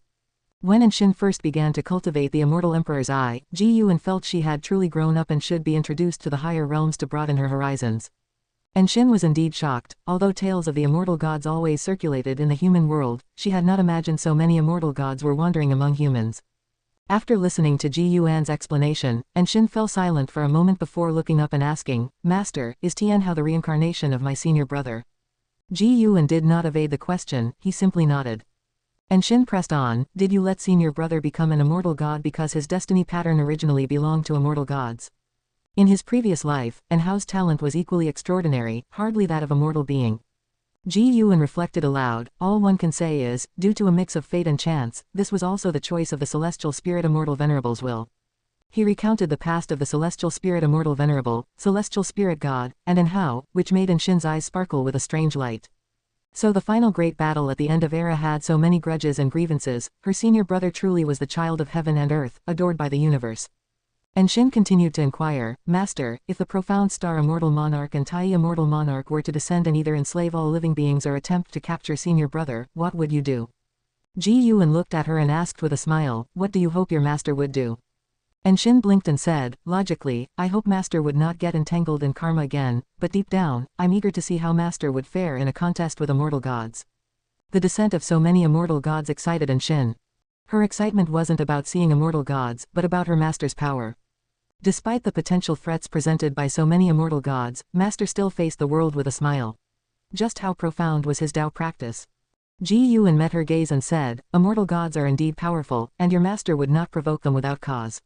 When Shin first began to cultivate the Immortal Emperor's eye, Ji Yuan felt she had truly grown up and should be introduced to the higher realms to broaden her horizons. Shin was indeed shocked. Although tales of the immortal gods always circulated in the human world, she had not imagined so many immortal gods were wandering among humans. After listening to Ji Yuan's explanation, Shin fell silent for a moment before looking up and asking, Master, is Tian Hao the reincarnation of my senior brother? Ji Yuan did not evade the question, he simply nodded. Shin pressed on, did you let senior brother become an immortal god because his destiny pattern originally belonged to immortal gods? In his previous life, Hao's talent was equally extraordinary, hardly that of a mortal being. Ji Yuan reflected aloud, all one can say is, due to a mix of fate and chance, this was also the choice of the celestial spirit immortal venerable's will. He recounted the past of the celestial spirit immortal venerable, celestial spirit god, and Hao, which made Shin's eyes sparkle with a strange light. So the final great battle at the end of era had so many grudges and grievances, her senior brother truly was the child of heaven and earth, adored by the universe. Shin continued to inquire, Master, if the Profound Star Immortal Monarch and Tai Immortal Monarch were to descend and either enslave all living beings or attempt to capture senior brother, what would you do? Ji Yuan looked at her and asked with a smile, what do you hope your master would do? Shin blinked and said, logically, I hope master would not get entangled in karma again, but deep down, I'm eager to see how master would fare in a contest with immortal gods. The descent of so many immortal gods excited Shin. Her excitement wasn't about seeing immortal gods, but about her master's power. Despite the potential threats presented by so many immortal gods, master still faced the world with a smile. Just how profound was his Tao practice? Ji Yuan met her gaze and said, immortal gods are indeed powerful, and your master would not provoke them without cause.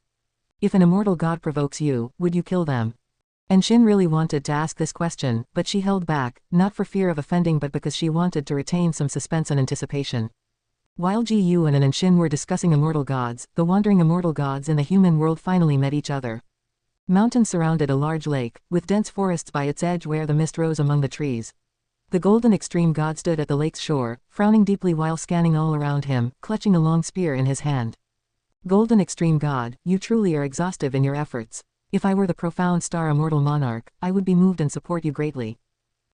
If an immortal god provokes you, would you kill them? Shin really wanted to ask this question, but she held back, not for fear of offending but because she wanted to retain some suspense and anticipation. While Ji Yuan and Shin were discussing immortal gods, the wandering immortal gods in the human world finally met each other. Mountains surrounded a large lake, with dense forests by its edge where the mist rose among the trees. The Golden Extreme God stood at the lake's shore, frowning deeply while scanning all around him, clutching a long spear in his hand. Golden Extreme God, you truly are exhaustive in your efforts. If I were the Profound Star Immortal Monarch, I would be moved and support you greatly.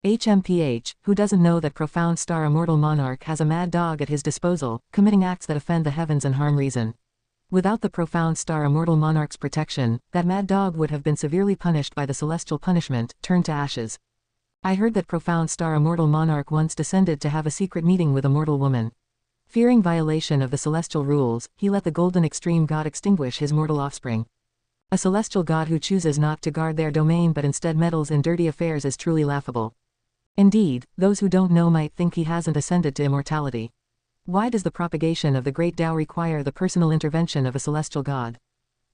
HMPH, who doesn't know that Profound Star Immortal Monarch has a mad dog at his disposal, committing acts that offend the heavens and harm reason. Without the profound star immortal monarch's protection, that mad dog would have been severely punished by the celestial punishment, turned to ashes. I heard that profound star immortal monarch once descended to have a secret meeting with a mortal woman. Fearing violation of the celestial rules, he let the golden extreme god extinguish his mortal offspring. A celestial god who chooses not to guard their domain but instead meddles in dirty affairs is truly laughable. Indeed, those who don't know might think he hasn't ascended to immortality. Why does the propagation of the great Tao require the personal intervention of a celestial god?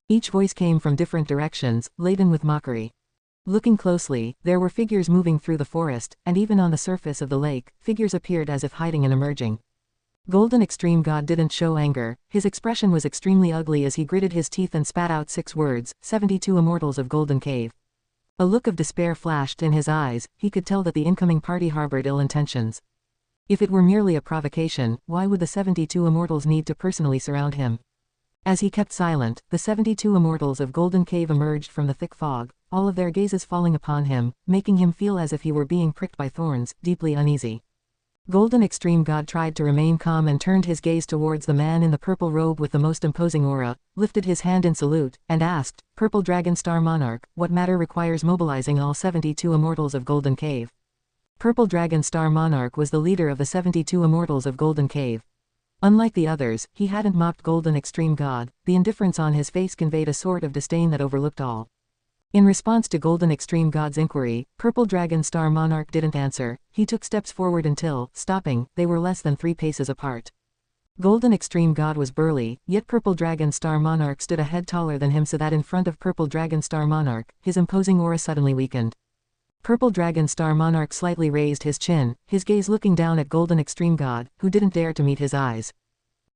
Each voice came from different directions, laden with mockery. Looking closely, there were figures moving through the forest, and even on the surface of the lake, figures appeared as if hiding and emerging. Golden Extreme God didn't show anger, his expression was extremely ugly as he gritted his teeth and spat out 6 words, 72 immortals of Golden Cave. A look of despair flashed in his eyes, he could tell that the incoming party harbored ill intentions. If it were merely a provocation, why would the 72 immortals need to personally surround him? As he kept silent, the 72 immortals of Golden Cave emerged from the thick fog, all of their gazes falling upon him, making him feel as if he were being pricked by thorns, deeply uneasy. Golden Extreme God tried to remain calm and turned his gaze towards the man in the purple robe with the most imposing aura, lifted his hand in salute, and asked, "Purple Dragon Star Monarch, what matter requires mobilizing all 72 immortals of Golden Cave?" Purple Dragon Star Monarch was the leader of the 72 immortals of Golden Cave. Unlike the others, he hadn't mocked Golden Extreme God, the indifference on his face conveyed a sort of disdain that overlooked all. In response to Golden Extreme God's inquiry, Purple Dragon Star Monarch didn't answer, he took steps forward until, stopping, they were less than 3 paces apart. Golden Extreme God was burly, yet Purple Dragon Star Monarch stood a head taller than him so that in front of Purple Dragon Star Monarch, his imposing aura suddenly weakened. Purple Dragon Star Monarch slightly raised his chin, his gaze looking down at Golden Extreme God, who didn't dare to meet his eyes.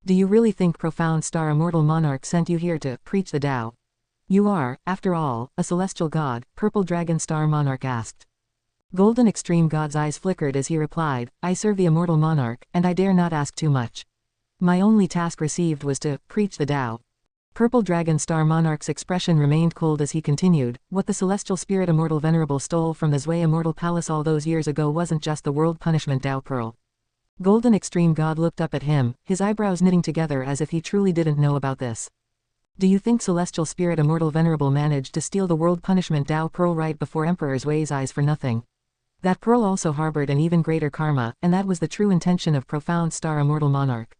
"Do you really think Profound Star Immortal Monarch sent you here to preach the Tao? You are, after all, a celestial god," Purple Dragon Star Monarch asked. Golden Extreme God's eyes flickered as he replied, "I serve the Immortal Monarch, and I dare not ask too much. My only task received was to preach the Tao." Purple Dragon Star Monarch's expression remained cold as he continued, "What the celestial spirit Immortal Venerable stole from the Zui Immortal Palace all those years ago wasn't just the world punishment Tao Pearl." Golden Extreme God looked up at him, his eyebrows knitting together as if he truly didn't know about this. "Do you think Celestial Spirit Immortal Venerable managed to steal the world punishment Tao Pearl right before Emperor Zui's eyes for nothing? That pearl also harbored an even greater karma, and that was the true intention of Profound Star Immortal Monarch.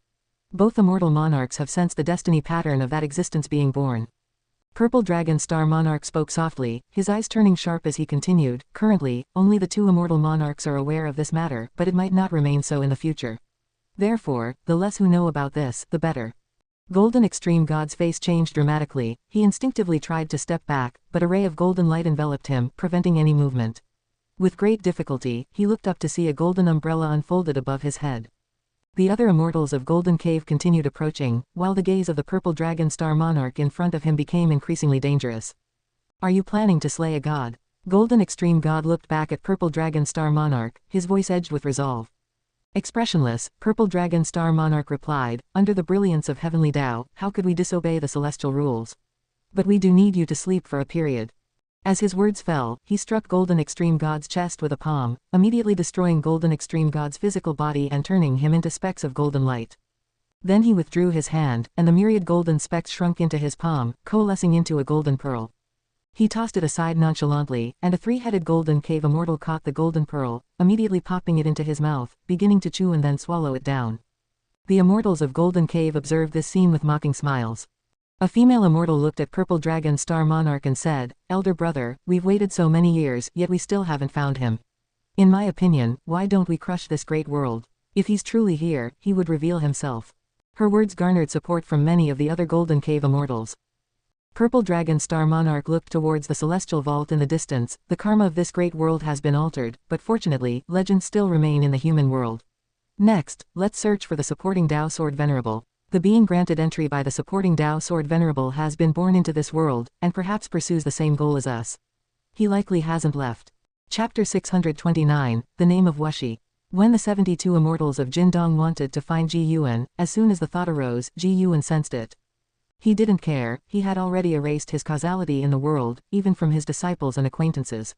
Both immortal monarchs have sensed the destiny pattern of that existence being born." Purple Dragon Star Monarch spoke softly, his eyes turning sharp as he continued, "Currently, only the 2 immortal monarchs are aware of this matter, but it might not remain so in the future. Therefore, the less who know about this, the better." Golden Extreme God's face changed dramatically, he instinctively tried to step back, but a ray of golden light enveloped him, preventing any movement. With great difficulty, he looked up to see a golden umbrella unfolded above his head. The other immortals of Golden Cave continued approaching, while the gaze of the Purple Dragon Star Monarch in front of him became increasingly dangerous. "Are you planning to slay a god?" Golden Extreme God looked back at Purple Dragon Star Monarch, his voice edged with resolve. Expressionless, Purple Dragon Star Monarch replied, "Under the brilliance of heavenly Tao, how could we disobey the celestial rules? But we do need you to sleep for a period." As his words fell, he struck Golden Extreme God's chest with a palm, immediately destroying Golden Extreme God's physical body and turning him into specks of golden light. Then he withdrew his hand, and the myriad golden specks shrunk into his palm, coalescing into a golden pearl. He tossed it aside nonchalantly, and a 3-headed Golden Cave immortal caught the golden pearl, immediately popping it into his mouth, beginning to chew and then swallow it down. The immortals of Golden Cave observed this scene with mocking smiles. A female immortal looked at Purple Dragon Star Monarch and said, "Elder brother, we've waited so many years, yet we still haven't found him. In my opinion, why don't we crush this great world? If he's truly here, he would reveal himself." Her words garnered support from many of the other Golden Cave immortals. Purple Dragon Star Monarch looked towards the celestial vault in the distance. "The karma of this great world has been altered, but fortunately, legends still remain in the human world. Next, let's search for the supporting Tao Sword Venerable. The being granted entry by the supporting Tao Sword Venerable has been born into this world, and perhaps pursues the same goal as us. He likely hasn't left." Chapter 629, The Name of Wuxi. When the 72 immortals of Jindong wanted to find Ji Yuan, as soon as the thought arose, Ji Yuan sensed it. He didn't care, he had already erased his causality in the world, even from his disciples and acquaintances.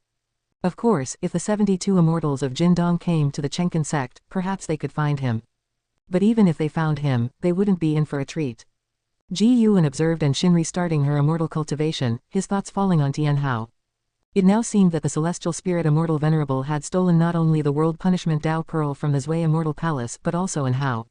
Of course, if the 72 immortals of Jindong came to the Taixuan Sect, perhaps they could find him. But even if they found him, they wouldn't be in for a treat. Ji Yuan observed and Shin restarting her immortal cultivation, his thoughts falling on Tian Hao. It now seemed that the celestial spirit Immortal Venerable had stolen not only the world punishment Dao Pearl from the Zui Immortal Palace but also in Hao.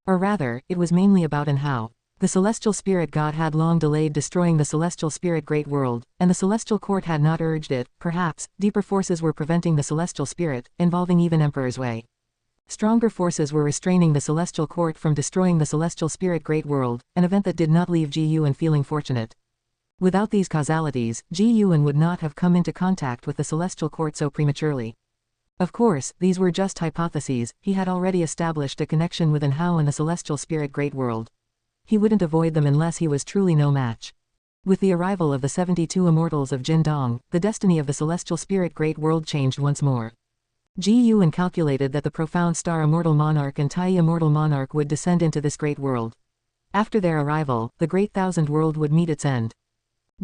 Or rather, it was mainly about in Hao. The celestial spirit god had long delayed destroying the celestial spirit great world, and the celestial court had not urged it. Perhaps, deeper forces were preventing the celestial spirit, involving even Emperor Zui. Stronger forces were restraining the celestial court from destroying the celestial spirit great world, an event that did not leave Ji Yuan feeling fortunate. Without these causalities, Ji Yuan would not have come into contact with the celestial court so prematurely. Of course, these were just hypotheses. He had already established a connection with An Hao and the celestial spirit great world. He wouldn't avoid them unless he was truly no match. With the arrival of the 72 immortals of Jindong, the destiny of the celestial spirit great world changed once more. Ji Yuan calculated that the profound star immortal monarch and Tai immortal monarch would descend into this great world. After their arrival, the great thousand world would meet its end.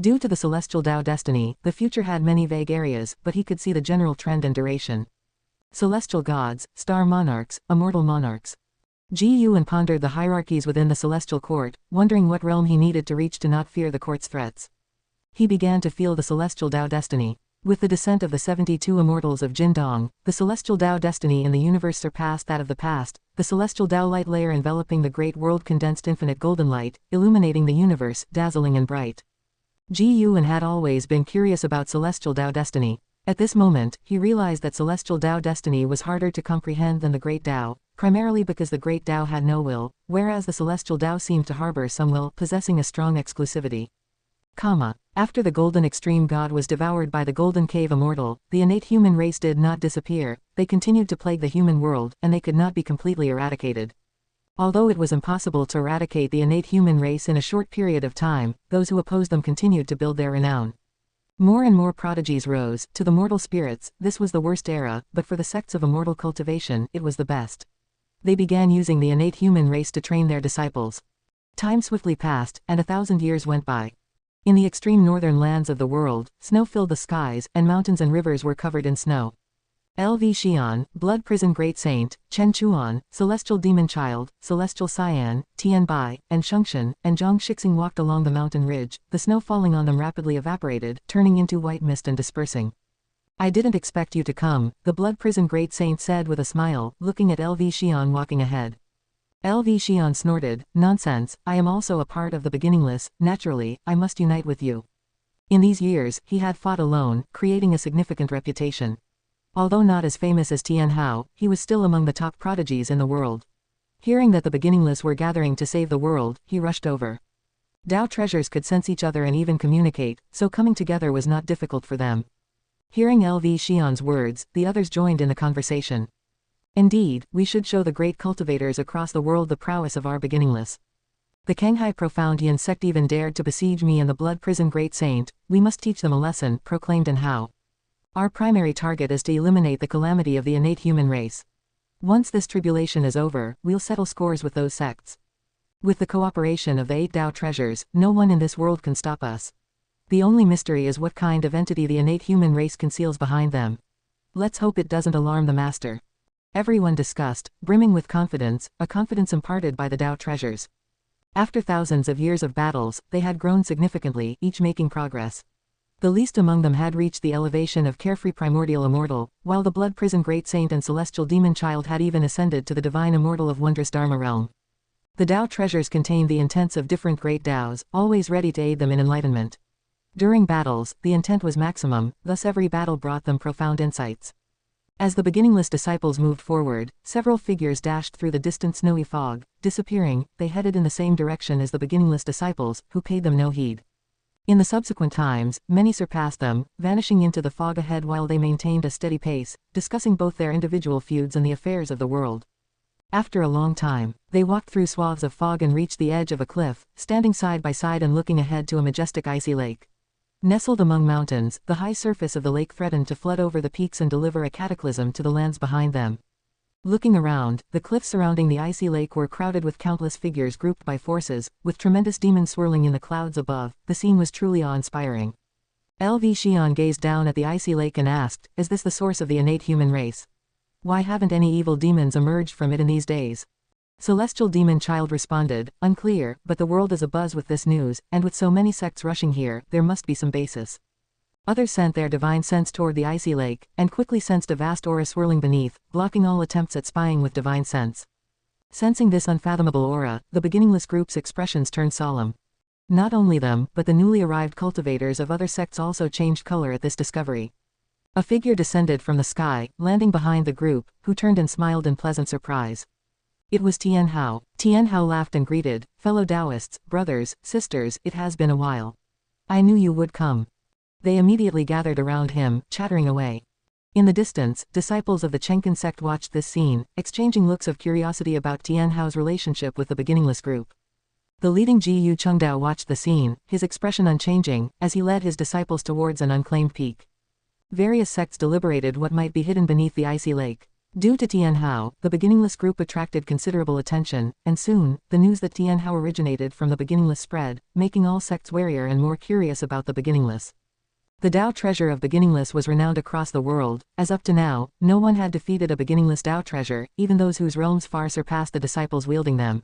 Due to the celestial Tao destiny, the future had many vague areas, but he could see the general trend and duration. Celestial gods, star monarchs, immortal monarchs. Ji Yuan pondered the hierarchies within the celestial court, wondering what realm he needed to reach to not fear the court's threats. He began to feel the celestial Tao destiny. With the descent of the 72 immortals of Jindong, the celestial Tao destiny in the universe surpassed that of the past. The celestial Tao light layer enveloping the great world condensed infinite golden light, illuminating the universe, dazzling and bright. Ji Yuan had always been curious about celestial Tao destiny. At this moment, he realized that celestial Tao destiny was harder to comprehend than the great Tao, primarily because the great Tao had no will, whereas the celestial Tao seemed to harbor some will, possessing a strong exclusivity. After the golden extreme god was devoured by the golden cave immortal, the innate human race did not disappear. They continued to plague the human world, and they could not be completely eradicated. Although it was impossible to eradicate the innate human race in a short period of time, those who opposed them continued to build their renown. More and more prodigies rose. To the mortal spirits, this was the worst era, but for the sects of immortal cultivation, it was the best. They began using the innate human race to train their disciples. Time swiftly passed, and 1,000 years went by. In the extreme northern lands of the world, snow filled the skies, and mountains and rivers were covered in snow. LV Xian, Blood Prison Great Saint, Chen Chuan, Celestial Demon Child, Celestial Cyan, Tian Bai, and Shengxian, and Zhang Shixing walked along the mountain ridge. The snow falling on them rapidly evaporated, turning into white mist and dispersing. "I didn't expect you to come," the Blood Prison Great Saint said with a smile, looking at LV Xian walking ahead. LV Xian snorted, "Nonsense, I am also a part of the beginningless. Naturally, I must unite with you." In these years, he had fought alone, creating a significant reputation. Although not as famous as Tian Hao, he was still among the top prodigies in the world. Hearing that the beginningless were gathering to save the world, he rushed over. Dao treasures could sense each other and even communicate, so coming together was not difficult for them. Hearing LV Xian's words, the others joined in the conversation. "Indeed, we should show the great cultivators across the world the prowess of our beginningless. The Kanghai Profound Yin sect even dared to besiege me and the Blood Prison Great Saint. We must teach them a lesson," proclaimed An Hao. "Our primary target is to eliminate the calamity of the innate human race. Once this tribulation is over, we'll settle scores with those sects. With the cooperation of the 8 Dao treasures, no one in this world can stop us. The only mystery is what kind of entity the innate human race conceals behind them. Let's hope it doesn't alarm the master." Everyone discussed, brimming with confidence, a confidence imparted by the Dao treasures. After thousands of years of battles, they had grown significantly, each making progress. The least among them had reached the elevation of carefree primordial immortal, while the Blood Prison Great Saint and Celestial Demon Child had even ascended to the divine immortal of wondrous Dharma realm. The Dao treasures contained the intents of different great Daos, always ready to aid them in enlightenment. During battles, the intent was maximum, thus every battle brought them profound insights. As the beginningless disciples moved forward, several figures dashed through the distant snowy fog. Disappearing, they headed in the same direction as the beginningless disciples, who paid them no heed. In the subsequent times, many surpassed them, vanishing into the fog ahead while they maintained a steady pace, discussing both their individual feuds and the affairs of the world. After a long time, they walked through swaths of fog and reached the edge of a cliff, standing side by side and looking ahead to a majestic icy lake. Nestled among mountains, the high surface of the lake threatened to flood over the peaks and deliver a cataclysm to the lands behind them. Looking around, the cliffs surrounding the icy lake were crowded with countless figures grouped by forces, with tremendous demons swirling in the clouds above. The scene was truly awe-inspiring. LV Xian gazed down at the icy lake and asked, "Is this the source of the innate human race? Why haven't any evil demons emerged from it in these days?" Celestial Demon Child responded, unclear, but the world is abuzz with this news, and with so many sects rushing here, there must be some basis. Others sent their divine sense toward the icy lake, and quickly sensed a vast aura swirling beneath, blocking all attempts at spying with divine sense. Sensing this unfathomable aura, the beginningless group's expressions turned solemn. Not only them, but the newly arrived cultivators of other sects also changed color at this discovery. A figure descended from the sky, landing behind the group, who turned and smiled in pleasant surprise. It was Tian Hao. Tian Hao laughed and greeted, fellow Taoists, brothers, sisters, it has been a while. I knew you would come. They immediately gathered around him, chattering away. In the distance, disciples of the Taixuan Sect watched this scene, exchanging looks of curiosity about Tian Hao's relationship with the beginningless group. The leading Ji Chengdao watched the scene, his expression unchanging, as he led his disciples towards an unclaimed peak. Various sects deliberated what might be hidden beneath the icy lake. Due to Tian Hao, the beginningless group attracted considerable attention, and soon, the news that Tian Hao originated from the beginningless spread, making all sects warier and more curious about the beginningless. The Tao treasure of beginningless was renowned across the world, as up to now, no one had defeated a beginningless Tao treasure, even those whose realms far surpassed the disciples wielding them.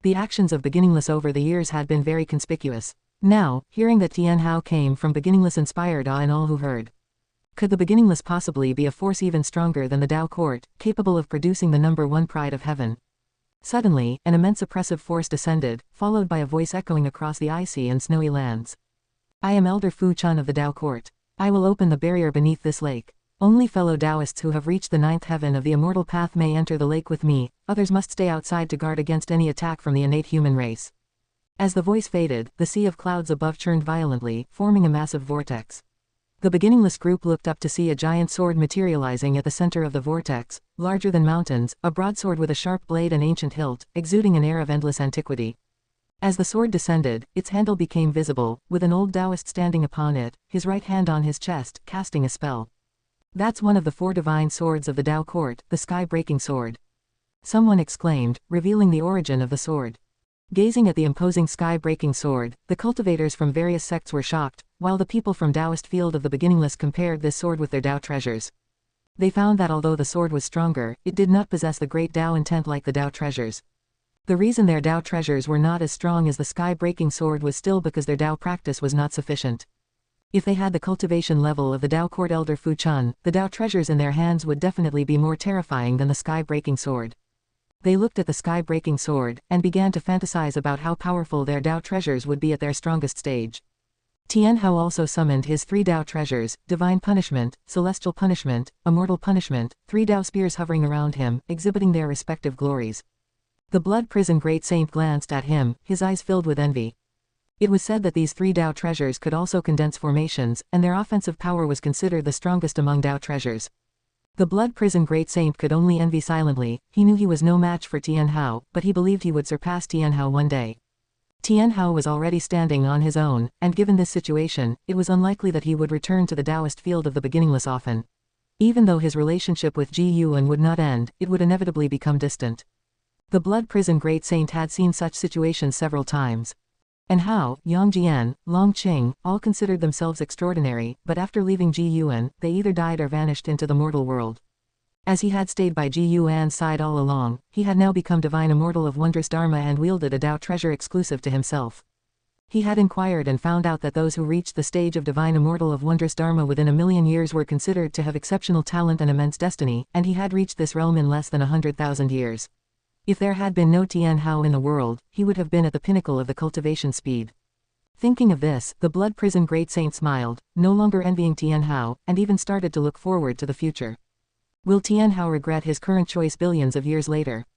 The actions of beginningless over the years had been very conspicuous. Now, hearing that Tian Hao came from beginningless inspired awe in all who heard. Could the beginningless possibly be a force even stronger than the Tao court, capable of producing the number one pride of heaven? Suddenly, an immense oppressive force descended, followed by a voice echoing across the icy and snowy lands. I am Elder Fu Chun of the Tao court. I will open the barrier beneath this lake. Only fellow Taoists who have reached the ninth heaven of the immortal path may enter the lake with me, others must stay outside to guard against any attack from the innate human race. As the voice faded, the sea of clouds above churned violently, forming a massive vortex. The beginningless group looked up to see a giant sword materializing at the center of the vortex, larger than mountains, a broadsword with a sharp blade and ancient hilt, exuding an air of endless antiquity. As the sword descended, its handle became visible, with an old Taoist standing upon it, his right hand on his chest, casting a spell. That's one of the 4 divine swords of the Tao court, the sky-breaking sword. Someone exclaimed, revealing the origin of the sword. Gazing at the imposing sky-breaking sword, the cultivators from various sects were shocked, while the people from Taoist field of the beginningless compared this sword with their Tao treasures. They found that although the sword was stronger, it did not possess the great Tao intent like the Tao treasures. The reason their Tao treasures were not as strong as the sky-breaking sword was still because their Tao practice was not sufficient. If they had the cultivation level of the Tao court elder Fu Chun, the Tao treasures in their hands would definitely be more terrifying than the sky-breaking sword. They looked at the sky-breaking sword, and began to fantasize about how powerful their Tao treasures would be at their strongest stage. Tian Hao also summoned his 3 Tao treasures, Divine Punishment, Celestial Punishment, Immortal Punishment, 3 Tao spears hovering around him, exhibiting their respective glories. The Blood Prison Great Saint glanced at him, his eyes filled with envy. It was said that these 3 Tao treasures could also condense formations, and their offensive power was considered the strongest among Tao treasures. The Blood Prison Great Saint could only envy silently. He knew he was no match for Tian Hao, but he believed he would surpass Tian Hao one day. Tian Hao was already standing on his own, and given this situation, it was unlikely that he would return to the Taoist field of the beginningless often. Even though his relationship with Ji Yuan would not end, it would inevitably become distant. The Blood Prison Great Saint had seen such situations several times. And Hao, Yang Jian, Long Qing, all considered themselves extraordinary, but after leaving Ji Yuan, they either died or vanished into the mortal world. As he had stayed by Ji Yuan's side all along, he had now become divine immortal of wondrous Dharma and wielded a Tao treasure exclusive to himself. He had inquired and found out that those who reached the stage of divine immortal of wondrous Dharma within 1,000,000 years were considered to have exceptional talent and immense destiny, and he had reached this realm in less than 100,000 years. If there had been no Tian Hao in the world, he would have been at the pinnacle of the cultivation speed. Thinking of this, the Blood Prison Great Saint smiled, no longer envying Tian Hao, and even started to look forward to the future. Will Tian Hao regret his current choice billions of years later?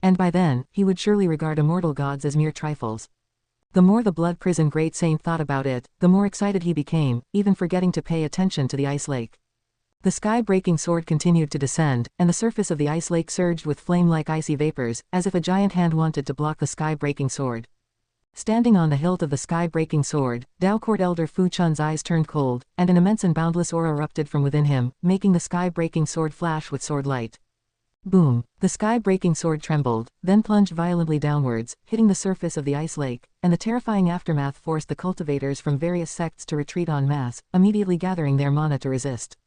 And by then, he would surely regard immortal gods as mere trifles. The more the Blood Prison Great Saint thought about it, the more excited he became, even forgetting to pay attention to the ice lake. The sky-breaking sword continued to descend, and the surface of the ice lake surged with flame-like icy vapors, as if a giant hand wanted to block the sky-breaking sword. Standing on the hilt of the sky-breaking sword, Tao Court Elder Fu Chun's eyes turned cold, and an immense and boundless aura erupted from within him, making the sky-breaking sword flash with sword light. Boom! The sky-breaking sword trembled, then plunged violently downwards, hitting the surface of the ice lake, and the terrifying aftermath forced the cultivators from various sects to retreat en masse, immediately gathering their mana to resist.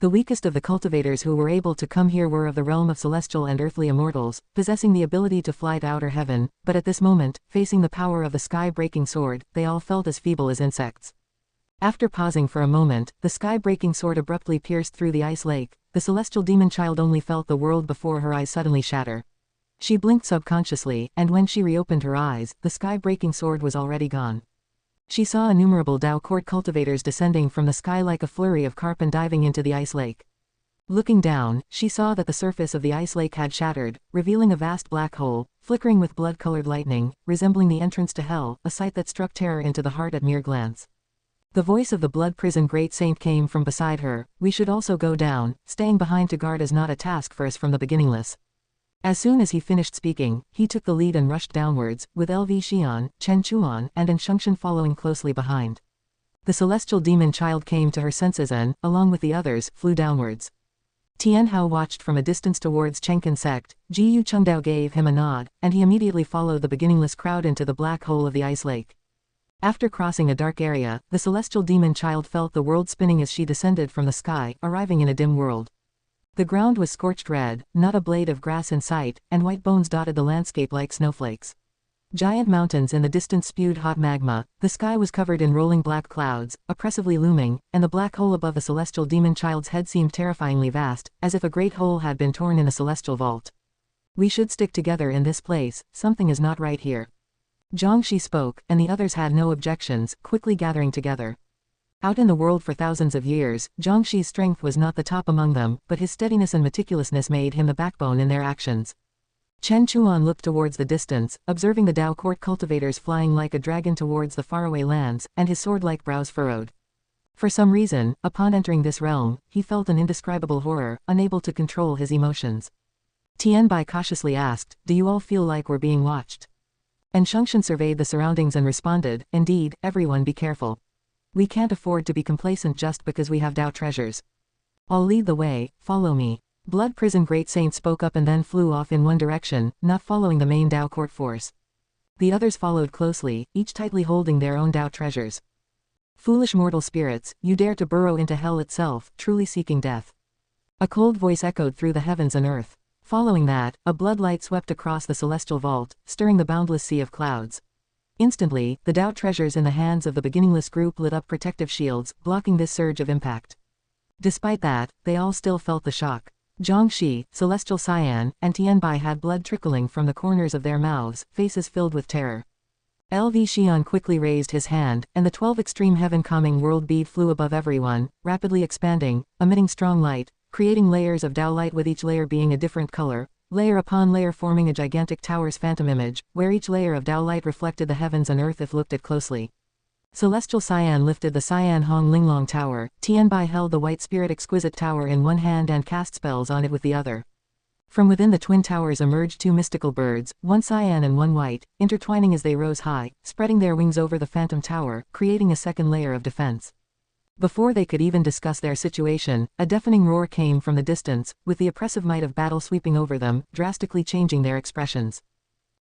The weakest of the cultivators who were able to come here were of the realm of celestial and earthly immortals, possessing the ability to fly to outer heaven, but at this moment, facing the power of the sky-breaking sword, they all felt as feeble as insects. After pausing for a moment, the sky-breaking sword abruptly pierced through the ice lake. The celestial demon child only felt the world before her eyes suddenly shatter. She blinked subconsciously, and when she reopened her eyes, the sky-breaking sword was already gone. She saw innumerable Dao court cultivators descending from the sky like a flurry of carp and diving into the ice lake. Looking down, she saw that the surface of the ice lake had shattered, revealing a vast black hole, flickering with blood-colored lightning, resembling the entrance to hell, a sight that struck terror into the heart at mere glance. The voice of the blood prison great saint came from beside her. We should also go down. Staying behind to guard is not a task for us from the beginningless. As soon as he finished speaking, he took the lead and rushed downwards, with LV Xian, Chen Chuan, and Enshungshan following closely behind. The celestial demon child came to her senses and, along with the others, flew downwards. Tian Hao watched from a distance towards Taixuan Sect. Jiyu Chengdao gave him a nod, and he immediately followed the beginningless crowd into the black hole of the ice lake. After crossing a dark area, the celestial demon child felt the world spinning as she descended from the sky, arriving in a dim world. The ground was scorched red, not a blade of grass in sight, and white bones dotted the landscape like snowflakes. Giant mountains in the distance spewed hot magma. The sky was covered in rolling black clouds, oppressively looming, and the black hole above the celestial demon child's head seemed terrifyingly vast, as if a great hole had been torn in a celestial vault. We should stick together in this place. Something is not right here. Zhangxi spoke, and the others had no objections, quickly gathering together. Out in the world for thousands of years, Zhangxi's strength was not the top among them, but his steadiness and meticulousness made him the backbone in their actions. Chen Chuan looked towards the distance, observing the Dao court cultivators flying like a dragon towards the faraway lands, and his sword-like brows furrowed. For some reason, upon entering this realm, he felt an indescribable horror, unable to control his emotions. Tianbai cautiously asked, "Do you all feel like we're being watched?" And Enshungshan surveyed the surroundings and responded, "Indeed, everyone be careful. We can't afford to be complacent just because we have Dao treasures. I'll lead the way, follow me." Blood Prison Great Saint spoke up and then flew off in one direction, not following the main Dao court force. The others followed closely, each tightly holding their own Dao treasures. "Foolish mortal spirits, you dare to burrow into hell itself, truly seeking death." A cold voice echoed through the heavens and earth. Following that, a blood light swept across the celestial vault, stirring the boundless sea of clouds. Instantly, the Dao treasures in the hands of the beginningless group lit up protective shields, blocking this surge of impact. Despite that, they all still felt the shock. Zhangxi, Celestial Cyan, and Tianbai had blood trickling from the corners of their mouths, faces filled with terror. LV Xian quickly raised his hand, and the 12 extreme heaven-calming world bead flew above everyone, rapidly expanding, emitting strong light, creating layers of Dao light with each layer being a different color, layer upon layer forming a gigantic tower's phantom image, where each layer of Dao light reflected the heavens and earth if looked at closely. Celestial Cyan lifted the Cyan Hong Linglong Tower. Tianbai held the White Spirit Exquisite Tower in one hand and cast spells on it with the other. From within the twin towers emerged two mystical birds, one cyan and one white, intertwining as they rose high, spreading their wings over the phantom tower, creating a second layer of defense. Before they could even discuss their situation, a deafening roar came from the distance, with the oppressive might of battle sweeping over them, drastically changing their expressions.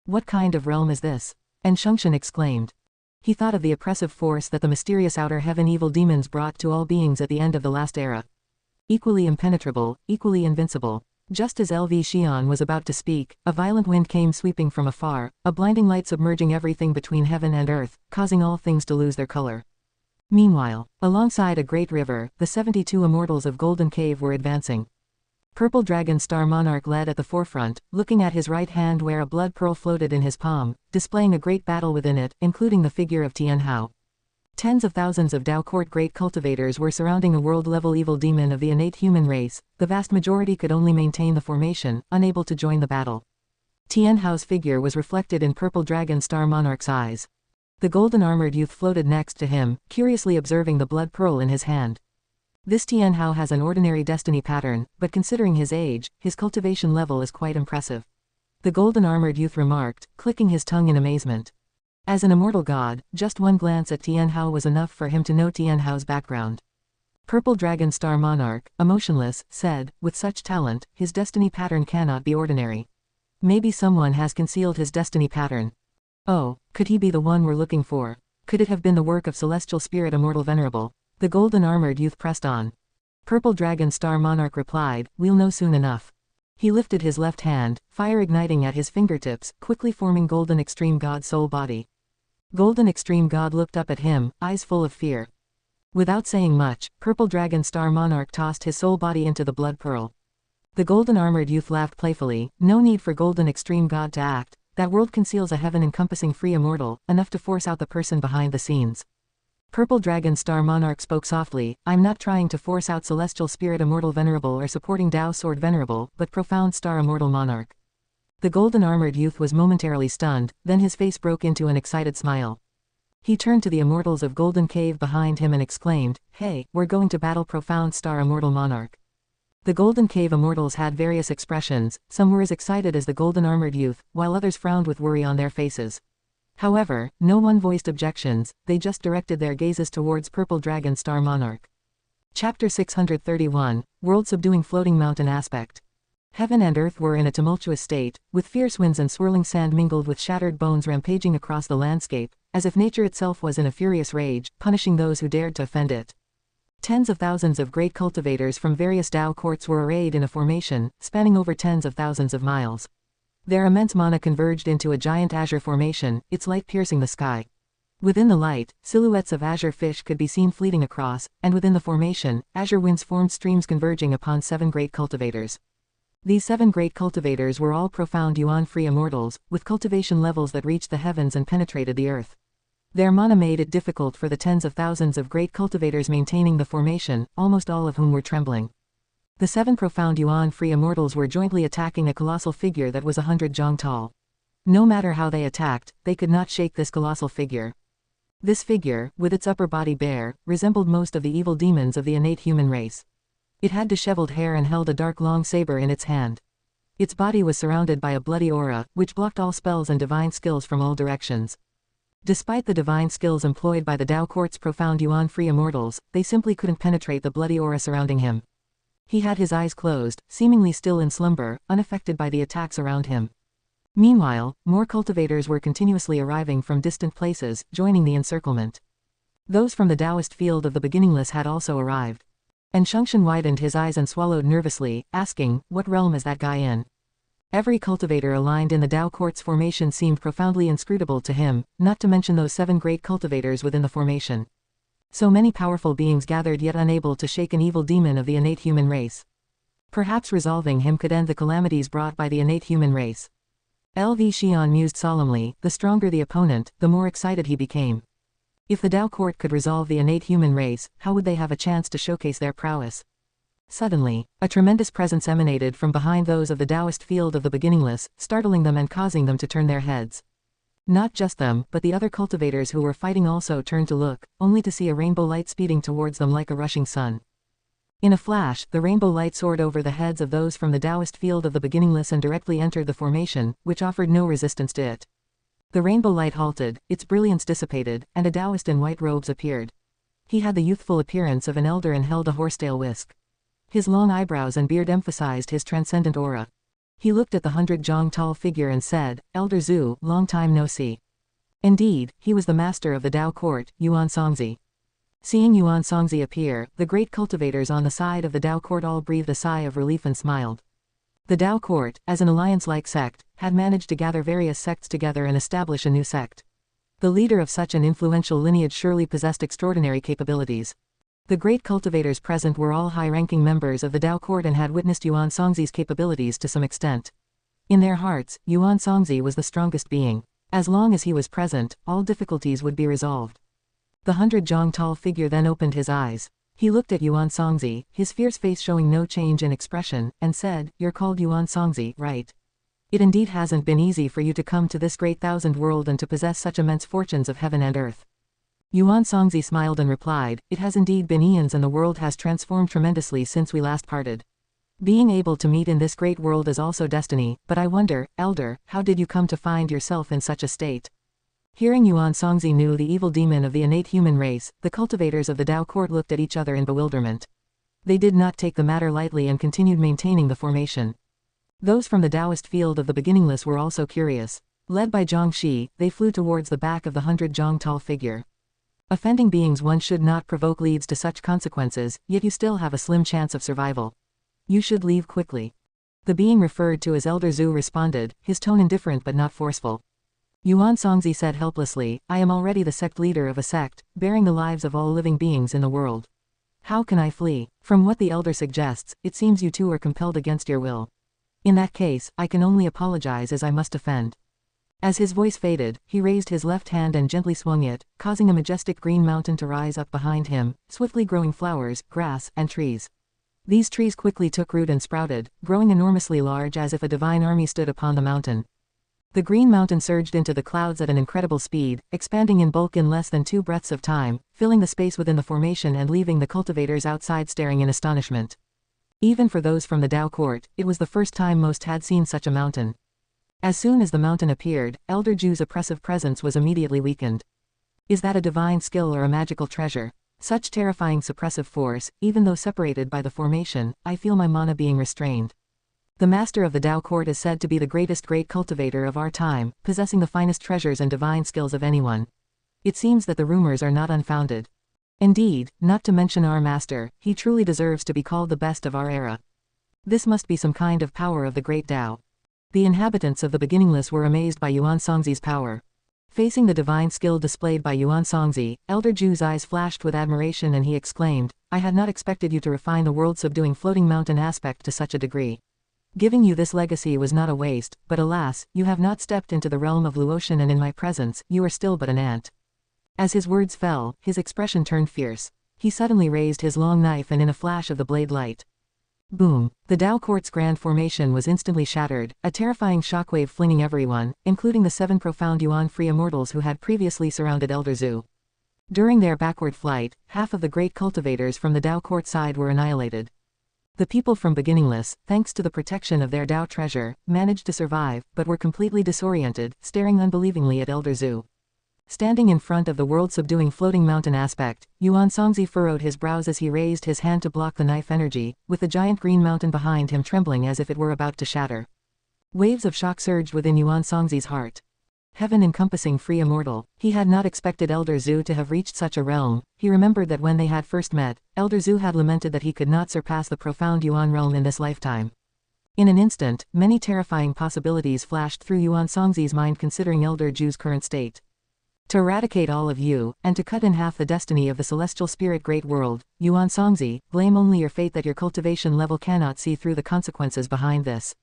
"What kind of realm is this?" Enshungshan exclaimed. He thought of the oppressive force that the mysterious outer heaven evil demons brought to all beings at the end of the last era. Equally impenetrable, equally invincible. Just as LV Xian was about to speak, a violent wind came sweeping from afar, a blinding light submerging everything between heaven and earth, causing all things to lose their color. Meanwhile, alongside a great river, the 72 immortals of Golden Cave were advancing. Purple Dragon Star Monarch led at the forefront, looking at his right hand where a blood pearl floated in his palm, displaying a great battle within it, including the figure of Tian Hao. Tens of thousands of Dao Court great cultivators were surrounding a world-level evil demon of the innate human race. The vast majority could only maintain the formation, unable to join the battle. Tian Hao's figure was reflected in Purple Dragon Star Monarch's eyes. The golden-armored youth floated next to him, curiously observing the blood pearl in his hand. This Tian Hao has an ordinary destiny pattern, but considering his age, his cultivation level is quite impressive. The golden-armored youth remarked, clicking his tongue in amazement. As an immortal god, just one glance at Tian Hao was enough for him to know Tian Hao's background. Purple Dragon Star Monarch, emotionless, said, with such talent, his destiny pattern cannot be ordinary. Maybe someone has concealed his destiny pattern. Oh, could he be the one we're looking for? Could it have been the work of Celestial Spirit Immortal Venerable? The golden-armored youth pressed on. Purple Dragon Star Monarch replied, "We'll know soon enough." He lifted his left hand, fire igniting at his fingertips, quickly forming Golden Extreme God Soul Body. Golden Extreme God looked up at him, eyes full of fear. Without saying much, Purple Dragon Star Monarch tossed his soul body into the blood pearl. The golden armored youth laughed playfully, "No need for Golden Extreme God to act, that world conceals a heaven encompassing free immortal, enough to force out the person behind the scenes." Purple Dragon Star Monarch spoke softly, "I'm not trying to force out Celestial Spirit Immortal Venerable or supporting Tao Sword Venerable, but Profound Star Immortal Monarch." The golden armored youth was momentarily stunned, then his face broke into an excited smile. He turned to the immortals of Golden Cave behind him and exclaimed, "Hey, we're going to battle Profound Star Immortal Monarch." The Golden Cave immortals had various expressions, some were as excited as the golden armored youth, while others frowned with worry on their faces. However, no one voiced objections, they just directed their gazes towards Purple Dragon Star Monarch. Chapter 631, World Subduing Floating Mountain Aspect. Heaven and earth were in a tumultuous state, with fierce winds and swirling sand mingled with shattered bones rampaging across the landscape, as if nature itself was in a furious rage, punishing those who dared to offend it. Tens of thousands of great cultivators from various Tao courts were arrayed in a formation, spanning over tens of thousands of miles. Their immense mana converged into a giant azure formation, its light piercing the sky. Within the light, silhouettes of azure fish could be seen fleeting across, and within the formation, azure winds formed streams converging upon 7 great cultivators. These 7 great cultivators were all profound yuan-free immortals, with cultivation levels that reached the heavens and penetrated the earth. Their mana made it difficult for the tens of thousands of great cultivators maintaining the formation, almost all of whom were trembling. The 7 profound yuan-free immortals were jointly attacking a colossal figure that was 100 zhang tall. No matter how they attacked, they could not shake this colossal figure. This figure, with its upper body bare, resembled most of the evil demons of the innate human race. It had disheveled hair and held a dark long saber in its hand. Its body was surrounded by a bloody aura, which blocked all spells and divine skills from all directions. Despite the divine skills employed by the Tao Court's profound yuan-free immortals, they simply couldn't penetrate the bloody aura surrounding him. He had his eyes closed, seemingly still in slumber, unaffected by the attacks around him. Meanwhile, more cultivators were continuously arriving from distant places, joining the encirclement. Those from the Taoist field of the beginningless had also arrived. And Shungshan widened his eyes and swallowed nervously, asking, "What realm is that guy in?" Every cultivator aligned in the Tao Court's formation seemed profoundly inscrutable to him, not to mention those 7 great cultivators within the formation. So many powerful beings gathered yet unable to shake an evil demon of the innate human race. Perhaps resolving him could end the calamities brought by the innate human race. LV Xian mused solemnly, the stronger the opponent, the more excited he became. If the Tao Court could resolve the innate human race, how would they have a chance to showcase their prowess? Suddenly, a tremendous presence emanated from behind those of the Taoist field of the beginningless, startling them and causing them to turn their heads. Not just them, but the other cultivators who were fighting also turned to look, only to see a rainbow light speeding towards them like a rushing sun. In a flash, the rainbow light soared over the heads of those from the Taoist field of the beginningless and directly entered the formation, which offered no resistance to it. The rainbow light halted, its brilliance dissipated, and a Taoist in white robes appeared. He had the youthful appearance of an elder and held a horsetail whisk. His long eyebrows and beard emphasized his transcendent aura. He looked at the 100 zhang tall figure and said, "Elder Zhu, long time no see." Indeed, he was the master of the Tao Court, Yuan Songzi. Seeing Yuan Songzi appear, the great cultivators on the side of the Tao Court all breathed a sigh of relief and smiled. The Tao Court, as an alliance-like sect, had managed to gather various sects together and establish a new sect. The leader of such an influential lineage surely possessed extraordinary capabilities. The great cultivators present were all high-ranking members of the Tao Court and had witnessed Yuan Songzi's capabilities to some extent. In their hearts, Yuan Songzi was the strongest being. As long as he was present, all difficulties would be resolved. The 100 zhang tall figure then opened his eyes. He looked at Yuan Songzi, his fierce face showing no change in expression, and said, "You're called Yuan Songzi, right? It indeed hasn't been easy for you to come to this great thousand world and to possess such immense fortunes of heaven and earth." Yuan Songzi smiled and replied, "It has indeed been eons and the world has transformed tremendously since we last parted. Being able to meet in this great world is also destiny, but I wonder, Elder, how did you come to find yourself in such a state?" Hearing Yuan Songzi knew the evil demon of the innate human race, the cultivators of the Tao Court looked at each other in bewilderment. They did not take the matter lightly and continued maintaining the formation. Those from the Taoist field of the beginningless were also curious. Led by Zhang Shi, they flew towards the back of the 100 zhang tall figure. Offending beings one should not provoke leads to such consequences, yet you still have a slim chance of survival. You should leave quickly. The being referred to as Elder Zhu responded, his tone indifferent but not forceful. Yuan Songzi said helplessly, I am already the sect leader of a sect, bearing the lives of all living beings in the world. How can I flee? From what the elder suggests, it seems you two are compelled against your will. In that case, I can only apologize as I must offend. As his voice faded, he raised his left hand and gently swung it, causing a majestic green mountain to rise up behind him, swiftly growing flowers, grass, and trees. These trees quickly took root and sprouted, growing enormously large as if a divine army stood upon the mountain. The green mountain surged into the clouds at an incredible speed, expanding in bulk in less than 2 breaths of time, filling the space within the formation and leaving the cultivators outside staring in astonishment. Even for those from the Dao court, it was the first time most had seen such a mountain. As soon as the mountain appeared, Elder Zhu's oppressive presence was immediately weakened. Is that a divine skill or a magical treasure? Such terrifying suppressive force, even though separated by the formation, I feel my mana being restrained. The master of the Dao court is said to be the greatest great cultivator of our time, possessing the finest treasures and divine skills of anyone. It seems that the rumors are not unfounded. Indeed, not to mention our master, he truly deserves to be called the best of our era. This must be some kind of power of the great Dao. The inhabitants of the beginningless were amazed by Yuan Songzi's power. Facing the divine skill displayed by Yuan Songzi, Elder Zhu's eyes flashed with admiration and he exclaimed, I had not expected you to refine the world-subduing floating mountain aspect to such a degree. Giving you this legacy was not a waste, but alas, you have not stepped into the realm of Luotian and in my presence, you are still but an ant. As his words fell, his expression turned fierce. He suddenly raised his long knife and in a flash of the blade light. Boom! The Dao court's grand formation was instantly shattered, a terrifying shockwave flinging everyone, including the 7 profound yuan-free immortals who had previously surrounded Elder Zhu. During their backward flight, half of the great cultivators from the Dao court side were annihilated. The people from Beginningless, thanks to the protection of their Dao treasure, managed to survive, but were completely disoriented, staring unbelievingly at Elder Zhu. Standing in front of the world-subduing floating mountain aspect, Yuan Songzi furrowed his brows as he raised his hand to block the knife energy, with the giant green mountain behind him trembling as if it were about to shatter. Waves of shock surged within Yuan Songzi's heart. Heaven-encompassing free immortal, he had not expected Elder Zhu to have reached such a realm. He remembered that when they had first met, Elder Zhu had lamented that he could not surpass the profound Yuan realm in this lifetime. In an instant, many terrifying possibilities flashed through Yuan Songzi's mind considering Elder Zhu's current state. To eradicate all of you, and to cut in half the destiny of the celestial spirit great world, Yuan Songzi, blame only your fate that your cultivation level cannot see through the consequences behind this.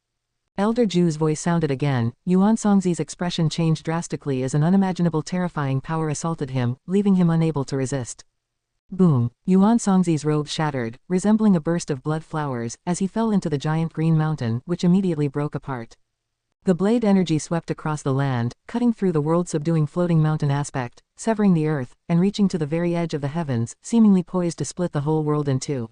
Elder Zhu's voice sounded again. Yuan Songzi's expression changed drastically as an unimaginable terrifying power assaulted him, leaving him unable to resist. Boom! Yuan Songzi's robe shattered, resembling a burst of blood flowers, as he fell into the giant green mountain, which immediately broke apart. The blade energy swept across the land, cutting through the world-subduing floating mountain aspect, severing the earth, and reaching to the very edge of the heavens, seemingly poised to split the whole world in two.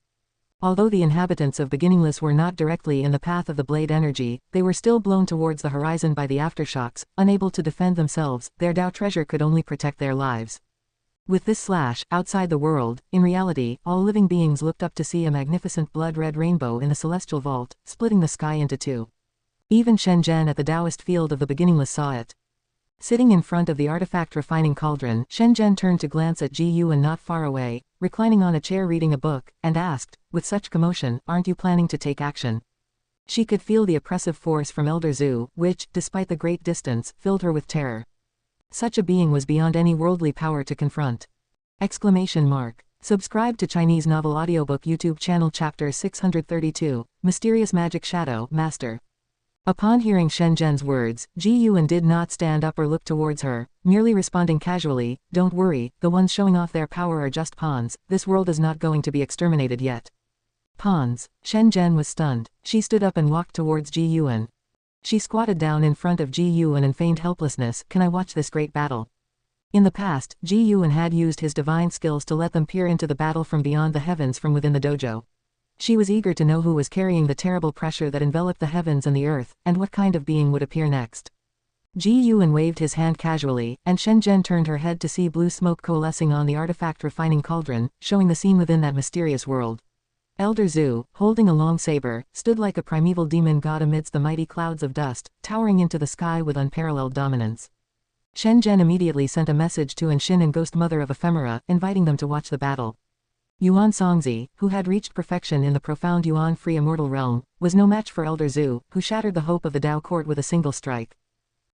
Although the inhabitants of Beginningless were not directly in the path of the blade energy, they were still blown towards the horizon by the aftershocks, unable to defend themselves. Their Dao treasure could only protect their lives. With this slash, outside the world, in reality, all living beings looked up to see a magnificent blood-red rainbow in the celestial vault, splitting the sky into two. Even Shen Zhen at the Taoist field of the Beginningless saw it. Sitting in front of the artifact refining cauldron, Shen Zhen turned to glance at Ji Yuan not far away, reclining on a chair reading a book, and asked, with such commotion, aren't you planning to take action? She could feel the oppressive force from Elder Zhu, which, despite the great distance, filled her with terror. Such a being was beyond any worldly power to confront. Exclamation mark. Subscribe to Chinese Novel Audiobook YouTube channel Chapter 632, Mysterious Magic Shadow, Master. Upon hearing Shen Zhen's words, Ji Yuan did not stand up or look towards her, merely responding casually, don't worry, the ones showing off their power are just pawns, this world is not going to be exterminated yet. Pawns. Shen Zhen was stunned. She stood up and walked towards Ji Yuan. She squatted down in front of Ji Yuan and feigned helplessness, can I watch this great battle? In the past, Ji Yuan had used his divine skills to let them peer into the battle from beyond the heavens from within the dojo. She was eager to know who was carrying the terrible pressure that enveloped the heavens and the earth, and what kind of being would appear next. Ji Yuan waved his hand casually, and Shen Zhen turned her head to see blue smoke coalescing on the artifact refining cauldron, showing the scene within that mysterious world. Elder Zhu, holding a long saber, stood like a primeval demon god amidst the mighty clouds of dust, towering into the sky with unparalleled dominance. Shen Zhen immediately sent a message to Anshin and Ghost Mother of Ephemera, inviting them to watch the battle. Yuan Songzi, who had reached perfection in the profound Yuan-free immortal realm, was no match for Elder Zhu, who shattered the hope of the Dao court with a single strike.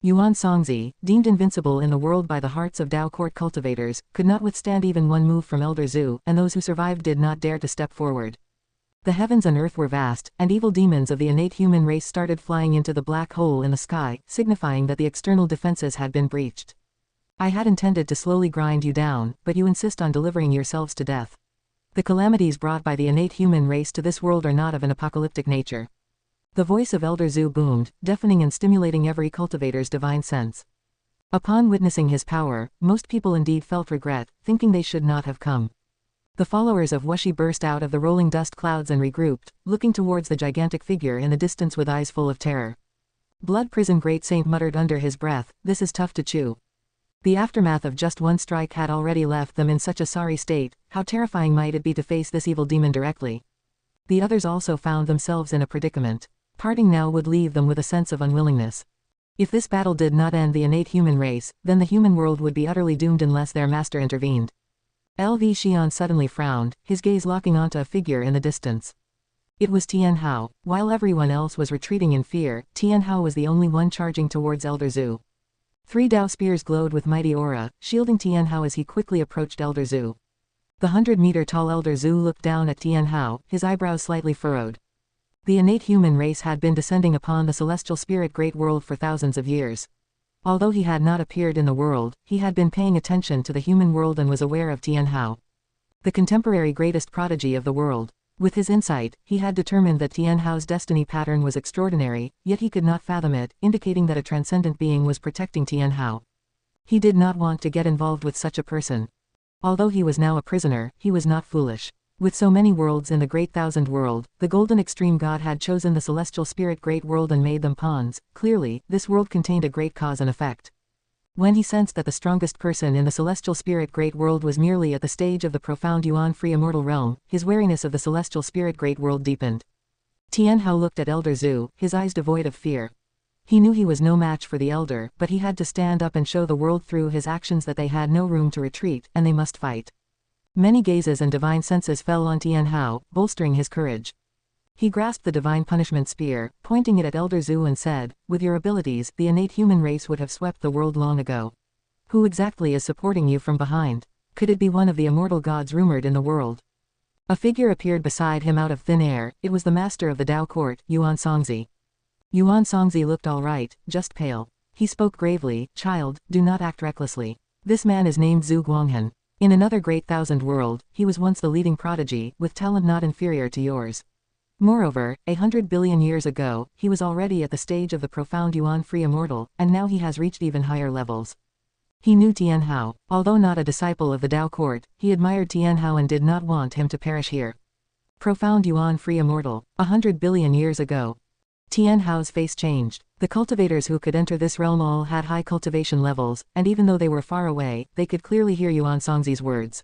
Yuan Songzi, deemed invincible in the world by the hearts of Dao court cultivators, could not withstand even one move from Elder Zhu, and those who survived did not dare to step forward. The heavens and earth were vast, and evil demons of the innate human race started flying into the black hole in the sky, signifying that the external defenses had been breached. I had intended to slowly grind you down, but you insist on delivering yourselves to death. The calamities brought by the innate human race to this world are not of an apocalyptic nature. The voice of Elder Zhu boomed, deafening and stimulating every cultivator's divine sense. Upon witnessing his power, most people indeed felt regret, thinking they should not have come. The followers of Wuxi burst out of the rolling dust clouds and regrouped, looking towards the gigantic figure in the distance with eyes full of terror. Blood Prison Great Saint muttered under his breath, "This is tough to chew." The aftermath of just one strike had already left them in such a sorry state. How terrifying might it be to face this evil demon directly? The others also found themselves in a predicament. Parting now would leave them with a sense of unwillingness. If this battle did not end the innate human race, then the human world would be utterly doomed unless their master intervened. LV Xian suddenly frowned, his gaze locking onto a figure in the distance. It was Tian Hao. While everyone else was retreating in fear, Tian Hao was the only one charging towards Elder Zhu. 3 Dao spears glowed with mighty aura, shielding Tian Hao as he quickly approached Elder Zhu. The 100-meter-tall Elder Zhu looked down at Tian Hao, his eyebrows slightly furrowed. The innate human race had been descending upon the celestial spirit great world for thousands of years. Although he had not appeared in the world, he had been paying attention to the human world and was aware of Tian Hao, the contemporary greatest prodigy of the world. With his insight, he had determined that Tian Hao's destiny pattern was extraordinary, yet he could not fathom it, indicating that a transcendent being was protecting Tian Hao. He did not want to get involved with such a person. Although he was now a prisoner, he was not foolish. With so many worlds in the Great Thousand World, the Golden Extreme God had chosen the Celestial Spirit Great World and made them pawns. Clearly, this world contained a great cause and effect. When he sensed that the strongest person in the Celestial Spirit Great World was merely at the stage of the profound Yuan-free immortal realm, his wariness of the Celestial Spirit Great World deepened. Tian Hao looked at Elder Zhu, his eyes devoid of fear. He knew he was no match for the Elder, but he had to stand up and show the world through his actions that they had no room to retreat, and they must fight. Many gazes and divine senses fell on Tian Hao, bolstering his courage. He grasped the divine punishment spear, pointing it at Elder Zhu and said, "With your abilities, the innate human race would have swept the world long ago. Who exactly is supporting you from behind? Could it be one of the immortal gods rumored in the world?" A figure appeared beside him out of thin air. It was the master of the Dao court, Yuan Songzi. Yuan Songzi looked all right, just pale. He spoke gravely, "Child, do not act recklessly. This man is named Zhu Guanghan. In another great thousand world, he was once the leading prodigy, with talent not inferior to yours. Moreover, 100 billion years ago, he was already at the stage of the profound Yuan-free immortal, and now he has reached even higher levels." He knew Tian Hao. Although not a disciple of the Dao court, he admired Tian Hao and did not want him to perish here. Profound Yuan-free immortal, 100 billion years ago. Tian Hao's face changed. The cultivators who could enter this realm all had high cultivation levels, and even though they were far away, they could clearly hear Yuan Songzi's words.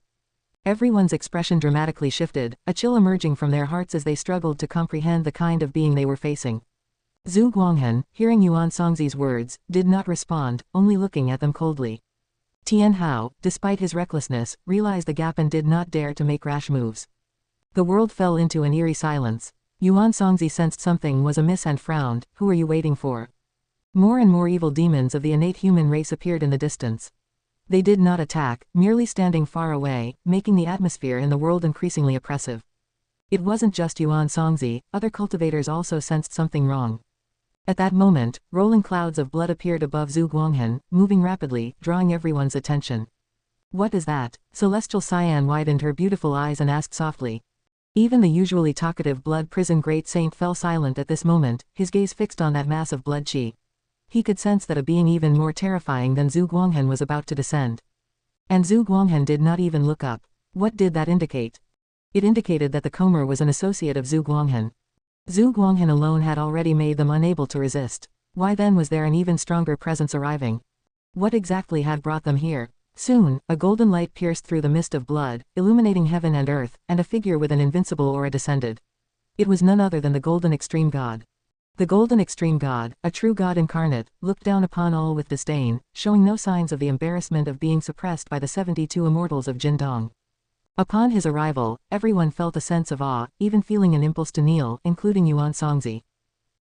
Everyone's expression dramatically shifted, a chill emerging from their hearts as they struggled to comprehend the kind of being they were facing. Zhu Guanghan, hearing Yuan Songzi's words, did not respond, only looking at them coldly. Tian Hao, despite his recklessness, realized the gap and did not dare to make rash moves. The world fell into an eerie silence. Yuan Songzi sensed something was amiss and frowned. "Who are you waiting for?" More and more evil demons of the innate human race appeared in the distance. They did not attack, merely standing far away, making the atmosphere in the world increasingly oppressive. It wasn't just Yuan Songzi, other cultivators also sensed something wrong. At that moment, rolling clouds of blood appeared above Zhu Guanghan, moving rapidly, drawing everyone's attention. "What is that?" Celestial Cyan widened her beautiful eyes and asked softly. Even the usually talkative Blood Prison Great Saint fell silent at this moment, his gaze fixed on that mass of blood chi. He could sense that a being even more terrifying than Zhu Guanghan was about to descend. And Zhu Guanghan did not even look up. What did that indicate? It indicated that the Comer was an associate of Zhu Guanghan. Zhu Guanghan alone had already made them unable to resist. Why then was there an even stronger presence arriving? What exactly had brought them here? Soon, a golden light pierced through the mist of blood, illuminating heaven and earth, and a figure with an invincible aura descended. It was none other than the Golden Extreme God. The golden extreme god, a true god incarnate, looked down upon all with disdain, showing no signs of the embarrassment of being suppressed by the 72 immortals of Jindong. Upon his arrival, everyone felt a sense of awe, even feeling an impulse to kneel, including Yuan Songzi.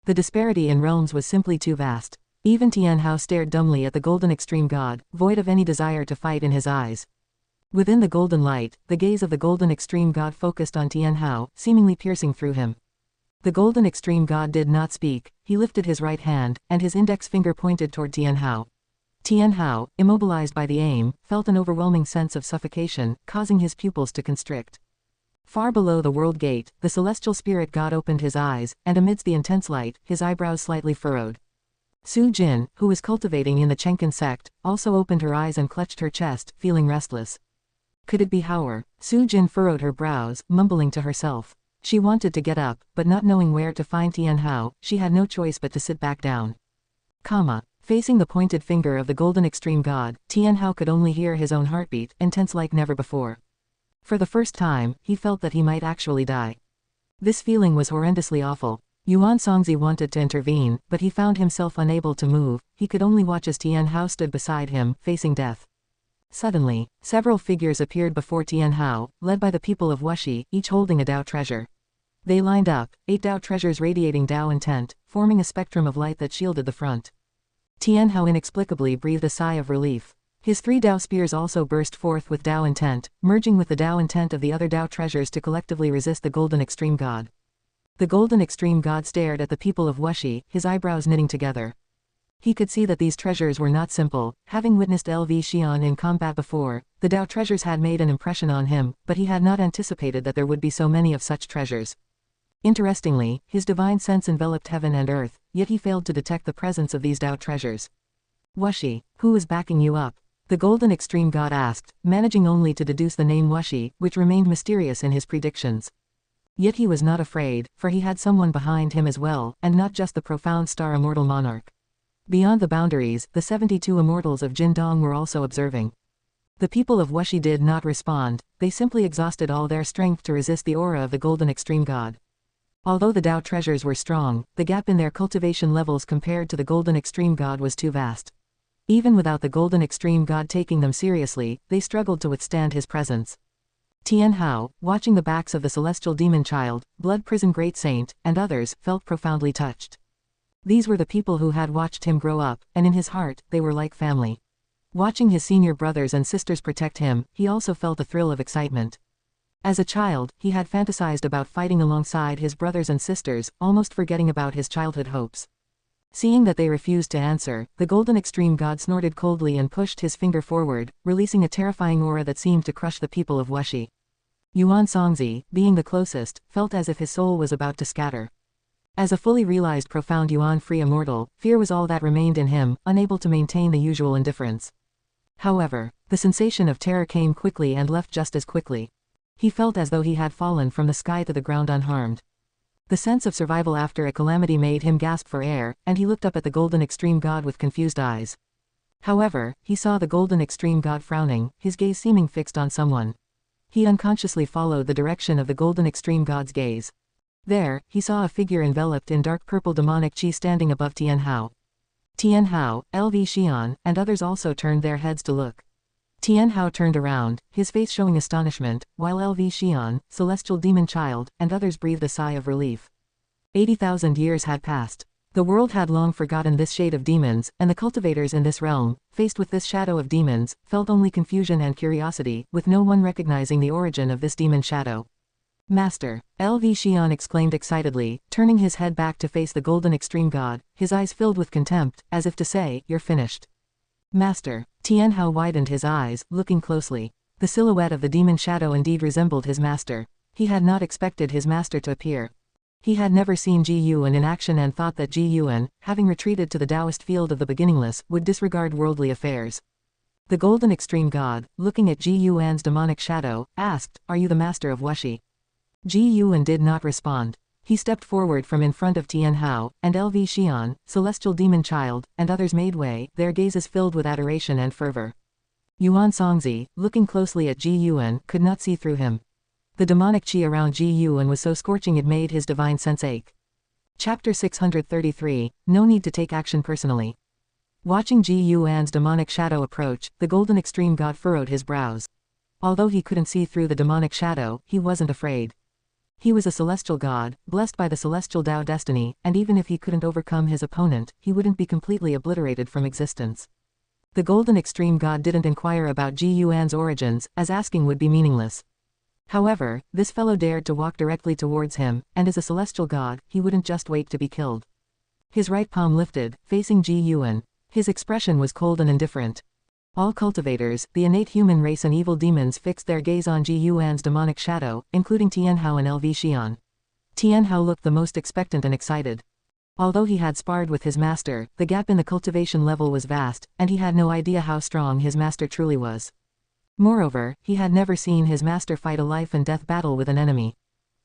The disparity in realms was simply too vast. Even Tian Hao stared dumbly at the golden extreme god, void of any desire to fight in his eyes. Within the golden light, the gaze of the golden extreme god focused on Tian Hao, seemingly piercing through him. The golden extreme god did not speak. He lifted his right hand, and his index finger pointed toward Tian Hao. Tian Hao, immobilized by the aim, felt an overwhelming sense of suffocation, causing his pupils to constrict. Far below the world gate, the celestial spirit god opened his eyes, and amidst the intense light, his eyebrows slightly furrowed. Su Jin, who was cultivating in the Taixuan Sect, also opened her eyes and clutched her chest, feeling restless. Could it be Hauer? Su Jin furrowed her brows, mumbling to herself. She wanted to get up, but not knowing where to find Tian Hao, she had no choice but to sit back down. Facing the pointed finger of the golden extreme god, Tian Hao could only hear his own heartbeat, intense like never before. For the first time, he felt that he might actually die. This feeling was horrendously awful. Yuan Songzi wanted to intervene, but he found himself unable to move. He could only watch as Tian Hao stood beside him, facing death. Suddenly, several figures appeared before Tian Hao, led by the people of Wuxi, each holding a Dao treasure. They lined up, 8 Dao treasures radiating Dao intent, forming a spectrum of light that shielded the front. Tian Hao inexplicably breathed a sigh of relief. His 3 Dao spears also burst forth with Dao intent, merging with the Dao intent of the other Dao treasures to collectively resist the golden extreme god. The golden extreme god stared at the people of Wuxi, his eyebrows knitting together. He could see that these treasures were not simple. Having witnessed LV Xian in combat before, the Dao treasures had made an impression on him, but he had not anticipated that there would be so many of such treasures. Interestingly, his divine sense enveloped heaven and earth, yet he failed to detect the presence of these Dao treasures. Wuxi, who is backing you up? The golden extreme god asked, managing only to deduce the name Wuxi, which remained mysterious in his predictions. Yet he was not afraid, for he had someone behind him as well, and not just the profound star immortal monarch. Beyond the boundaries, the 72 immortals of Jindong were also observing. The people of Wuxi did not respond. They simply exhausted all their strength to resist the aura of the golden extreme god. Although the Dao treasures were strong, the gap in their cultivation levels compared to the golden extreme god was too vast. Even without the golden extreme god taking them seriously, they struggled to withstand his presence. Tian Hao, watching the backs of the celestial demon child, blood prison great saint, and others, felt profoundly touched. These were the people who had watched him grow up, and in his heart, they were like family. Watching his senior brothers and sisters protect him, he also felt a thrill of excitement. As a child, he had fantasized about fighting alongside his brothers and sisters, almost forgetting about his childhood hopes. Seeing that they refused to answer, the golden extreme god snorted coldly and pushed his finger forward, releasing a terrifying aura that seemed to crush the people of Wuxi. Yuan Songzi, being the closest, felt as if his soul was about to scatter. As a fully realized profound Yuan-free immortal, fear was all that remained in him, unable to maintain the usual indifference. However, the sensation of terror came quickly and left just as quickly. He felt as though he had fallen from the sky to the ground unharmed. The sense of survival after a calamity made him gasp for air, and he looked up at the golden extreme god with confused eyes. However, he saw the golden extreme god frowning, his gaze seeming fixed on someone. He unconsciously followed the direction of the golden extreme god's gaze. There, he saw a figure enveloped in dark purple demonic chi standing above Tian Hao. Tian Hao, LV Xian, and others also turned their heads to look. Tian Hao turned around, his face showing astonishment, while LV Xian, celestial demon child, and others breathed a sigh of relief. 80,000 years had passed. The world had long forgotten this shade of demons, and the cultivators in this realm, faced with this shadow of demons, felt only confusion and curiosity, with no one recognizing the origin of this demon shadow. Master, LV Xian exclaimed excitedly, turning his head back to face the golden extreme god, his eyes filled with contempt, as if to say, "You're finished." Master, Tian Hao widened his eyes, looking closely. The silhouette of the demon shadow indeed resembled his master. He had not expected his master to appear. He had never seen Ji Yuan in action and thought that Ji Yuan, having retreated to the Taoist field of the beginningless, would disregard worldly affairs. The golden extreme god, looking at Ji Yuan's demonic shadow, asked, "Are you the master of Wuxi?" Ji Yuan did not respond. He stepped forward from in front of Tian Hao, and LV Xian, celestial demon child, and others made way, their gazes filled with adoration and fervor. Yuan Songzi, looking closely at Ji Yuan, could not see through him. The demonic chi around Ji Yuan was so scorching it made his divine sense ache. Chapter 633, No Need to Take Action Personally. Watching Ji Yuan's demonic shadow approach, the Golden Extreme God furrowed his brows. Although he couldn't see through the demonic shadow, he wasn't afraid. He was a celestial god, blessed by the celestial Tao destiny, and even if he couldn't overcome his opponent, he wouldn't be completely obliterated from existence. The Golden Extreme God didn't inquire about Ji Yuan's origins, as asking would be meaningless. However, this fellow dared to walk directly towards him, and as a celestial god, he wouldn't just wait to be killed. His right palm lifted, facing Ji Yuan. His expression was cold and indifferent. All cultivators, the innate human race and evil demons fixed their gaze on Ji Yuan's demonic shadow, including Tianhao and LV Xian. Tianhao looked the most expectant and excited. Although he had sparred with his master, the gap in the cultivation level was vast, and he had no idea how strong his master truly was. Moreover, he had never seen his master fight a life-and-death battle with an enemy.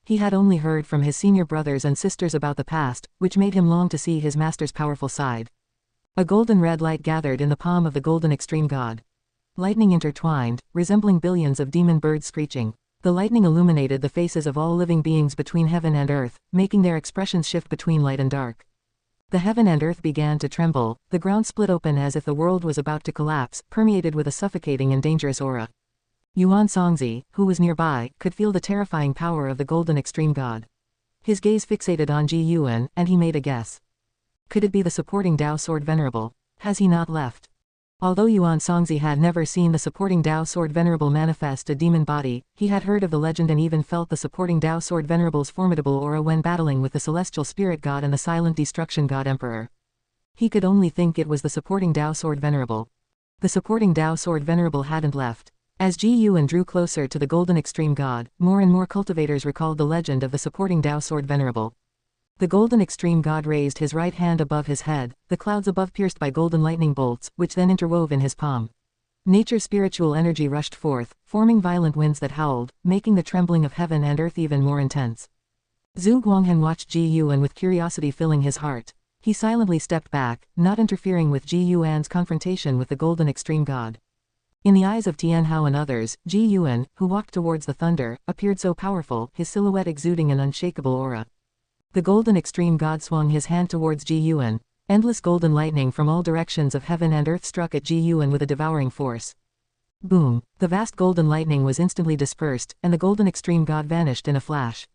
He had only heard from his senior brothers and sisters about the past, which made him long to see his master's powerful side. A golden red light gathered in the palm of the Golden Extreme God. Lightning intertwined, resembling billions of demon birds screeching. The lightning illuminated the faces of all living beings between heaven and earth, making their expressions shift between light and dark. The heaven and earth began to tremble, the ground split open as if the world was about to collapse, permeated with a suffocating and dangerous aura. Yuan Songzi, who was nearby, could feel the terrifying power of the Golden Extreme God. His gaze fixated on Ji Yuan, and he made a guess. Could it be the supporting Tao Sword Venerable? Has he not left? Although Yuan Songzi had never seen the supporting Tao Sword Venerable manifest a demon body, he had heard of the legend and even felt the supporting Tao Sword Venerable's formidable aura when battling with the Celestial Spirit God and the Silent Destruction God Emperor. He could only think it was the supporting Tao Sword Venerable. The supporting Tao Sword Venerable hadn't left. As Ji Yuan drew closer to the Golden Extreme God, more and more cultivators recalled the legend of the supporting Tao Sword Venerable. The Golden Extreme God raised his right hand above his head, the clouds above pierced by golden lightning bolts, which then interwove in his palm. Nature's spiritual energy rushed forth, forming violent winds that howled, making the trembling of heaven and earth even more intense. Zhu Guanghan watched Ji Yuan with curiosity filling his heart. He silently stepped back, not interfering with Ji Yuan's confrontation with the Golden Extreme God. In the eyes of Tianhao and others, Ji Yuan, who walked towards the thunder, appeared so powerful, his silhouette exuding an unshakable aura. The Golden Extreme God swung his hand towards Ji Yuan. Endless golden lightning from all directions of heaven and earth struck at Ji Yuan with a devouring force. Boom! The vast golden lightning was instantly dispersed, and the Golden Extreme God vanished in a flash.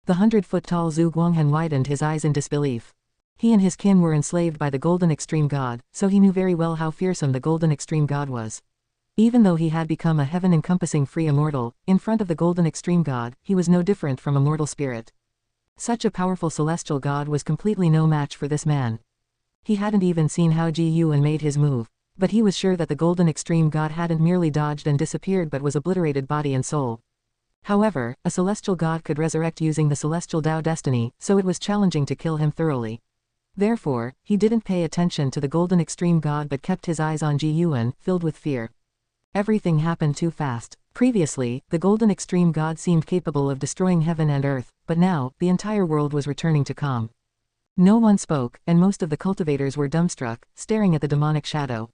The 100-foot-tall Zhu Guanghan widened his eyes in disbelief. He and his kin were enslaved by the Golden Extreme God, so he knew very well how fearsome the Golden Extreme God was. Even though he had become a heaven-encompassing free immortal, in front of the Golden Extreme God, he was no different from a mortal spirit. Such a powerful celestial god was completely no match for this man. He hadn't even seen how Ji Yuan made his move, but he was sure that the Golden Extreme God hadn't merely dodged and disappeared but was obliterated body and soul. However, a celestial god could resurrect using the celestial Tao destiny, so it was challenging to kill him thoroughly. Therefore, he didn't pay attention to the Golden Extreme God but kept his eyes on Ji Yuan, filled with fear. Everything happened too fast. Previously, the Golden Extreme God seemed capable of destroying heaven and earth, but now, the entire world was returning to calm. No one spoke, and most of the cultivators were dumbstruck, staring at the demonic shadow.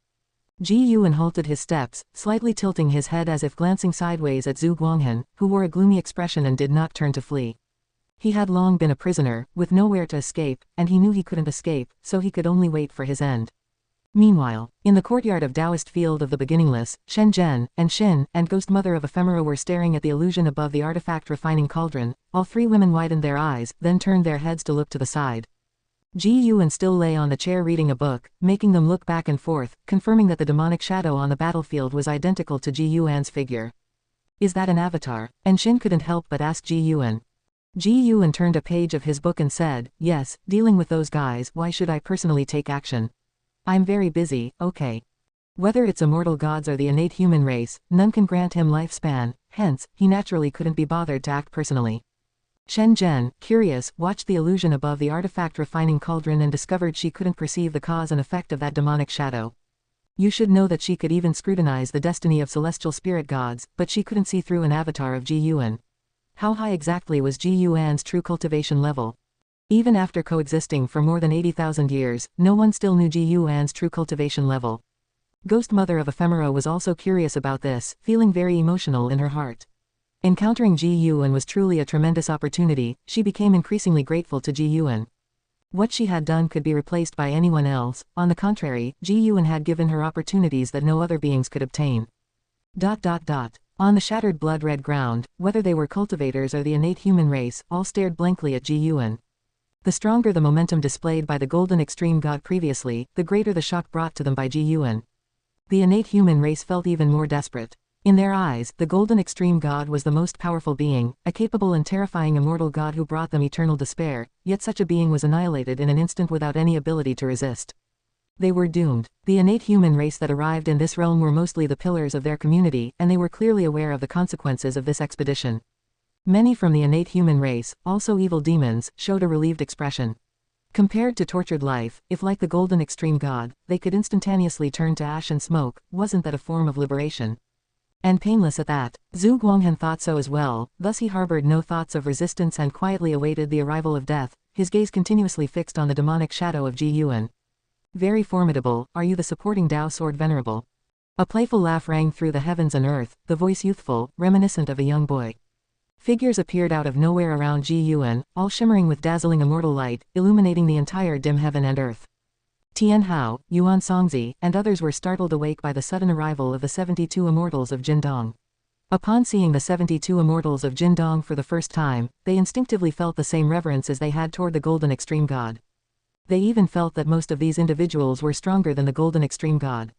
Ji Yuan halted his steps, slightly tilting his head as if glancing sideways at Zhu Guanghan, who wore a gloomy expression and did not turn to flee. He had long been a prisoner, with nowhere to escape, and he knew he couldn't escape, so he could only wait for his end. Meanwhile, in the courtyard of Taoist Field of the Beginningless, Shen Zhen, and Xin, and Ghost Mother of Ephemera were staring at the illusion above the artifact refining cauldron. All three women widened their eyes, then turned their heads to look to the side. Ji Yuan still lay on the chair reading a book, making them look back and forth, confirming that the demonic shadow on the battlefield was identical to Ji Yuan's figure. Is that an avatar? And Xin couldn't help but ask Ji Yuan. Ji Yuan turned a page of his book and said, yes, dealing with those guys, why should I personally take action? I'm very busy, okay. Whether it's immortal gods or the innate human race, none can grant him lifespan, hence, he naturally couldn't be bothered to act personally. Shen Zhen, curious, watched the illusion above the artifact refining cauldron and discovered she couldn't perceive the cause and effect of that demonic shadow. You should know that she could even scrutinize the destiny of celestial spirit gods, but she couldn't see through an avatar of Ji Yuan. How high exactly was Ji Yuan's true cultivation level? Even after coexisting for more than 80,000 years, no one still knew Ji Yuan's true cultivation level. Ghost Mother of Ephemera was also curious about this, feeling very emotional in her heart. Encountering Ji Yuan was truly a tremendous opportunity. She became increasingly grateful to Ji Yuan. What she had done could be replaced by anyone else. On the contrary, Ji Yuan had given her opportunities that no other beings could obtain. On the shattered blood-red ground, whether they were cultivators or the innate human race, all stared blankly at Ji Yuan. The stronger the momentum displayed by the golden extreme god previously, the greater the shock brought to them by Ji Yuan. The innate human race felt even more desperate. In their eyes, the golden extreme god was the most powerful being, a capable and terrifying immortal god who brought them eternal despair, yet such a being was annihilated in an instant without any ability to resist. They were doomed. The innate human race that arrived in this realm were mostly the pillars of their community, and they were clearly aware of the consequences of this expedition. Many from the innate human race, also evil demons, showed a relieved expression. Compared to tortured life, if like the golden extreme god, they could instantaneously turn to ash and smoke, wasn't that a form of liberation? And painless at that. Zhu Guanghan thought so as well, thus he harbored no thoughts of resistance and quietly awaited the arrival of death, his gaze continuously fixed on the demonic shadow of Ji Yuan. Very formidable, are you the supporting Dao sword venerable? A playful laugh rang through the heavens and earth, the voice youthful, reminiscent of a young boy. Figures appeared out of nowhere around Ji Yuan, all shimmering with dazzling immortal light, illuminating the entire dim heaven and earth. Tian Hao, Yuan Songzi, and others were startled awake by the sudden arrival of the 72 immortals of Jindong. Upon seeing the 72 immortals of Jindong for the first time, they instinctively felt the same reverence as they had toward the golden extreme god. They even felt that most of these individuals were stronger than the golden extreme god.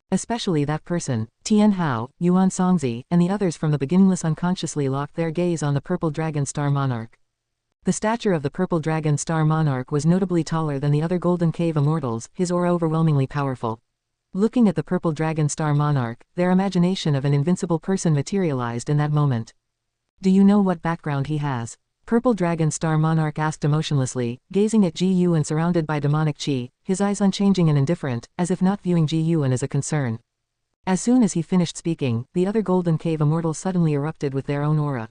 Especially that person, Tian Hao, Yuan Songzi, and the others from the beginningless unconsciously locked their gaze on the purple dragon star monarch. The stature of the purple dragon star monarch was notably taller than the other golden cave immortals, his aura overwhelmingly powerful. Looking at the purple dragon star monarch, their imagination of an invincible person materialized in that moment. Do you know what background he has? Purple dragon star monarch asked emotionlessly, gazing at Ji Yuan surrounded by demonic chi, his eyes unchanging and indifferent, as if not viewing Ji Yuan as a concern. As soon as he finished speaking, the other golden cave immortals suddenly erupted with their own aura.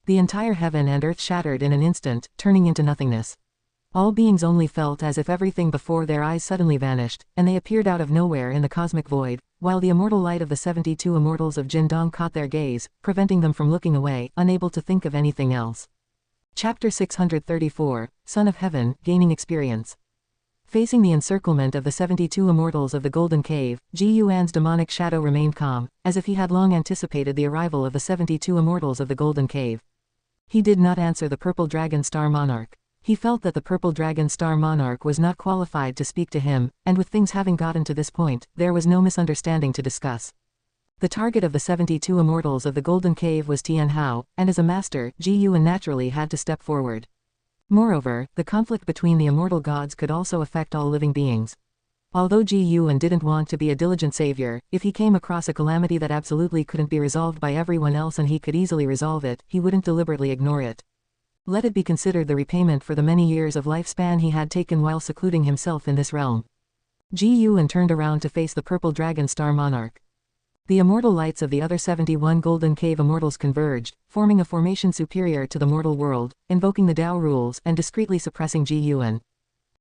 The entire heaven and earth shattered in an instant, turning into nothingness. All beings only felt as if everything before their eyes suddenly vanished, and they appeared out of nowhere in the cosmic void, while the immortal light of the 72 immortals of Jindong caught their gaze, preventing them from looking away, unable to think of anything else. Chapter 634, Son of Heaven, Gaining Experience. Facing the encirclement of the 72 immortals of the Golden Cave, Ji Yuan's demonic shadow remained calm, as if he had long anticipated the arrival of the 72 immortals of the Golden Cave. He did not answer the purple dragon star monarch. He felt that the purple dragon star monarch was not qualified to speak to him, and with things having gotten to this point, there was no misunderstanding to discuss. The target of the 72 immortals of the Golden Cave was Tian Hao, and as a master, Ji Yuan naturally had to step forward. Moreover, the conflict between the immortal gods could also affect all living beings. Although Ji Yuan didn't want to be a diligent savior, if he came across a calamity that absolutely couldn't be resolved by everyone else and he could easily resolve it, he wouldn't deliberately ignore it. Let it be considered the repayment for the many years of lifespan he had taken while secluding himself in this realm. Ji Yuan turned around to face the purple dragon star monarch. The immortal lights of the other 71 Golden Cave immortals converged, forming a formation superior to the mortal world, invoking the Tao rules and discreetly suppressing Ji Yuan.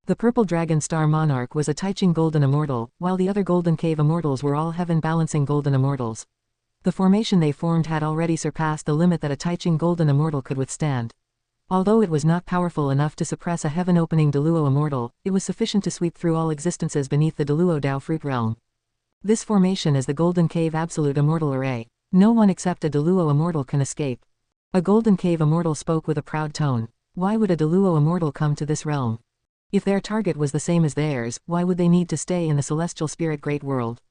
The purple dragon star monarch was a Taixuan golden immortal, while the other Golden Cave immortals were all heaven-balancing golden immortals. The formation they formed had already surpassed the limit that a Taixuan golden immortal could withstand. Although it was not powerful enough to suppress a heaven-opening Deluo immortal, it was sufficient to sweep through all existences beneath the Deluo Tao fruit realm. This formation is the Golden Cave Absolute Immortal Array. No one except a Deluo immortal can escape. A Golden Cave immortal spoke with a proud tone. Why would a Deluo immortal come to this realm? If their target was the same as theirs, why would they need to stay in the celestial spirit great world?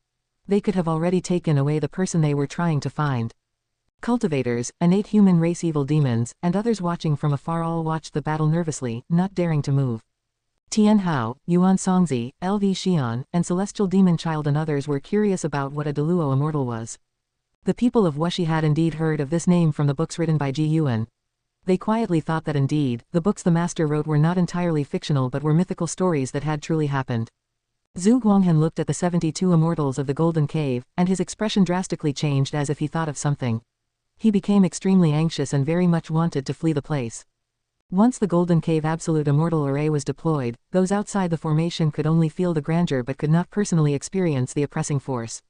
They could have already taken away the person they were trying to find. Cultivators, innate human race evil demons, and others watching from afar all watched the battle nervously, not daring to move. Tian Hao, Yuan Songzi, LV Xian, and Celestial Demon Child and others were curious about what a Deluo immortal was. The people of Wuxi had indeed heard of this name from the books written by Ji Yuan. They quietly thought that indeed, the books the master wrote were not entirely fictional but were mythical stories that had truly happened. Zhu Guanghan looked at the 72 immortals of the Golden Cave, and his expression drastically changed as if he thought of something. He became extremely anxious and very much wanted to flee the place. Once the Golden Cave Absolute Immortal Array was deployed, those outside the formation could only feel the grandeur but could not personally experience the oppressing force.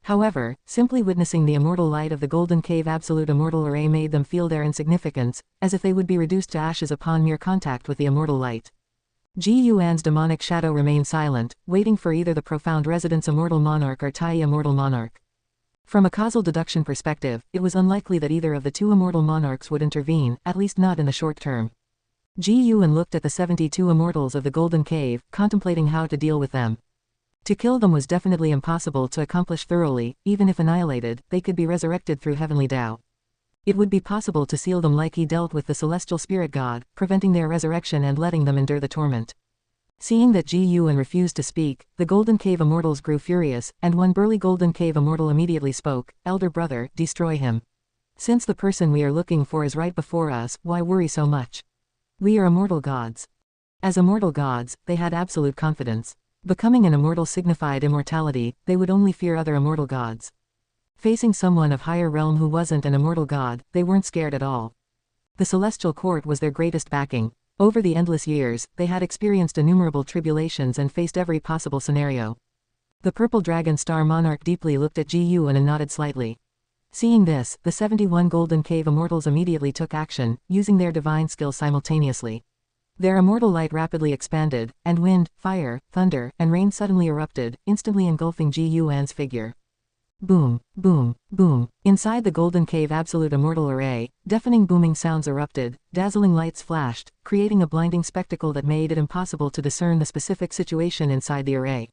However, simply witnessing the immortal light of the Golden Cave Absolute Immortal Array made them feel their insignificance, as if they would be reduced to ashes upon mere contact with the immortal light. Ji Yuan's demonic shadow remained silent, waiting for either the profound residence immortal monarch or Tai immortal monarch. From a causal deduction perspective, it was unlikely that either of the two immortal monarchs would intervene, at least not in the short term. Ji Yuan looked at the 72 immortals of the Golden Cave, contemplating how to deal with them. To kill them was definitely impossible to accomplish thoroughly. Even if annihilated, they could be resurrected through heavenly Tao. It would be possible to seal them like he dealt with the celestial spirit god, preventing their resurrection and letting them endure the torment. Seeing that Ji Yuan refused to speak, the Golden Cave immortals grew furious, and one burly Golden Cave immortal immediately spoke, "Elder brother, destroy him. Since the person we are looking for is right before us, why worry so much? We are immortal gods." As immortal gods, they had absolute confidence. Becoming an immortal signified immortality. They would only fear other immortal gods. Facing someone of higher realm who wasn't an immortal god, they weren't scared at all. The celestial court was their greatest backing. Over the endless years, they had experienced innumerable tribulations and faced every possible scenario. The purple dragon star monarch deeply looked at Ji Yuan and nodded slightly. Seeing this, the 71 Golden Cave immortals immediately took action, using their divine skills simultaneously. Their immortal light rapidly expanded, and wind, fire, thunder, and rain suddenly erupted, instantly engulfing Ji Yuan's figure. Boom, boom, boom. Inside the Golden Cave Absolute Immortal Array, deafening booming sounds erupted, dazzling lights flashed, creating a blinding spectacle that made it impossible to discern the specific situation inside the array.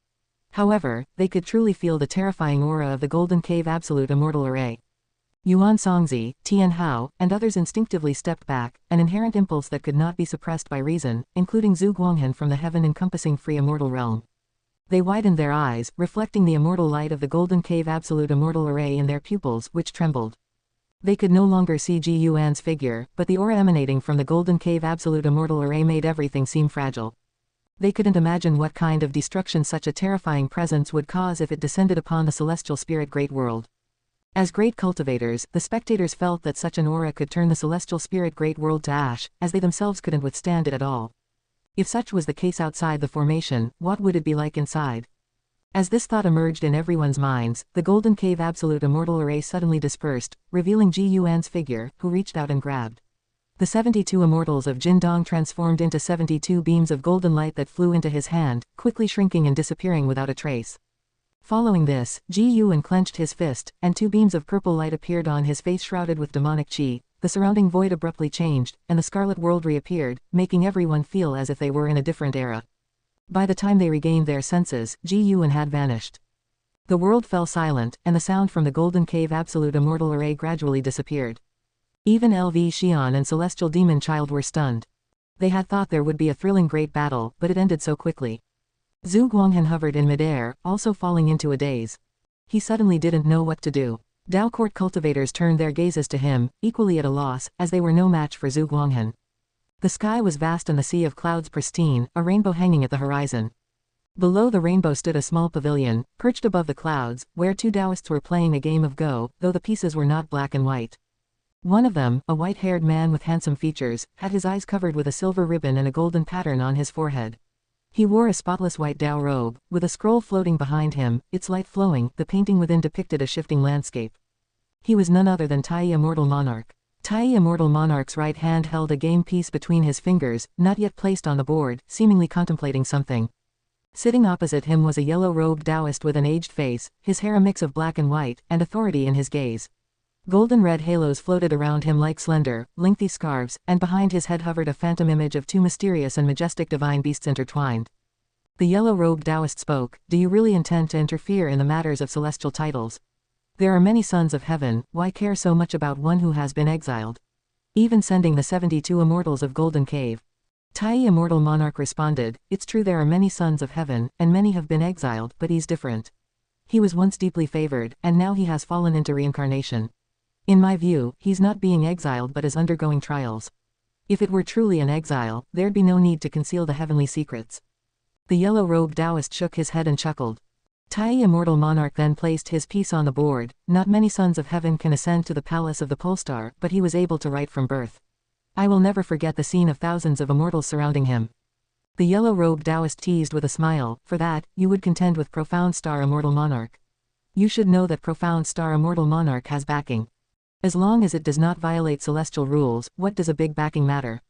However, they could truly feel the terrifying aura of the Golden Cave Absolute Immortal Array. Yuan Songzi, Tian Hao, and others instinctively stepped back, an inherent impulse that could not be suppressed by reason, including Zhu Guanghan from the heaven-encompassing free immortal realm. They widened their eyes, reflecting the immortal light of the Golden Cave Absolute Immortal Array in their pupils, which trembled. They could no longer see Ji Yuan's figure, but the aura emanating from the Golden Cave Absolute Immortal Array made everything seem fragile. They couldn't imagine what kind of destruction such a terrifying presence would cause if it descended upon the celestial spirit great world. As great cultivators, the spectators felt that such an aura could turn the celestial spirit great world to ash, as they themselves couldn't withstand it at all. If such was the case outside the formation, what would it be like inside? As this thought emerged in everyone's minds, the Golden Cave Absolute Immortal Array suddenly dispersed, revealing Ji Yuan's figure, who reached out and grabbed. The 72 immortals of Jindong transformed into 72 beams of golden light that flew into his hand, quickly shrinking and disappearing without a trace. Following this, Ji Yuan clenched his fist, and 2 beams of purple light appeared on his face shrouded with demonic qi. The surrounding void abruptly changed, and the Scarlet World reappeared, making everyone feel as if they were in a different era. By the time they regained their senses, Ji Yuan had vanished. The world fell silent, and the sound from the Golden Cave Absolute Immortal Array gradually disappeared. Even LV Xian and Celestial Demon Child were stunned. They had thought there would be a thrilling great battle, but it ended so quickly. Zhu Guanghan hovered in midair, also falling into a daze. He suddenly didn't know what to do. Dao Court cultivators turned their gazes to him, equally at a loss, as they were no match for Zhu Guanghan. The sky was vast and the sea of clouds pristine, a rainbow hanging at the horizon. Below the rainbow stood a small pavilion, perched above the clouds, where 2 Taoists were playing a game of Go, though the pieces were not black and white. One of them, a white-haired man with handsome features, had his eyes covered with a silver ribbon and a golden pattern on his forehead. He wore a spotless white Dao robe, with a scroll floating behind him, its light flowing. The painting within depicted a shifting landscape. He was none other than Tai Immortal Monarch. Tai Immortal Monarch's right hand held a game piece between his fingers, not yet placed on the board, seemingly contemplating something. Sitting opposite him was a yellow-robed Taoist with an aged face, his hair a mix of black and white, and authority in his gaze. Golden-red halos floated around him like slender, lengthy scarves, and behind his head hovered a phantom image of 2 mysterious and majestic divine beasts intertwined. The yellow-robed Taoist spoke, "Do you really intend to interfere in the matters of celestial titles? There are many sons of heaven, why care so much about one who has been exiled? Even sending the 72 immortals of Golden Cave." Tai Immortal Monarch responded, "It's true there are many sons of heaven, and many have been exiled, but he's different. He was once deeply favored, and now he has fallen into reincarnation. In my view, he's not being exiled but is undergoing trials. If it were truly an exile, there'd be no need to conceal the heavenly secrets." The yellow-robed Taoist shook his head and chuckled. Tai Immortal Monarch then placed his piece on the board. "Not many sons of heaven can ascend to the palace of the Polestar, but he was able to write from birth. I will never forget the scene of thousands of immortals surrounding him." The yellow-robed Taoist teased with a smile, "For that, you would contend with Profound Star Immortal Monarch. You should know that Profound Star Immortal Monarch has backing. As long as it does not violate celestial rules, what does a big backing matter?"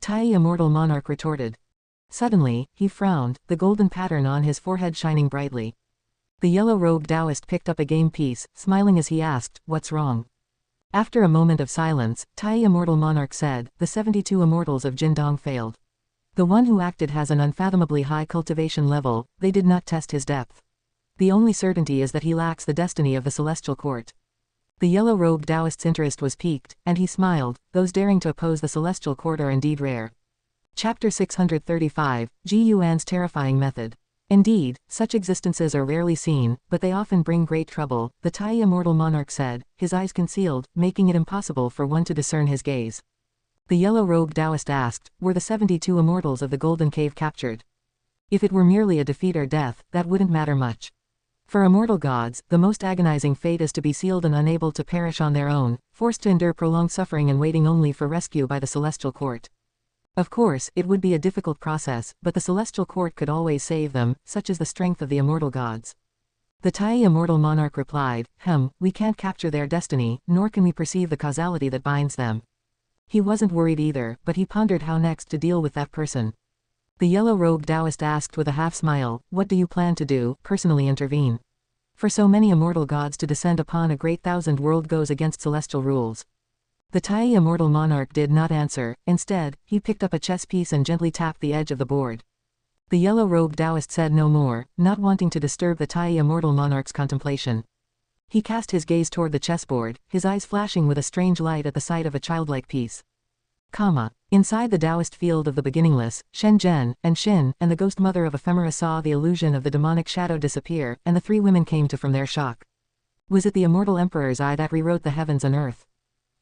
Tai Immortal Monarch retorted. Suddenly, he frowned, the golden pattern on his forehead shining brightly. The yellow-robed Taoist picked up a game piece, smiling as he asked, "What's wrong?" After a moment of silence, Tai Immortal Monarch said, "The 72 immortals of Jindong failed. The one who acted has an unfathomably high cultivation level, they did not test his depth. The only certainty is that he lacks the destiny of the celestial court." The yellow-robed Taoist's interest was piqued, and he smiled, "Those daring to oppose the celestial court are indeed rare." Chapter 635, Ji Yuan's Terrifying Method. Indeed, such existences are rarely seen, but they often bring great trouble, the Tai Immortal Monarch said, his eyes concealed, making it impossible for one to discern his gaze. The yellow-robed Taoist asked, "Were the 72 immortals of the Golden Cave captured?" "If it were merely a defeat or death, that wouldn't matter much. For immortal gods, the most agonizing fate is to be sealed and unable to perish on their own, forced to endure prolonged suffering and waiting only for rescue by the celestial court. Of course, it would be a difficult process, but the celestial court could always save them, such is the strength of the immortal gods." The Tai Immortal Monarch replied, "We can't capture their destiny, nor can we perceive the causality that binds them." He wasn't worried either, but he pondered how next to deal with that person. The yellow-robed Taoist asked with a half-smile, "What do you plan to do, personally intervene? For so many immortal gods to descend upon a great thousand world goes against celestial rules." The Tai Immortal Monarch did not answer, instead, he picked up a chess piece and gently tapped the edge of the board. The yellow-robed Taoist said no more, not wanting to disturb the Tai Immortal Monarch's contemplation. He cast his gaze toward the chessboard, his eyes flashing with a strange light at the sight of a childlike piece. Inside the Taoist field of the beginningless, Shen Zhen, and Xin, and the ghost mother of ephemera saw the illusion of the demonic shadow disappear, and the three women came to from their shock. Was it the immortal emperor's eye that rewrote the heavens and earth?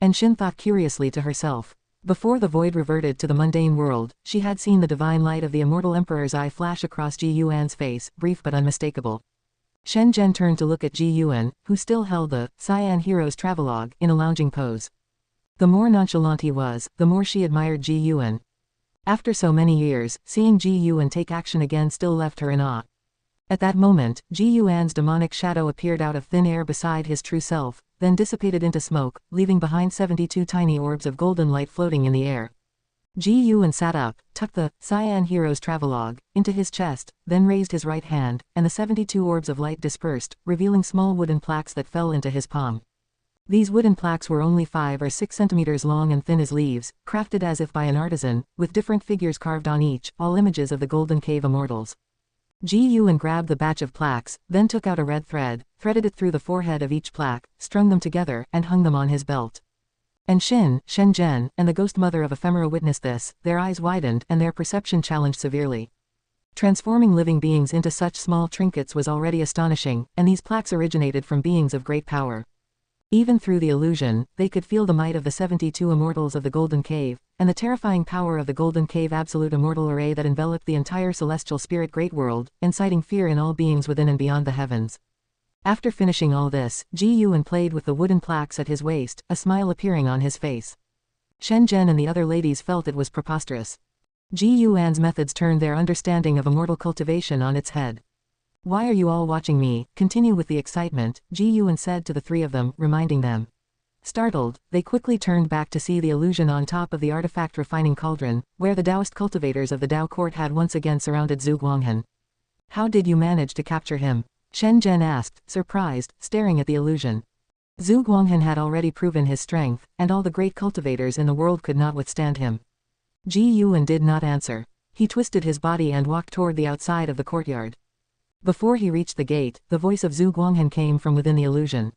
And Xin thought curiously to herself. Before the void reverted to the mundane world, she had seen the divine light of the immortal emperor's eye flash across Ji Yuan's face, brief but unmistakable. Shen Zhen turned to look at Ji Yuan, who still held the Cyan Hero's Travelogue in a lounging pose. The more nonchalant he was, the more she admired Ji Yuan. After so many years, seeing Ji Yuan take action again still left her in awe. At that moment, Ji Yuan's demonic shadow appeared out of thin air beside his true self, then dissipated into smoke, leaving behind 72 tiny orbs of golden light floating in the air. Ji Yuan sat up, tucked the Cyan Hero's Travelogue into his chest, then raised his right hand, and the 72 orbs of light dispersed, revealing small wooden plaques that fell into his palm. These wooden plaques were only 5 or 6 centimeters long and thin as leaves, crafted as if by an artisan, with different figures carved on each, all images of the Golden Cave immortals. Ji Yuan grabbed the batch of plaques, then took out a red thread, threaded it through the forehead of each plaque, strung them together, and hung them on his belt. And Shen Zhen, and the ghost mother of ephemera witnessed this, their eyes widened and their perception challenged severely. Transforming living beings into such small trinkets was already astonishing, and these plaques originated from beings of great power. Even through the illusion, they could feel the might of the 72 immortals of the Golden Cave, and the terrifying power of the Golden Cave absolute immortal array that enveloped the entire celestial spirit great world, inciting fear in all beings within and beyond the heavens. After finishing all this, Ji Yuan played with the wooden plaques at his waist, a smile appearing on his face. Shen Zhen and the other ladies felt it was preposterous. Ji Yuan's methods turned their understanding of immortal cultivation on its head. "Why are you all watching me? Continue with the excitement," Ji Yuan said to the three of them, reminding them. Startled, they quickly turned back to see the illusion on top of the artifact refining cauldron, where the Taoist cultivators of the Tao court had once again surrounded Zhu Guanghan. "How did you manage to capture him?" Shen Zhen asked, surprised, staring at the illusion. Zhu Guanghan had already proven his strength, and all the great cultivators in the world could not withstand him. Ji Yuan did not answer. He twisted his body and walked toward the outside of the courtyard. Before he reached the gate, the voice of Zhu Guanghan came from within the illusion.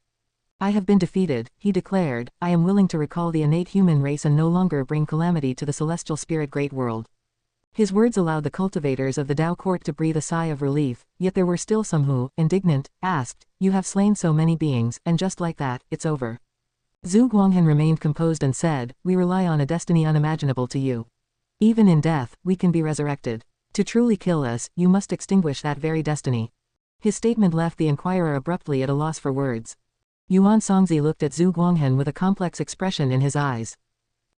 "I have been defeated," he declared. "I am willing to recall the innate human race and no longer bring calamity to the celestial spirit great world." His words allowed the cultivators of the Tao court to breathe a sigh of relief, yet there were still some who, indignant, asked, "You have slain so many beings, and just like that, it's over." Zhu Guanghan remained composed and said, "We rely on a destiny unimaginable to you. Even in death, we can be resurrected. To truly kill us, you must extinguish that very destiny." His statement left the inquirer abruptly at a loss for words. Yuan Songzi looked at Zhu Guanghan with a complex expression in his eyes.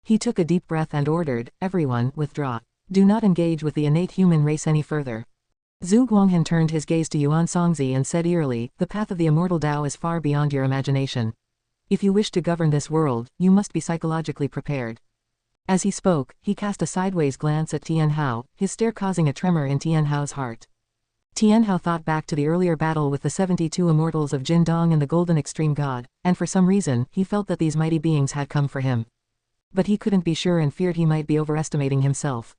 He took a deep breath and ordered, "Everyone, withdraw. Do not engage with the innate human race any further." Zhu Guanghan turned his gaze to Yuan Songzi and said eerily, "The path of the immortal Tao is far beyond your imagination. If you wish to govern this world, you must be psychologically prepared." As he spoke, he cast a sideways glance at Tian Hao, his stare causing a tremor in Tian Hao's heart. Tian Hao thought back to the earlier battle with the 72 immortals of Jindong and the Golden Extreme God, and for some reason, he felt that these mighty beings had come for him. But he couldn't be sure and feared he might be overestimating himself.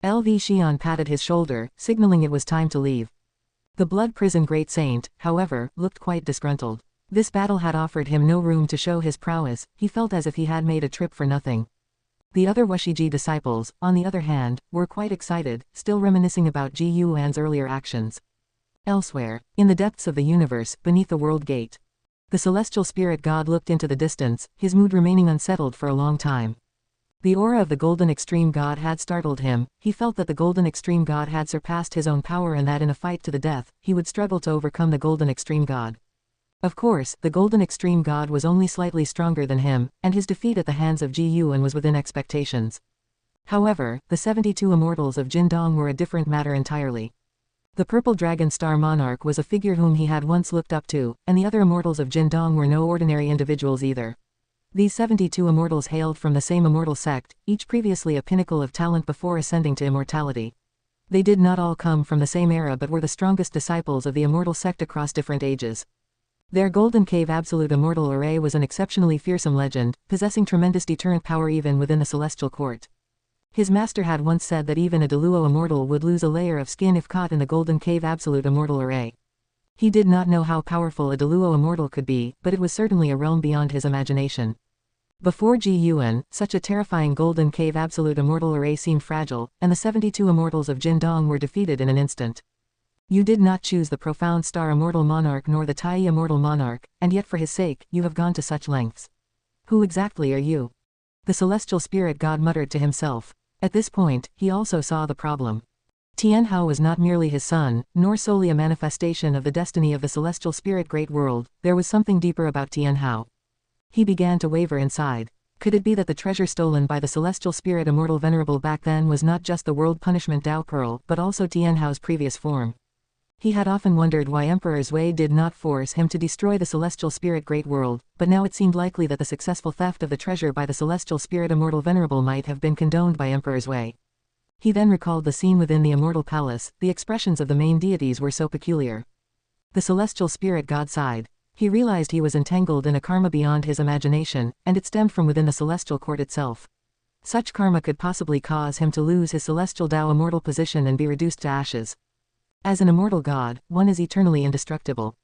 LV Xian patted his shoulder, signaling it was time to leave. The Blood Prison Great Saint, however, looked quite disgruntled. This battle had offered him no room to show his prowess, he felt as if he had made a trip for nothing. The other Wushiji disciples, on the other hand, were quite excited, still reminiscing about Ji Yuan's earlier actions. Elsewhere, in the depths of the universe, beneath the world gate, the celestial spirit god looked into the distance, his mood remaining unsettled for a long time. The aura of the Golden Extreme God had startled him, he felt that the Golden Extreme God had surpassed his own power and that in a fight to the death, he would struggle to overcome the Golden Extreme God. Of course, the Golden Extreme God was only slightly stronger than him, and his defeat at the hands of Ji Yuan was within expectations. However, the 72 immortals of Jindong were a different matter entirely. The Purple Dragon Star Monarch was a figure whom he had once looked up to, and the other immortals of Jindong were no ordinary individuals either. These 72 immortals hailed from the same immortal sect, each previously a pinnacle of talent before ascending to immortality. They did not all come from the same era but were the strongest disciples of the immortal sect across different ages. Their Golden Cave Absolute Immortal Array was an exceptionally fearsome legend, possessing tremendous deterrent power even within the Celestial Court. His master had once said that even a Deluo immortal would lose a layer of skin if caught in the Golden Cave Absolute Immortal Array. He did not know how powerful a Deluo immortal could be, but it was certainly a realm beyond his imagination. Before Ji Yuan, such a terrifying Golden Cave Absolute Immortal Array seemed fragile, and the 72 immortals of Jindong were defeated in an instant. You did not choose the Profound Star Immortal Monarch nor the Tai Immortal Monarch, and yet for his sake, you have gone to such lengths. Who exactly are you? The celestial spirit god muttered to himself. At this point, he also saw the problem. Tian Hao was not merely his son, nor solely a manifestation of the destiny of the celestial spirit great world, there was something deeper about Tian Hao. He began to waver inside. Could it be that the treasure stolen by the celestial spirit immortal venerable back then was not just the world punishment Dao Pearl but also Tian Hao's previous form? He had often wondered why Emperor Zui did not force him to destroy the celestial spirit great world, but now it seemed likely that the successful theft of the treasure by the celestial spirit immortal venerable might have been condoned by Emperor Zui. He then recalled the scene within the immortal palace, the expressions of the main deities were so peculiar. The celestial spirit god sighed. He realized he was entangled in a karma beyond his imagination, and it stemmed from within the celestial court itself. Such karma could possibly cause him to lose his celestial Dao immortal position and be reduced to ashes. As an immortal god, one is eternally indestructible.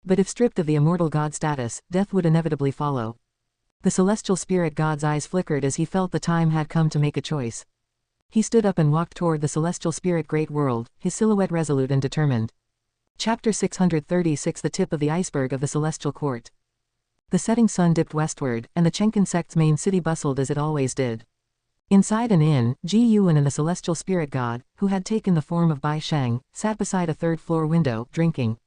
But if stripped of the immortal god status, death would inevitably follow. The celestial spirit god's eyes flickered as he felt the time had come to make a choice. He stood up and walked toward the celestial spirit great world, his silhouette resolute and determined. Chapter 636 The Tip of the Iceberg of the Celestial Court. The setting sun dipped westward, and the Taixuan Sect's main city bustled as it always did. Inside an inn, Ji Yuan and the celestial spirit god, who had taken the form of Bai Sheng, sat beside a third-floor window, drinking.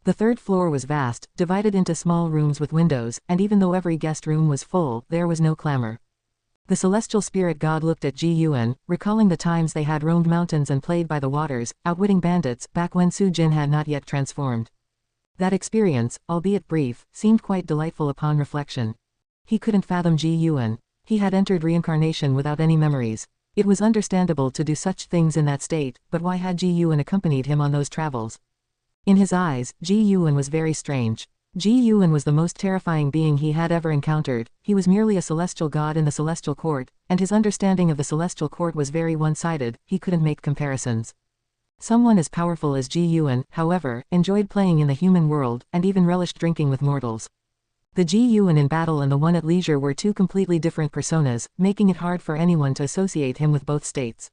The third floor was vast, divided into small rooms with windows, and even though every guest room was full, there was no clamor. The celestial spirit god looked at Ji Yuan, recalling the times they had roamed mountains and played by the waters, outwitting bandits, back when Su Jin had not yet transformed. That experience, albeit brief, seemed quite delightful upon reflection. He couldn't fathom Ji Yuan. He had entered reincarnation without any memories. It was understandable to do such things in that state, but why had Ji Yuan accompanied him on those travels? In his eyes, Ji Yuan was very strange. Ji Yuan was the most terrifying being he had ever encountered. He was merely a celestial god in the celestial court, and his understanding of the celestial court was very one-sided, he couldn't make comparisons. Someone as powerful as Ji Yuan, however, enjoyed playing in the human world, and even relished drinking with mortals. The Ji Yuan in battle and the one at leisure were two completely different personas, making it hard for anyone to associate him with both states.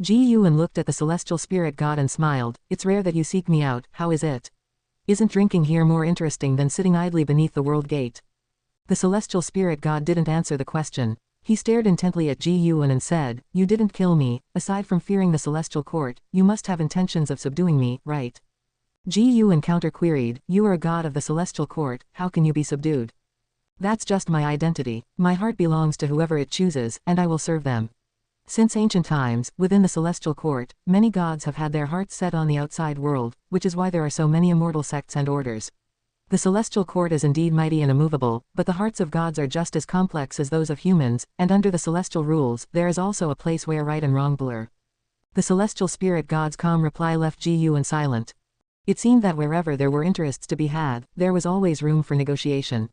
Ji Yuan looked at the celestial spirit god and smiled. It's rare that you seek me out, how is it? Isn't drinking here more interesting than sitting idly beneath the world gate? The celestial spirit god didn't answer the question. He stared intently at Ji Yuan and said, You didn't kill me, aside from fearing the celestial court, you must have intentions of subduing me, right? Ji Yuan counter-queried, You are a god of the celestial court, how can you be subdued? That's just my identity. My heart belongs to whoever it chooses, and I will serve them. Since ancient times, within the celestial court, many gods have had their hearts set on the outside world, which is why there are so many immortal sects and orders. The celestial court is indeed mighty and immovable, but the hearts of gods are just as complex as those of humans, and under the celestial rules, there is also a place where right and wrong blur. The celestial spirit god's calm reply left Ji Yuan silent. It seemed that wherever there were interests to be had, there was always room for negotiation.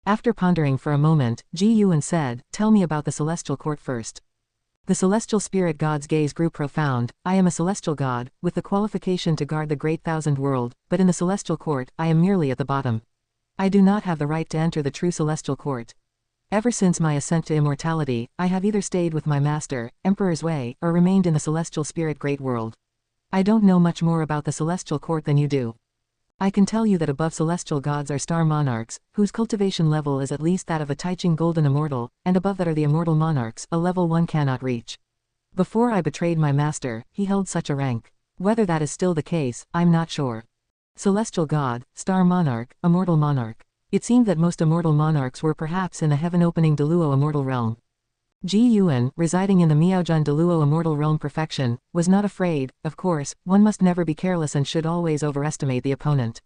After pondering for a moment, Ji Yuan said, "Tell me about the celestial court first." The celestial spirit god's gaze grew profound. "I am a celestial god, with the qualification to guard the great thousand world, but in the celestial court, I am merely at the bottom. I do not have the right to enter the true celestial court. Ever since my ascent to immortality, I have either stayed with my master, Emperor's Way, or remained in the celestial spirit great world. I don't know much more about the celestial court than you do. I can tell you that above celestial gods are star monarchs, whose cultivation level is at least that of a Taixuan golden immortal, and above that are the immortal monarchs, a level one cannot reach. Before I betrayed my master, he held such a rank. Whether that is still the case, I'm not sure. Celestial god, star monarch, immortal monarch. It seemed that most immortal monarchs were perhaps in the heaven-opening Deluo immortal realm. Ji Yuan, residing in the Miaojun Deluo immortal realm perfection, was not afraid. Of course, one must never be careless and should always overestimate the opponent.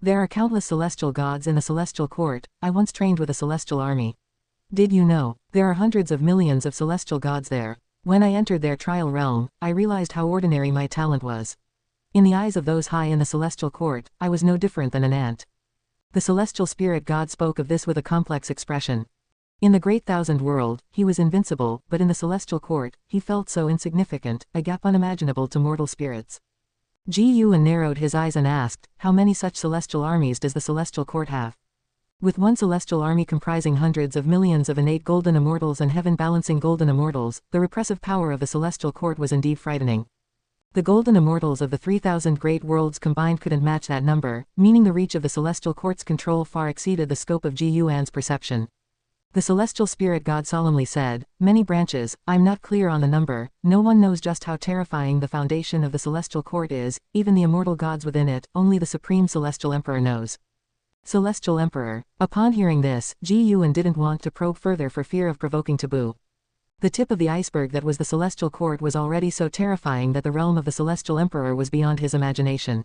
There are countless celestial gods in the celestial court. I once trained with a celestial army. Did you know, there are hundreds of millions of celestial gods there? When I entered their trial realm, I realized how ordinary my talent was. In the eyes of those high in the celestial court, I was no different than an ant. The celestial spirit god spoke of this with a complex expression. In the great thousand world, he was invincible, but in the celestial court, he felt so insignificant, a gap unimaginable to mortal spirits. Ji Yuan narrowed his eyes and asked, "How many such celestial armies does the celestial court have?" With one celestial army comprising hundreds of millions of innate golden immortals and heaven-balancing golden immortals, the repressive power of the celestial court was indeed frightening. The golden immortals of the 3,000 great worlds combined couldn't match that number, meaning the reach of the celestial court's control far exceeded the scope of Ji Yuan's perception. The celestial spirit god solemnly said, "Many branches, I'm not clear on the number, no one knows just how terrifying the foundation of the celestial court is, even the immortal gods within it, only the supreme celestial emperor knows." Celestial emperor. Upon hearing this, Ji Yuan didn't want to probe further for fear of provoking taboo. The tip of the iceberg that was the celestial court was already so terrifying that the realm of the celestial emperor was beyond his imagination.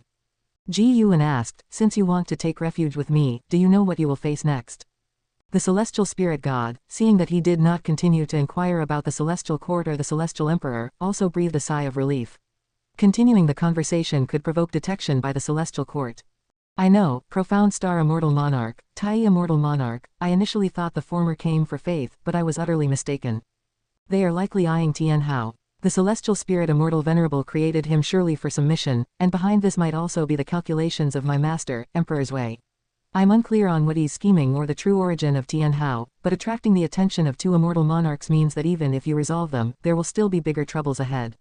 Ji Yuan asked, "Since you want to take refuge with me, do you know what you will face next?" The celestial spirit god, seeing that he did not continue to inquire about the celestial court or the celestial emperor, also breathed a sigh of relief. Continuing the conversation could provoke detection by the celestial court. "I know, profound star immortal monarch, Tai immortal monarch, I initially thought the former came for faith, but I was utterly mistaken. They are likely eyeing Tian Hao. The celestial spirit immortal venerable created him surely for some mission, and behind this might also be the calculations of my master, Emperor's Way. I'm unclear on what he's scheming or the true origin of Tian Hao, but attracting the attention of two immortal monarchs means that even if you resolve them, there will still be bigger troubles ahead."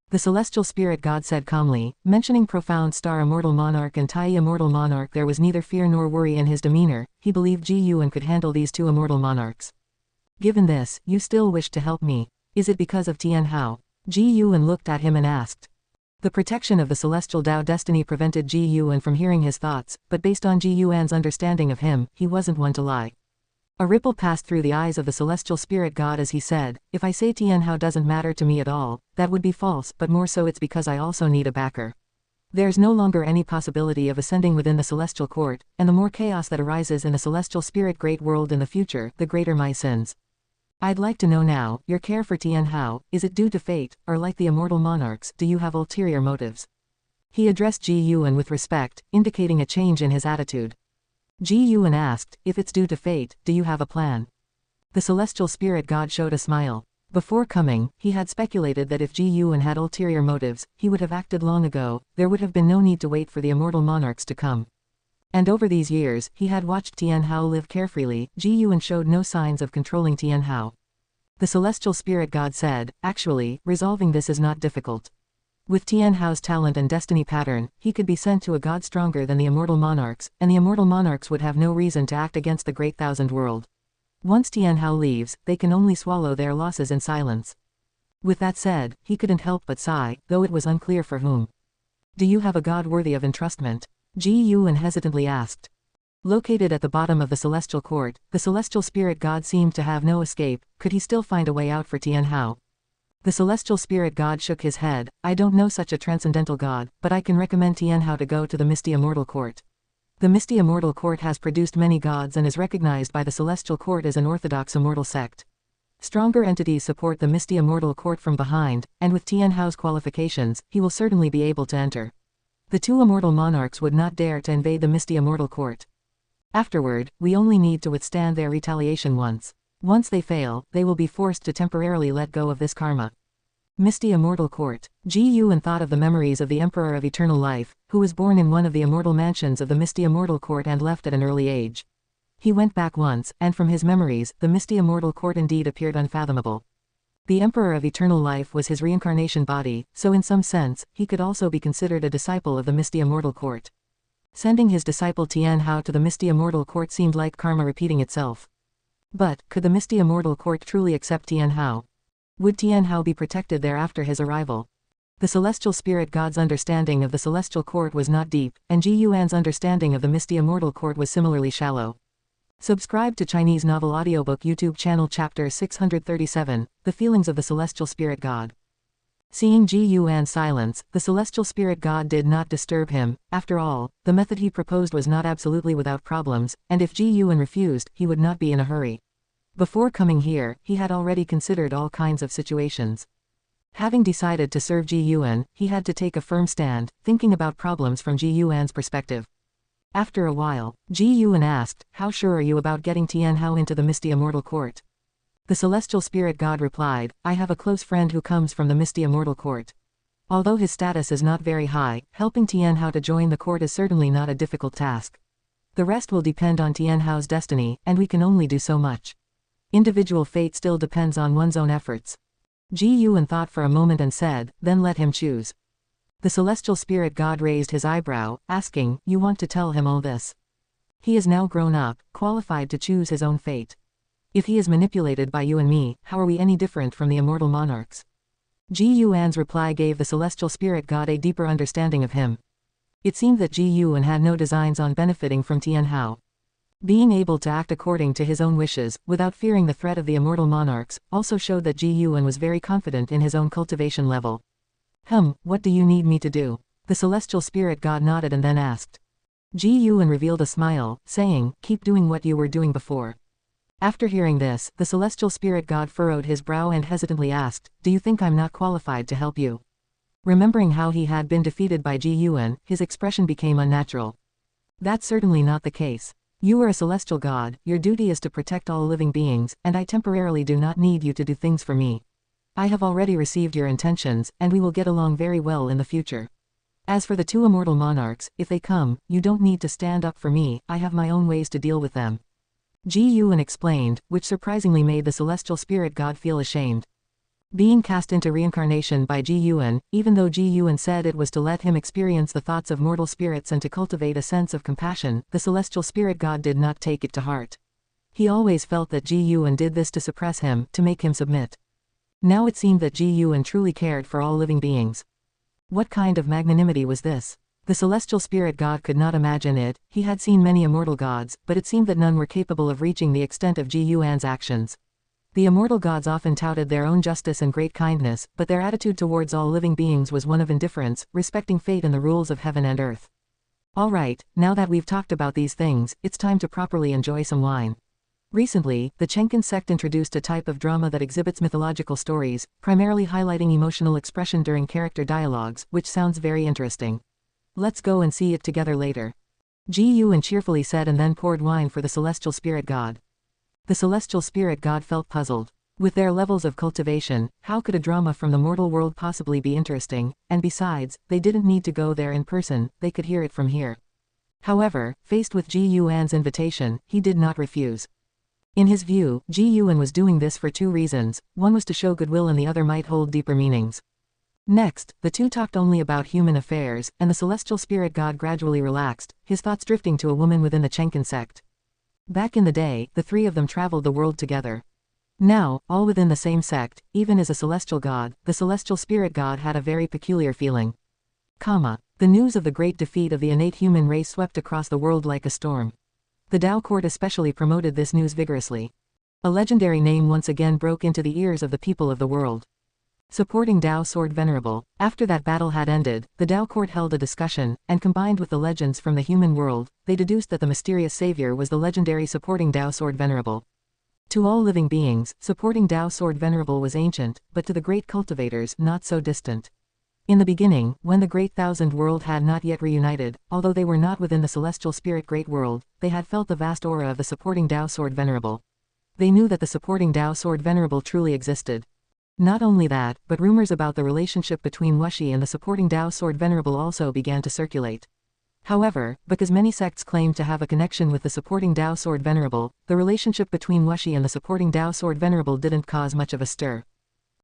The celestial spirit god said calmly, mentioning profound star immortal monarch and Tai immortal monarch. There was neither fear nor worry in his demeanor. He believed Ji Yuan could handle these two immortal monarchs. "Given this, you still wish to help me. Is it because of Tian Hao?" Ji Yuan looked at him and asked. The protection of the celestial Tao destiny prevented Ji Yuan from hearing his thoughts, but based on Ji Yuan's understanding of him, he wasn't one to lie. A ripple passed through the eyes of the celestial spirit god as he said, "If I say Tian Hao doesn't matter to me at all, that would be false, but more so it's because I also need a backer. There's no longer any possibility of ascending within the celestial court, and the more chaos that arises in the celestial spirit great world in the future, the greater my sins. I'd like to know now, your care for Tian Hao, is it due to fate, or like the immortal monarchs, do you have ulterior motives?" He addressed Ji Yuan with respect, indicating a change in his attitude. Ji Yuan asked, "If it's due to fate, do you have a plan?" The celestial spirit god showed a smile. Before coming, he had speculated that if Ji Yuan had ulterior motives, he would have acted long ago. There would have been no need to wait for the immortal monarchs to come. And over these years, he had watched Tian Hao live carefreely. Ji Yuan showed no signs of controlling Tian Hao. The celestial spirit god said, "Actually, resolving this is not difficult. With Tian Hao's talent and destiny pattern, he could be sent to a god stronger than the immortal monarchs, and the immortal monarchs would have no reason to act against the great thousand world. Once Tian Hao leaves, they can only swallow their losses in silence." With that said, he couldn't help but sigh, though it was unclear for whom. "Do you have a god worthy of entrustment?" Ji Yuan hesitantly asked. Located at the bottom of the celestial court, the celestial spirit god seemed to have no escape. Could he still find a way out for Tian Hao? The celestial spirit god shook his head. "I don't know such a transcendental god, but I can recommend Tian Hao to go to the misty immortal court." The misty immortal court has produced many gods and is recognized by the celestial court as an orthodox immortal sect. Stronger entities support the misty immortal court from behind, and with Tianhao's qualifications, he will certainly be able to enter. The two immortal monarchs would not dare to invade the misty immortal court. Afterward, we only need to withstand their retaliation once. Once they fail, they will be forced to temporarily let go of this karma. Misty Immortal Court. Ji Yuan thought of the memories of the Emperor of Eternal Life, who was born in one of the immortal mansions of the Misty Immortal Court and left at an early age. He went back once, and from his memories, the Misty Immortal Court indeed appeared unfathomable. The Emperor of Eternal Life was his reincarnation body, so in some sense, he could also be considered a disciple of the Misty Immortal Court. Sending his disciple Tianhao to the Misty Immortal Court seemed like karma repeating itself. But, could the Misty Immortal Court truly accept Tianhao? Would Tianhao be protected there after his arrival? The celestial spirit god's understanding of the celestial court was not deep, and Ji Yuan's understanding of the Misty Immortal Court was similarly shallow. Subscribe to Chinese Novel Audiobook YouTube channel Chapter 637, The Feelings of the Celestial Spirit God. Seeing Ji Yuan's silence, the celestial spirit god did not disturb him. After all, the method he proposed was not absolutely without problems, and if Ji Yuan refused, he would not be in a hurry. Before coming here, he had already considered all kinds of situations. Having decided to serve Ji Yuan, he had to take a firm stand, thinking about problems from Ji Yuan's perspective. After a while, Ji Yuan asked, "How sure are you about getting Tianhao into the Misty Immortal Court?" The celestial spirit god replied, "I have a close friend who comes from the Misty Immortal Court. Although his status is not very high, helping Tianhao to join the court is certainly not a difficult task. The rest will depend on Tianhao's destiny, and we can only do so much. Individual fate still depends on one's own efforts." Ji Yuan thought for a moment and said, "Then let him choose." The celestial spirit god raised his eyebrow, asking, "You want to tell him all this? He is now grown up, qualified to choose his own fate. If he is manipulated by you and me, how are we any different from the immortal monarchs?" Ji Yuan's reply gave the celestial spirit god a deeper understanding of him. It seemed that Ji Yuan had no designs on benefiting from Tianhao. Being able to act according to his own wishes, without fearing the threat of the immortal monarchs, also showed that Ji Yuan was very confident in his own cultivation level. What do you need me to do?" The celestial spirit god nodded and then asked. Ji Yuan revealed a smile, saying, "Keep doing what you were doing before." After hearing this, the celestial spirit god furrowed his brow and hesitantly asked, "Do you think I'm not qualified to help you?" Remembering how he had been defeated by Ji Yuan, his expression became unnatural. "That's certainly not the case. You are a celestial god, your duty is to protect all living beings, and I temporarily do not need you to do things for me. I have already received your intentions, and we will get along very well in the future. As for the two immortal monarchs, if they come, you don't need to stand up for me, I have my own ways to deal with them." Ji Yuan explained, which surprisingly made the celestial spirit god feel ashamed. Being cast into reincarnation by Ji Yuan, even though Ji Yuan said it was to let him experience the thoughts of mortal spirits and to cultivate a sense of compassion, the celestial spirit god did not take it to heart. He always felt that Ji Yuan did this to suppress him, to make him submit. Now it seemed that Ji Yuan truly cared for all living beings. What kind of magnanimity was this? The celestial spirit god could not imagine it. He had seen many immortal gods, but it seemed that none were capable of reaching the extent of Ji Yuan's actions. The immortal gods often touted their own justice and great kindness, but their attitude towards all living beings was one of indifference, respecting fate and the rules of heaven and earth. Alright, now that we've talked about these things, it's time to properly enjoy some wine. Recently, the Taixuan Sect introduced a type of drama that exhibits mythological stories, primarily highlighting emotional expression during character dialogues, which sounds very interesting. Let's go and see it together later. Ji Yuan cheerfully said and then poured wine for the celestial spirit god. The celestial spirit god felt puzzled. With their levels of cultivation, how could a drama from the mortal world possibly be interesting? And besides, they didn't need to go there in person, they could hear it from here. However, faced with Ji Yuan's invitation, he did not refuse. In his view, Ji Yuan was doing this for two reasons, one was to show goodwill and the other might hold deeper meanings. Next, the two talked only about human affairs, and the celestial spirit god gradually relaxed, his thoughts drifting to a woman within the Taixuan Sect. Back in the day, the three of them traveled the world together. Now, all within the same sect, even as a celestial god, the celestial spirit god had a very peculiar feeling. The news of the great defeat of the innate human race swept across the world like a storm. The Tao court especially promoted this news vigorously. A legendary name once again broke into the ears of the people of the world. Supporting Dao Sword Venerable. After that battle had ended, the Dao court held a discussion, and combined with the legends from the human world, they deduced that the mysterious savior was the legendary Supporting Dao Sword Venerable. To all living beings, Supporting Dao Sword Venerable was ancient, but to the great cultivators, not so distant. In the beginning, when the Great Thousand World had not yet reunited, although they were not within the Celestial Spirit Great World, they had felt the vast aura of the Supporting Dao Sword Venerable. They knew that the Supporting Dao Sword Venerable truly existed. Not only that, but rumors about the relationship between Wuxi and the Supporting Dao Sword Venerable also began to circulate. However, because many sects claimed to have a connection with the Supporting Dao Sword Venerable, the relationship between Wuxi and the Supporting Dao Sword Venerable didn't cause much of a stir.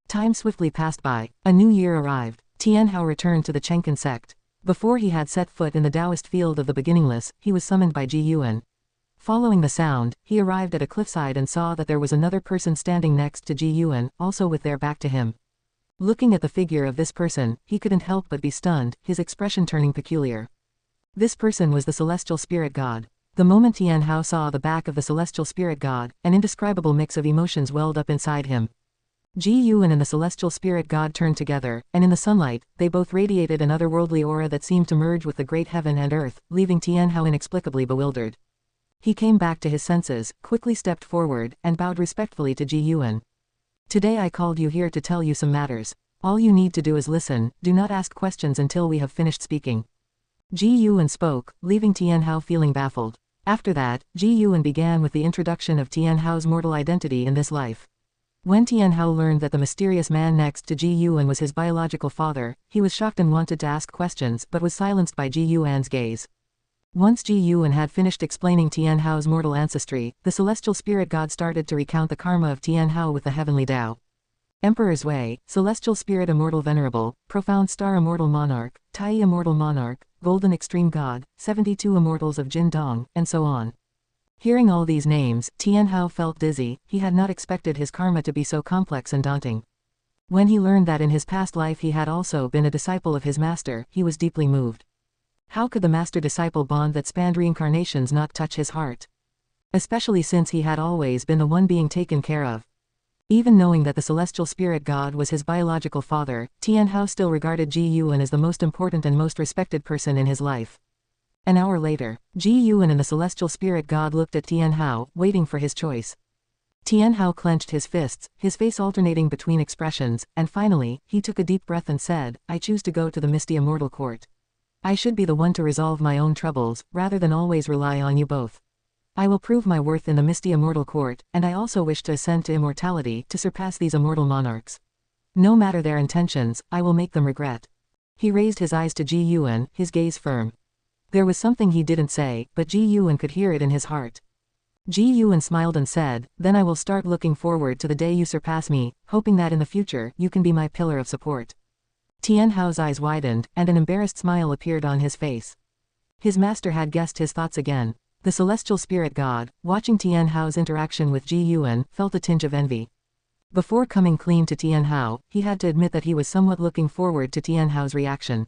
Time swiftly passed by. A new year arrived. Tianhao returned to the Taixuan Sect. Before he had set foot in the Taoist field of the beginningless, he was summoned by Ji Yuan. Following the sound, he arrived at a cliffside and saw that there was another person standing next to Ji Yuan, also with their back to him. Looking at the figure of this person, he couldn't help but be stunned, his expression turning peculiar. This person was the Celestial Spirit God. The moment Tianhao saw the back of the Celestial Spirit God, an indescribable mix of emotions welled up inside him. Ji Yuan and the Celestial Spirit God turned together, and in the sunlight, they both radiated an otherworldly aura that seemed to merge with the great heaven and earth, leaving Tianhao inexplicably bewildered. He came back to his senses, quickly stepped forward, and bowed respectfully to Ji Yuan. Today I called you here to tell you some matters. All you need to do is listen, do not ask questions until we have finished speaking. Ji Yuan spoke, leaving Tianhao feeling baffled. After that, Ji Yuan began with the introduction of Tianhao's mortal identity in this life. When Tianhao learned that the mysterious man next to Ji Yuan was his biological father, he was shocked and wanted to ask questions but was silenced by Ji Yuan's gaze. Once Ji Yuan had finished explaining Tianhao's mortal ancestry, the Celestial Spirit God started to recount the karma of Tianhao with the heavenly Tao. Emperor's Way, Celestial Spirit Immortal Venerable, Profound Star Immortal Monarch, Tai Immortal Monarch, Golden Extreme God, 72 Immortals of Jin Dong, and so on. Hearing all these names, Tianhao felt dizzy. He had not expected his karma to be so complex and daunting. When he learned that in his past life he had also been a disciple of his master, he was deeply moved. How could the master-disciple bond that spanned reincarnations not touch his heart? Especially since he had always been the one being taken care of. Even knowing that the Celestial Spirit God was his biological father, Tianhao still regarded Ji Yuan as the most important and most respected person in his life. An hour later, Ji Yuan and the Celestial Spirit God looked at Tianhao, waiting for his choice. Tianhao clenched his fists, his face alternating between expressions, and finally, he took a deep breath and said, I choose to go to the Misty Immortal Court. I should be the one to resolve my own troubles, rather than always rely on you both. I will prove my worth in the Misty Immortal Court, and I also wish to ascend to immortality to surpass these immortal monarchs. No matter their intentions, I will make them regret. He raised his eyes to Ji Yuan, his gaze firm. There was something he didn't say, but Ji Yuan could hear it in his heart. Ji Yuan smiled and said, then I will start looking forward to the day you surpass me, hoping that in the future, you can be my pillar of support. Tianhao's eyes widened, and an embarrassed smile appeared on his face. His master had guessed his thoughts again. The Celestial Spirit God, watching Tianhao's interaction with Ji Yuan, felt a tinge of envy. Before coming clean to Tianhao, he had to admit that he was somewhat looking forward to Tianhao's reaction.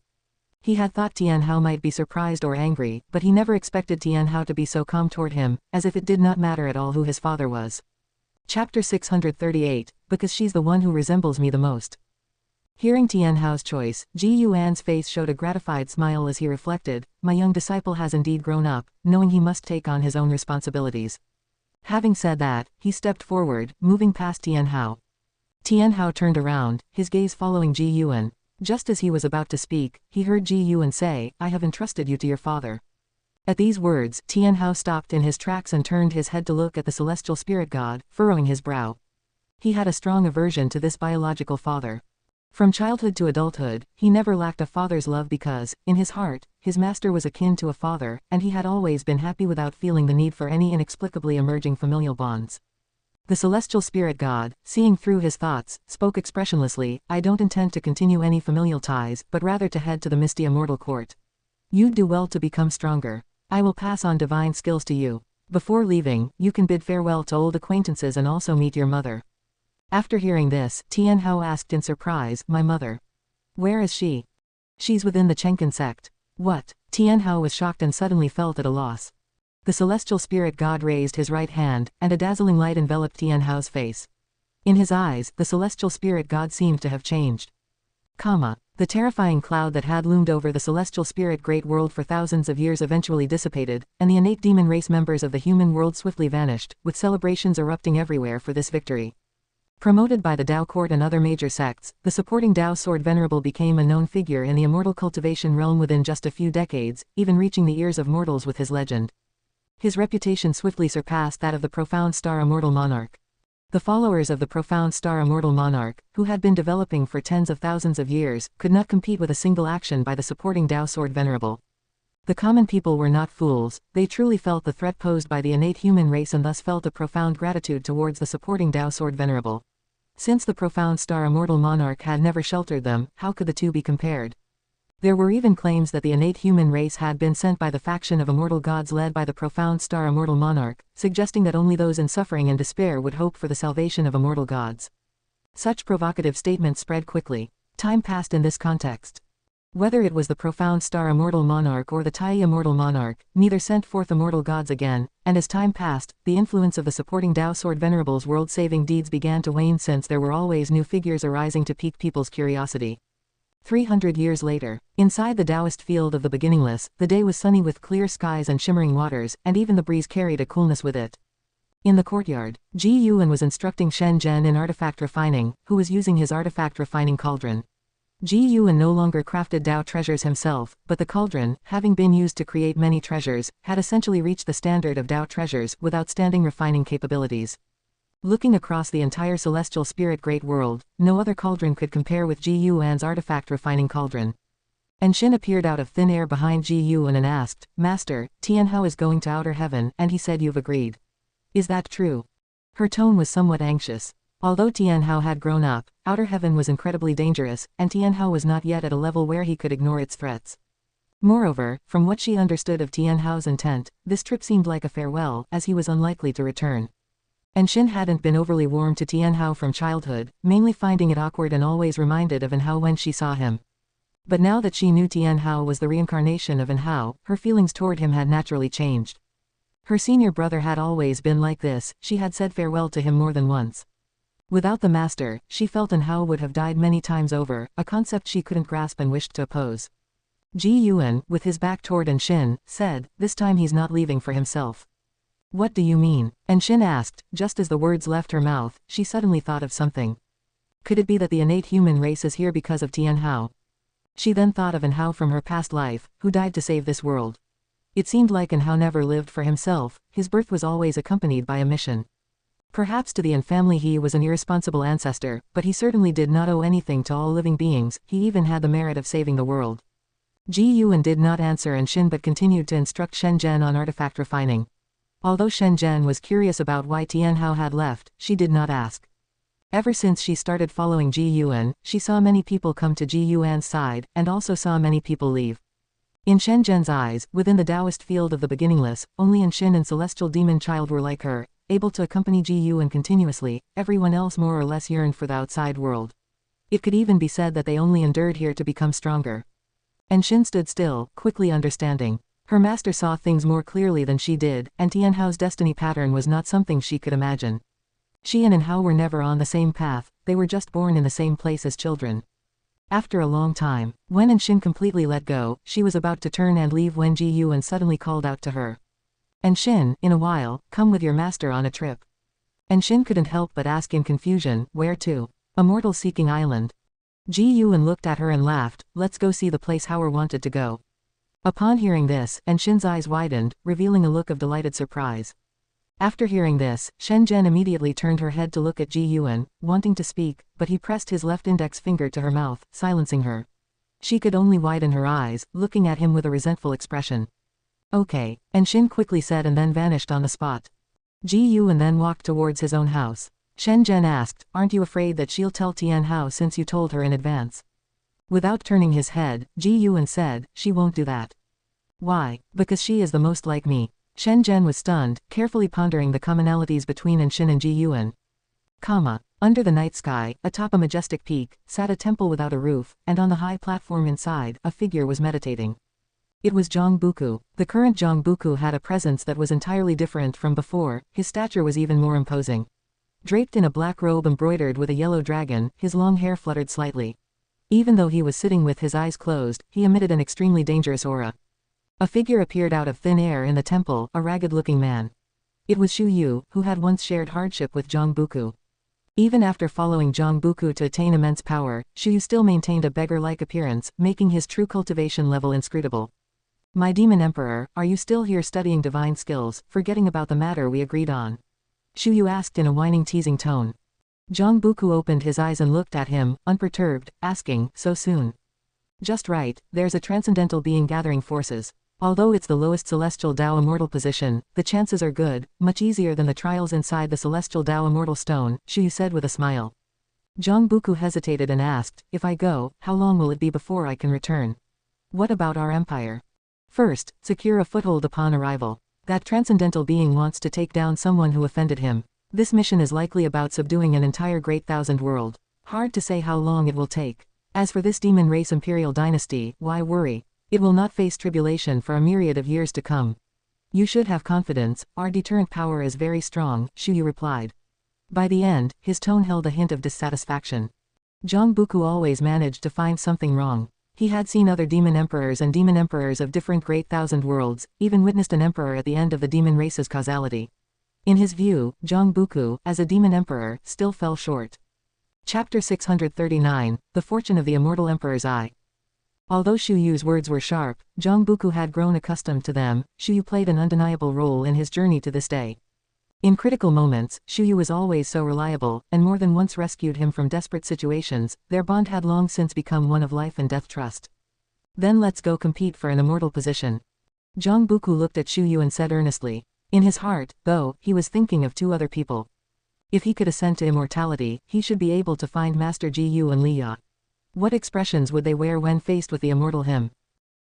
He had thought Tianhao might be surprised or angry, but he never expected Tianhao to be so calm toward him, as if it did not matter at all who his father was. Chapter 638, Because she's the one who resembles me the most. Hearing Tianhao's choice, Ji Yuan's face showed a gratified smile as he reflected, my young disciple has indeed grown up, knowing he must take on his own responsibilities. Having said that, he stepped forward, moving past Tianhao. Tianhao turned around, his gaze following Ji Yuan. Just as he was about to speak, he heard Ji Yuan say, I have entrusted you to your father. At these words, Tianhao stopped in his tracks and turned his head to look at the Celestial Spirit God, furrowing his brow. He had a strong aversion to this biological father. From childhood to adulthood, he never lacked a father's love because, in his heart, his master was akin to a father, and he had always been happy without feeling the need for any inexplicably emerging familial bonds. The Celestial Spirit God, seeing through his thoughts, spoke expressionlessly, I don't intend to continue any familial ties, but rather to head to the Misty Immortal Court. You'd do well to become stronger. I will pass on divine skills to you. Before leaving, you can bid farewell to old acquaintances and also meet your mother. After hearing this, Tianhao asked in surprise, my mother. Where is she? She's within the Taixuan Sect. What? Tianhao was shocked and suddenly felt at a loss. The Celestial Spirit God raised his right hand, and a dazzling light enveloped Tianhao's face. In his eyes, the celestial spirit god seemed to have changed. The terrifying cloud that had loomed over the celestial spirit great world for thousands of years eventually dissipated, and the innate demon race members of the human world swiftly vanished, with celebrations erupting everywhere for this victory. Promoted by the Tao court and other major sects, the supporting Tao sword venerable became a known figure in the immortal cultivation realm within just a few decades, even reaching the ears of mortals with his legend. His reputation swiftly surpassed that of the profound star immortal monarch. The followers of the profound star immortal monarch, who had been developing for tens of thousands of years, could not compete with a single action by the supporting Tao sword venerable. The common people were not fools, they truly felt the threat posed by the innate human race and thus felt a profound gratitude towards the supporting Tao sword venerable. Since the profound star immortal monarch had never sheltered them, how could the two be compared? There were even claims that the innate human race had been sent by the faction of immortal gods led by the profound star immortal monarch, suggesting that only those in suffering and despair would hope for the salvation of immortal gods. Such provocative statements spread quickly. Time passed in this context. Whether it was the profound star immortal monarch or the Tai immortal monarch, neither sent forth immortal gods again, and as time passed, the influence of the supporting Tao sword venerable's world-saving deeds began to wane since there were always new figures arising to pique people's curiosity. 300 years later, inside the Taoist field of the beginningless, the day was sunny with clear skies and shimmering waters, and even the breeze carried a coolness with it. In the courtyard, Ji Yuan was instructing Shen Zhen in artifact refining, who was using his artifact refining cauldron. Ji Yuan no longer crafted Tao treasures himself, but the cauldron, having been used to create many treasures, had essentially reached the standard of Tao treasures with outstanding refining capabilities. Looking across the entire celestial spirit great world, no other cauldron could compare with Ji Yuan's artifact refining cauldron. And Shin appeared out of thin air behind Ji Yuan and asked, "Master, Tianhao is going to outer heaven, and he said you've agreed. Is that true?" Her tone was somewhat anxious. Although Tianhao had grown up, outer heaven was incredibly dangerous, and Tianhao was not yet at a level where he could ignore its threats. Moreover, from what she understood of Tianhao's intent, this trip seemed like a farewell, as he was unlikely to return. And Shin hadn't been overly warm to Tianhao from childhood, mainly finding it awkward and always reminded of Anhao when she saw him. But now that she knew Tianhao was the reincarnation of Anhao, her feelings toward him had naturally changed. Her senior brother had always been like this, she had said farewell to him more than once. Without the master, she felt Anhao would have died many times over, a concept she couldn't grasp and wished to oppose. Ji Yuan, with his back toward Shin, said, "This time he's not leaving for himself." "What do you mean?" Shin asked. Just as the words left her mouth, she suddenly thought of something. Could it be that the innate human race is here because of Tianhao? She then thought of Anhao from her past life, who died to save this world. It seemed like Anhao never lived for himself, his birth was always accompanied by a mission. Perhaps to the An family he was an irresponsible ancestor, but he certainly did not owe anything to all living beings, he even had the merit of saving the world. Ji Yuan did not answer Shin but continued to instruct Shen Zhen on artifact refining. Although Shen Zhen was curious about why Tianhao had left, she did not ask. Ever since she started following Ji Yuan, she saw many people come to Ji Yuan's side, and also saw many people leave. In Shen Zhen's eyes, within the Taoist field of the beginningless, only Shin and Celestial Demon Child were like her, able to accompany Ji Yuan continuously, everyone else more or less yearned for the outside world. It could even be said that they only endured here to become stronger. Shin stood still, quickly understanding. Her master saw things more clearly than she did, and Tianhao's destiny pattern was not something she could imagine. She and Anhao were never on the same path, they were just born in the same place as children. After a long time, when Shin completely let go, she was about to turn and leave when Ji Yuan suddenly called out to her. "Shin, in a while, come with your master on a trip." Shin couldn't help but ask in confusion, "Where to?" "Immortal Seeking Island." Ji Yuan looked at her and laughed, "Let's go see the place Howard wanted to go." Upon hearing this, Shin's eyes widened, revealing a look of delighted surprise. After hearing this, Shen Zhen immediately turned her head to look at Ji Yuan, wanting to speak, but he pressed his left index finger to her mouth, silencing her. She could only widen her eyes, looking at him with a resentful expression. "Okay," Shin quickly said and then vanished on the spot. Ji Yuan then walked towards his own house. Shen Zhen asked, "Aren't you afraid that she'll tell Tianhao since you told her in advance?" Without turning his head, Ji Yuan said, "She won't do that." "Why?" "Because she is the most like me." Shen Zhen was stunned, carefully pondering the commonalities between Shin and Ji Yuan. Under the night sky, atop a majestic peak, sat a temple without a roof, and on the high platform inside, a figure was meditating. It was Zhang Buku. The current Zhang Buku had a presence that was entirely different from before, his stature was even more imposing. Draped in a black robe embroidered with a yellow dragon, his long hair fluttered slightly. Even though he was sitting with his eyes closed, he emitted an extremely dangerous aura. A figure appeared out of thin air in the temple, a ragged-looking man. It was Shu Yu, who had once shared hardship with Zhang Buku. Even after following Zhang Buku to attain immense power, Shu Yu still maintained a beggar-like appearance, making his true cultivation level inscrutable. "My demon emperor, are you still here studying divine skills, forgetting about the matter we agreed on?" Shu Yu asked in a whining teasing tone. Zhang Buku opened his eyes and looked at him, unperturbed, asking, "So soon?" "Just right, there's a transcendental being gathering forces. Although it's the lowest celestial Tao immortal position, the chances are good, much easier than the trials inside the celestial Tao immortal stone," Shu Yu said with a smile. Zhang Buku hesitated and asked, "If I go, how long will it be before I can return? What about our empire?" "First, secure a foothold upon arrival. That transcendental being wants to take down someone who offended him. This mission is likely about subduing an entire great thousand world. Hard to say how long it will take. As for this demon race imperial dynasty, why worry? It will not face tribulation for a myriad of years to come. You should have confidence, our deterrent power is very strong," Shu Yu replied. By the end, his tone held a hint of dissatisfaction. Zhang Buku always managed to find something wrong. He had seen other demon emperors and demon emperors of different great thousand worlds, even witnessed an emperor at the end of the demon race's causality. In his view, Zhang Buku, as a demon emperor, still fell short. Chapter 639, The Fortune of the Immortal Emperor's Eye. Although Shu Yu's words were sharp, Zhang Buku had grown accustomed to them. Shu Yu played an undeniable role in his journey to this day. In critical moments, Shu Yu was always so reliable, and more than once rescued him from desperate situations. Their bond had long since become one of life and death trust. "Then let's go compete for an immortal position." Zhang Buku looked at Shu Yu and said earnestly. In his heart, though, he was thinking of two other people. If he could ascend to immortality, he should be able to find Master Ji Yu and Li Ya. What expressions would they wear when faced with the immortal him?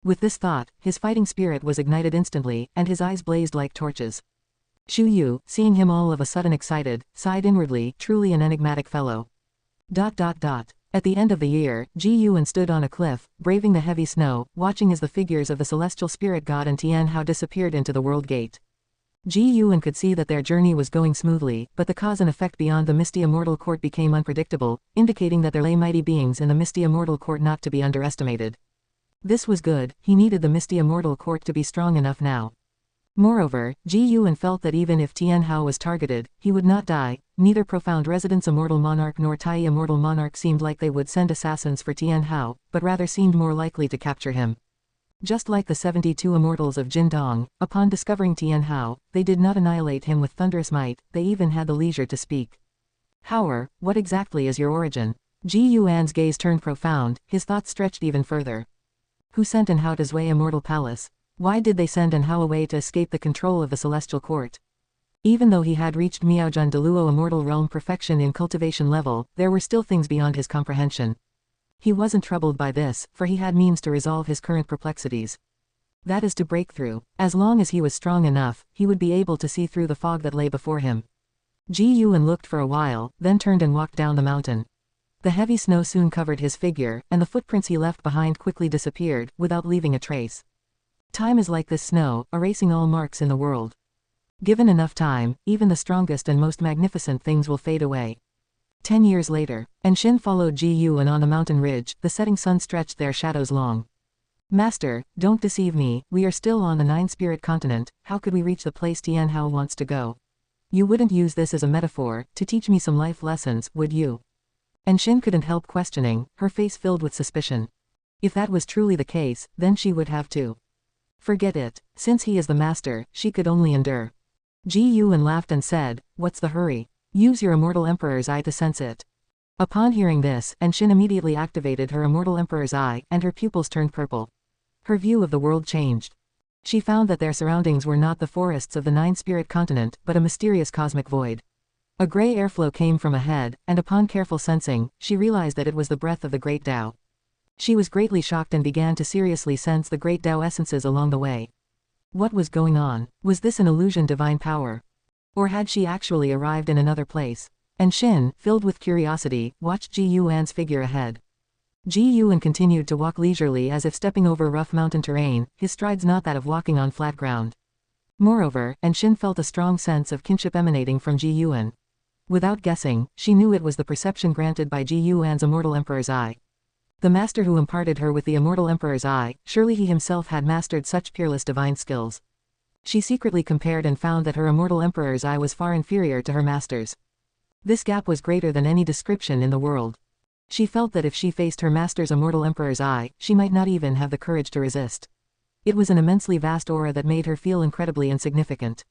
With this thought, his fighting spirit was ignited instantly, and his eyes blazed like torches. Shu Yu, seeing him all of a sudden excited, sighed inwardly, truly an enigmatic fellow. At the end of the year, Ji Yuan stood on a cliff, braving the heavy snow, watching as the figures of the celestial spirit god and Tian Hao disappeared into the world gate. Ji Yuan could see that their journey was going smoothly, but the cause and effect beyond the misty immortal court became unpredictable, indicating that there lay mighty beings in the misty immortal court not to be underestimated. This was good, he needed the misty immortal court to be strong enough now. Moreover, Ji Yuan felt that even if Tian Hao was targeted, he would not die. Neither Profound Residence Immortal Monarch nor Tai Immortal Monarch seemed like they would send assassins for Tian Hao, but rather seemed more likely to capture him. Just like the 72 immortals of Jindong, upon discovering Tian Hao, they did not annihilate him with thunderous might, they even had the leisure to speak. "Howard, what exactly is your origin?" Ji Yuan's gaze turned profound, his thoughts stretched even further. Who sent and Hao to Zui Immortal Palace? Why did they send and Hao away to escape the control of the Celestial Court? Even though he had reached Miaojun Deluo Immortal Realm perfection in cultivation level, there were still things beyond his comprehension. He wasn't troubled by this, for he had means to resolve his current perplexities. That is to break through. As long as he was strong enough, he would be able to see through the fog that lay before him. Ji Yuan looked for a while, then turned and walked down the mountain. The heavy snow soon covered his figure, and the footprints he left behind quickly disappeared, without leaving a trace. Time is like this snow, erasing all marks in the world. Given enough time, even the strongest and most magnificent things will fade away. 10 years later, and Shin followed Ji Yuan on the mountain ridge. The setting sun stretched their shadows long. "Master, don't deceive me, we are still on the Nine-Spirit continent. How could we reach the place Tian Hao wants to go? You wouldn't use this as a metaphor, to teach me some life lessons, would you?" And Shin couldn't help questioning, her face filled with suspicion. If that was truly the case, then she would have to. Forget it, since he is the master, she could only endure. Ji Yuan laughed and said, "What's the hurry? Use your immortal emperor's eye to sense it." Upon hearing this, Shin immediately activated her immortal emperor's eye, and her pupils turned purple. Her view of the world changed. She found that their surroundings were not the forests of the Nine-Spirit continent, but a mysterious cosmic void. A gray airflow came from ahead, and upon careful sensing, she realized that it was the breath of the Great Tao. She was greatly shocked and began to seriously sense the Great Tao essences along the way. What was going on? Was this an illusion divine power? Or had she actually arrived in another place? And Shin, filled with curiosity, watched Ji Yuan's figure ahead. Ji Yuan continued to walk leisurely as if stepping over rough mountain terrain, his strides not that of walking on flat ground. Moreover, Shin felt a strong sense of kinship emanating from Ji Yuan. Without guessing, she knew it was the perception granted by Ji Yuan's Immortal Emperor's Eye. The master who imparted her with the Immortal Emperor's Eye, surely he himself had mastered such peerless divine skills. She secretly compared and found that her Immortal Emperor's Eye was far inferior to her master's. This gap was greater than any description in the world. She felt that if she faced her master's Immortal Emperor's Eye, she might not even have the courage to resist. It was an immensely vast aura that made her feel incredibly insignificant.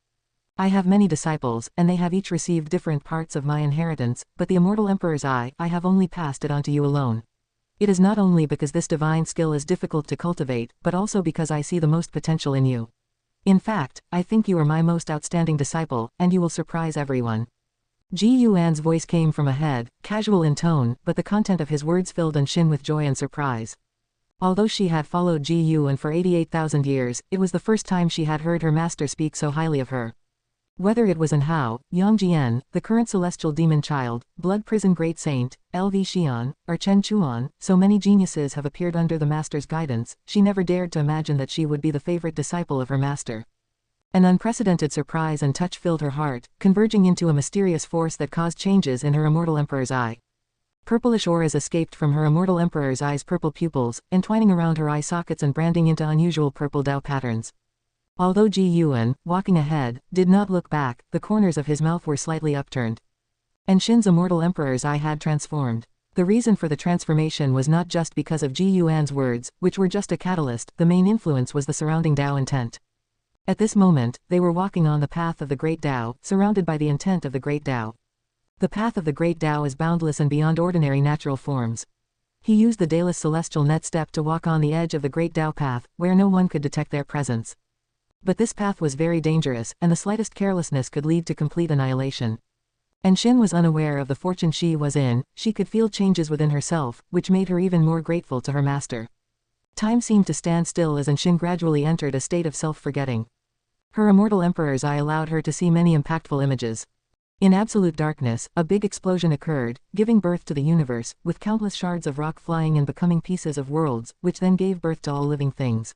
I have many disciples, and they have each received different parts of my inheritance, but the Immortal Emperor's Eye, I have only passed it on to you alone. It is not only because this divine skill is difficult to cultivate, but also because I see the most potential in you. In fact, I think you are my most outstanding disciple, and you will surprise everyone. Ji Yuan's voice came from ahead, casual in tone, but the content of his words filled Anshin with joy and surprise. Although she had followed Ji Yuan for 88,000 years, it was the first time she had heard her master speak so highly of her. Whether it was Hao, Yang Jian, the current celestial demon child, Blood Prison Great Saint, Lv Xian, or Chen Chuan, so many geniuses have appeared under the master's guidance, she never dared to imagine that she would be the favorite disciple of her master. An unprecedented surprise and touch filled her heart, converging into a mysterious force that caused changes in her Immortal Emperor's Eye. Purplish auras escaped from her Immortal Emperor's Eye's purple pupils, entwining around her eye sockets and branding into unusual purple Dao patterns. Although Ji Yuan, walking ahead, did not look back, the corners of his mouth were slightly upturned. Anshin's Immortal Emperor's Eye had transformed. The reason for the transformation was not just because of Ji Yuan's words, which were just a catalyst, the main influence was the surrounding Dao intent. At this moment, they were walking on the path of the Great Dao, surrounded by the intent of the Great Dao. The path of the Great Dao is boundless and beyond ordinary natural forms. He used the Daedalus celestial net step to walk on the edge of the Great Dao path, where no one could detect their presence. But this path was very dangerous, and the slightest carelessness could lead to complete annihilation. Anshin was unaware of the fortune she was in, she could feel changes within herself, which made her even more grateful to her master. Time seemed to stand still as Anshin gradually entered a state of self-forgetting. Her Immortal Emperor's Eye allowed her to see many impactful images. In absolute darkness, a big explosion occurred, giving birth to the universe, with countless shards of rock flying and becoming pieces of worlds, which then gave birth to all living things.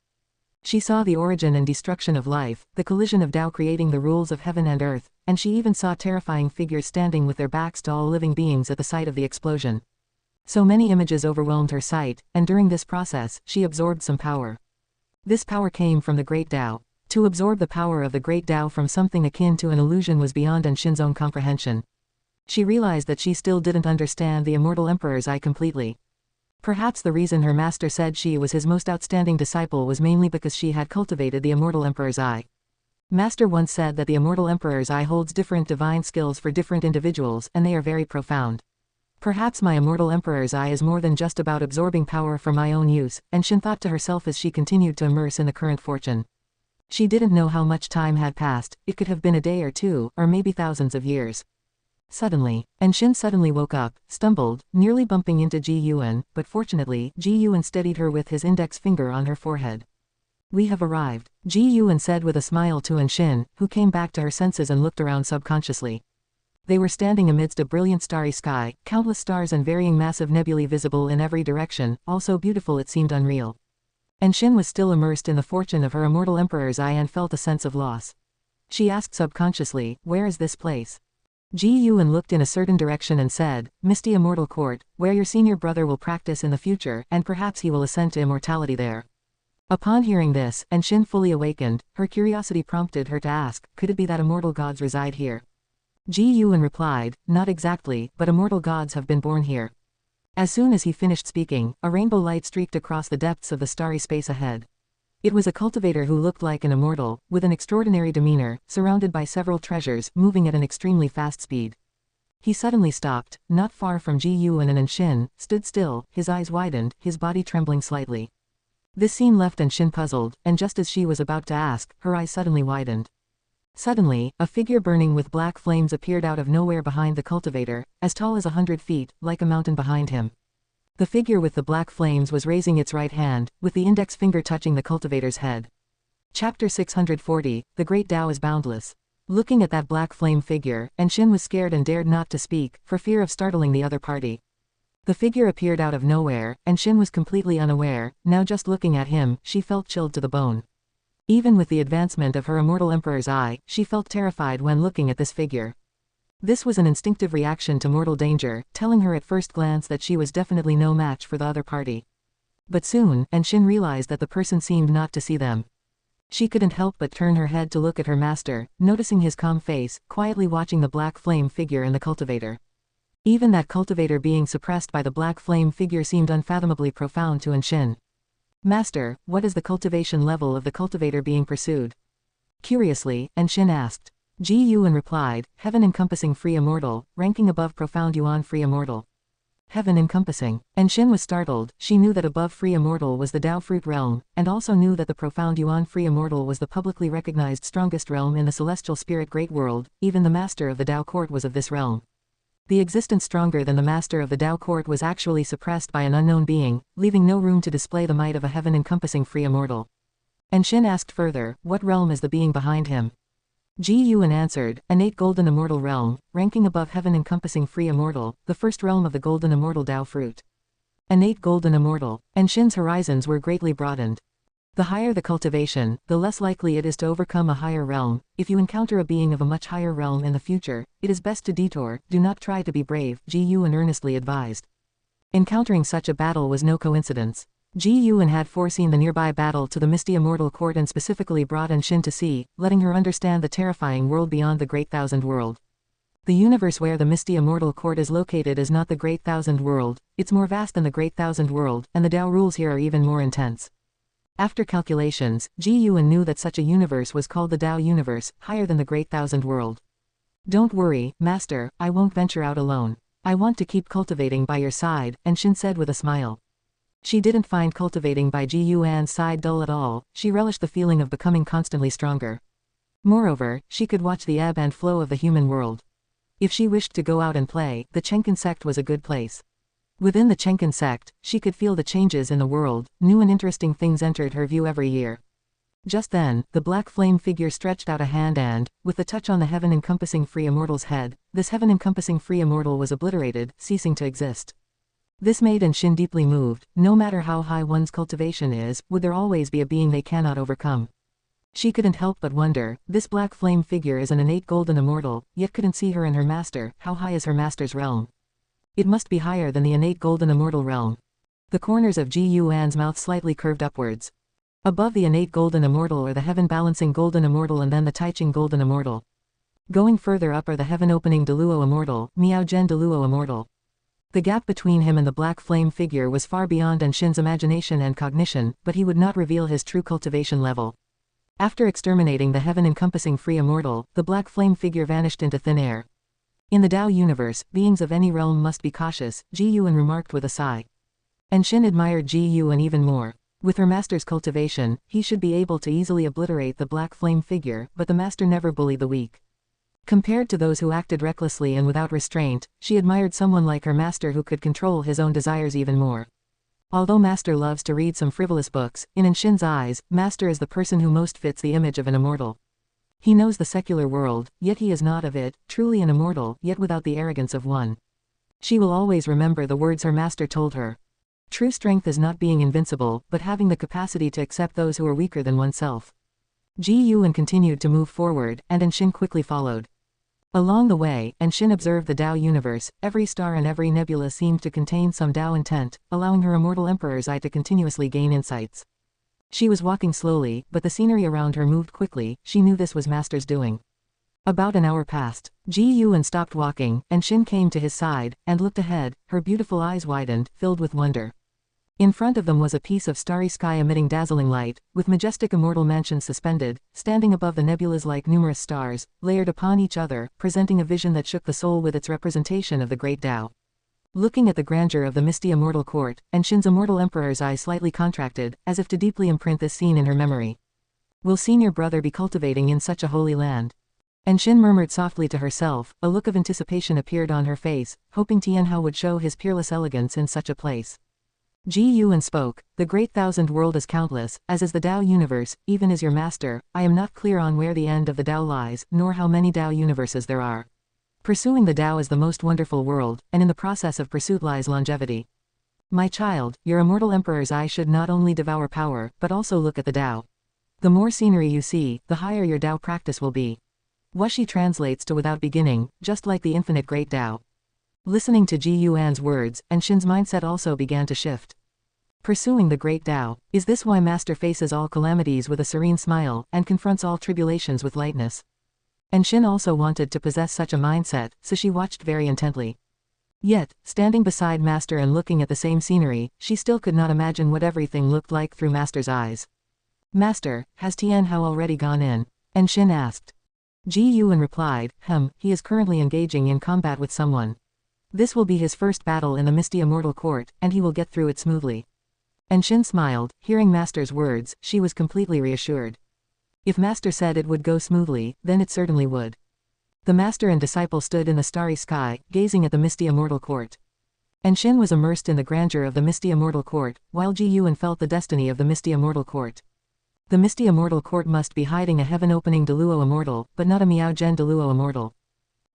She saw the origin and destruction of life, the collision of Tao creating the rules of heaven and earth, and she even saw terrifying figures standing with their backs to all living beings at the site of the explosion. So many images overwhelmed her sight, and during this process, she absorbed some power. This power came from the Great Tao. To absorb the power of the Great Tao from something akin to an illusion was beyond Anshin's own comprehension. She realized that she still didn't understand the Immortal Emperor's Eye completely. Perhaps the reason her master said she was his most outstanding disciple was mainly because she had cultivated the Immortal Emperor's Eye. Master once said that the Immortal Emperor's Eye holds different divine skills for different individuals, and they are very profound. Perhaps my Immortal Emperor's Eye is more than just about absorbing power for my own use, Anshin thought to herself as she continued to immerse in the current fortune. She didn't know how much time had passed, it could have been a day or two, or maybe thousands of years. Suddenly, Anshin suddenly woke up, stumbled, nearly bumping into Ji Yuan, but fortunately, Ji Yuan steadied her with his index finger on her forehead. We have arrived, Ji Yuan said with a smile to Anshin, who came back to her senses and looked around subconsciously. They were standing amidst a brilliant starry sky, countless stars and varying massive nebulae visible in every direction, all so beautiful it seemed unreal. Anshin was still immersed in the fortune of her Immortal Emperor's Eye and felt a sense of loss. She asked subconsciously, where is this place? Ji Yuan looked in a certain direction and said, Misty Immortal Court, where your senior brother will practice in the future, and perhaps he will ascend to immortality there. Upon hearing this, Anshin fully awakened, her curiosity prompted her to ask, could it be that immortal gods reside here? Ji Yuan replied, not exactly, but immortal gods have been born here. As soon as he finished speaking, a rainbow light streaked across the depths of the starry space ahead. It was a cultivator who looked like an immortal, with an extraordinary demeanor, surrounded by several treasures, moving at an extremely fast speed. He suddenly stopped, not far from Ji Yuan, and Anshin, stood still, his eyes widened, his body trembling slightly. This scene left Anshin puzzled, and just as she was about to ask, her eyes suddenly widened. Suddenly, a figure burning with black flames appeared out of nowhere behind the cultivator, as tall as 100 feet, like a mountain behind him. The figure with the black flames was raising its right hand, with the index finger touching the cultivator's head. Chapter 640, The Great Tao is Boundless. Looking at that black flame figure, Anshin was scared and dared not to speak, for fear of startling the other party. The figure appeared out of nowhere, and Anshin was completely unaware, now just looking at him, she felt chilled to the bone. Even with the advancement of her Immortal Emperor's Eye, she felt terrified when looking at this figure. This was an instinctive reaction to mortal danger, telling her at first glance that she was definitely no match for the other party. But soon, Shin realized that the person seemed not to see them. She couldn't help but turn her head to look at her master, noticing his calm face, quietly watching the black flame figure and the cultivator. Even that cultivator being suppressed by the black flame figure seemed unfathomably profound to Shin. Master, what is the cultivation level of the cultivator being pursued? Curiously, Shin asked. Ji Yuan replied, heaven encompassing free immortal, ranking above profound yuan free immortal. Heaven encompassing. Shin was startled. She knew that above free immortal was the Dao fruit realm, and also knew that the profound yuan free immortal was the publicly recognized strongest realm in the celestial spirit great world. Even the master of the Dao court was of this realm. The existence stronger than the master of the Dao court was actually suppressed by an unknown being, leaving no room to display the might of a heaven encompassing free immortal. Shin asked further, what realm is the being behind him? Ji Yuan answered, innate golden immortal realm, ranking above heaven encompassing free immortal, the first realm of the golden immortal Dao fruit. Innate golden immortal. Shin's horizons were greatly broadened. The higher the cultivation, the less likely it is to overcome a higher realm. If you encounter a being of a much higher realm in the future, it is best to detour, do not try to be brave, Ji Yuan earnestly advised. Encountering such a battle was no coincidence. Ji Yuan had foreseen the nearby battle to the misty immortal court and specifically brought Shin to see, letting her understand the terrifying world beyond the Great Thousand World. The universe where the misty immortal court is located is not the Great Thousand World, it's more vast than the Great Thousand World, and the Dao rules here are even more intense. After calculations, Ji Yuan knew that such a universe was called the Dao universe, higher than the Great Thousand World. Don't worry, Master, I won't venture out alone. I want to keep cultivating by your side, Shin said with a smile. She didn't find cultivating by Ji Yuan's side dull at all, she relished the feeling of becoming constantly stronger. Moreover, she could watch the ebb and flow of the human world. If she wished to go out and play, the Taixuan Sect was a good place. Within the Taixuan Sect, she could feel the changes in the world, new and interesting things entered her view every year. Just then, the black flame figure stretched out a hand and, with the touch on the heaven-encompassing free immortal's head, this heaven-encompassing free immortal was obliterated, ceasing to exist. This made Shin deeply moved. No matter how high one's cultivation is, would there always be a being they cannot overcome? She couldn't help but wonder, this black flame figure is an innate golden immortal, yet couldn't see her and her master. How high is her master's realm? It must be higher than the innate golden immortal realm. The corners of Ji Yuan's mouth slightly curved upwards. Above the innate golden immortal are the heaven-balancing golden immortal and then the Taixuan golden immortal. Going further up are the heaven-opening Deluo immortal, Miao Zhen Deluo immortal. The gap between him and the black flame figure was far beyond Shin's imagination and cognition, but he would not reveal his true cultivation level. After exterminating the heaven-encompassing free immortal, the black flame figure vanished into thin air. In the Dao universe, beings of any realm must be cautious, Ji Yuan remarked with a sigh. Shin admired Ji Yuan even more. With her master's cultivation, he should be able to easily obliterate the black flame figure, but the master never bullied the weak. Compared to those who acted recklessly and without restraint, she admired someone like her master who could control his own desires even more. Although master loves to read some frivolous books, in Shin's eyes, master is the person who most fits the image of an immortal. He knows the secular world, yet he is not of it, truly an immortal, yet without the arrogance of one. She will always remember the words her master told her. True strength is not being invincible, but having the capacity to accept those who are weaker than oneself. Ji Yuan continued to move forward, and Shin quickly followed. Along the way, Shin observed the Dao universe. Every star and every nebula seemed to contain some Dao intent, allowing her immortal emperor's eye to continuously gain insights. She was walking slowly, but the scenery around her moved quickly. She knew this was master's doing. About an hour passed. Ji Yuan stopped walking, and Shin came to his side, and looked ahead. Her beautiful eyes widened, filled with wonder. In front of them was a piece of starry sky emitting dazzling light, with majestic immortal mansions suspended, standing above the nebulas like numerous stars, layered upon each other, presenting a vision that shook the soul with its representation of the great Dao. Looking at the grandeur of the misty immortal court, Shin's immortal emperor's eyes slightly contracted, as if to deeply imprint this scene in her memory. Will senior brother be cultivating in such a holy land? Shin murmured softly to herself. A look of anticipation appeared on her face, hoping Tianhao would show his peerless elegance in such a place. Ji Yuan spoke, the great thousand world is countless, as is the Dao universe, even as your master. I am not clear on where the end of the Dao lies, nor how many Dao universes there are. Pursuing the Dao is the most wonderful world, and in the process of pursuit lies longevity. My child, your immortal emperor's eye should not only devour power, but also look at the Dao. The more scenery you see, the higher your Dao practice will be. Wuxi translates to without beginning, just like the infinite great Tao. Listening to Ji Yuan's words, Shin's mindset also began to shift. Pursuing the great Tao, is this why Master faces all calamities with a serene smile, and confronts all tribulations with lightness? Shin also wanted to possess such a mindset, so she watched very intently. Yet, standing beside Master and looking at the same scenery, she still could not imagine what everything looked like through Master's eyes. Master, has Tian Hao already gone in? Shin asked. Ji Yuan replied, he is currently engaging in combat with someone. This will be his first battle in the Misty Immortal Court, and he will get through it smoothly. Shin smiled, hearing Master's words, she was completely reassured. If Master said it would go smoothly, then it certainly would. The Master and disciple stood in the starry sky, gazing at the Misty Immortal Court. Shin was immersed in the grandeur of the Misty Immortal Court, while Ji Yuan felt the destiny of the Misty Immortal Court. The Misty Immortal Court must be hiding a heaven-opening Deluo Immortal, but not a Miao Zhen Deluo Immortal.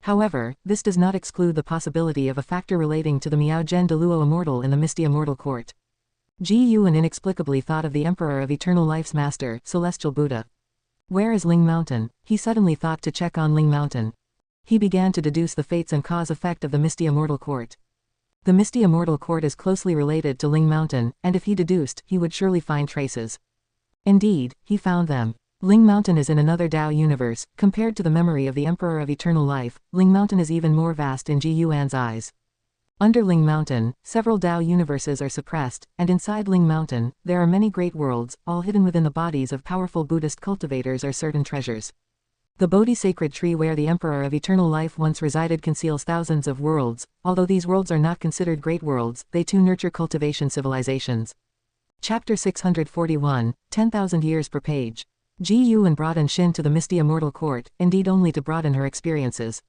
However, this does not exclude the possibility of a factor relating to the Miao Zhen Deluo Immortal in the Misty Immortal Court. Ji Yuan inexplicably thought of the Emperor of Eternal Life's master, Celestial Buddha. Where is Ling Mountain? He suddenly thought to check on Ling Mountain. He began to deduce the fates and cause-effect of the Misty Immortal Court. The Misty Immortal Court is closely related to Ling Mountain, and if he deduced, he would surely find traces. Indeed, he found them. Ling Mountain is in another Tao universe. Compared to the memory of the Emperor of Eternal Life, Ling Mountain is even more vast in Ji Yuan's eyes. Under Ling Mountain, several Tao universes are suppressed, and inside Ling Mountain, there are many great worlds, all hidden within the bodies of powerful Buddhist cultivators are certain treasures. The Bodhi sacred tree where the Emperor of Eternal Life once resided conceals thousands of worlds. Although these worlds are not considered great worlds, they too nurture cultivation civilizations. Chapter 641, 10,000 years per page. Ji Yuan brought Shin to the Misty Immortal Court, indeed only to broaden her experiences.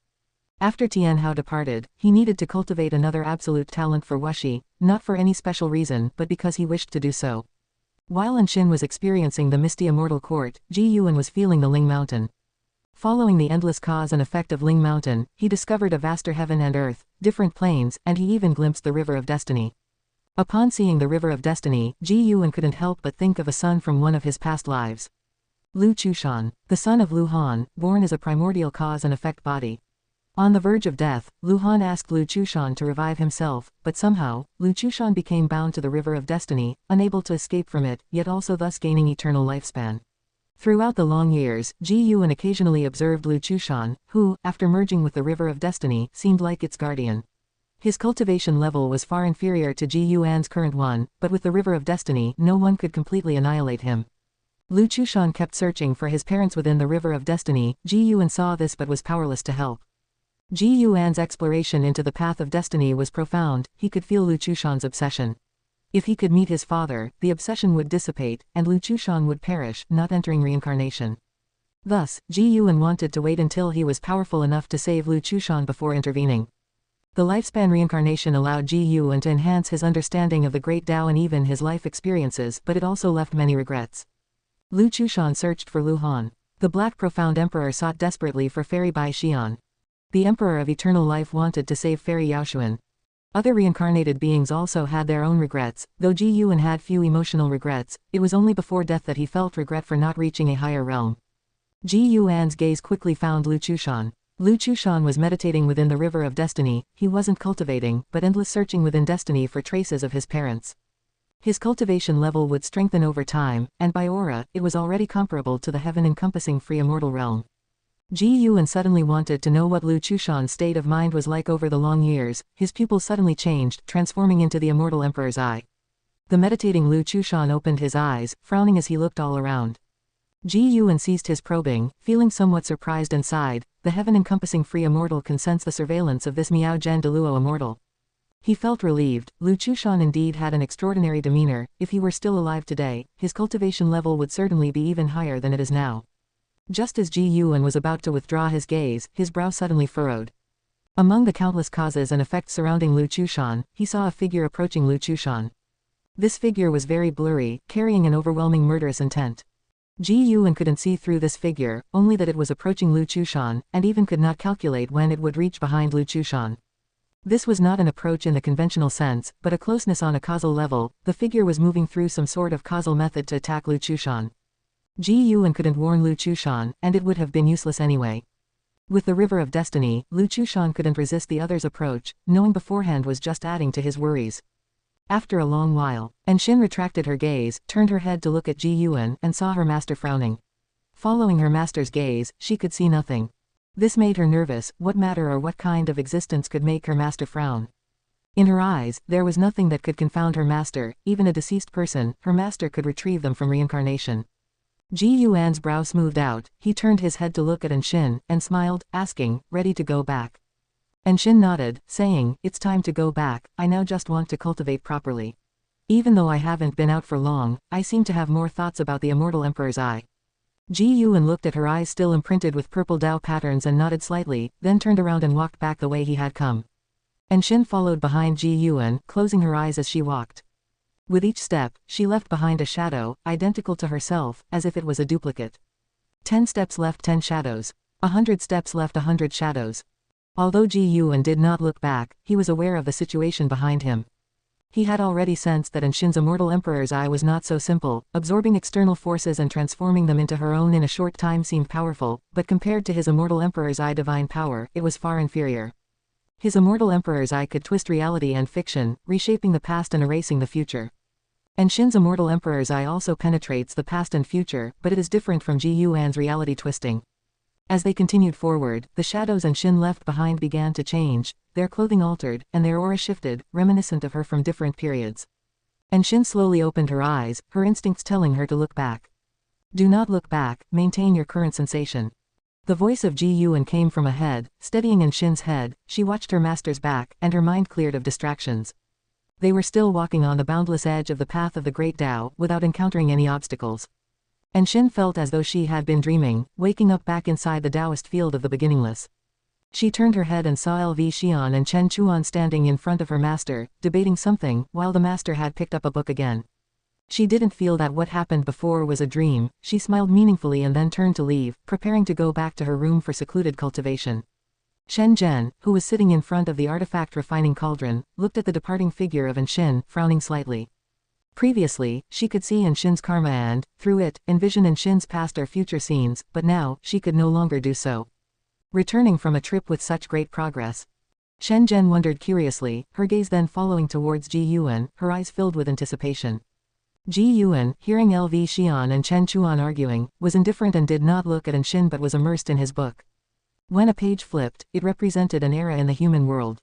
After Tian Hao departed, he needed to cultivate another absolute talent for Wuxi, not for any special reason but because he wished to do so. While Shin was experiencing the Misty Immortal Court, Ji Yuan was feeling the Ling Mountain. Following the endless cause and effect of Ling Mountain, he discovered a vaster heaven and earth, different planes, and he even glimpsed the River of Destiny. Upon seeing the River of Destiny, Ji Yuan couldn't help but think of a son from one of his past lives. Lu Chushan, the son of Lu Han, born as a primordial cause and effect body. On the verge of death, Lu Han asked Lu Chushan to revive himself, but somehow, Lu Chushan became bound to the River of Destiny, unable to escape from it, yet also thus gaining eternal lifespan. Throughout the long years, Ji Yuan occasionally observed Lu Chushan, who, after merging with the River of Destiny, seemed like its guardian. His cultivation level was far inferior to Ji Yuan's current one, but with the River of Destiny, no one could completely annihilate him. Lu Chushan kept searching for his parents within the River of Destiny. Ji Yuan saw this but was powerless to help. Ji Yuan's exploration into the path of destiny was profound. He could feel Lu Chushan's obsession. If he could meet his father, the obsession would dissipate, and Lu Chushan would perish, not entering reincarnation. Thus, Ji Yuan wanted to wait until he was powerful enough to save Lu Chushan before intervening. The lifespan reincarnation allowed Ji Yuan to enhance his understanding of the Great Tao and even his life experiences, but it also left many regrets. Lu Chushan searched for Lu Han. The Black Profound Emperor sought desperately for Fairy Bai Xian. The Emperor of Eternal Life wanted to save Fairy Yaoshuan. Other reincarnated beings also had their own regrets. Though Ji Yuan had few emotional regrets, it was only before death that he felt regret for not reaching a higher realm. Ji Yuan's gaze quickly found Lu Chushan. Lu Chushan was meditating within the River of Destiny. He wasn't cultivating, but endless searching within destiny for traces of his parents. His cultivation level would strengthen over time, and by aura, it was already comparable to the heaven-encompassing free immortal realm. Ji Yuan suddenly wanted to know what Lu Chushan's state of mind was like over the long years. His pupils suddenly changed, transforming into the immortal emperor's eye. The meditating Lu Chushan opened his eyes, frowning as he looked all around. Ji Yuan ceased his probing, feeling somewhat surprised and sighed. The heaven-encompassing free immortal can sense the surveillance of this Miao Zhen Deluo immortal. He felt relieved. Lu Chushan indeed had an extraordinary demeanor. If he were still alive today, his cultivation level would certainly be even higher than it is now. Just as Ji Yuan was about to withdraw his gaze, his brow suddenly furrowed. Among the countless causes and effects surrounding Lu Chushan, he saw a figure approaching Lu Chushan. This figure was very blurry, carrying an overwhelming murderous intent. Ji Yuan couldn't see through this figure, only that it was approaching Lu Chushan, and even could not calculate when it would reach behind Lu Chushan. This was not an approach in the conventional sense, but a closeness on a causal level. The figure was moving through some sort of causal method to attack Lu Chushan. Ji Yuan couldn't warn Lu Chushan, and it would have been useless anyway. With the river of destiny, Lu Chushan couldn't resist the other's approach, knowing beforehand was just adding to his worries. After a long while, Anshin retracted her gaze, turned her head to look at Ji Yuan, and saw her master frowning. Following her master's gaze, she could see nothing. This made her nervous. What matter or what kind of existence could make her master frown? In her eyes, there was nothing that could confound her master, even a deceased person. Her master could retrieve them from reincarnation. Ji Yuan's brow smoothed out, he turned his head to look at Anshin, and smiled, asking, ready to go back. Anshin nodded, saying, it's time to go back, I now just want to cultivate properly. Even though I haven't been out for long, I seem to have more thoughts about the immortal emperor's eye. Ji Yuan looked at her eyes still imprinted with purple Dao patterns and nodded slightly, then turned around and walked back the way he had come. Anshin followed behind Ji Yuan, closing her eyes as she walked. With each step, she left behind a shadow, identical to herself, as if it was a duplicate. 10 steps left 10 shadows. 100 steps left 100 shadows. Although Ji Yuan did not look back, he was aware of the situation behind him. He had already sensed that Anshin's immortal emperor's eye was not so simple, absorbing external forces and transforming them into her own in a short time seemed powerful, but compared to his immortal emperor's eye divine power, it was far inferior. His immortal emperor's eye could twist reality and fiction, reshaping the past and erasing the future. Anshin's immortal emperor's eye also penetrates the past and future, but it is different from Ji Yuan's reality twisting. As they continued forward, the shadows Anshin left behind began to change, their clothing altered, and their aura shifted, reminiscent of her from different periods. Anshin slowly opened her eyes, her instincts telling her to look back. Do not look back, maintain your current sensation. The voice of Ji Yuan came from ahead, steadying Anshin's head. She watched her master's back, and her mind cleared of distractions. They were still walking on the boundless edge of the path of the Great Tao, without encountering any obstacles. Anshin felt as though she had been dreaming, waking up back inside the Taoist field of the beginningless. She turned her head and saw LV Xian and Chen Chuan standing in front of her master, debating something, while the master had picked up a book again. She didn't feel that what happened before was a dream. She smiled meaningfully and then turned to leave, preparing to go back to her room for secluded cultivation. Shen Zhen, who was sitting in front of the artifact refining cauldron, looked at the departing figure of Anshin, frowning slightly. Previously, she could see Anshin's karma and, through it, envision Anshin's past or future scenes, but now, she could no longer do so. Returning from a trip with such great progress. Shen Zhen wondered curiously, her gaze then following towards Ji Yuan, her eyes filled with anticipation. Ji Yuan, hearing LV Xian and Chen Chuan arguing, was indifferent and did not look at Anshin but was immersed in his book. When a page flipped, it represented an era in the human world.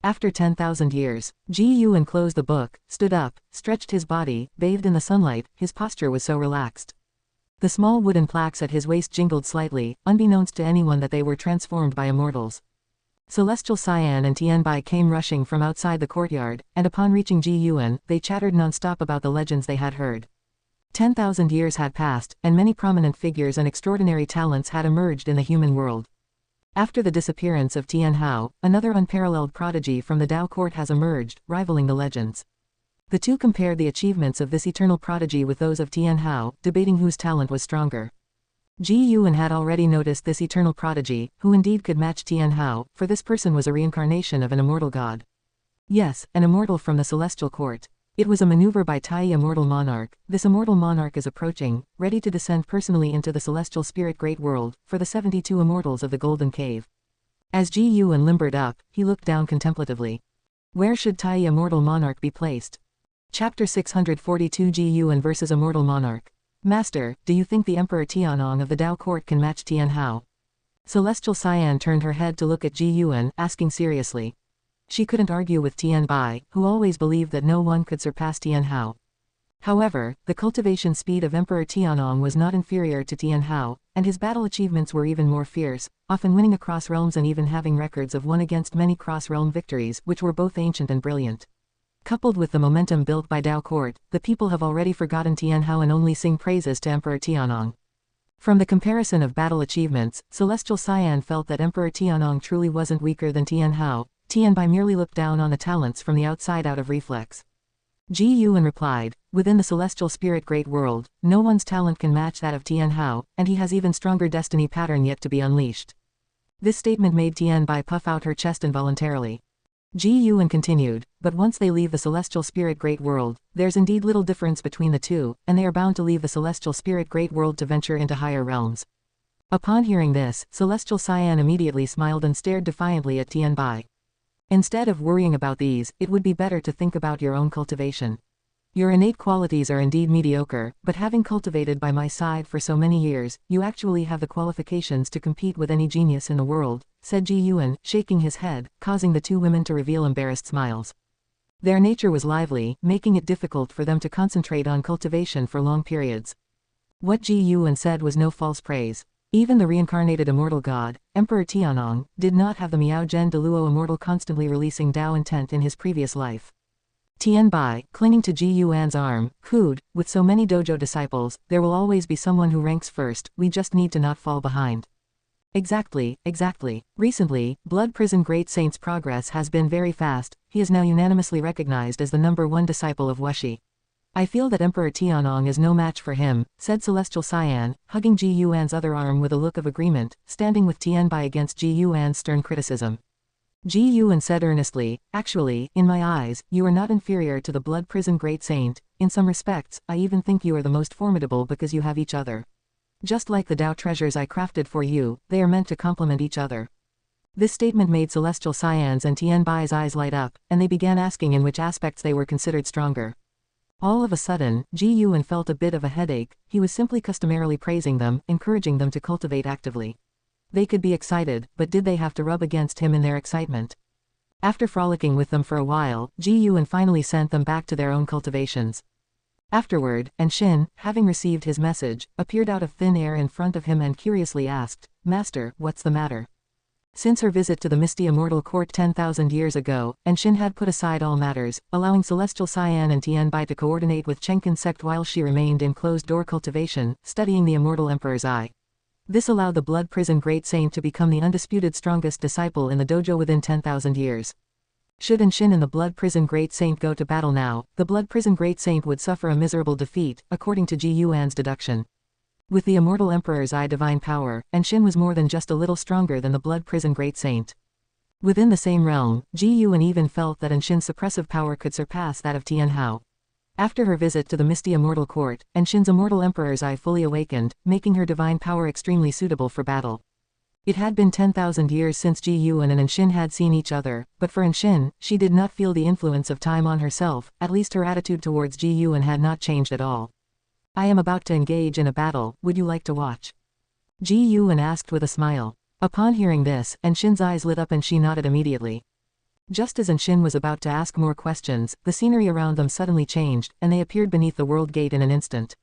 After 10,000 years, Ji Yuan closed the book, stood up, stretched his body, bathed in the sunlight, his posture was so relaxed. The small wooden plaques at his waist jingled slightly, unbeknownst to anyone that they were transformed by immortals. Celestial Cyan and Tianbai came rushing from outside the courtyard, and upon reaching Ji Yuan, they chattered non-stop about the legends they had heard. 10,000 years had passed, and many prominent figures and extraordinary talents had emerged in the human world. After the disappearance of Tian Hao, another unparalleled prodigy from the Tao court has emerged, rivaling the legends. The two compared the achievements of this eternal prodigy with those of Tian Hao, debating whose talent was stronger. Ji Yuan had already noticed this eternal prodigy, who indeed could match Tian Hao, for this person was a reincarnation of an immortal god. Yes, an immortal from the celestial court. It was a maneuver by Tai immortal monarch. This immortal monarch is approaching, ready to descend personally into the celestial spirit great world, for the 72 immortals of the Golden Cave. As Ji Yuan limbered up, he looked down contemplatively. Where should Tai immortal monarch be placed? Chapter 642 Ji Yuan vs Immortal Monarch. Master, do you think the Emperor Tianong of the Tao court can match Tian Hao? Celestial Cyan turned her head to look at Ji Yuan, asking seriously. She couldn't argue with Tian Bai, who always believed that no one could surpass Tian Hao. However, the cultivation speed of Emperor Tianong was not inferior to Tian Hao, and his battle achievements were even more fierce, often winning across realms and even having records of one against many cross-realm victories, which were both ancient and brilliant. Coupled with the momentum built by Tao court, the people have already forgotten Tian Hao and only sing praises to Emperor Tianong. From the comparison of battle achievements, Celestial Cyan felt that Emperor Tianong truly wasn't weaker than Tian Hao. Tian Bai merely looked down on the talents from the outside out of reflex. Ji Yuan replied, within the celestial spirit great world, no one's talent can match that of Tian Hao, and he has even stronger destiny pattern yet to be unleashed. This statement made Tian Bai puff out her chest involuntarily. Ji Yuan continued, but once they leave the celestial spirit great world, there's indeed little difference between the two, and they are bound to leave the celestial spirit great world to venture into higher realms. Upon hearing this, Celestial Cyan immediately smiled and stared defiantly at Tianbai. Instead of worrying about these, it would be better to think about your own cultivation. Your innate qualities are indeed mediocre, but having cultivated by my side for so many years, you actually have the qualifications to compete with any genius in the world, said Ji Yuan, shaking his head, causing the two women to reveal embarrassed smiles. Their nature was lively, making it difficult for them to concentrate on cultivation for long periods. What Ji Yuan said was no false praise. Even the reincarnated immortal god, Emperor Tianong, did not have the Miao Zhen Deluo immortal constantly releasing Dao intent in his previous life. Tianbai, clinging to Ji Yuan's arm, cooed, with so many dojo disciples, there will always be someone who ranks first, we just need to not fall behind. Exactly. Recently, Blood Prison Great Saint's progress has been very fast, he is now unanimously recognized as the #1 disciple of Wuxi. I feel that Emperor Tianong is no match for him, said Celestial Cyan, hugging Ji Yuan's other arm with a look of agreement, standing with Tianbai against Ji Yuan's stern criticism. Ji Yuan said earnestly, actually, in my eyes, you are not inferior to the Blood Prison Great Saint, in some respects, I even think you are the most formidable because you have each other. Just like the Dao treasures I crafted for you, they are meant to complement each other. This statement made Celestial Cyan's and Tianbai's eyes light up, and they began asking in which aspects they were considered stronger. All of a sudden, Ji Yuan felt a bit of a headache, he was simply customarily praising them, encouraging them to cultivate actively. They could be excited, but did they have to rub against him in their excitement? After frolicking with them for a while, Ji Yuan finally sent them back to their own cultivations. Afterward, Anshin, having received his message, appeared out of thin air in front of him and curiously asked, Master, what's the matter? Since her visit to the misty immortal court 10,000 years ago, Anshin had put aside all matters, allowing Celestial Cyan and Tianbai to coordinate with Taixuan Sect while she remained in closed-door cultivation, studying the immortal Emperor's eye. This allowed the Blood Prison Great Saint to become the undisputed strongest disciple in the dojo within 10,000 years. Should Anshin and the Blood Prison Great Saint go to battle now, the Blood Prison Great Saint would suffer a miserable defeat, according to Ji Yuan's deduction. With the immortal Emperor's eye divine power, Anshin was more than just a little stronger than the Blood Prison Great Saint. Within the same realm, Ji Yuan even felt that Anshin's suppressive power could surpass that of Tian Hao. After her visit to the misty immortal court, Anshin's immortal Emperor's eye fully awakened, making her divine power extremely suitable for battle. It had been 10,000 years since Ji Yuan and Anshin had seen each other, but for Anshin, she did not feel the influence of time on herself, at least her attitude towards Ji Yuan had not changed at all. I am about to engage in a battle, would you like to watch? Ji Yuan asked with a smile. Upon hearing this, Anshin's eyes lit up and she nodded immediately. Just as Anshin was about to ask more questions, the scenery around them suddenly changed, and they appeared beneath the world gate in an instant.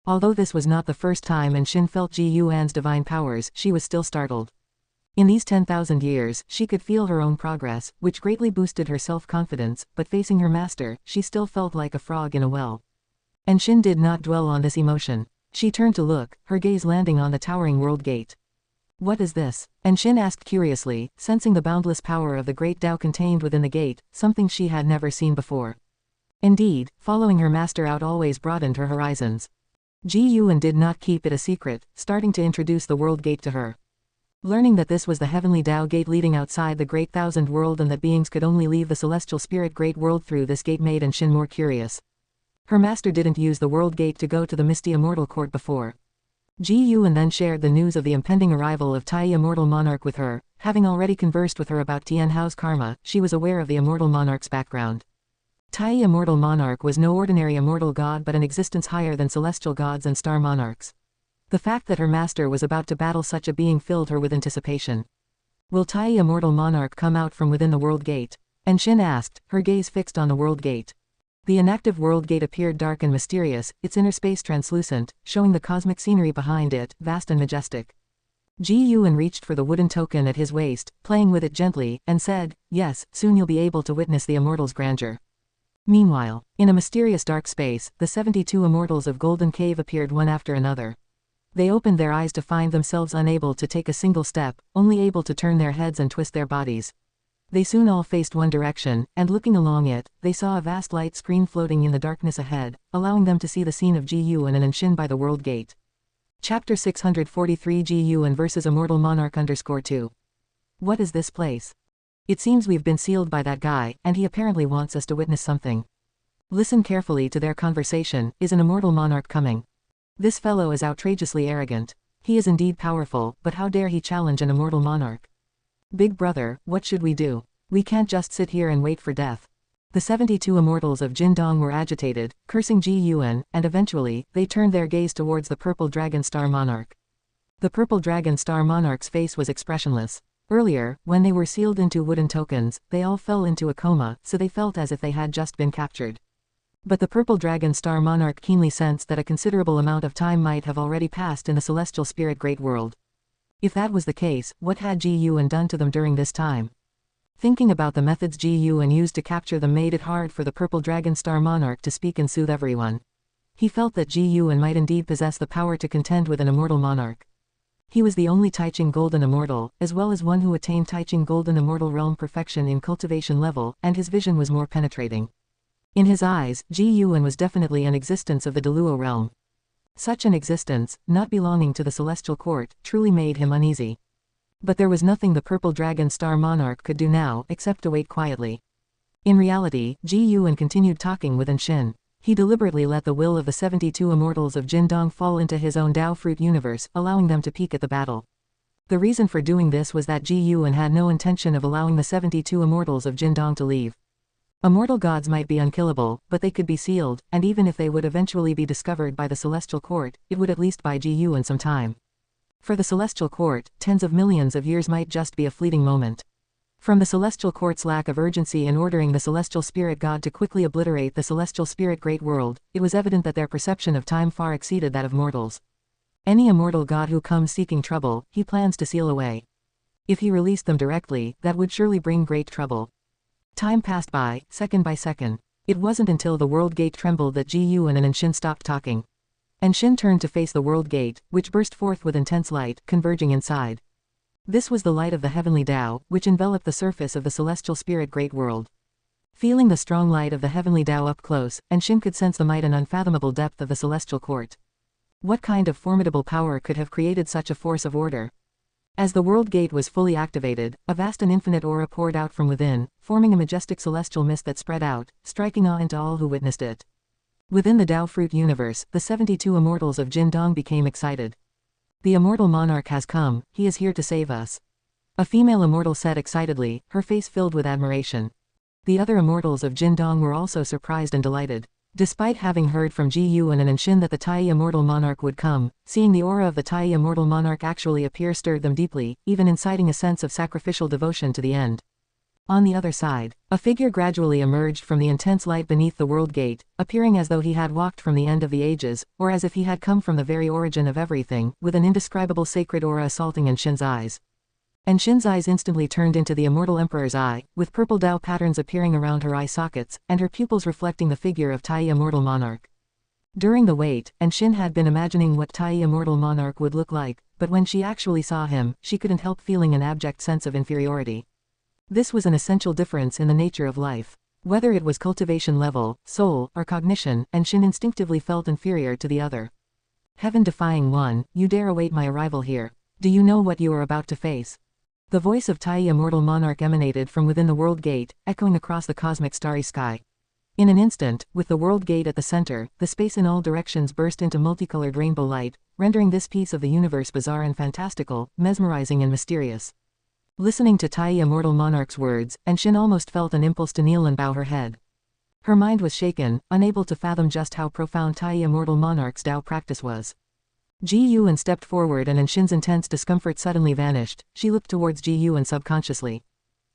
Although this was not the first time Anshin felt Ji Yuan's divine powers, she was still startled. In these 10,000 years, she could feel her own progress, which greatly boosted her self-confidence, but facing her master, she still felt like a frog in a well. Anshin did not dwell on this emotion. She turned to look, her gaze landing on the towering world gate. What is this? Anshin asked curiously, sensing the boundless power of the great Tao contained within the gate, something she had never seen before. Indeed, following her master out always broadened her horizons. Ji Yuan did not keep it a secret, starting to introduce the world gate to her. Learning that this was the heavenly Tao gate leading outside the great thousand world and that beings could only leave the celestial spirit great world through this gate made Anshin more curious. Her master didn't use the world gate to go to the misty immortal court before. Ji Yuan then shared the news of the impending arrival of Tai Immortal Monarch with her. Having already conversed with her about Tian Hao's karma, she was aware of the immortal monarch's background. Tai Immortal Monarch was no ordinary immortal god but an existence higher than celestial gods and star monarchs. The fact that her master was about to battle such a being filled her with anticipation. Will Tai Immortal Monarch come out from within the world gate? Anshin asked, her gaze fixed on the world gate. The inactive world gate appeared dark and mysterious, its inner space translucent, showing the cosmic scenery behind it, vast and majestic. Ji Yuan reached for the wooden token at his waist, playing with it gently, and said, yes, soon you'll be able to witness the immortal's grandeur. Meanwhile, in a mysterious dark space, the 72 immortals of Golden Cave appeared one after another. They opened their eyes to find themselves unable to take a single step, only able to turn their heads and twist their bodies. They soon all faced one direction, and looking along it, they saw a vast light screen floating in the darkness ahead, allowing them to see the scene of Ji Yuan and Anshin by the world gate. Chapter 643 Ji Yuan vs Immortal Monarch _2. What is this place? It seems we've been sealed by that guy, and he apparently wants us to witness something. Listen carefully to their conversation, is an immortal monarch coming? This fellow is outrageously arrogant. He is indeed powerful, but how dare he challenge an immortal monarch? Big brother, what should we do? We can't just sit here and wait for death. The 72 immortals of Jindong were agitated, cursing Ji Yuan, and eventually, they turned their gaze towards the purple dragon star monarch. The purple dragon star monarch's face was expressionless. Earlier, when they were sealed into wooden tokens, they all fell into a coma, so they felt as if they had just been captured. But the purple dragon star monarch keenly sensed that a considerable amount of time might have already passed in the celestial spirit great world. If that was the case, what had Ji Yuan done to them during this time? Thinking about the methods Ji Yuan used to capture them made it hard for the purple dragon star monarch to speak and soothe everyone. He felt that Ji Yuan might indeed possess the power to contend with an immortal monarch. He was the only Taixuan Golden Immortal, as well as one who attained Taixuan Golden Immortal realm perfection in cultivation level, and his vision was more penetrating. In his eyes, Ji Yuan was definitely an existence of the Deluo realm. Such an existence, not belonging to the celestial court, truly made him uneasy. But there was nothing the purple dragon star monarch could do now, except to wait quietly. In reality, Ji Yuan continued talking with Anshin. He deliberately let the will of the 72 immortals of Jindong fall into his own Dao fruit universe, allowing them to peek at the battle. The reason for doing this was that Ji Yuan had no intention of allowing the 72 immortals of Jindong to leave. Immortal gods might be unkillable, but they could be sealed, and even if they would eventually be discovered by the celestial court, it would at least buy Ji Yuan some time. For the celestial court, tens of millions of years might just be a fleeting moment. From the celestial court's lack of urgency in ordering the celestial spirit god to quickly obliterate the celestial spirit great world, it was evident that their perception of time far exceeded that of mortals. Any immortal god who comes seeking trouble, he plans to seal away. If he released them directly, that would surely bring great trouble. Time passed by, second by second. It wasn't until the world gate trembled that Ji Yuan and Anshin stopped talking. Anshin turned to face the world gate, which burst forth with intense light, converging inside. This was the light of the heavenly Tao, which enveloped the surface of the celestial spirit great world. Feeling the strong light of the heavenly Tao up close, Anshin could sense the might and unfathomable depth of the celestial court. What kind of formidable power could have created such a force of order? As the world gate was fully activated, a vast and infinite aura poured out from within, forming a majestic celestial mist that spread out, striking awe into all who witnessed it. Within the Dao fruit universe, the 72 immortals of Jindong became excited. The immortal monarch has come, he is here to save us. A female immortal said excitedly, her face filled with admiration. The other immortals of Jindong were also surprised and delighted. Despite having heard from Ji Yuan and Anshin that the Tai immortal monarch would come, seeing the aura of the Tai immortal monarch actually appear stirred them deeply, even inciting a sense of sacrificial devotion to the end. On the other side, a figure gradually emerged from the intense light beneath the world gate, appearing as though he had walked from the end of the ages, or as if he had come from the very origin of everything, with an indescribable sacred aura assaulting Anshin's eyes. Anshin's eyes instantly turned into the immortal emperor's eye, with purple Dao patterns appearing around her eye sockets, and her pupils reflecting the figure of Tai immortal monarch. During the wait, Anshin had been imagining what Tai immortal monarch would look like, but when she actually saw him, she couldn't help feeling an abject sense of inferiority. This was an essential difference in the nature of life. Whether it was cultivation level, soul, or cognition, Anshin instinctively felt inferior to the other. Heaven-defying one, you dare await my arrival here. Do you know what you are about to face? The voice of Tai immortal monarch emanated from within the world gate, echoing across the cosmic starry sky. In an instant, with the world gate at the center, the space in all directions burst into multicolored rainbow light, rendering this piece of the universe bizarre and fantastical, mesmerizing and mysterious. Listening to Tai immortal monarch's words, Anshin almost felt an impulse to kneel and bow her head. Her mind was shaken, unable to fathom just how profound Tai immortal monarch's Dao practice was. Ji Yuan stepped forward and Anshin's intense discomfort suddenly vanished. She looked towards Ji Yuan subconsciously.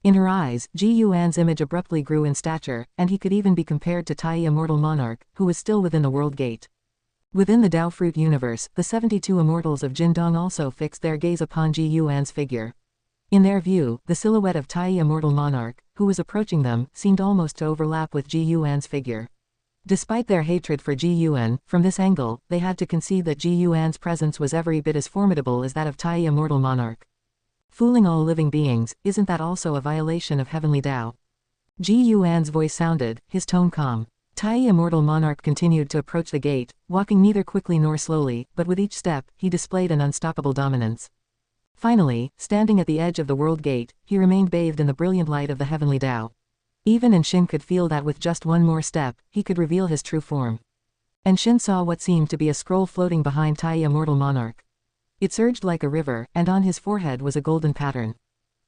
In her eyes, Ji Yuan's image abruptly grew in stature, and he could even be compared to Tai immortal monarch, who was still within the world gate. Within the Dao fruit universe, the 72 immortals of Jindong also fixed their gaze upon Ji Yuan's figure. In their view, the silhouette of Tai immortal monarch, who was approaching them, seemed almost to overlap with Ji Yuan's figure. Despite their hatred for Ji Yuan, from this angle, they had to concede that Ji Yuan's presence was every bit as formidable as that of Tai immortal monarch. Fooling all living beings, isn't that also a violation of heavenly Tao? Ji Yuan's voice sounded, his tone calm. Tai immortal monarch continued to approach the gate, walking neither quickly nor slowly, but with each step, he displayed an unstoppable dominance. Finally, standing at the edge of the world gate, he remained bathed in the brilliant light of the heavenly Tao. Even Anshin could feel that with just one more step, he could reveal his true form. Anshin saw what seemed to be a scroll floating behind Tai immortal monarch. It surged like a river, and on his forehead was a golden pattern.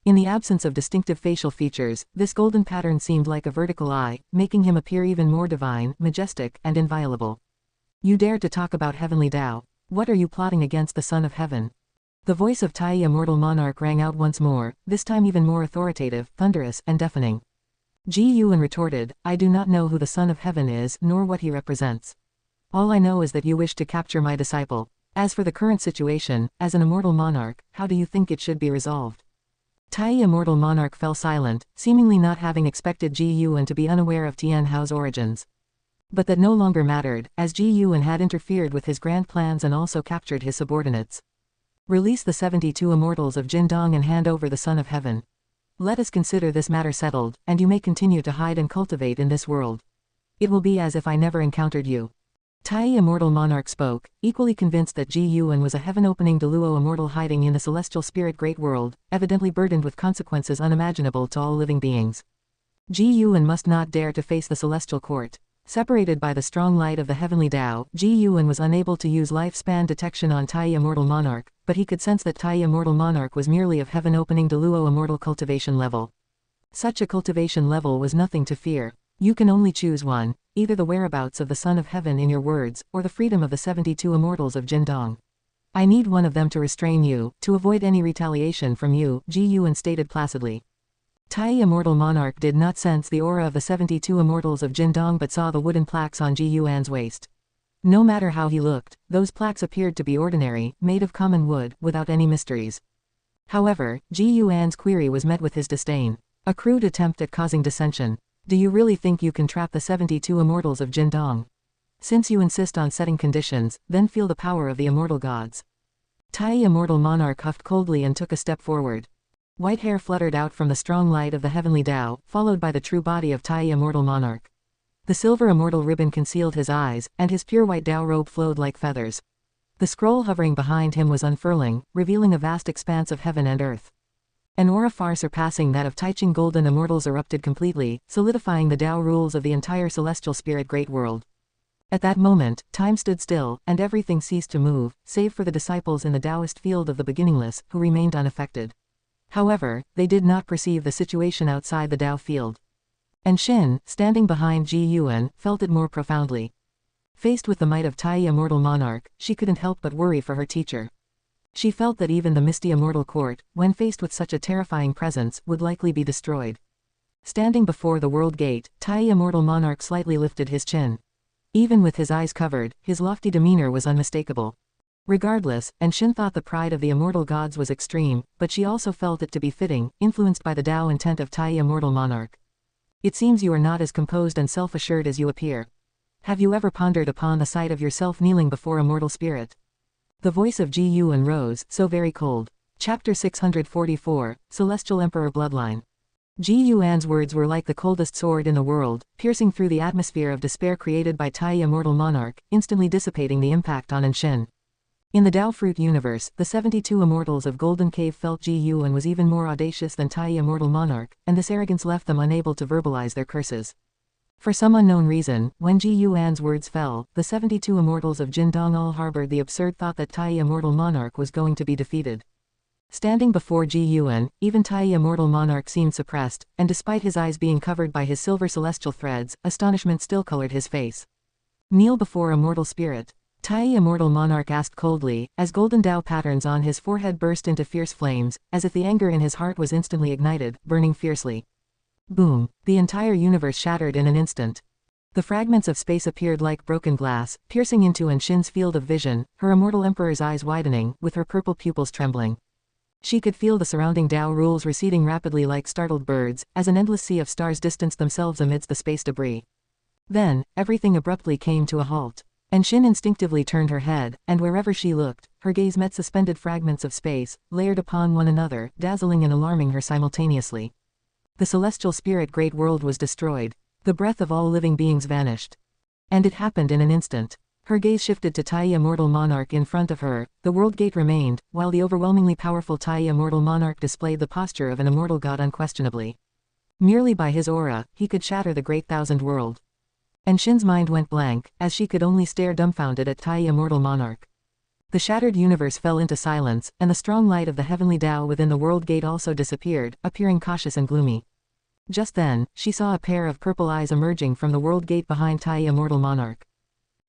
In the absence of distinctive facial features, this golden pattern seemed like a vertical eye, making him appear even more divine, majestic, and inviolable. You dare to talk about heavenly Tao? What are you plotting against the Son of Heaven? The voice of Tai Immortal Monarch rang out once more, this time even more authoritative, thunderous, and deafening. Ji Yuan retorted, I do not know who the Son of Heaven is, nor what he represents. All I know is that you wish to capture my disciple. As for the current situation, as an immortal monarch, how do you think it should be resolved? Tai Immortal Monarch fell silent, seemingly not having expected Ji Yuan to be unaware of Tian Hao's origins. But that no longer mattered, as Ji Yuan had interfered with his grand plans and also captured his subordinates. Release the 72 immortals of Jindong and hand over the Son of Heaven. Let us consider this matter settled, and you may continue to hide and cultivate in this world. It will be as if I never encountered you. Tai Immortal Monarch spoke, equally convinced that Ji Yuan was a heaven-opening Deluo immortal hiding in the celestial spirit great world, evidently burdened with consequences unimaginable to all living beings. Ji Yuan must not dare to face the celestial court. Separated by the strong light of the heavenly Tao, Ji Yuan was unable to use lifespan detection on Tai Immortal Monarch, but he could sense that Tai Immortal Monarch was merely of heaven-opening Deluo immortal cultivation level. Such a cultivation level was nothing to fear. You can only choose one, either the whereabouts of the Son of Heaven in your words, or the freedom of the 72 immortals of Jindong. I need one of them to restrain you, to avoid any retaliation from you, Ji Yuan stated placidly. Tai Immortal Monarch did not sense the aura of the 72 immortals of Jindong but saw the wooden plaques on Ji Yuan's waist. No matter how he looked, those plaques appeared to be ordinary, made of common wood, without any mysteries. However, Ji Yuan's query was met with his disdain. A crude attempt at causing dissension. Do you really think you can trap the 72 immortals of Jindong? Since you insist on setting conditions, then feel the power of the immortal gods. Tai Immortal Monarch huffed coldly and took a step forward. White hair fluttered out from the strong light of the heavenly Tao, followed by the true body of Tai Immortal Monarch. The silver immortal ribbon concealed his eyes, and his pure white Tao robe flowed like feathers. The scroll hovering behind him was unfurling, revealing a vast expanse of heaven and earth. An aura far surpassing that of Taixuan golden immortals erupted completely, solidifying the Tao rules of the entire celestial spirit great world. At that moment, time stood still, and everything ceased to move, save for the disciples in the Taoist field of the beginningless, who remained unaffected. However, they did not perceive the situation outside the Tao field. And Xin, standing behind Ji Yuan, felt it more profoundly. Faced with the might of Tai Immortal Monarch, she couldn't help but worry for her teacher. She felt that even the misty immortal court, when faced with such a terrifying presence, would likely be destroyed. Standing before the world gate, Tai Immortal Monarch slightly lifted his chin. Even with his eyes covered, his lofty demeanor was unmistakable. Regardless, Xin thought the pride of the immortal gods was extreme, but she also felt it to be fitting, influenced by the Tao intent of Tai Immortal Monarch. It seems you are not as composed and self-assured as you appear. Have you ever pondered upon the sight of yourself kneeling before a mortal spirit? The voice of Ji Yuan rose, so very cold. Chapter 644, Celestial Emperor Bloodline. Ji Yuan's words were like the coldest sword in the world, piercing through the atmosphere of despair created by Tai Immortal Monarch, instantly dissipating the impact on Xin. In the Tao Fruit universe, the 72 immortals of Golden Cave felt Ji Yuan was even more audacious than Tai Immortal Monarch, and this arrogance left them unable to verbalize their curses. For some unknown reason, when Ji Yuan's words fell, the 72 immortals of Jindong all harbored the absurd thought that Tai Immortal Monarch was going to be defeated. Standing before Ji Yuan, even Tai Immortal Monarch seemed suppressed, and despite his eyes being covered by his silver celestial threads, astonishment still colored his face. Kneel before immortal spirit. Tai Immortal Monarch asked coldly, as golden Tao patterns on his forehead burst into fierce flames, as if the anger in his heart was instantly ignited, burning fiercely. Boom! The entire universe shattered in an instant. The fragments of space appeared like broken glass, piercing into Xin's field of vision, her immortal emperor's eyes widening, with her purple pupils trembling. She could feel the surrounding Tao rules receding rapidly like startled birds, as an endless sea of stars distanced themselves amidst the space debris. Then, everything abruptly came to a halt. Xin instinctively turned her head, and wherever she looked, her gaze met suspended fragments of space, layered upon one another, dazzling and alarming her simultaneously. The celestial spirit great world was destroyed. The breath of all living beings vanished. And it happened in an instant. Her gaze shifted to Tai Immortal Monarch in front of her. The world gate remained, while the overwhelmingly powerful Tai Immortal Monarch displayed the posture of an immortal god unquestionably. Merely by his aura, he could shatter the great thousand world. Xin's mind went blank, as she could only stare dumbfounded at Tai Immortal Monarch. The shattered universe fell into silence, and the strong light of the heavenly Tao within the world gate also disappeared, appearing cautious and gloomy. Just then, she saw a pair of purple eyes emerging from the world gate behind Tai Immortal Monarch.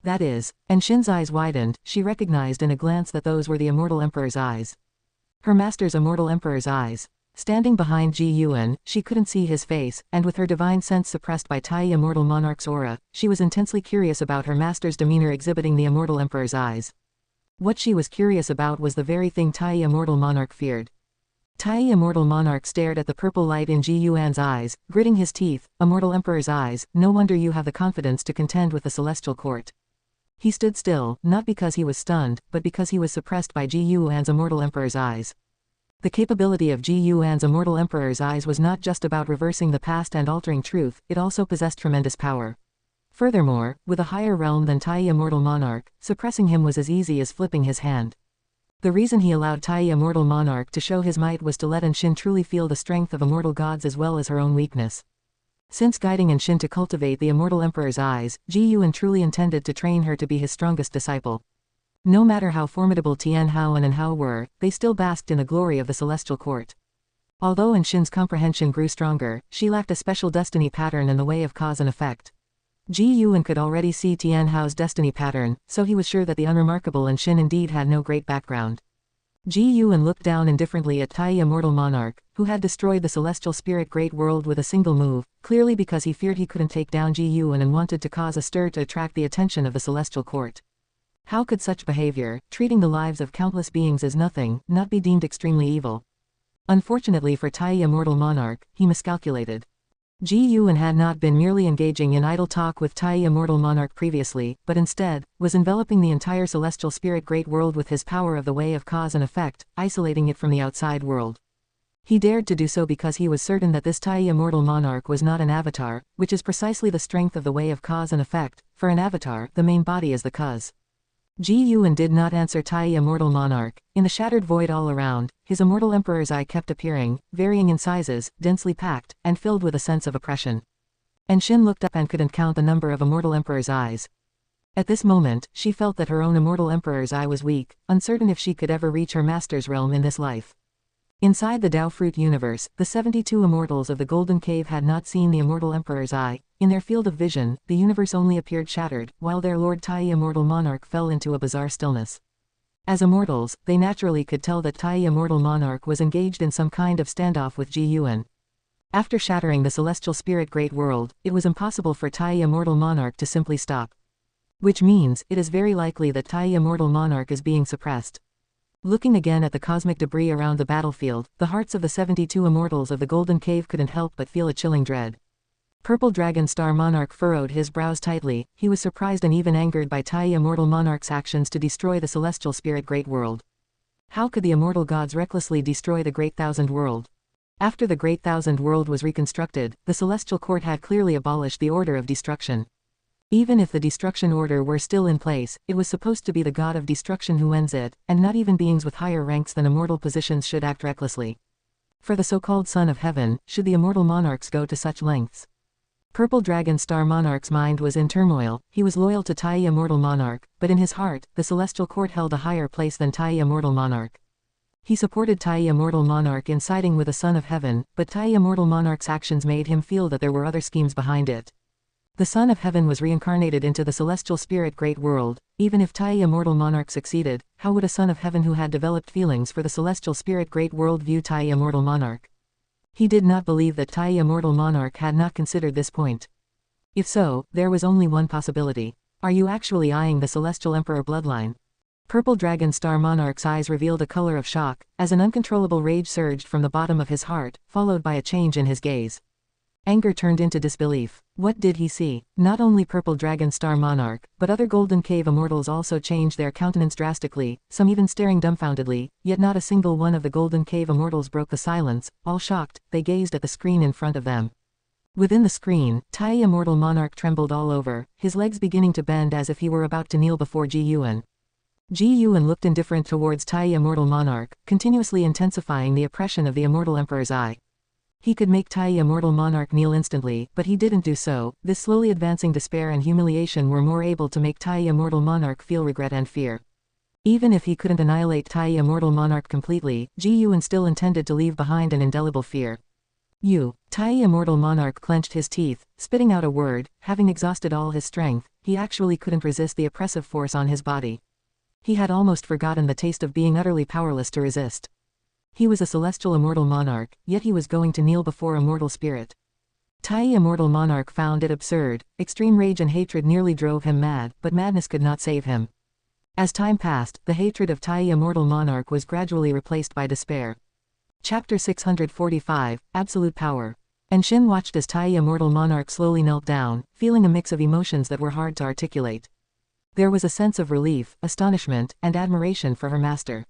That is, and Shin's eyes widened, she recognized in a glance that those were the Immortal Emperor's eyes. Her master's Immortal Emperor's eyes. Standing behind Ji Yuan, she couldn't see his face, and with her divine sense suppressed by Tai Immortal Monarch's aura, she was intensely curious about her master's demeanor exhibiting the Immortal Emperor's eyes. What she was curious about was the very thing Tai Immortal Monarch feared. Tai Immortal Monarch stared at the purple light in Ji Yuan's eyes, gritting his teeth. Immortal Emperor's eyes, no wonder you have the confidence to contend with the Celestial Court. He stood still, not because he was stunned, but because he was suppressed by Ji Yuan's Immortal Emperor's eyes. The capability of Ji Yuan's Immortal Emperor's eyes was not just about reversing the past and altering truth, it also possessed tremendous power. Furthermore, with a higher realm than Tai Immortal Monarch, suppressing him was as easy as flipping his hand. The reason he allowed Tai Immortal Monarch to show his might was to let Shin truly feel the strength of immortal gods as well as her own weakness. Since guiding Shin to cultivate the Immortal Emperor's eyes, Ji Yuan truly intended to train her to be his strongest disciple. No matter how formidable Tian Hao and Hao were, they still basked in the glory of the Celestial Court. Although Shin's comprehension grew stronger, she lacked a special destiny pattern in the way of cause and effect. Ji Yuan could already see Tian Hao's destiny pattern, so he was sure that the unremarkable Shin indeed had no great background. Ji Yuan looked down indifferently at Tai Immortal Monarch, who had destroyed the Celestial Spirit Great World with a single move, clearly because he feared he couldn't take down Ji Yuan and wanted to cause a stir to attract the attention of the Celestial Court. How could such behavior, treating the lives of countless beings as nothing, not be deemed extremely evil? Unfortunately for Tai Immortal Monarch, he miscalculated. Ji Yuan had not been merely engaging in idle talk with Tai Immortal Monarch previously, but instead, was enveloping the entire Celestial Spirit Great World with his power of the way of cause and effect, isolating it from the outside world. He dared to do so because he was certain that this Tai Immortal Monarch was not an avatar, which is precisely the strength of the way of cause and effect. For an avatar, the main body is the cause. Ji Yuan did not answer Tai Immortal Monarch. In the shattered void all around, his Immortal Emperor's eye kept appearing, varying in sizes, densely packed, and filled with a sense of oppression. Shin looked up and couldn't count the number of Immortal Emperor's eyes. At this moment, she felt that her own Immortal Emperor's eye was weak, uncertain if she could ever reach her master's realm in this life. Inside the Tao Fruit universe, the 72 immortals of the Golden Cave had not seen the Immortal Emperor's eye. In their field of vision, the universe only appeared shattered, while their Lord Tai Immortal Monarch fell into a bizarre stillness. As immortals, they naturally could tell that Tai Immortal Monarch was engaged in some kind of standoff with Ji Yuan. After shattering the Celestial Spirit Great World, it was impossible for Tai Immortal Monarch to simply stop. Which means, it is very likely that Tai Immortal Monarch is being suppressed. Looking again at the cosmic debris around the battlefield, the hearts of the 72 immortals of the Golden Cave couldn't help but feel a chilling dread. Purple Dragon Star Monarch furrowed his brows tightly. He was surprised and even angered by Tai Immortal Monarch's actions to destroy the Celestial Spirit Great World. How could the immortal gods recklessly destroy the Great Thousand World? After the Great Thousand World was reconstructed, the Celestial Court had clearly abolished the Order of Destruction. Even if the destruction order were still in place, it was supposed to be the god of destruction who ends it, and not even beings with higher ranks than immortal positions should act recklessly. For the so-called Son of Heaven, should the immortal monarchs go to such lengths? Purple Dragon Star Monarch's mind was in turmoil. He was loyal to Tai Immortal Monarch, but in his heart, the Celestial Court held a higher place than Tai Immortal Monarch. He supported Tai Immortal Monarch in siding with the Son of Heaven, but Tai Immortal Monarch's actions made him feel that there were other schemes behind it. The Son of Heaven was reincarnated into the Celestial Spirit Great World. Even if Tai Immortal Monarch succeeded, how would a Son of Heaven who had developed feelings for the Celestial Spirit Great World view Tai Immortal Monarch? He did not believe that Tai Immortal Monarch had not considered this point. If so, there was only one possibility. Are you actually eyeing the Celestial Emperor bloodline? Purple Dragon Star Monarch's eyes revealed a color of shock, as an uncontrollable rage surged from the bottom of his heart, followed by a change in his gaze. Anger turned into disbelief. What did he see? Not only Purple Dragon Star Monarch, but other Golden Cave immortals also changed their countenance drastically, some even staring dumbfoundedly, yet not a single one of the Golden Cave immortals broke the silence. All shocked, they gazed at the screen in front of them. Within the screen, Tai Immortal Monarch trembled all over, his legs beginning to bend as if he were about to kneel before Ji Yuan. Ji Yuan looked indifferent towards Tai Immortal Monarch, continuously intensifying the oppression of the Immortal Emperor's eye. He could make Tai Immortal Monarch kneel instantly, but he didn't do so. This slowly advancing despair and humiliation were more able to make Tai Immortal Monarch feel regret and fear. Even if he couldn't annihilate Tai Immortal Monarch completely, Ji Yuan still intended to leave behind an indelible fear. Tai Immortal Monarch clenched his teeth, spitting out a word. Having exhausted all his strength, he actually couldn't resist the oppressive force on his body. He had almost forgotten the taste of being utterly powerless to resist. He was a celestial immortal monarch, yet he was going to kneel before a mortal spirit. Tai Immortal Monarch found it absurd. Extreme rage and hatred nearly drove him mad, but madness could not save him. As time passed, the hatred of Tai Immortal Monarch was gradually replaced by despair. Chapter 645, Absolute Power. And Shin watched as Tai Immortal Monarch slowly knelt down, feeling a mix of emotions that were hard to articulate. There was a sense of relief, astonishment, and admiration for her master.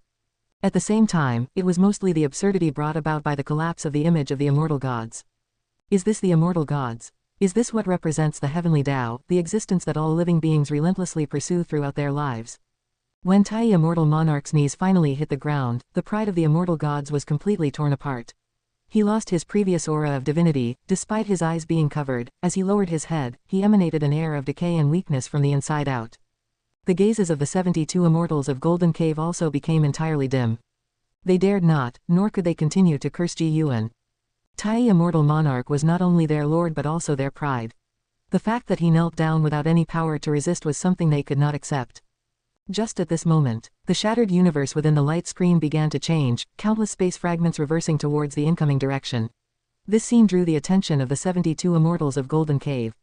At the same time, it was mostly the absurdity brought about by the collapse of the image of the immortal gods. Is this the immortal gods? Is this what represents the heavenly Tao, the existence that all living beings relentlessly pursue throughout their lives? When Tai Immortal Monarch's knees finally hit the ground, the pride of the immortal gods was completely torn apart. He lost his previous aura of divinity, despite his eyes being covered. As he lowered his head, he emanated an air of decay and weakness from the inside out. The gazes of the 72 immortals of Golden Cave also became entirely dim. They dared not, nor could they continue to curse Ji Yuan. Tai Immortal Monarch was not only their lord but also their pride. The fact that he knelt down without any power to resist was something they could not accept. Just at this moment, the shattered universe within the light screen began to change, countless space fragments reversing towards the incoming direction. This scene drew the attention of the 72 immortals of Golden Cave.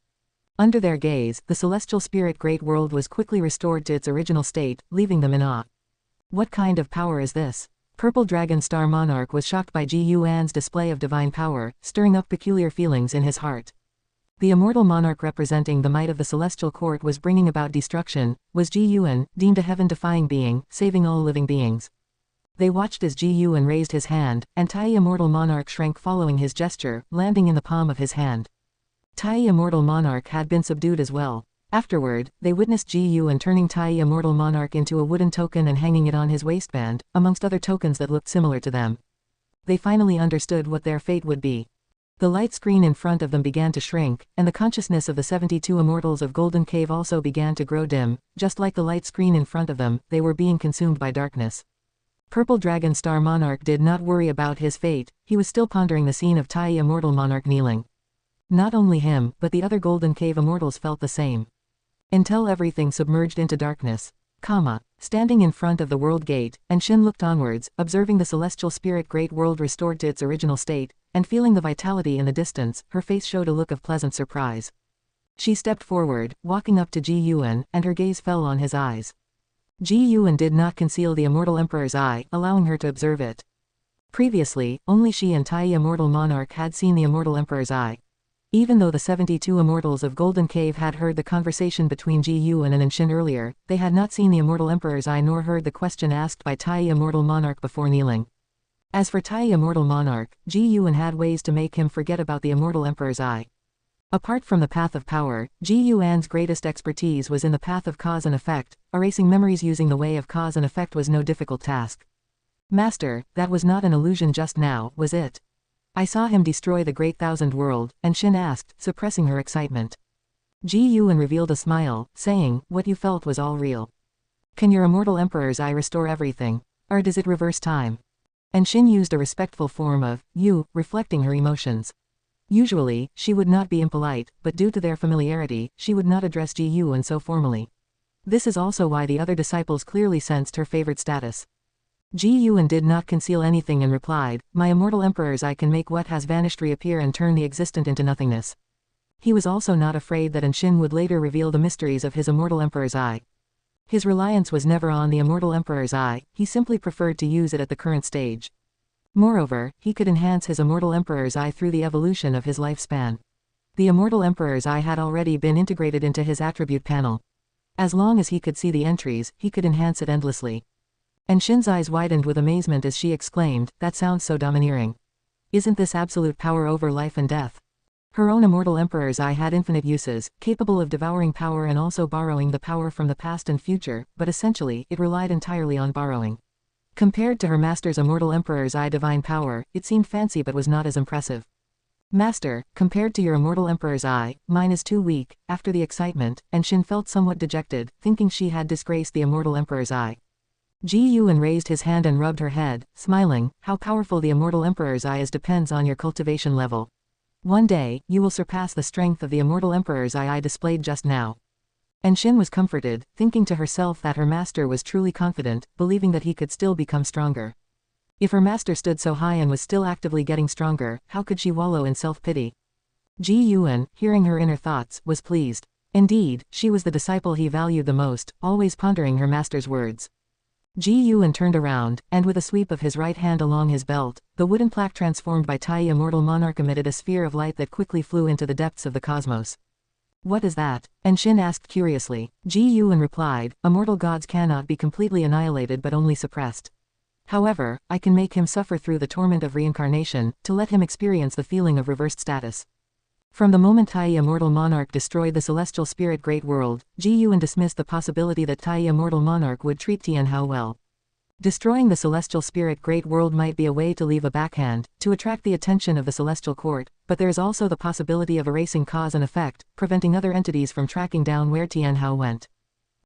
Under their gaze, the celestial spirit Great World was quickly restored to its original state, leaving them in awe. What kind of power is this? Purple Dragon Star Monarch was shocked by Ji Yuan's display of divine power, stirring up peculiar feelings in his heart. The immortal monarch representing the might of the celestial court was bringing about destruction, was Ji Yuan, deemed a heaven-defying being, saving all living beings. They watched as Ji Yuan raised his hand, and Tai Immortal Monarch shrank following his gesture, landing in the palm of his hand. Tai Immortal Monarch had been subdued as well. Afterward, they witnessed Ji Yuan turning Tai Immortal Monarch into a wooden token and hanging it on his waistband, amongst other tokens that looked similar to them. They finally understood what their fate would be. The light screen in front of them began to shrink, and the consciousness of the 72 immortals of Golden Cave also began to grow dim. Just like the light screen in front of them, they were being consumed by darkness. Purple Dragon Star Monarch did not worry about his fate. He was still pondering the scene of Tai Immortal Monarch kneeling. Not only him, but the other Golden Cave immortals felt the same. Until everything submerged into darkness. Standing in front of the world gate, and Shin looked onwards, observing the celestial spirit Great World restored to its original state, and feeling the vitality in the distance, her face showed a look of pleasant surprise. She stepped forward, walking up to Ji Yuan, and her gaze fell on his eyes. Ji Yuan did not conceal the immortal emperor's eye, allowing her to observe it. Previously, only she and Tai Immortal Monarch had seen the immortal emperor's eye. Even though the 72 immortals of Golden Cave had heard the conversation between Ji Yuan and Shin earlier, they had not seen the immortal emperor's eye nor heard the question asked by Tai Immortal Monarch before kneeling. As for Tai Immortal Monarch, Ji Yuan had ways to make him forget about the immortal emperor's eye. Apart from the path of power, Ji Yuan's greatest expertise was in the path of cause and effect. Erasing memories using the way of cause and effect was no difficult task. Master, that was not an illusion just now, was it? I saw him destroy the Great Thousand World, and Shin asked, suppressing her excitement. Ji Yuan revealed a smile, saying, what you felt was all real. Can your immortal emperor's eye restore everything? Or does it reverse time? And Shin used a respectful form of, you, reflecting her emotions. Usually, she would not be impolite, but due to their familiarity, she would not address Ji Yuan so formally. This is also why the other disciples clearly sensed her favored status. Ji Yuan did not conceal anything and replied, my immortal emperor's eye can make what has vanished reappear and turn the existent into nothingness. He was also not afraid that Shin would later reveal the mysteries of his immortal emperor's eye. His reliance was never on the immortal emperor's eye, he simply preferred to use it at the current stage. Moreover, he could enhance his immortal emperor's eye through the evolution of his lifespan. The immortal emperor's eye had already been integrated into his attribute panel. As long as he could see the entries, he could enhance it endlessly. And Shin's eyes widened with amazement as she exclaimed, that sounds so domineering. Isn't this absolute power over life and death? Her own immortal emperor's eye had infinite uses, capable of devouring power and also borrowing the power from the past and future, but essentially, it relied entirely on borrowing. Compared to her master's immortal emperor's eye divine power, it seemed fancy but was not as impressive. Master, compared to your immortal emperor's eye, mine is too weak. After the excitement, and Shin felt somewhat dejected, thinking she had disgraced the immortal emperor's eye. Ji Yuan raised his hand and rubbed her head, smiling. How powerful the immortal emperor's eye is depends on your cultivation level. One day, you will surpass the strength of the immortal emperor's eye I displayed just now. And Xin was comforted, thinking to herself that her master was truly confident, believing that he could still become stronger. If her master stood so high and was still actively getting stronger, how could she wallow in self-pity? Ji Yuan, hearing her inner thoughts, was pleased. Indeed, she was the disciple he valued the most, always pondering her master's words. Ji Yuan turned around, and with a sweep of his right hand along his belt, the wooden plaque transformed by Tai Immortal Monarch emitted a sphere of light that quickly flew into the depths of the cosmos. What is that? And Xin asked curiously. Ji Yuan replied, immortal gods cannot be completely annihilated but only suppressed. However, I can make him suffer through the torment of reincarnation, to let him experience the feeling of reversed status. From the moment Tai Immortal Monarch destroyed the celestial spirit great world, Ji Yuan dismissed the possibility that Tai Immortal Monarch would treat Tianhao well. Destroying the celestial spirit great world might be a way to leave a backhand, to attract the attention of the celestial court, but there is also the possibility of erasing cause and effect, preventing other entities from tracking down where Tianhao went.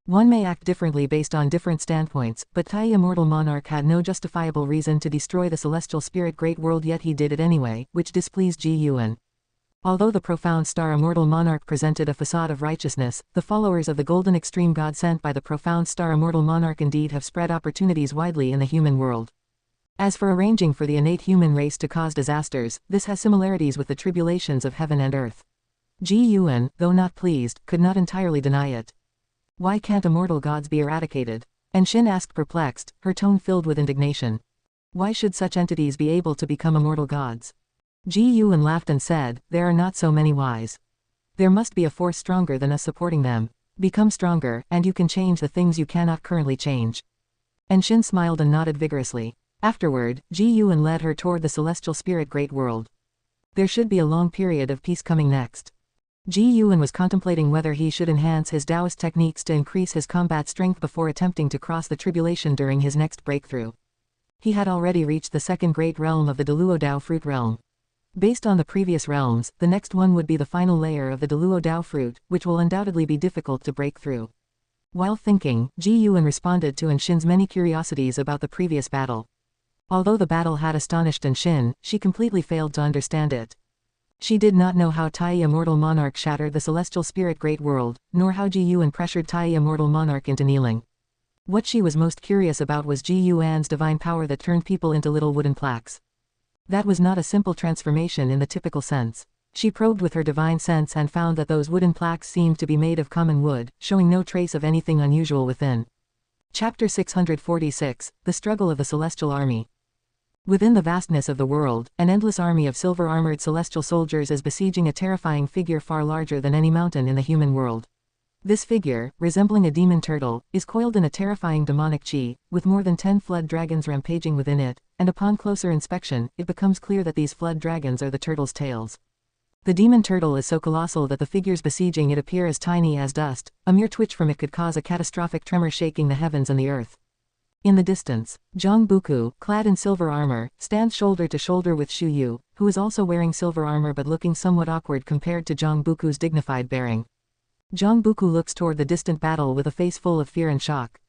One may act differently based on different standpoints, but Tai Immortal Monarch had no justifiable reason to destroy the celestial spirit great world, yet he did it anyway, which displeased Ji Yuan. Although the profound star Immortal Monarch presented a facade of righteousness, the followers of the golden extreme god sent by the profound star Immortal Monarch indeed have spread opportunities widely in the human world. As for arranging for the innate human race to cause disasters, this has similarities with the tribulations of heaven and earth. Ji Yuan, though not pleased, could not entirely deny it. Why can't immortal gods be eradicated? And Xin asked perplexed, her tone filled with indignation. Why should such entities be able to become immortal gods? Ji Yuan laughed and said, there are not so many whys. There must be a force stronger than us supporting them. Become stronger, and you can change the things you cannot currently change. And Xin smiled and nodded vigorously. Afterward, Ji Yuan led her toward the celestial spirit great world. There should be a long period of peace coming next. Ji Yuan was contemplating whether he should enhance his Taoist techniques to increase his combat strength before attempting to cross the tribulation during his next breakthrough. He had already reached the second great realm of the Deluo Dao fruit realm. Based on the previous realms, the next one would be the final layer of the Deluo Dao fruit, which will undoubtedly be difficult to break through. While thinking, Ji Yuan responded to Xin's many curiosities about the previous battle. Although the battle had astonished Xin, she completely failed to understand it. She did not know how Tai Immortal Monarch shattered the celestial spirit great world, nor how Ji Yuan pressured Tai Immortal Monarch into kneeling. What she was most curious about was Ji Yuan's divine power that turned people into little wooden plaques. That was not a simple transformation in the typical sense. She probed with her divine sense and found that those wooden plaques seemed to be made of common wood, showing no trace of anything unusual within. Chapter 646, The Struggle of the Celestial Army. Within the vastness of the world, an endless army of silver-armored celestial soldiers is besieging a terrifying figure far larger than any mountain in the human world. This figure, resembling a demon turtle, is coiled in a terrifying demonic chi, with more than 10 flood dragons rampaging within it, and upon closer inspection, it becomes clear that these flood dragons are the turtle's tails. The demon turtle is so colossal that the figures besieging it appear as tiny as dust. A mere twitch from it could cause a catastrophic tremor shaking the heavens and the earth. In the distance, Zhang Buku, clad in silver armor, stands shoulder to shoulder with Xu Yu, who is also wearing silver armor but looking somewhat awkward compared to Zhang Buku's dignified bearing. Zhang Buku looks toward the distant battle with a face full of fear and shock.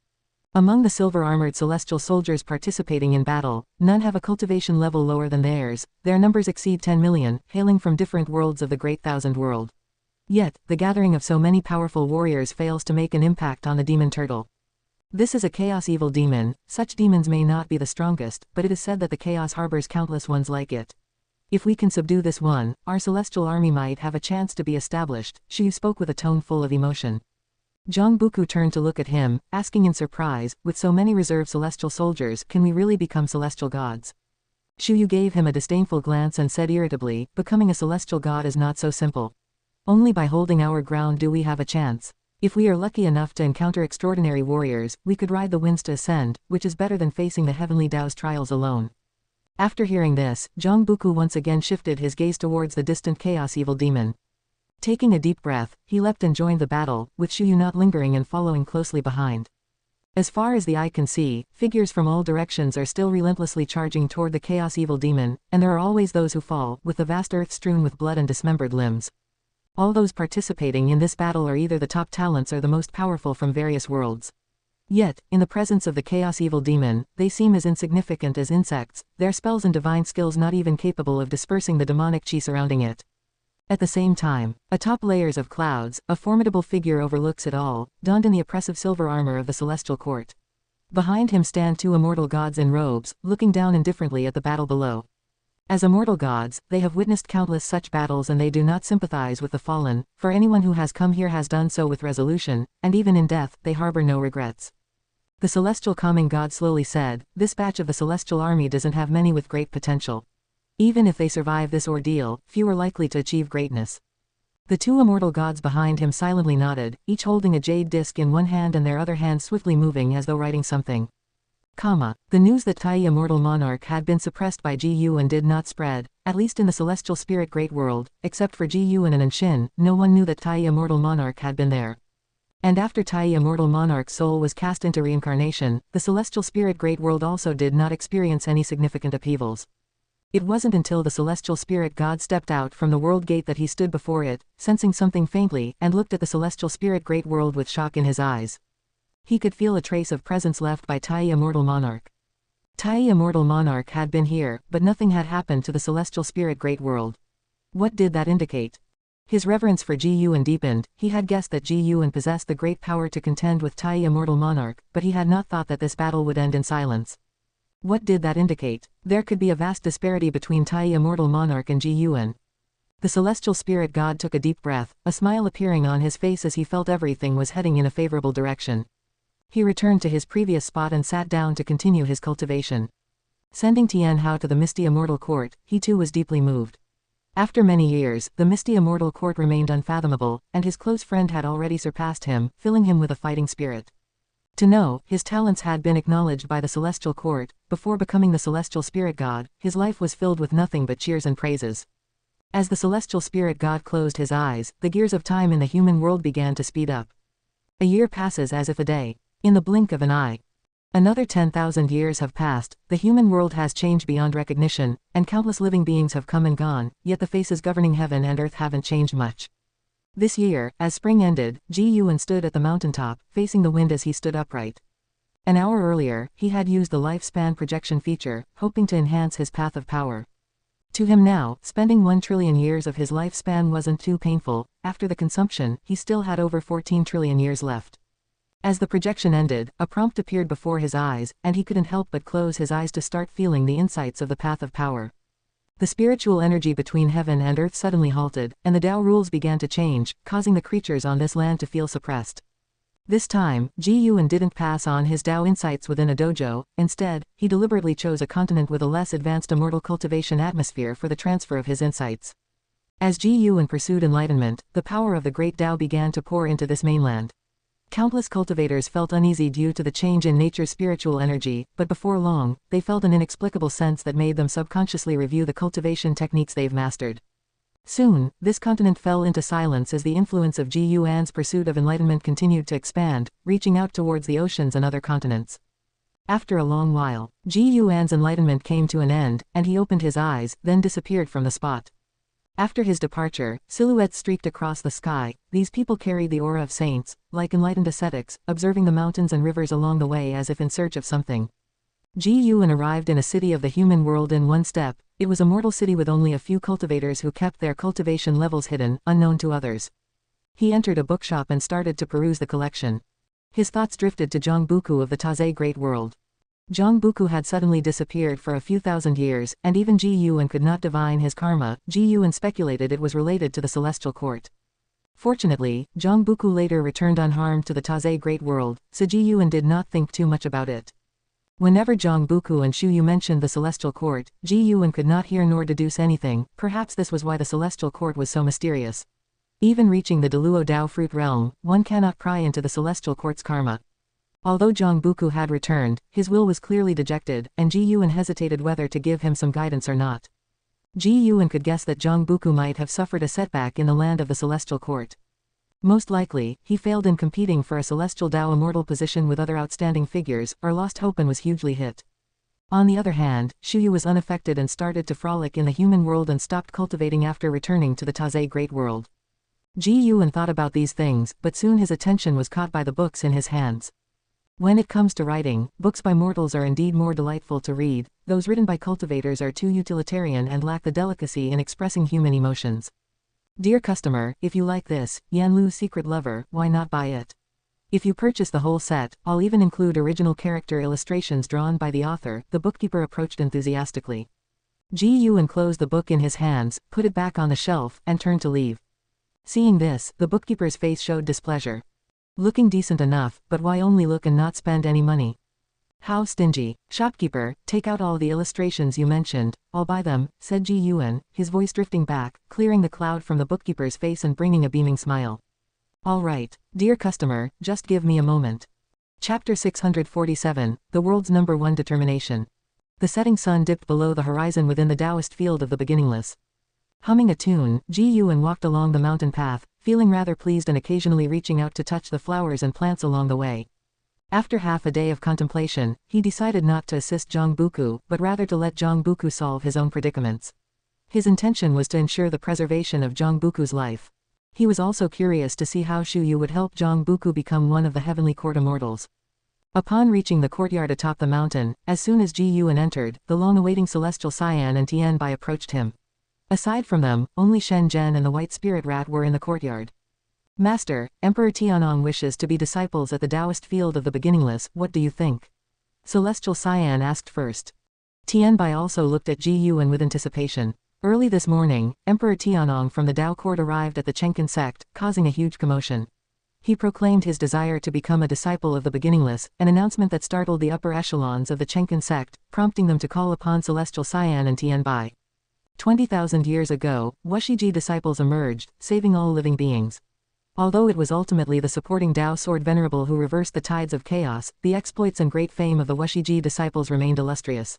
Among the silver-armored celestial soldiers participating in battle, none have a cultivation level lower than theirs. Their numbers exceed 10 million, hailing from different worlds of the Great Thousand World. Yet, the gathering of so many powerful warriors fails to make an impact on the demon turtle. This is a chaos evil demon. Such demons may not be the strongest, but it is said that the chaos harbors countless ones like it. If we can subdue this one, our celestial army might have a chance to be established. Xu spoke with a tone full of emotion. Zhang Buku turned to look at him, asking in surprise, with so many reserve celestial soldiers, can we really become celestial gods? Xu Yu gave him a disdainful glance and said irritably, becoming a celestial god is not so simple. Only by holding our ground do we have a chance. If we are lucky enough to encounter extraordinary warriors, we could ride the winds to ascend, which is better than facing the heavenly Tao's trials alone. After hearing this, Zhang Buku once again shifted his gaze towards the distant chaos evil demon. Taking a deep breath, he leapt and joined the battle, with Xu Yu not lingering and following closely behind. As far as the eye can see, figures from all directions are still relentlessly charging toward the chaos evil demon, and there are always those who fall, with the vast earth strewn with blood and dismembered limbs. All those participating in this battle are either the top talents or the most powerful from various worlds. Yet, in the presence of the Chaos Evil Demon, they seem as insignificant as insects, their spells and divine skills not even capable of dispersing the demonic chi surrounding it. At the same time, atop layers of clouds, a formidable figure overlooks it all, donned in the oppressive silver armor of the celestial court. Behind him stand two immortal gods in robes, looking down indifferently at the battle below. As immortal gods, they have witnessed countless such battles and they do not sympathize with the fallen, for anyone who has come here has done so with resolution, and even in death, they harbor no regrets. The celestial calming god slowly said, "This batch of the celestial army doesn't have many with great potential. Even if they survive this ordeal, few are likely to achieve greatness." The two immortal gods behind him silently nodded, each holding a jade disc in one hand and their other hand swiftly moving as though writing something. The news that Tai Immortal Monarch had been suppressed by Ji Yuan did not spread, at least in the celestial spirit great world, except for Ji Yuan and Anshin, no one knew that Tai Immortal Monarch had been there. And after Tai Immortal Monarch's soul was cast into reincarnation, the celestial spirit great world also did not experience any significant upheavals. It wasn't until the celestial spirit god stepped out from the world gate that he stood before it, sensing something faintly, and looked at the celestial spirit great world with shock in his eyes. He could feel a trace of presence left by Tai Immortal Monarch. Tai Immortal Monarch had been here, but nothing had happened to the celestial spirit great world. What did that indicate? His reverence for Ji Yuan deepened. He had guessed that Ji Yuan possessed the great power to contend with Tai Immortal Monarch, but he had not thought that this battle would end in silence. What did that indicate? There could be a vast disparity between Tai Immortal Monarch and Ji Yuan. The celestial spirit god took a deep breath, a smile appearing on his face as he felt everything was heading in a favorable direction. He returned to his previous spot and sat down to continue his cultivation. Sending Tian Hao to the misty immortal court, he too was deeply moved. After many years, the misty immortal court remained unfathomable, and his close friend had already surpassed him, filling him with a fighting spirit. To know, his talents had been acknowledged by the celestial court. Before becoming the celestial spirit god, his life was filled with nothing but cheers and praises. As the celestial spirit god closed his eyes, the gears of time in the human world began to speed up. A year passes as if a day. In the blink of an eye. Another 10,000 years have passed, the human world has changed beyond recognition, and countless living beings have come and gone, yet the faces governing heaven and earth haven't changed much. This year, as spring ended, Ji Yuan stood at the mountaintop, facing the wind as he stood upright. An hour earlier, he had used the lifespan projection feature, hoping to enhance his path of power. To him now, spending 1 trillion years of his lifespan wasn't too painful. After the consumption, he still had over 14 trillion years left. As the projection ended, a prompt appeared before his eyes, and he couldn't help but close his eyes to start feeling the insights of the path of power. The spiritual energy between heaven and earth suddenly halted, and the Tao rules began to change, causing the creatures on this land to feel suppressed. This time, Ji Yuan didn't pass on his Tao insights within a dojo. Instead, he deliberately chose a continent with a less advanced immortal cultivation atmosphere for the transfer of his insights. As Ji Yuan pursued enlightenment, the power of the great Tao began to pour into this mainland. Countless cultivators felt uneasy due to the change in nature's spiritual energy, but before long, they felt an inexplicable sense that made them subconsciously review the cultivation techniques they've mastered. Soon, this continent fell into silence as the influence of Ji Yuan's pursuit of enlightenment continued to expand, reaching out towards the oceans and other continents. After a long while, Ji Yuan's enlightenment came to an end, and he opened his eyes, then disappeared from the spot. After his departure, silhouettes streaked across the sky. These people carried the aura of saints, like enlightened ascetics, observing the mountains and rivers along the way as if in search of something. Ji Yuan arrived in a city of the human world in one step. It was a mortal city with only a few cultivators who kept their cultivation levels hidden, unknown to others. He entered a bookshop and started to peruse the collection. His thoughts drifted to Zhongbuku of the Taizé Great World. Zhongbuku had suddenly disappeared for a few thousand years, and even Ji Yuan could not divine his karma. Ji Yuan speculated it was related to the celestial court. Fortunately, Zhongbuku later returned unharmed to the Taizé Great World, so Ji Yuan did not think too much about it. Whenever Zhongbuku and Shuyu mentioned the celestial court, Ji Yuan could not hear nor deduce anything. Perhaps this was why the celestial court was so mysterious. Even reaching the Deluo Dao fruit realm, one cannot pry into the celestial court's karma. Although Zhongbuku had returned, his will was clearly dejected, and Ji Yuan hesitated whether to give him some guidance or not. Ji Yuan could guess that Zhongbuku might have suffered a setback in the land of the celestial court. Most likely, he failed in competing for a celestial Dao immortal position with other outstanding figures, or lost hope and was hugely hit. On the other hand, Shuyu was unaffected and started to frolic in the human world and stopped cultivating after returning to the Taizé Great World. Ji Yuan thought about these things, but soon his attention was caught by the books in his hands. When it comes to writing, books by mortals are indeed more delightful to read. Those written by cultivators are too utilitarian and lack the delicacy in expressing human emotions. Dear customer, if you like this, Yanlu's Secret Lover, why not buy it? If you purchase the whole set, I'll even include original character illustrations drawn by the author, the bookkeeper approached enthusiastically. Ji Yuan closed the book in his hands, put it back on the shelf, and turned to leave. Seeing this, the bookkeeper's face showed displeasure. Looking decent enough, but why only look and not spend any money? How stingy. Shopkeeper, take out all the illustrations you mentioned, I'll buy them, said Ji Yuan, his voice drifting back, clearing the cloud from the bookkeeper's face and bringing a beaming smile. All right, dear customer, just give me a moment. Chapter 647, The World's #1 Determination. The setting sun dipped below the horizon within the Taoist field of the beginningless. Humming a tune, Ji Yuan walked along the mountain path, feeling rather pleased and occasionally reaching out to touch the flowers and plants along the way. After half a day of contemplation, he decided not to assist Zhang Buku, but rather to let Zhang Buku solve his own predicaments. His intention was to ensure the preservation of Zhang Buku's life. He was also curious to see how Shu Yu would help Zhang Buku become one of the heavenly court immortals. Upon reaching the courtyard atop the mountain, as soon as Ji Yuan entered, the long-awaiting celestial Cyan and Tian Bai approached him. Aside from them, only Shen Zhen and the white spirit rat were in the courtyard. Master, Emperor Tianong wishes to be disciples at the Taoist field of the beginningless, what do you think? Celestial Cyan asked first. Tian Bai also looked at Ji Yuan with anticipation. Early this morning, Emperor Tianong from the Tao court arrived at the Taixuan Sect, causing a huge commotion. He proclaimed his desire to become a disciple of the beginningless, an announcement that startled the upper echelons of the Taixuan Sect, prompting them to call upon Celestial Cyan and Tian Bai. 20,000 years ago, Wushiji disciples emerged, saving all living beings. Although it was ultimately the supporting Tao Sword Venerable who reversed the tides of chaos, the exploits and great fame of the Wushiji disciples remained illustrious.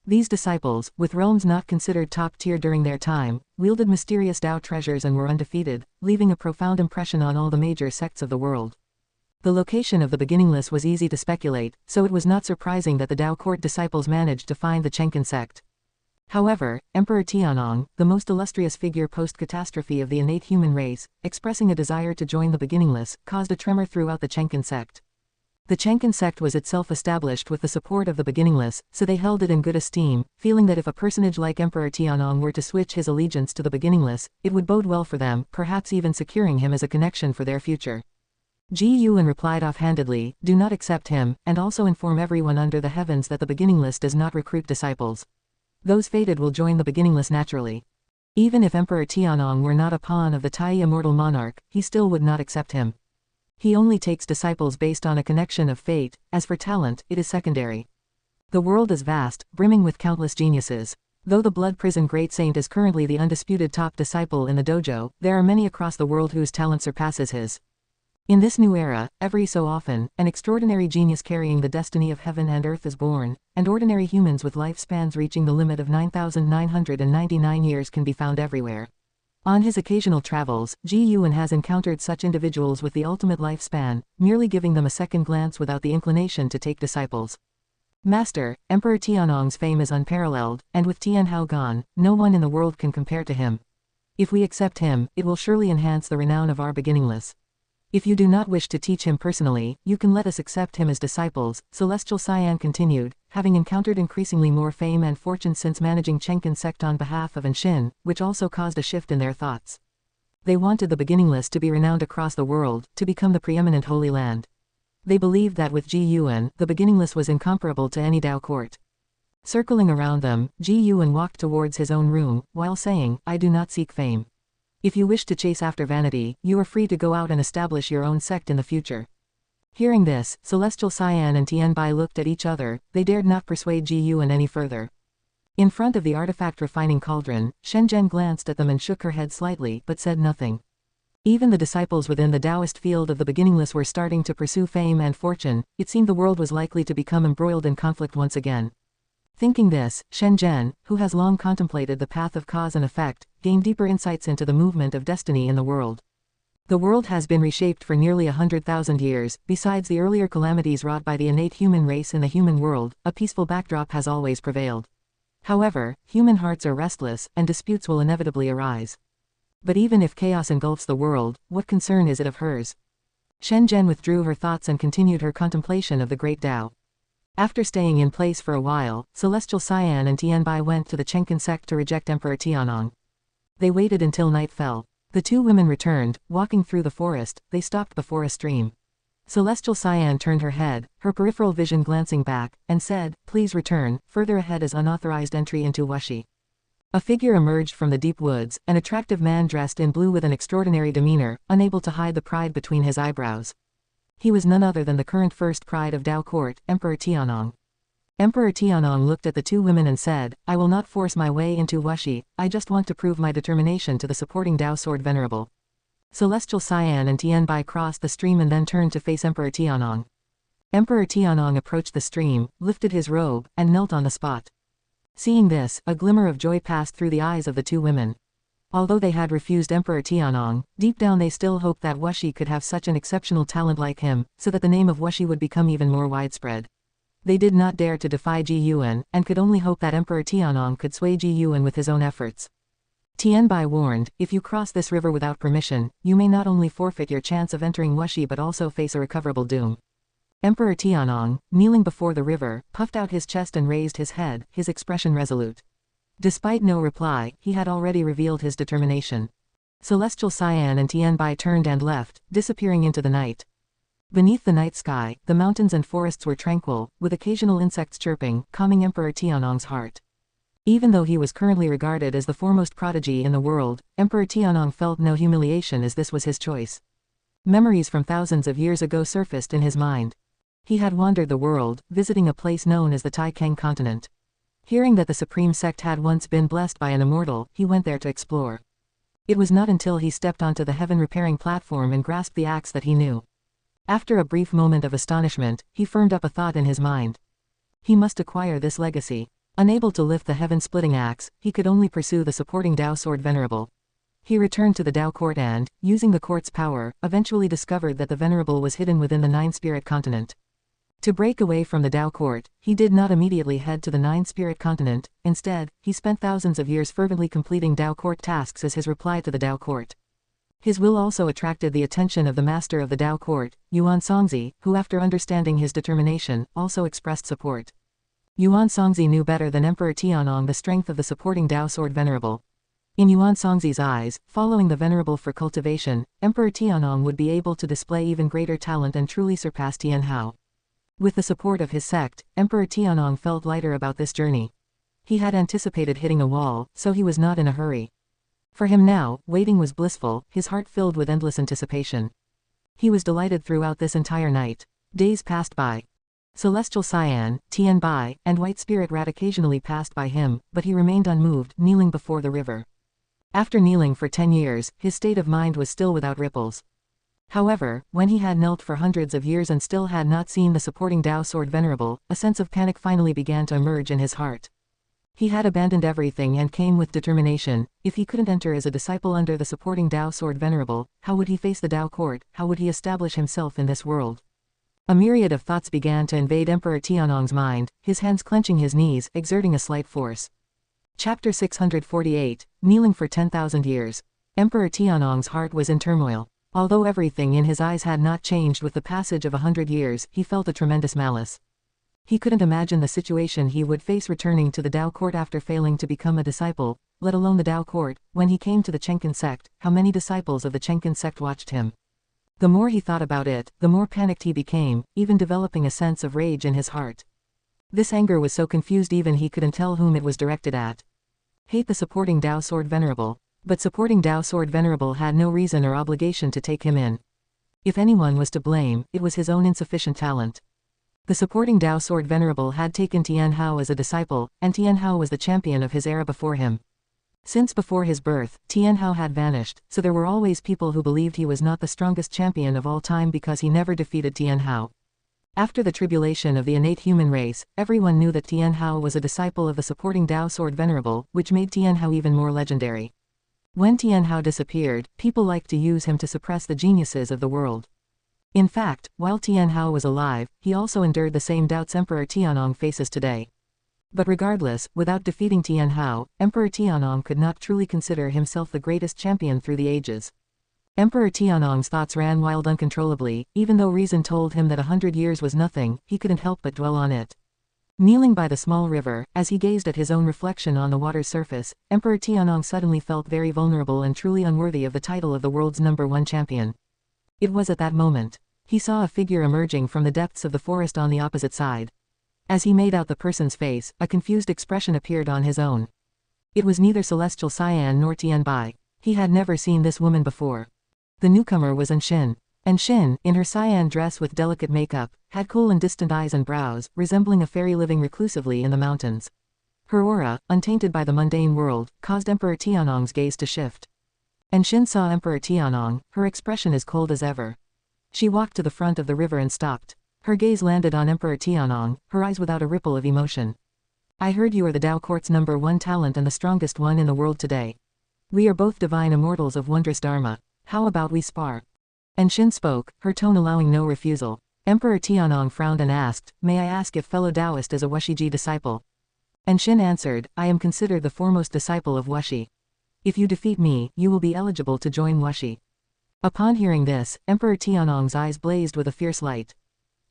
These disciples, with realms not considered top-tier during their time, wielded mysterious Tao treasures and were undefeated, leaving a profound impression on all the major sects of the world. The location of the beginningless was easy to speculate, so it was not surprising that the Tao court disciples managed to find the Taixuan Sect. However, Emperor Tianong, the most illustrious figure post-catastrophe of the innate human race, expressing a desire to join the beginningless, caused a tremor throughout the Taixuan Sect. The Taixuan Sect was itself established with the support of the beginningless, so they held it in good esteem, feeling that if a personage like Emperor Tianong were to switch his allegiance to the beginningless, it would bode well for them, perhaps even securing him as a connection for their future. Ji Yuan replied offhandedly, do not accept him, and also inform everyone under the heavens that the beginningless does not recruit disciples. Those fated will join the beginningless naturally. Even if Emperor Tianong were not a pawn of the Tai immortal monarch, he still would not accept him. He only takes disciples based on a connection of fate, as for talent, it is secondary. The world is vast, brimming with countless geniuses. Though the Blood Prison Great Saint is currently the undisputed top disciple in the dojo, there are many across the world whose talent surpasses his. In this new era, every so often, an extraordinary genius carrying the destiny of heaven and earth is born, and ordinary humans with lifespans reaching the limit of 9,999 years can be found everywhere. On his occasional travels, Ji Yuan has encountered such individuals with the ultimate lifespan, merely giving them a second glance without the inclination to take disciples. Master, Emperor Tianong's fame is unparalleled, and with Tian Hao gone, no one in the world can compare to him. If we accept him, it will surely enhance the renown of our beginningless. If you do not wish to teach him personally, you can let us accept him as disciples, Celestial Cyan continued, having encountered increasingly more fame and fortune since managing Taixuan Sect on behalf of Anshin, which also caused a shift in their thoughts. They wanted the beginningless to be renowned across the world, to become the preeminent Holy Land. They believed that with Ji Yuan, the beginningless was incomparable to any Tao court. Circling around them, Ji Yuan walked towards his own room, while saying, I do not seek fame. If you wish to chase after vanity, you are free to go out and establish your own sect in the future. Hearing this, Celestial Cyan and Tian Bai looked at each other, they dared not persuade Ji Yuan any further. In front of the artifact refining cauldron, Shen Zhen glanced at them and shook her head slightly but said nothing. Even the disciples within the Taoist field of the beginningless were starting to pursue fame and fortune, it seemed the world was likely to become embroiled in conflict once again. Thinking this, Shen Zhen, who has long contemplated the path of cause and effect, gained deeper insights into the movement of destiny in the world. The world has been reshaped for nearly 100,000 years, besides the earlier calamities wrought by the innate human race in the human world, a peaceful backdrop has always prevailed. However, human hearts are restless, and disputes will inevitably arise. But even if chaos engulfs the world, what concern is it of hers? Shen Zhen withdrew her thoughts and continued her contemplation of the great Tao. After staying in place for a while, Celestial Cyan and Tianbai went to the Taixuan Sect to reject Emperor Tianong. They waited until night fell. The two women returned. Walking through the forest, they stopped before a stream. Celestial Cyan turned her head, her peripheral vision glancing back, and said, "Please return, further ahead is unauthorized entry into Wuxi." A figure emerged from the deep woods, an attractive man dressed in blue with an extraordinary demeanor, unable to hide the pride between his eyebrows. He was none other than the current first pride of Dao Court, Emperor Tianong. Emperor Tianong looked at the two women and said, "I will not force my way into Wuxi, I just want to prove my determination to the supporting Dao Sword Venerable." Celestial Cyan and Tianbai crossed the stream and then turned to face Emperor Tianong. Emperor Tianong approached the stream, lifted his robe, and knelt on the spot. Seeing this, a glimmer of joy passed through the eyes of the two women. Although they had refused Emperor Tianong, deep down they still hoped that Wuxi could have such an exceptional talent like him, so that the name of Wuxi would become even more widespread. They did not dare to defy Ji Yuan, and could only hope that Emperor Tianong could sway Ji Yuan with his own efforts. Tianbai warned, "If you cross this river without permission, you may not only forfeit your chance of entering Wuxi but also face a recoverable doom." Emperor Tianong, kneeling before the river, puffed out his chest and raised his head, his expression resolute. Despite no reply, he had already revealed his determination. Celestial Cyan and Tianbai turned and left, disappearing into the night. Beneath the night sky, the mountains and forests were tranquil, with occasional insects chirping, calming Emperor Tianong's heart. Even though he was currently regarded as the foremost prodigy in the world, Emperor Tianong felt no humiliation as this was his choice. Memories from thousands of years ago surfaced in his mind. He had wandered the world, visiting a place known as the Taixuan continent. Hearing that the Supreme Sect had once been blessed by an immortal, he went there to explore. It was not until he stepped onto the heaven-repairing platform and grasped the axe that he knew. After a brief moment of astonishment, he firmed up a thought in his mind. He must acquire this legacy. Unable to lift the heaven-splitting axe, he could only pursue the supporting Dao Sword Venerable. He returned to the Dao Court and, using the court's power, eventually discovered that the Venerable was hidden within the Nine-Spirit Continent. To break away from the Dao Court, he did not immediately head to the Nine-Spirit Continent. Instead, he spent thousands of years fervently completing Dao Court tasks as his reply to the Dao Court. His will also attracted the attention of the master of the Dao Court, Yuan Songzi, who after understanding his determination, also expressed support. Yuan Songzi knew better than Emperor Tianong the strength of the supporting Dao Sword Venerable. In Yuan Songzi's eyes, following the Venerable for cultivation, Emperor Tianong would be able to display even greater talent and truly surpass Tian Hao. With the support of his sect, Emperor Tianong felt lighter about this journey. He had anticipated hitting a wall, so he was not in a hurry. For him now, waiting was blissful, his heart filled with endless anticipation. He was delighted throughout this entire night. Days passed by. Celestial Cyan, Tianbai, and White Spirit Rat occasionally passed by him, but he remained unmoved, kneeling before the river. After kneeling for 10 years, his state of mind was still without ripples. However, when he had knelt for hundreds of years and still had not seen the supporting Dao Sword Venerable, a sense of panic finally began to emerge in his heart. He had abandoned everything and came with determination. If he couldn't enter as a disciple under the supporting Dao Sword Venerable, how would he face the Dao Court, how would he establish himself in this world? A myriad of thoughts began to invade Emperor Tianong's mind, his hands clenching his knees, exerting a slight force. Chapter 648, Kneeling for 10,000 Years. Emperor Tianong's heart was in turmoil. Although everything in his eyes had not changed with the passage of 100 years, he felt a tremendous malice. He couldn't imagine the situation he would face returning to the Dao Court after failing to become a disciple, let alone the Dao Court. When he came to the Taixuan Sect, how many disciples of the Taixuan Sect watched him? The more he thought about it, the more panicked he became, even developing a sense of rage in his heart. This anger was so confused even he couldn't tell whom it was directed at. Hate the supporting Dao Sword Venerable. But supporting Dao Sword Venerable had no reason or obligation to take him in. If anyone was to blame, it was his own insufficient talent. The supporting Dao Sword Venerable had taken Tian Hao as a disciple, and Tian Hao was the champion of his era before him. Since before his birth, Tian Hao had vanished, so there were always people who believed he was not the strongest champion of all time because he never defeated Tian Hao. After the tribulation of the innate human race, everyone knew that Tian Hao was a disciple of the supporting Dao Sword Venerable, which made Tian Hao even more legendary. When Tian Hao disappeared, people liked to use him to suppress the geniuses of the world. In fact, while Tian Hao was alive, he also endured the same doubts Emperor Tianong faces today. But regardless, without defeating Tian Hao, Emperor Tianong could not truly consider himself the greatest champion through the ages. Emperor Tianong's thoughts ran wild uncontrollably, even though reason told him that 100 years was nothing, he couldn't help but dwell on it. Kneeling by the small river, as he gazed at his own reflection on the water's surface, Emperor Tianong suddenly felt very vulnerable and truly unworthy of the title of the world's #1 champion. It was at that moment. He saw a figure emerging from the depths of the forest on the opposite side. As he made out the person's face, a confused expression appeared on his own. It was neither Celestial Cyan nor Tianbai. He had never seen this woman before. The newcomer was Anshin. Anshin, in her cyan dress with delicate makeup, had cool and distant eyes and brows, resembling a fairy living reclusively in the mountains. Her aura, untainted by the mundane world, caused Emperor Tianong's gaze to shift. Anshin saw Emperor Tianong, her expression as cold as ever. She walked to the front of the river and stopped. Her gaze landed on Emperor Tianong, her eyes without a ripple of emotion. I heard you are the Dao Court's #1 talent and the strongest one in the world today. We are both divine immortals of wondrous dharma. How about we spar? Anshin spoke, her tone allowing no refusal. Emperor Tianong frowned and asked, may I ask if fellow Taoist is a Wushiji disciple? Anshin answered, I am considered the foremost disciple of Wuxi. If you defeat me, you will be eligible to join Wuxi. Upon hearing this, Emperor Tianong's eyes blazed with a fierce light.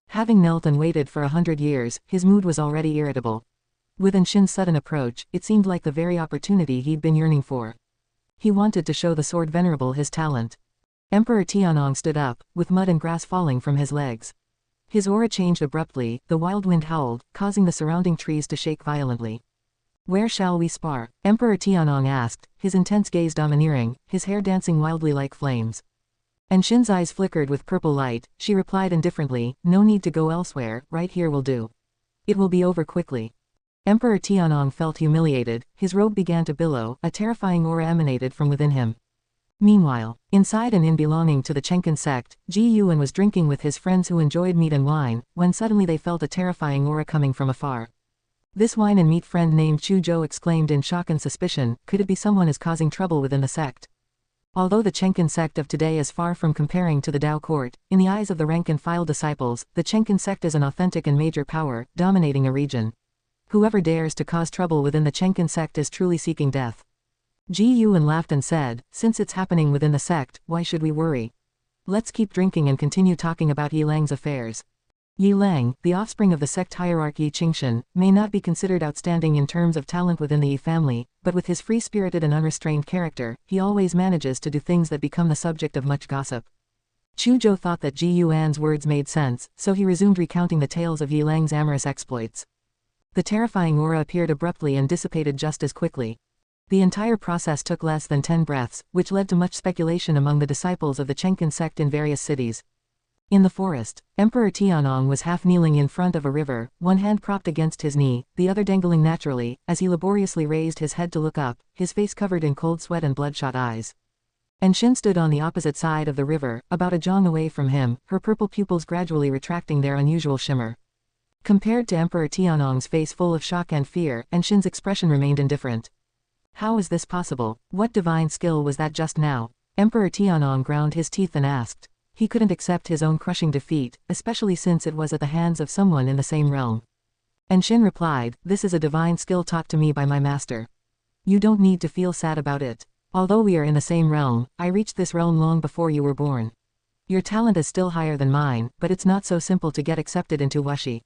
Having knelt and waited for 100 years, his mood was already irritable. With Anshin's sudden approach, it seemed like the very opportunity he'd been yearning for. He wanted to show the sword venerable his talent. Emperor Tianong stood up, with mud and grass falling from his legs. His aura changed abruptly, the wild wind howled, causing the surrounding trees to shake violently. Where shall we spar? Emperor Tianong asked, his intense gaze domineering, his hair dancing wildly like flames. Anshin's eyes flickered with purple light. She replied indifferently, no need to go elsewhere, right here will do. It will be over quickly. Emperor Tianong felt humiliated, his robe began to billow, a terrifying aura emanated from within him. Meanwhile, inside an inn belonging to the Taixuan Sect, Ji Yuan was drinking with his friends who enjoyed meat and wine, when suddenly they felt a terrifying aura coming from afar. This wine and meat friend named Chu Zhou exclaimed in shock and suspicion, could it be someone is causing trouble within the sect? Although the Taixuan Sect of today is far from comparing to the Dao Court, in the eyes of the rank-and-file disciples, the Taixuan Sect is an authentic and major power, dominating a region. Whoever dares to cause trouble within the Taixuan Sect is truly seeking death. Ji Yuan laughed and said, since it's happening within the sect, why should we worry? Let's keep drinking and continue talking about Yi Lang's affairs. Yi Lang, the offspring of the sect hierarch Yi Qingshan, may not be considered outstanding in terms of talent within the Yi family, but with his free-spirited and unrestrained character, he always manages to do things that become the subject of much gossip. Chu Zhou thought that Ji Yuan's words made sense, so he resumed recounting the tales of Yi Lang's amorous exploits. The terrifying aura appeared abruptly and dissipated just as quickly. The entire process took less than 10 breaths, which led to much speculation among the disciples of the Taixuan Sect in various cities. In the forest, Emperor Tianong was half kneeling in front of a river, one hand propped against his knee, the other dangling naturally, as he laboriously raised his head to look up, his face covered in cold sweat and bloodshot eyes. Anshin stood on the opposite side of the river, about a jong away from him, her purple pupils gradually retracting their unusual shimmer. Compared to Emperor Tianong's face full of shock and fear, Anshin's expression remained indifferent. How is this possible? What divine skill was that just now? Emperor Tianong ground his teeth and asked. He couldn't accept his own crushing defeat, especially since it was at the hands of someone in the same realm. Anshin replied, this is a divine skill taught to me by my master. You don't need to feel sad about it. Although we are in the same realm, I reached this realm long before you were born. Your talent is still higher than mine, but it's not so simple to get accepted into Wuxi.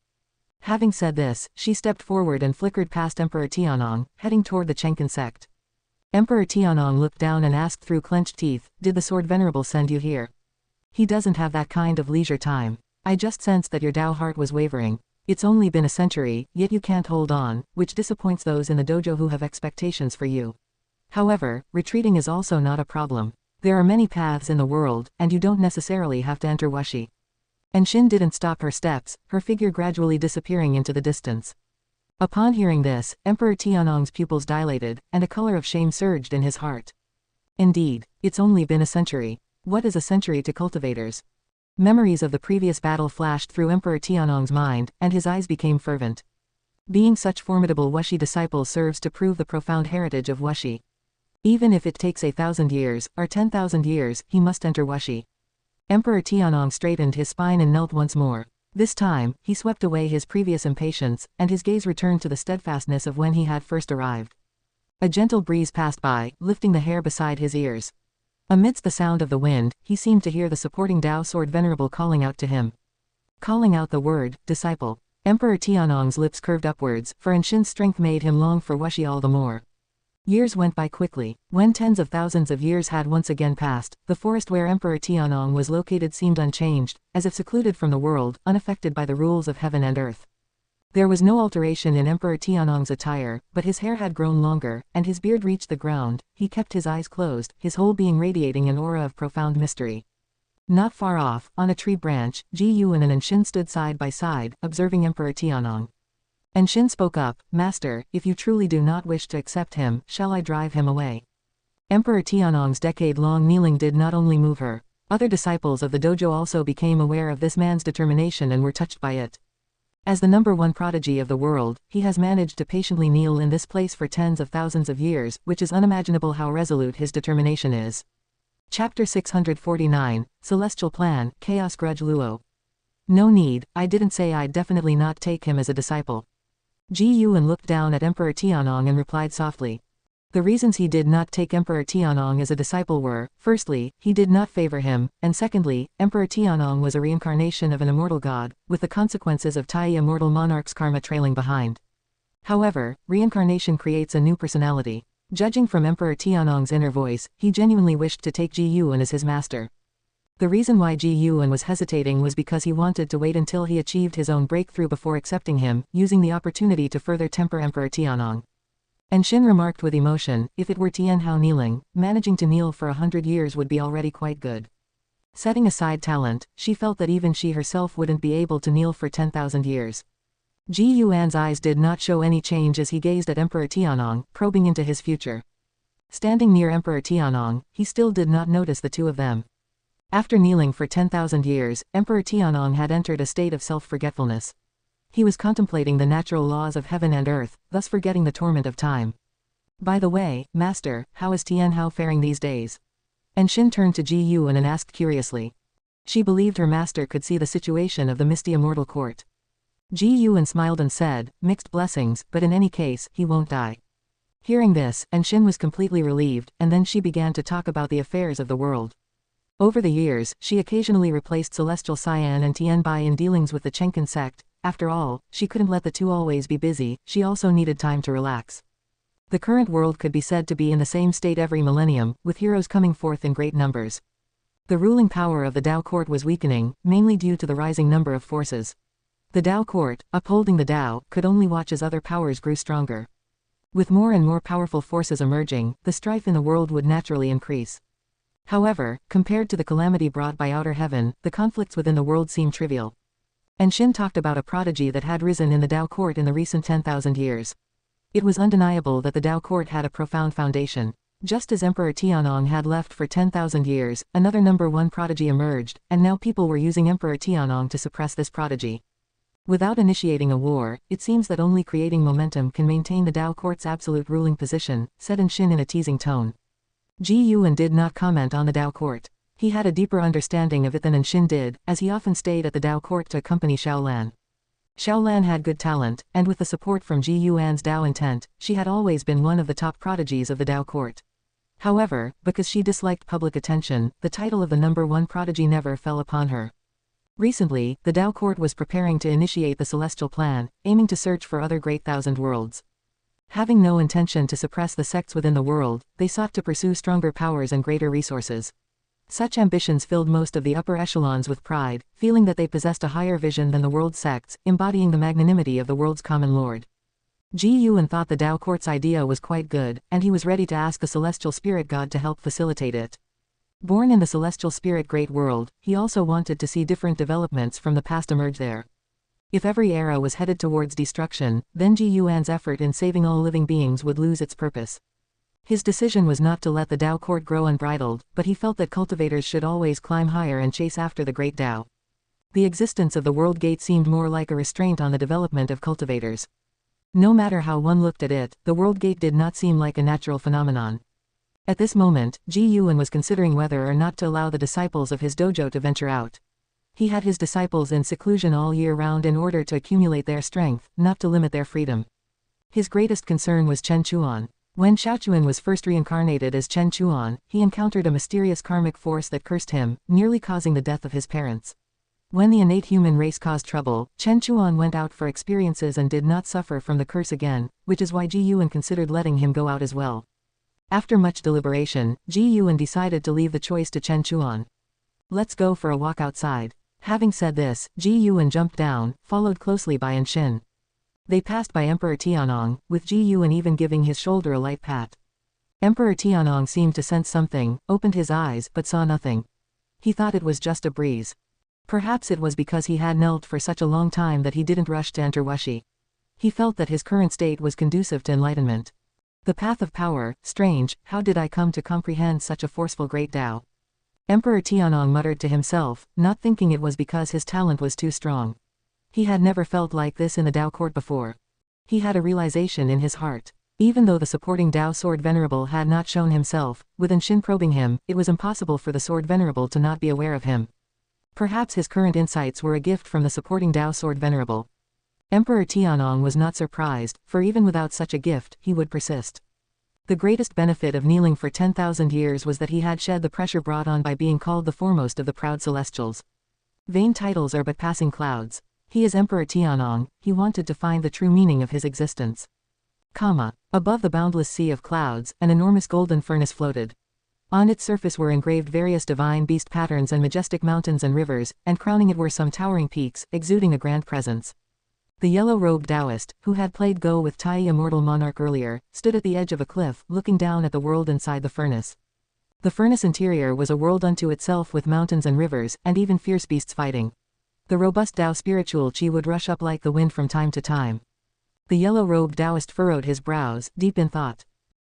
Having said this, she stepped forward and flickered past Emperor Tianong, heading toward the Taixuan Sect. Emperor Tianong looked down and asked through clenched teeth, did the sword venerable send you here? He doesn't have that kind of leisure time. I just sensed that your Dao heart was wavering. It's only been a century, yet you can't hold on, which disappoints those in the dojo who have expectations for you. However, retreating is also not a problem. There are many paths in the world, and you don't necessarily have to enter Wuxi. Anshin didn't stop her steps, her figure gradually disappearing into the distance. Upon hearing this, Emperor Tianong's pupils dilated, and a color of shame surged in his heart. Indeed, it's only been a century. What is a century to cultivators? Memories of the previous battle flashed through Emperor Tianong's mind, and his eyes became fervent. Being such formidable Wuxi disciples serves to prove the profound heritage of Wuxi. Even if it takes 1,000 years, or 10,000 years, he must enter Wuxi. Emperor Tianong straightened his spine and knelt once more. This time, he swept away his previous impatience, and his gaze returned to the steadfastness of when he had first arrived. A gentle breeze passed by, lifting the hair beside his ears. Amidst the sound of the wind, he seemed to hear the supporting Tao sword venerable calling out to him. Calling out the word, disciple. Emperor Tianong's lips curved upwards, for Anshin's strength made him long for Wuxi all the more. Years went by quickly. When tens of thousands of years had once again passed, the forest where Emperor Tianong was located seemed unchanged, as if secluded from the world, unaffected by the rules of heaven and earth. There was no alteration in Emperor Tianong's attire, but his hair had grown longer, and his beard reached the ground. He kept his eyes closed, his whole being radiating an aura of profound mystery. Not far off, on a tree branch, Ji Yuan and Anshin stood side by side, observing Emperor Tianong. Anshin spoke up, Master, if you truly do not wish to accept him, shall I drive him away? Emperor Tianong's decade-long kneeling did not only move her. Other disciples of the dojo also became aware of this man's determination and were touched by it. As the number one prodigy of the world, he has managed to patiently kneel in this place for tens of thousands of years, which is unimaginable how resolute his determination is. Chapter 649, Celestial Plan, Chaos Grudge Luo. No need, I didn't say I'd definitely not take him as a disciple. Ji Yuan looked down at Emperor Tianong and replied softly. The reasons he did not take Emperor Tianong as a disciple were, firstly, he did not favor him, and secondly, Emperor Tianong was a reincarnation of an immortal god, with the consequences of Tai immortal monarch's karma trailing behind. However, reincarnation creates a new personality. Judging from Emperor Tianong's inner voice, he genuinely wished to take Ji Yuan as his master. The reason why Ji Yuan was hesitating was because he wanted to wait until he achieved his own breakthrough before accepting him, using the opportunity to further temper Emperor Tianong. Anshin remarked with emotion, if it were Tian Hao kneeling, managing to kneel for 100 years would be already quite good. Setting aside talent, she felt that even she herself wouldn't be able to kneel for 10,000 years. Ji Yuan's eyes did not show any change as he gazed at Emperor Tianong, probing into his future. Standing near Emperor Tianong, he still did not notice the two of them. After kneeling for 10,000 years, Emperor Tianong had entered a state of self-forgetfulness. He was contemplating the natural laws of heaven and earth, thus forgetting the torment of time. By the way, Master, how is Tian Hao faring these days? Anshin turned to Ji Yuan and asked curiously. She believed her master could see the situation of the misty immortal court. Ji Yuan smiled and said, mixed blessings, but in any case, he won't die. Hearing this, Anshin was completely relieved, and then she began to talk about the affairs of the world. Over the years, she occasionally replaced Celestial Cyan and Tianbai in dealings with the Taixuan Sect. After all, she couldn't let the two always be busy, she also needed time to relax. The current world could be said to be in the same state every millennium, with heroes coming forth in great numbers. The ruling power of the Tao court was weakening, mainly due to the rising number of forces. The Tao court, upholding the Tao, could only watch as other powers grew stronger. With more and more powerful forces emerging, the strife in the world would naturally increase. However, compared to the calamity brought by outer heaven, the conflicts within the world seemed trivial. Anshin talked about a prodigy that had risen in the Tao court in the recent 10,000 years. It was undeniable that the Tao court had a profound foundation. Just as Emperor Tianong had left for 10,000 years, another number one prodigy emerged, and now people were using Emperor Tianong to suppress this prodigy. Without initiating a war, it seems that only creating momentum can maintain the Tao court's absolute ruling position, said Anshin in a teasing tone. Ji Yuan did not comment on the Tao court. He had a deeper understanding of it than Anshin did, as he often stayed at the Tao court to accompany Xiaolan. Xiaolan had good talent, and with the support from Ji Yuan's Tao intent, she had always been one of the top prodigies of the Tao court. However, because she disliked public attention, the title of the number one prodigy never fell upon her. Recently, the Tao court was preparing to initiate the Celestial Plan, aiming to search for other great thousand worlds. Having no intention to suppress the sects within the world, they sought to pursue stronger powers and greater resources. Such ambitions filled most of the upper echelons with pride, feeling that they possessed a higher vision than the world's sects, embodying the magnanimity of the world's common lord. Ji Yuan thought the Tao court's idea was quite good, and he was ready to ask the celestial spirit god to help facilitate it. Born in the celestial spirit great world, he also wanted to see different developments from the past emerge there. If every era was headed towards destruction, then Ji Yuan's effort in saving all living beings would lose its purpose. His decision was not to let the Tao court grow unbridled, but he felt that cultivators should always climb higher and chase after the great Tao. The existence of the World Gate seemed more like a restraint on the development of cultivators. No matter how one looked at it, the World Gate did not seem like a natural phenomenon. At this moment, Ji Yuan was considering whether or not to allow the disciples of his dojo to venture out. He had his disciples in seclusion all year round in order to accumulate their strength, not to limit their freedom. His greatest concern was Chen Chuan. When Taixuan was first reincarnated as Chen Chuan, he encountered a mysterious karmic force that cursed him, nearly causing the death of his parents. When the innate human race caused trouble, Chen Chuan went out for experiences and did not suffer from the curse again, which is why Ji Yuan considered letting him go out as well. After much deliberation, Ji Yuan decided to leave the choice to Chen Chuan. Let's go for a walk outside. Having said this, Ji Yuan jumped down, followed closely by Anshin. They passed by Emperor Tianong, with Ji Yuan even giving his shoulder a light pat. Emperor Tianong seemed to sense something, opened his eyes but saw nothing. He thought it was just a breeze. Perhaps it was because he had knelt for such a long time that he didn't rush to enter Wuxi. He felt that his current state was conducive to enlightenment. The path of power, strange, how did I come to comprehend such a forceful great Tao? Emperor Tianong muttered to himself, not thinking it was because his talent was too strong. He had never felt like this in the Tao court before. He had a realization in his heart. Even though the supporting Tao Sword Venerable had not shown himself, with Anshin probing him, it was impossible for the Sword Venerable to not be aware of him. Perhaps his current insights were a gift from the supporting Tao Sword Venerable. Emperor Tianong was not surprised, for even without such a gift, he would persist. The greatest benefit of kneeling for 10,000 years was that he had shed the pressure brought on by being called the foremost of the proud celestials. Vain titles are but passing clouds. He is Emperor Tianong, he wanted to find the true meaning of his existence. Above the boundless sea of clouds, an enormous golden furnace floated. On its surface were engraved various divine beast patterns and majestic mountains and rivers, and crowning it were some towering peaks, exuding a grand presence. The yellow-robed Taoist, who had played Go with Tai Immortal Monarch earlier, stood at the edge of a cliff, looking down at the world inside the furnace. The furnace interior was a world unto itself with mountains and rivers, and even fierce beasts fighting. The robust Tao spiritual chi would rush up like the wind from time to time. The yellow-robed Taoist furrowed his brows, deep in thought.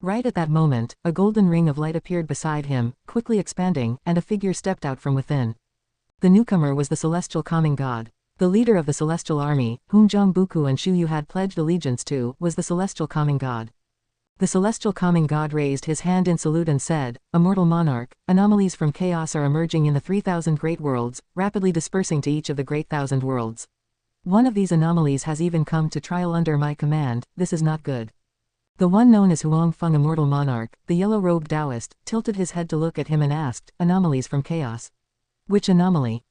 Right at that moment, a golden ring of light appeared beside him, quickly expanding, and a figure stepped out from within. The newcomer was the celestial calming god. The leader of the celestial army, whom Zhang Buku and Shu Yu had pledged allegiance to, was the celestial calming god. The celestial calming god raised his hand in salute and said, "Immortal monarch, anomalies from chaos are emerging in the 3,000 great worlds, rapidly dispersing to each of the great 1,000 worlds. One of these anomalies has even come to trial under my command, this is not good." The one known as Huangfeng Immortal Monarch, the yellow-robed Taoist, tilted his head to look at him and asked, "Anomalies from chaos? Which anomaly?"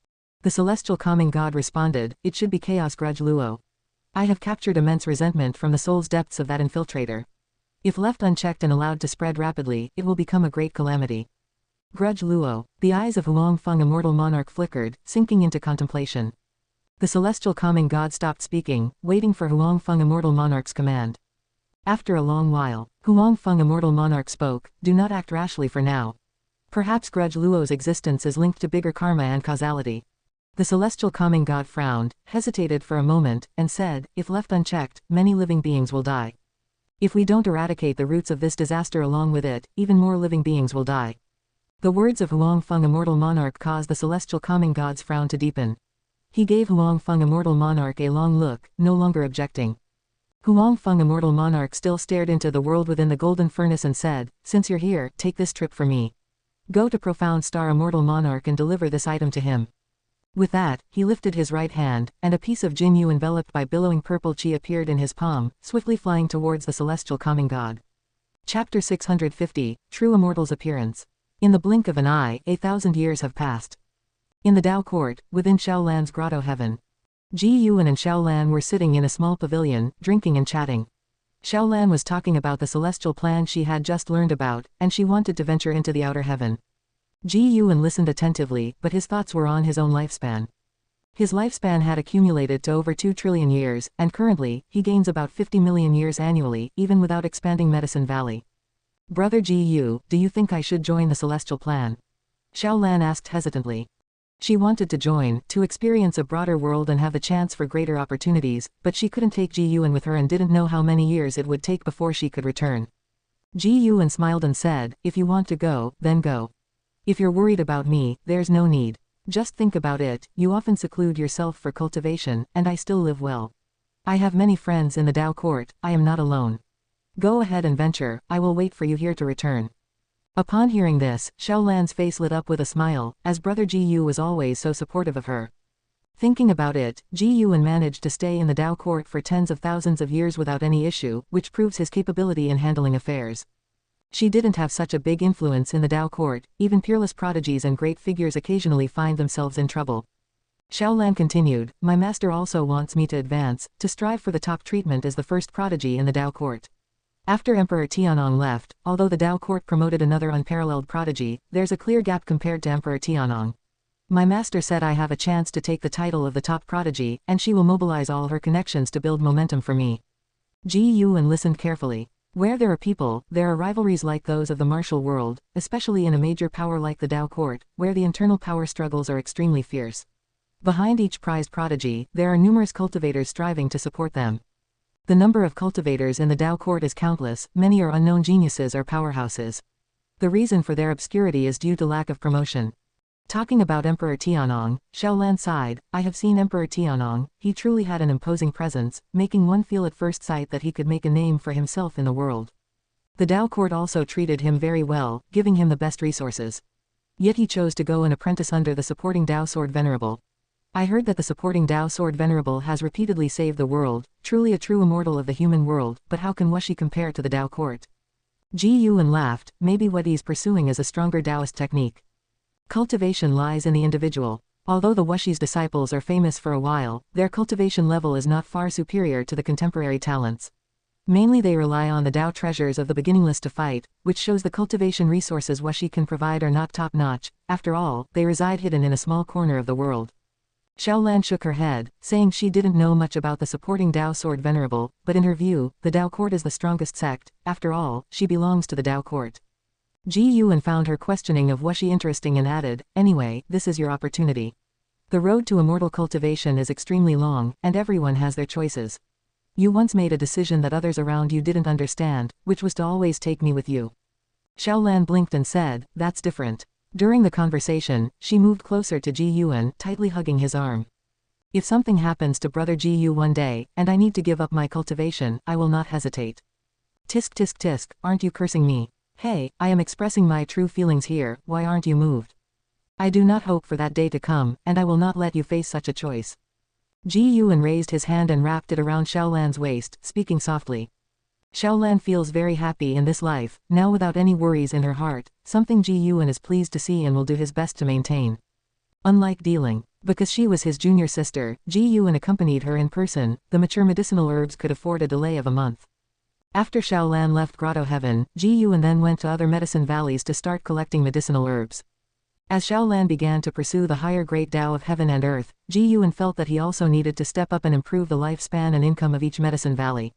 The celestial calming god responded, "It should be chaos grudge Luo. I have captured immense resentment from the soul's depths of that infiltrator. If left unchecked and allowed to spread rapidly, it will become a great calamity." Grudge Luo. The eyes of Huangfeng Immortal Monarch flickered, sinking into contemplation. The celestial calming god stopped speaking, waiting for Huangfeng Immortal Monarch's command. After a long while, Huangfeng Immortal Monarch spoke, "Do not act rashly for now. Perhaps Grudge Luo's existence is linked to bigger karma and causality." The celestial calming god frowned, hesitated for a moment, and said, "If left unchecked, many living beings will die. If we don't eradicate the roots of this disaster along with it, even more living beings will die." The words of Huangfeng Immortal Monarch caused the celestial calming god's frown to deepen. He gave Huangfeng Immortal Monarch a long look, no longer objecting. Huangfeng Immortal Monarch still stared into the world within the golden furnace and said, "Since you're here, take this trip for me. Go to Profound Star Immortal Monarch and deliver this item to him." With that, he lifted his right hand, and a piece of Jinyu enveloped by billowing purple chi appeared in his palm, swiftly flying towards the celestial calming god. Chapter 650, True Immortal's Appearance. In the blink of an eye, 1,000 years have passed. In the Tao Court, within Xiaolan's grotto heaven. Ji Yuan and Xiaolan were sitting in a small pavilion, drinking and chatting. Xiaolan was talking about the celestial plan she had just learned about, and she wanted to venture into the outer heaven. Ji Yuan listened attentively, but his thoughts were on his own lifespan. His lifespan had accumulated to over 2 trillion years, and currently, he gains about 50 million years annually, even without expanding Medicine Valley. "Brother Ji Yu, do you think I should join the celestial plan?" Xiaolan asked hesitantly. She wanted to join, to experience a broader world and have the chance for greater opportunities, but she couldn't take Ji Yuan with her and didn't know how many years it would take before she could return. Ji Yuan smiled and said, "If you want to go, then go. If you're worried about me, there's no need. Just think about it, you often seclude yourself for cultivation, and I still live well. I have many friends in the Tao Court, I am not alone. Go ahead and venture, I will wait for you here to return." Upon hearing this, Xiaolan's face lit up with a smile, as Brother Ji Yu was always so supportive of her. Thinking about it, Ji Yuan managed to stay in the Dao court for tens of thousands of years without any issue, which proves his capability in handling affairs. She didn't have such a big influence in the Dao court, even peerless prodigies and great figures occasionally find themselves in trouble. Xiaolan continued, my master also wants me to advance, to strive for the top treatment as the first prodigy in the Dao court. After Emperor Tianong left, although the Dao court promoted another unparalleled prodigy, there's a clear gap compared to Emperor Tianong. My master said I have a chance to take the title of the top prodigy, and she will mobilize all her connections to build momentum for me. Ji Yuan listened carefully. Where there are people, there are rivalries like those of the martial world, especially in a major power like the Dao court, where the internal power struggles are extremely fierce. Behind each prized prodigy, there are numerous cultivators striving to support them. The number of cultivators in the Dao court is countless, many are unknown geniuses or powerhouses. The reason for their obscurity is due to lack of promotion. Talking about Emperor Tianong, Xiaolan sighed, I have seen Emperor Tianong, he truly had an imposing presence, making one feel at first sight that he could make a name for himself in the world. The Dao court also treated him very well, giving him the best resources. Yet he chose to go and apprentice under the supporting Dao sword venerable. I heard that the supporting Dao sword venerable has repeatedly saved the world, truly a true immortal of the human world, but how can Wuxi compare to the Dao court? Ji Yuan laughed, maybe what he's pursuing is a stronger Taoist technique. Cultivation lies in the individual. Although the Wuxi's disciples are famous for a while, their cultivation level is not far superior to the contemporary talents. Mainly they rely on the Dao treasures of the beginningless to fight, which shows the cultivation resources Wuxi can provide are not top-notch. After all, they reside hidden in a small corner of the world. Xiaolan shook her head, saying she didn't know much about the supporting Dao sword venerable, but in her view, the Dao court is the strongest sect. After all, she belongs to the Dao court. Ji Yuan found her questioning of Wuxi interesting and added, anyway, this is your opportunity. The road to immortal cultivation is extremely long, and everyone has their choices. You once made a decision that others around you didn't understand, which was to always take me with you. Xiaolan blinked and said, that's different. During the conversation, she moved closer to Ji Yuan, tightly hugging his arm. If something happens to brother Ji Yu one day, and I need to give up my cultivation, I will not hesitate. Tisk tisk tisk, aren't you cursing me? Hey, I am expressing my true feelings here, why aren't you moved? I do not hope for that day to come, and I will not let you face such a choice. Ji Yuan raised his hand and wrapped it around Xiaolan's waist, speaking softly. Xiaolan feels very happy in this life, now without any worries in her heart, something Ji Yuan is pleased to see and will do his best to maintain. Unlike dealing, because she was his junior sister, Ji Yuan accompanied her in person, the mature medicinal herbs could afford a delay of a month. After Xiaolan left Grotto Heaven, Ji Yuan then went to other medicine valleys to start collecting medicinal herbs. As Xiaolan began to pursue the higher great Tao of heaven and earth, Ji Yuan felt that he also needed to step up and improve the lifespan and income of each medicine valley.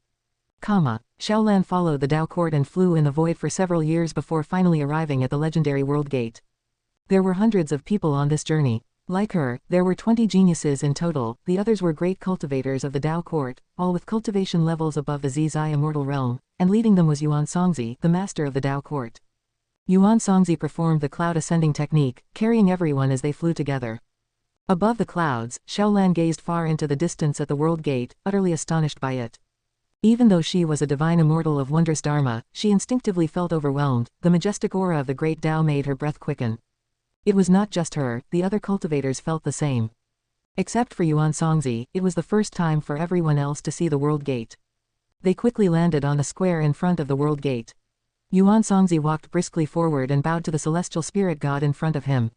Xiaolan followed the Dao court and flew in the void for several years before finally arriving at the legendary World Gate. There were hundreds of people on this journey. Like her, there were 20 geniuses in total, the others were great cultivators of the Dao court, all with cultivation levels above the Zizai immortal realm, and leading them was Yuan Songzi, the master of the Dao court. Yuan Songzi performed the cloud ascending technique, carrying everyone as they flew together. Above the clouds, Xiaolan gazed far into the distance at the World Gate, utterly astonished by it. Even though she was a divine immortal of wondrous dharma, she instinctively felt overwhelmed, the majestic aura of the great Tao made her breath quicken. It was not just her, the other cultivators felt the same. Except for Yuan Songzi, it was the first time for everyone else to see the World Gate. They quickly landed on the square in front of the World Gate. Yuan Songzi walked briskly forward and bowed to the celestial spirit god in front of him.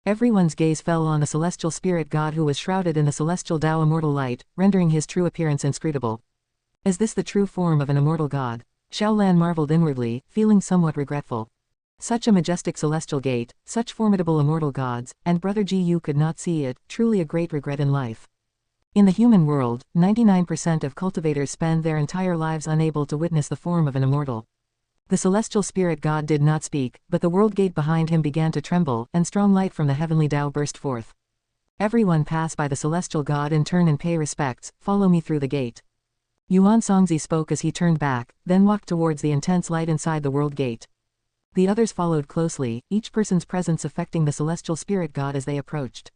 Everyone's gaze fell on the celestial spirit god who was shrouded in the celestial Tao immortal light, rendering his true appearance inscrutable. Is this the true form of an immortal god? Xiaolan marveled inwardly, feeling somewhat regretful. Such a majestic celestial gate, such formidable immortal gods, and brother Ji Yu could not see it, truly a great regret in life. In the human world, 99% of cultivators spend their entire lives unable to witness the form of an immortal. The celestial spirit god did not speak, but the world gate behind him began to tremble, and strong light from the heavenly Tao burst forth. Everyone pass by the celestial god in turn and pay respects, follow me through the gate. Yuan Songzi spoke as he turned back, then walked towards the intense light inside the world gate. The others followed closely, each person's presence affecting the celestial spirit god as they approached.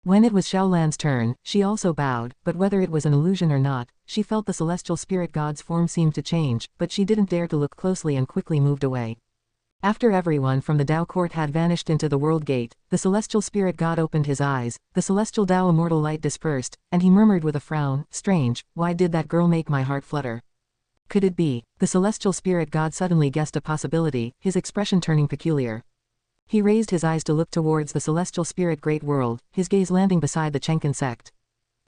When it was Xiaolan's turn, she also bowed, but whether it was an illusion or not, she felt the celestial spirit god's form seemed to change, but she didn't dare to look closely and quickly moved away. After everyone from the Tao court had vanished into the world gate, the celestial spirit god opened his eyes, the celestial Tao immortal light dispersed, and he murmured with a frown, "Strange, why did that girl make my heart flutter?" Could it be? The celestial spirit god suddenly guessed a possibility, his expression turning peculiar. He raised his eyes to look towards the celestial spirit great world, his gaze landing beside the Taixuan Sect.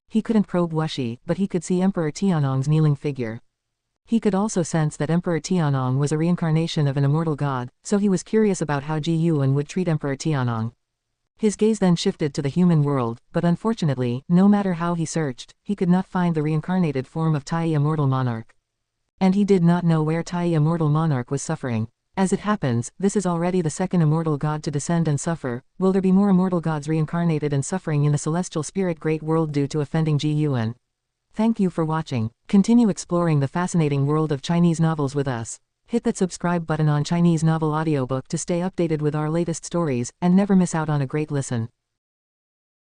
He couldn't probe Wuxi, but he could see Emperor Tianong's kneeling figure. He could also sense that Emperor Tianong was a reincarnation of an immortal god, so he was curious about how Ji Yuan would treat Emperor Tianong. His gaze then shifted to the human world, but unfortunately, no matter how he searched, he could not find the reincarnated form of Tai Immortal Monarch. And he did not know where Tai Immortal Monarch was suffering. As it happens, this is already the second immortal god to descend and suffer. Will there be more immortal gods reincarnated and suffering in the celestial spirit great world due to offending Ji Yuan? Thank you for watching. Continue exploring the fascinating world of Chinese novels with us. Hit that subscribe button on Chinese Novel Audiobook to stay updated with our latest stories, and never miss out on a great listen.